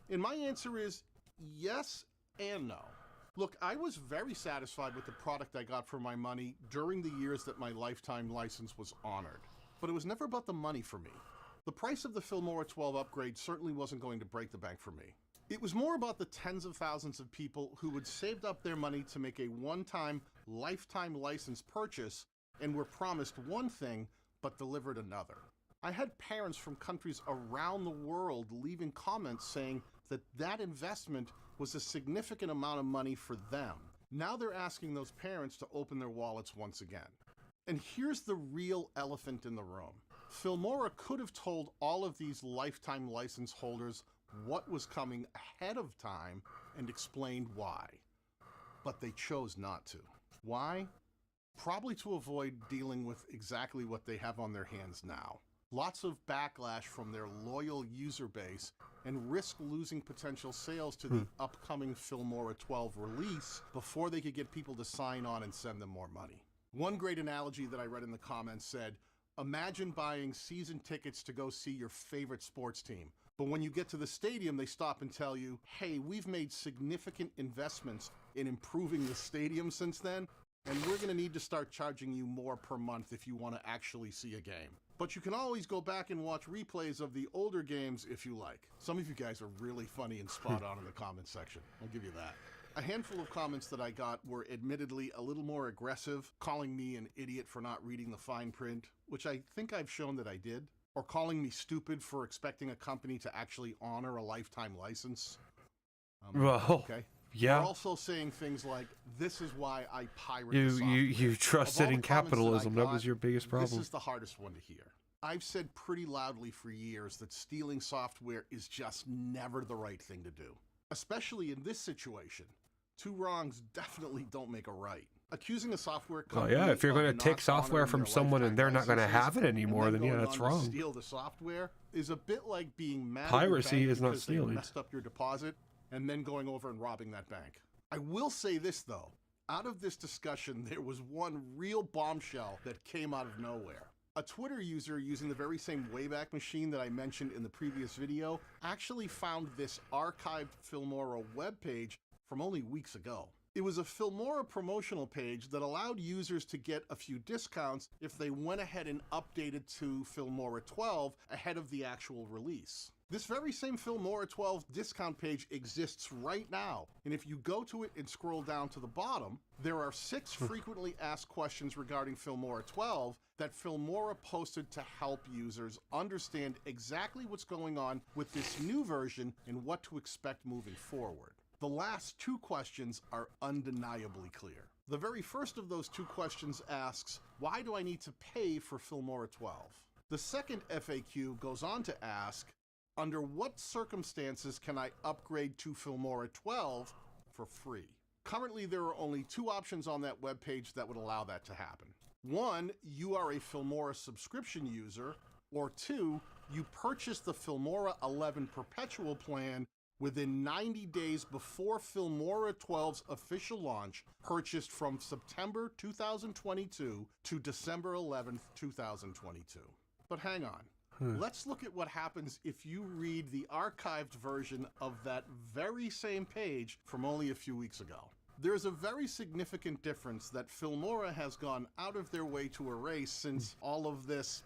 And my answer is yes and no. Look, I was very satisfied with the product I got for my money during the years that my lifetime license was honored. But it was never about the money for me. The price of the Filmora 12 upgrade certainly wasn't going to break the bank for me. It was more about the tens of thousands of people who had saved up their money to make a one-time, lifetime license purchase and were promised one thing, but delivered another. I had parents from countries around the world leaving comments saying that that investment was a significant amount of money for them. Now they're asking those parents to open their wallets once again. And here's the real elephant in the room. Filmora could have told all of these lifetime license holders what was coming ahead of time and explained why. But they chose not to. Why? Probably to avoid dealing with exactly what they have on their hands now. Lots of backlash from their loyal user base and risk losing potential sales to the upcoming Filmora 12 release before they could get people to sign on and send them more money. One great analogy that I read in the comments said, imagine buying season tickets to go see your favorite sports team. But when you get to the stadium, they stop and tell you, hey, we've made significant investments in improving the stadium since then, and we're going to need to start charging you more per month if you want to actually see a game. But you can always go back and watch replays of the older games if you like. Some of you guys are really funny and spot on in the comments section. I'll give you that. A handful of comments that I got were admittedly a little more aggressive, calling me an idiot for not reading the fine print, which I think I've shown that I did, or calling me stupid for expecting a company to actually honor a lifetime license. Okay. Yeah. They're also saying things like, this is why I pirate You the software. you trusted Of all in the comments capitalism. I That got, was your biggest problem. This is the hardest one to hear. I've said pretty loudly for years that stealing software is just never the right thing to do. Especially in this situation. Two wrongs definitely don't make a right. Accusing a software Oh company yeah, if you're of going to take not software honoring from their someone and lifetime they're not going to licenses have it anymore, and then yeah, going that's on to wrong. steal the software is a bit like being mad Piracy at your bank is not because they stealing. messed up your deposit and then going over and robbing that bank. I will say this though, out of this discussion, there was one real bombshell that came out of nowhere. A Twitter user using the very same Wayback Machine that I mentioned in the previous video actually found this archived Filmora webpage from only weeks ago. It was a Filmora promotional page that allowed users to get a few discounts if they went ahead and updated to Filmora 12 ahead of the actual release. This very same Filmora 12 discount page exists right now, and if you go to it and scroll down to the bottom, there are 6 frequently asked questions regarding Filmora 12 that Filmora posted to help users understand exactly what's going on with this new version and what to expect moving forward. The last 2 questions are undeniably clear. The very first of those 2 questions asks, why do I need to pay for Filmora 12? The second FAQ goes on to ask, under what circumstances can I upgrade to Filmora 12 for free? Currently, there are only 2 options on that webpage that would allow that to happen. 1, you are a Filmora subscription user, or 2, you purchase the Filmora 11 Perpetual plan within 90 days before Filmora 12's official launch, purchased from September 2022 to December 11th, 2022. But hang on. Let's look at what happens if you read the archived version of that very same page from only a few weeks ago. There's a very significant difference that Filmora has gone out of their way to erase since all of this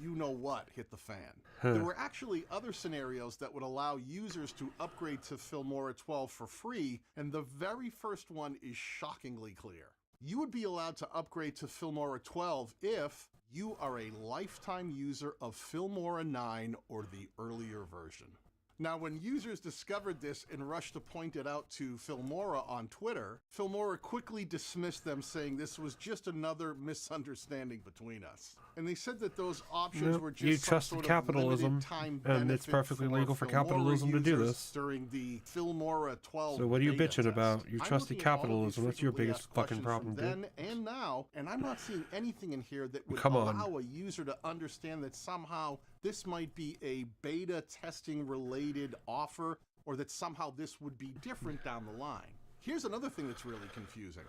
you-know-what hit the fan. There were actually other scenarios that would allow users to upgrade to Filmora 12 for free, and the very first one is shockingly clear. You would be allowed to upgrade to Filmora 12 if you are a lifetime user of Filmora 9 or the earlier version. Now, when users discovered this and rushed to point it out to Filmora on Twitter, Filmora quickly dismissed them, saying this was just another misunderstanding between us. And they said that those options were just you some trusted sort of capitalism, limited time and it's benefit perfectly legal for Filmora capitalism to do users this. during the Filmora 12 So what are you beta bitching test. about? You I'm trusted looking at all of these capitalism. That's your frequently biggest asked fucking questions problem, from dude. then and now, and I'm not seeing anything in here that would Come on. allow a user to understand that somehow this might be a beta testing related offer, or that somehow this would be different down the line. Here's another thing that's really confusing.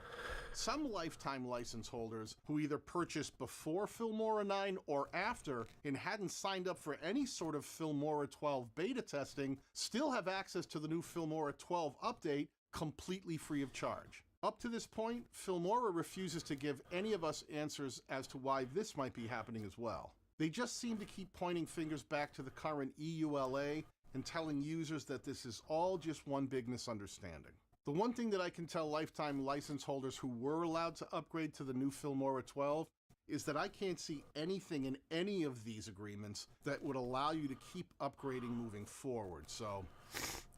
Some lifetime license holders who either purchased before Filmora 9 or after and hadn't signed up for any sort of Filmora 12 beta testing still have access to the new Filmora 12 update completely free of charge. Up to this point, Filmora refuses to give any of us answers as to why this might be happening as well. They just seem to keep pointing fingers back to the current EULA and telling users that this is all just one big misunderstanding. The one thing that I can tell lifetime license holders who were allowed to upgrade to the new Filmora 12 is that I can't see anything in any of these agreements that would allow you to keep upgrading moving forward, so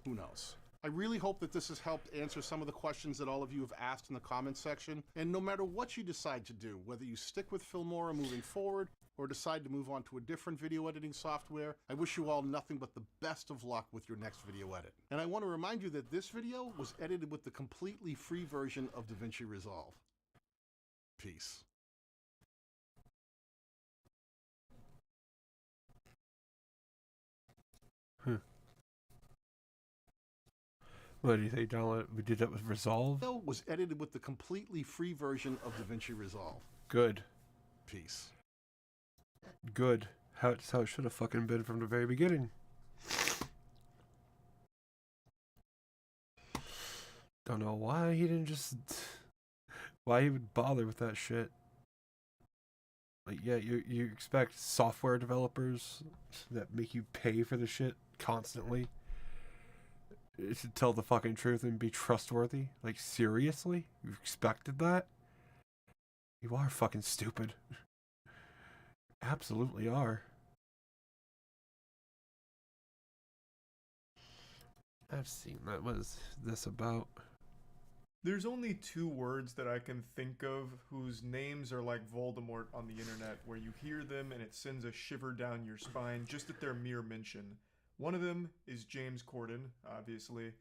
who knows. I really hope that this has helped answer some of the questions that all of you have asked in the comments section, and no matter what you decide to do, whether you stick with Filmora moving forward or decide to move on to a different video editing software, I wish you all nothing but the best of luck with your next video edit. And I want to remind you that this video was edited with the completely free version of DaVinci Resolve. Peace. What do you think, download? We did that with Resolve? Video was edited with the completely free version of DaVinci Resolve. Good. Peace. Good. That's how it should have fucking been from the very beginning. Don't know why he didn't just... Why he would bother with that shit. Like, yeah, you expect software developers that make you pay for the shit constantly to tell the fucking truth and be trustworthy? Like, seriously? You expected that? You are fucking stupid. Absolutely are. I've seen that. What is this about? There's only two words that I can think of whose names are like Voldemort on the internet, where you hear them and it sends a shiver down your spine just at their mere mention. One of them is James Corden, obviously,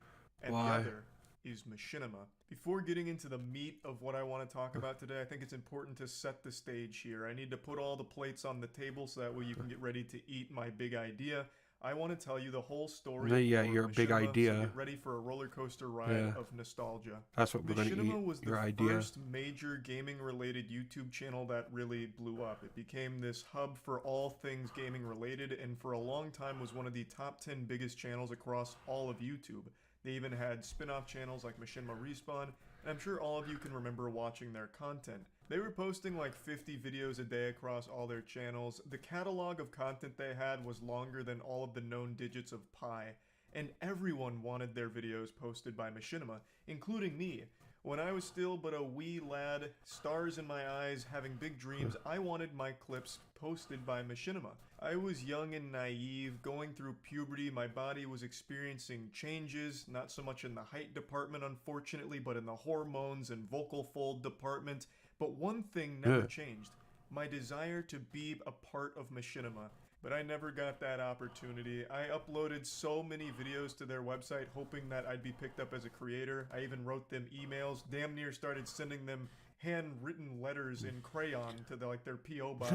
and Why? the other is Machinima. Before getting into the meat of what I want to talk about today, I think it's important to set the stage here. I need to put all the plates on the table so that way you can get ready to eat my big idea. I want to tell you the whole story. Yeah, of your big Machinima, idea. So get ready for a roller coaster ride Yeah. of nostalgia. That's what we're gonna Machinima eat, was your the idea. first major gaming-related YouTube channel that really blew up. It became this hub for all things gaming-related, and for a long time was one of the top 10 biggest channels across all of YouTube. They even had spin-off channels like Machinima Respawn, and I'm sure all of you can remember watching their content. They were posting like 50 videos a day across all their channels. The catalog of content they had was longer than all of the known digits of pi, and everyone wanted their videos posted by Machinima, including me. When I was still but a wee lad, stars in my eyes, having big dreams, I wanted my clips posted by Machinima. I was young and naive, going through puberty, my body was experiencing changes, not so much in the height department unfortunately, but in the hormones and vocal fold department. But one thing never changed, my desire to be a part of Machinima. But I never got that opportunity. I uploaded so many videos to their website hoping that I'd be picked up as a creator. I even wrote them emails, damn near started sending them handwritten letters in crayon to their P.O. box,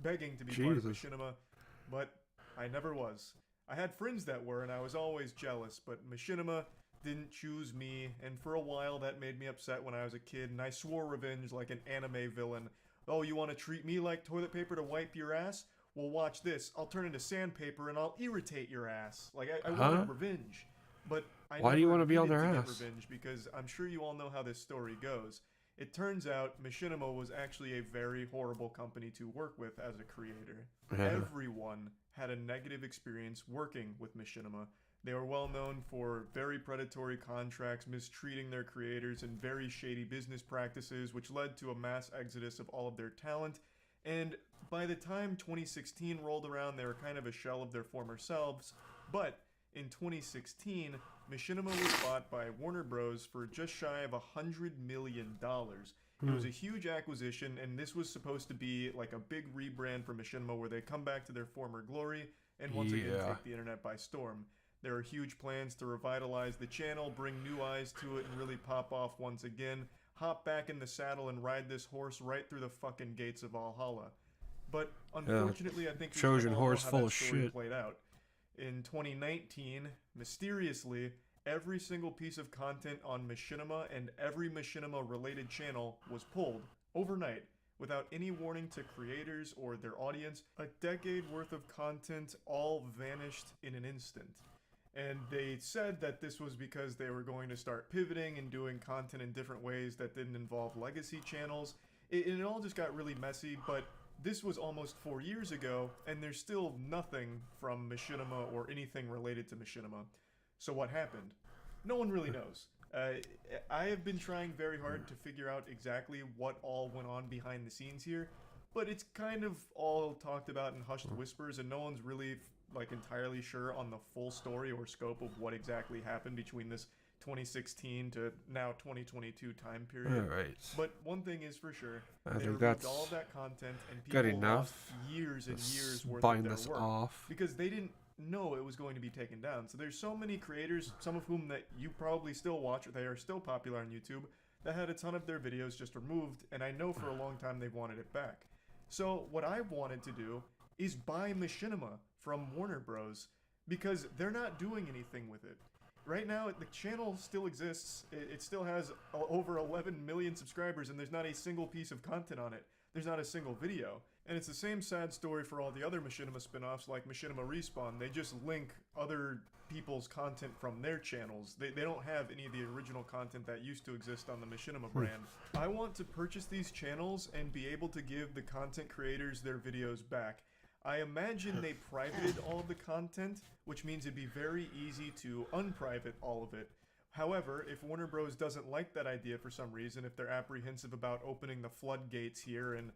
begging to be part of Jesus. Machinima, but I never was. I had friends that were, and I was always jealous, but Machinima didn't choose me, and for a while that made me upset when I was a kid, and I swore revenge like an anime villain. Oh, you want to treat me like toilet paper to wipe your ass? Well, watch this. I'll turn into sandpaper and I'll irritate your ass. Like, I wanted revenge. But I Why do you never wanna be on needed their to get ass? revenge because I'm sure you all know how this story goes. It turns out Machinima was actually a very horrible company to work with as a creator. Yeah. Everyone had a negative experience working with Machinima. They were well known for very predatory contracts, mistreating their creators, and very shady business practices, which led to a mass exodus of all of their talent. And by the time 2016 rolled around, they were kind of a shell of their former selves. But in 2016, Machinima was bought by Warner Bros. For just shy of $100 million. It was a huge acquisition, and this was supposed to be like a big rebrand for Machinima where they come back to their former glory and once again take the internet by storm. There are huge plans to revitalize the channel, bring new eyes to it, and really pop off once again. Hop back in the saddle and ride this horse right through the fucking gates of Valhalla. But unfortunately, I think we Trojan all horse know how full that of story shit. played out. In 2019, mysteriously, every single piece of content on Machinima and every Machinima-related channel was pulled overnight without any warning to creators or their audience. A decade worth of content all vanished in an instant. And they said that this was because they were going to start pivoting and doing content in different ways that didn't involve legacy channels. It all just got really messy, but this was almost 4 years ago, and there's still nothing from Machinima or anything related to Machinima. So what happened? No one really knows. I have been trying very hard to figure out exactly what all went on behind the scenes here, but it's kind of all talked about in hushed whispers, and no one's really like entirely sure on the full story or scope of what exactly happened between this 2016 to now 2022 time period. Alright. But one thing is for sure, I they think removed that's all of that content and good people enough. lost years and Let's years worth bind of their this work off. because they didn't know it was going to be taken down. So there's so many creators, some of whom that you probably still watch, or they are still popular on YouTube, that had a ton of their videos just removed, and I know for a long time they wanted it back. So what I wanted to do is buy Machinima from Warner Bros. Because they're not doing anything with it. Right now, the channel still exists. It still has over 11 million subscribers, and there's not a single piece of content on it. There's not a single video. And it's the same sad story for all the other Machinima spin-offs like Machinima Respawn. They just link other people's content from their channels. They don't have any of the original content that used to exist on the Machinima brand. I want to purchase these channels and be able to give the content creators their videos back. I imagine they privated all of the content, which means it'd be very easy to unprivate all of it. However, if Warner Bros. Doesn't like that idea for some reason, if they're apprehensive about opening the floodgates here and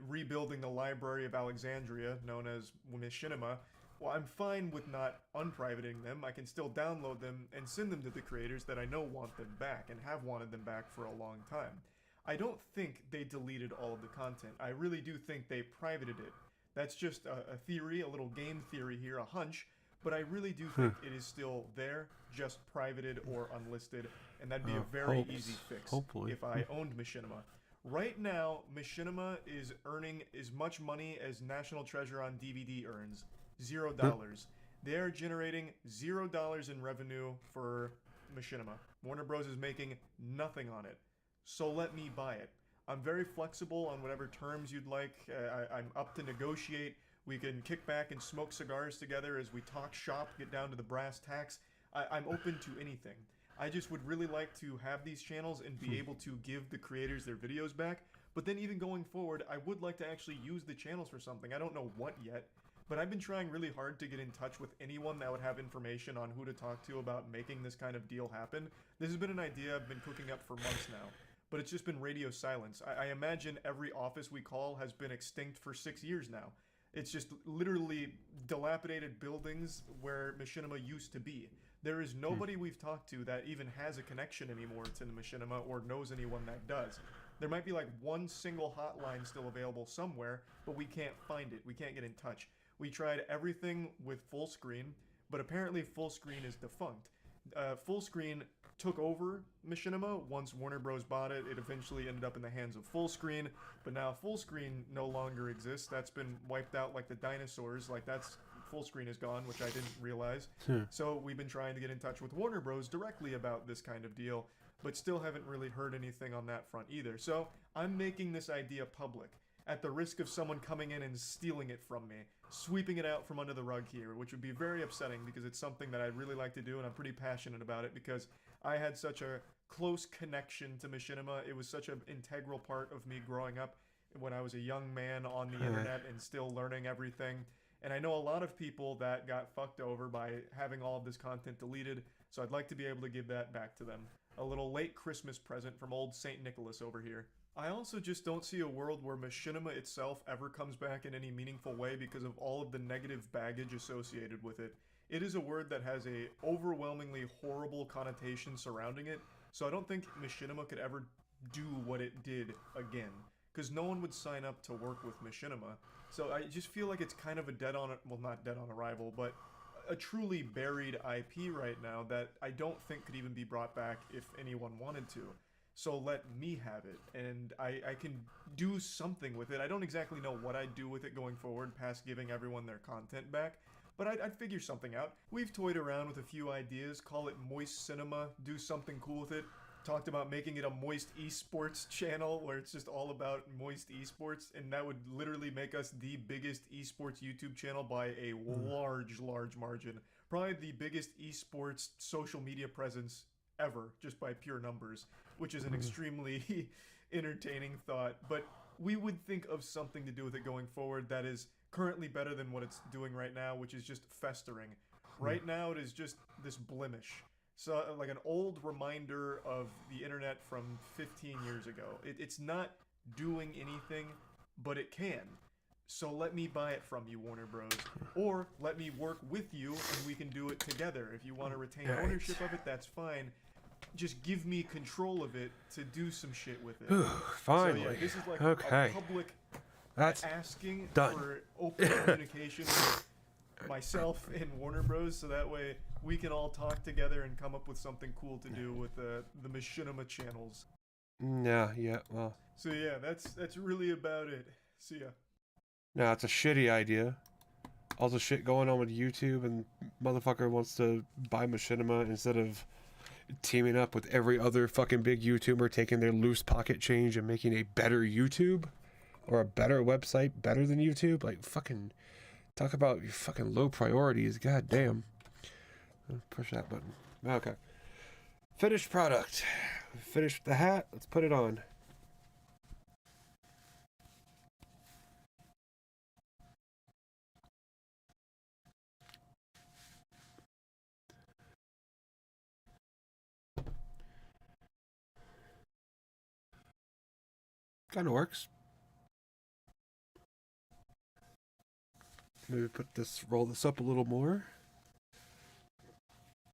rebuilding the Library of Alexandria, known as Machinima, well, I'm fine with not unprivating them. I can still download them and send them to the creators that I know want them back and have wanted them back for a long time. I don't think they deleted all of the content. I really do think they privated it. That's just a theory, a little game theory here, a hunch, but I really do think it is still there, just privated or unlisted, and that'd be a very easy fix if I owned Machinima. Right now, Machinima is earning as much money as National Treasure on DVD earns, $0. They are generating $0 in revenue for Machinima. Warner Bros. Is making nothing on it, so let me buy it. I'm very flexible on whatever terms you'd like. I'm up to negotiate. We can kick back and smoke cigars together as we talk shop, get down to the brass tacks. I'm open to anything. I just would really like to have these channels and be able to give the creators their videos back. But then even going forward, I would like to actually use the channels for something. I don't know what yet, but I've been trying really hard to get in touch with anyone that would have information on who to talk to about making this kind of deal happen. This has been an idea I've been cooking up for months now. But it's just been radio silence. I imagine every office we call has been extinct for 6 years now. It's just literally dilapidated buildings where Machinima used to be. There is nobody we've talked to that even has a connection anymore to the Machinima or knows anyone that does. There might be like one single hotline still available somewhere, but we can't find it. We can't get in touch. We tried everything with Fullscreen, but apparently Fullscreen is defunct. Fullscreen took over Machinima once Warner Bros. Bought it. It eventually ended up in the hands of Fullscreen, but now Fullscreen no longer exists. That's been wiped out like the dinosaurs. Like that's Fullscreen is gone, which I didn't realize. So we've been trying to get in touch with Warner Bros. Directly about this kind of deal, but still haven't really heard anything on that front either. So I'm making this idea public, at the risk of someone coming in and stealing it from me, sweeping it out from under the rug here, which would be very upsetting because it's something that I'd really like to do and I'm pretty passionate about it because I had such a close connection to Machinima. It was such an integral part of me growing up when I was a young man on the internet and still learning everything. And I know a lot of people that got fucked over by having all of this content deleted, so I'd like to be able to give that back to them. A little late Christmas present from old St. Nicholas over here. I also just don't see a world where Machinima itself ever comes back in any meaningful way because of all of the negative baggage associated with it. It is a word that has a overwhelmingly horrible connotation surrounding it, so I don't think Machinima could ever do what it did again, because no one would sign up to work with Machinima. So I just feel like it's kind of a not dead on arrival, but a truly buried IP right now that I don't think could even be brought back if anyone wanted to. So let me have it, and I can do something with it. I don't exactly know what I'd do with it going forward past giving everyone their content back, but I'd figure something out. We've toyed around with a few ideas, call it Moist Cinema, do something cool with it. Talked about making it a Moist Esports channel where it's just all about Moist Esports, and that would literally make us the biggest esports YouTube channel by a large margin. Probably the biggest esports social media presence ever, just by pure numbers, which is an extremely entertaining thought. But we would think of something to do with it going forward that is currently better than what it's doing right now, which is just festering. Right now it is just this blemish. So, like an old reminder of the internet from 15 years ago. It's not doing anything, but it can. So let me buy it from you, Warner Bros. Or let me work with you and we can do it together. If you want to retain ownership of it, that's fine. Just give me control of it to do some shit with it. Finally. So yeah, this is like Okay. a public That's asking done. for open communication with myself and Warner Bros. So that way we can all talk together and come up with something cool to do with the Machinima channels. Yeah, well. So yeah, that's really about it. See ya. No, it's a shitty idea. All the shit going on with YouTube, and motherfucker wants to buy Machinima instead of teaming up with every other fucking big YouTuber, taking their loose pocket change and making a better YouTube or a better website better than YouTube. Like, fucking talk about your fucking low priorities. God damn. Push that button. Okay. Finished product. Finished the hat. Let's put it on. Kind of works. Maybe roll this up a little more.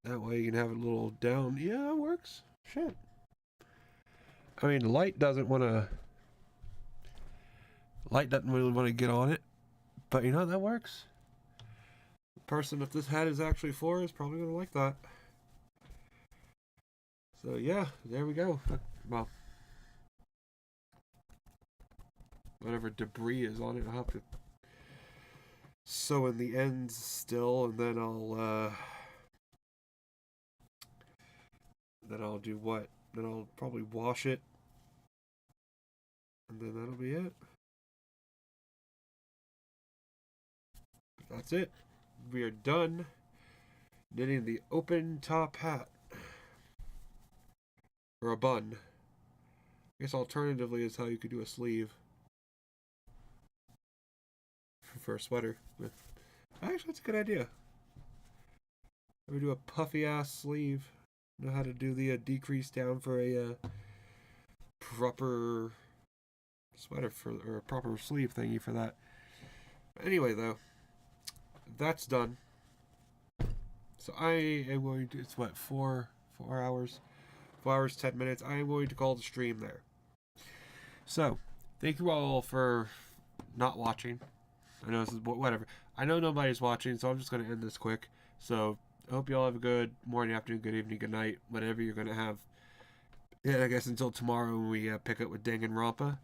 That way you can have it a little down. Yeah, it works. Shit. I mean, Light doesn't really want to get on it. But you know, that works. The person that this hat is actually for is probably going to like that. So yeah, there we go. Well, whatever debris is on it, I'll have to sew in the ends still, and then I'll do what? Then I'll probably wash it, and then that'll be it. That's it. We are done knitting the open top hat. Or a bun. I guess alternatively is how you could do a sleeve. For a sweater. Actually, that's a good idea. I would do a puffy ass sleeve. Know how to do the decrease down for a proper sweater or a proper sleeve thingy for that. Anyway, though, that's done. So I am going to. It's what, 4 hours? 4 hours, 10 minutes. I am going to call the stream there. So, thank you all for not watching. I know this is whatever. I know nobody's watching, so I'm just going to end this quick. So, I hope you all have a good morning, afternoon, good evening, good night, whatever you're going to have. Yeah, I guess until tomorrow when we pick up with Danganronpa.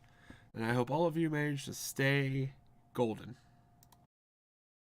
And I hope all of you manage to stay golden.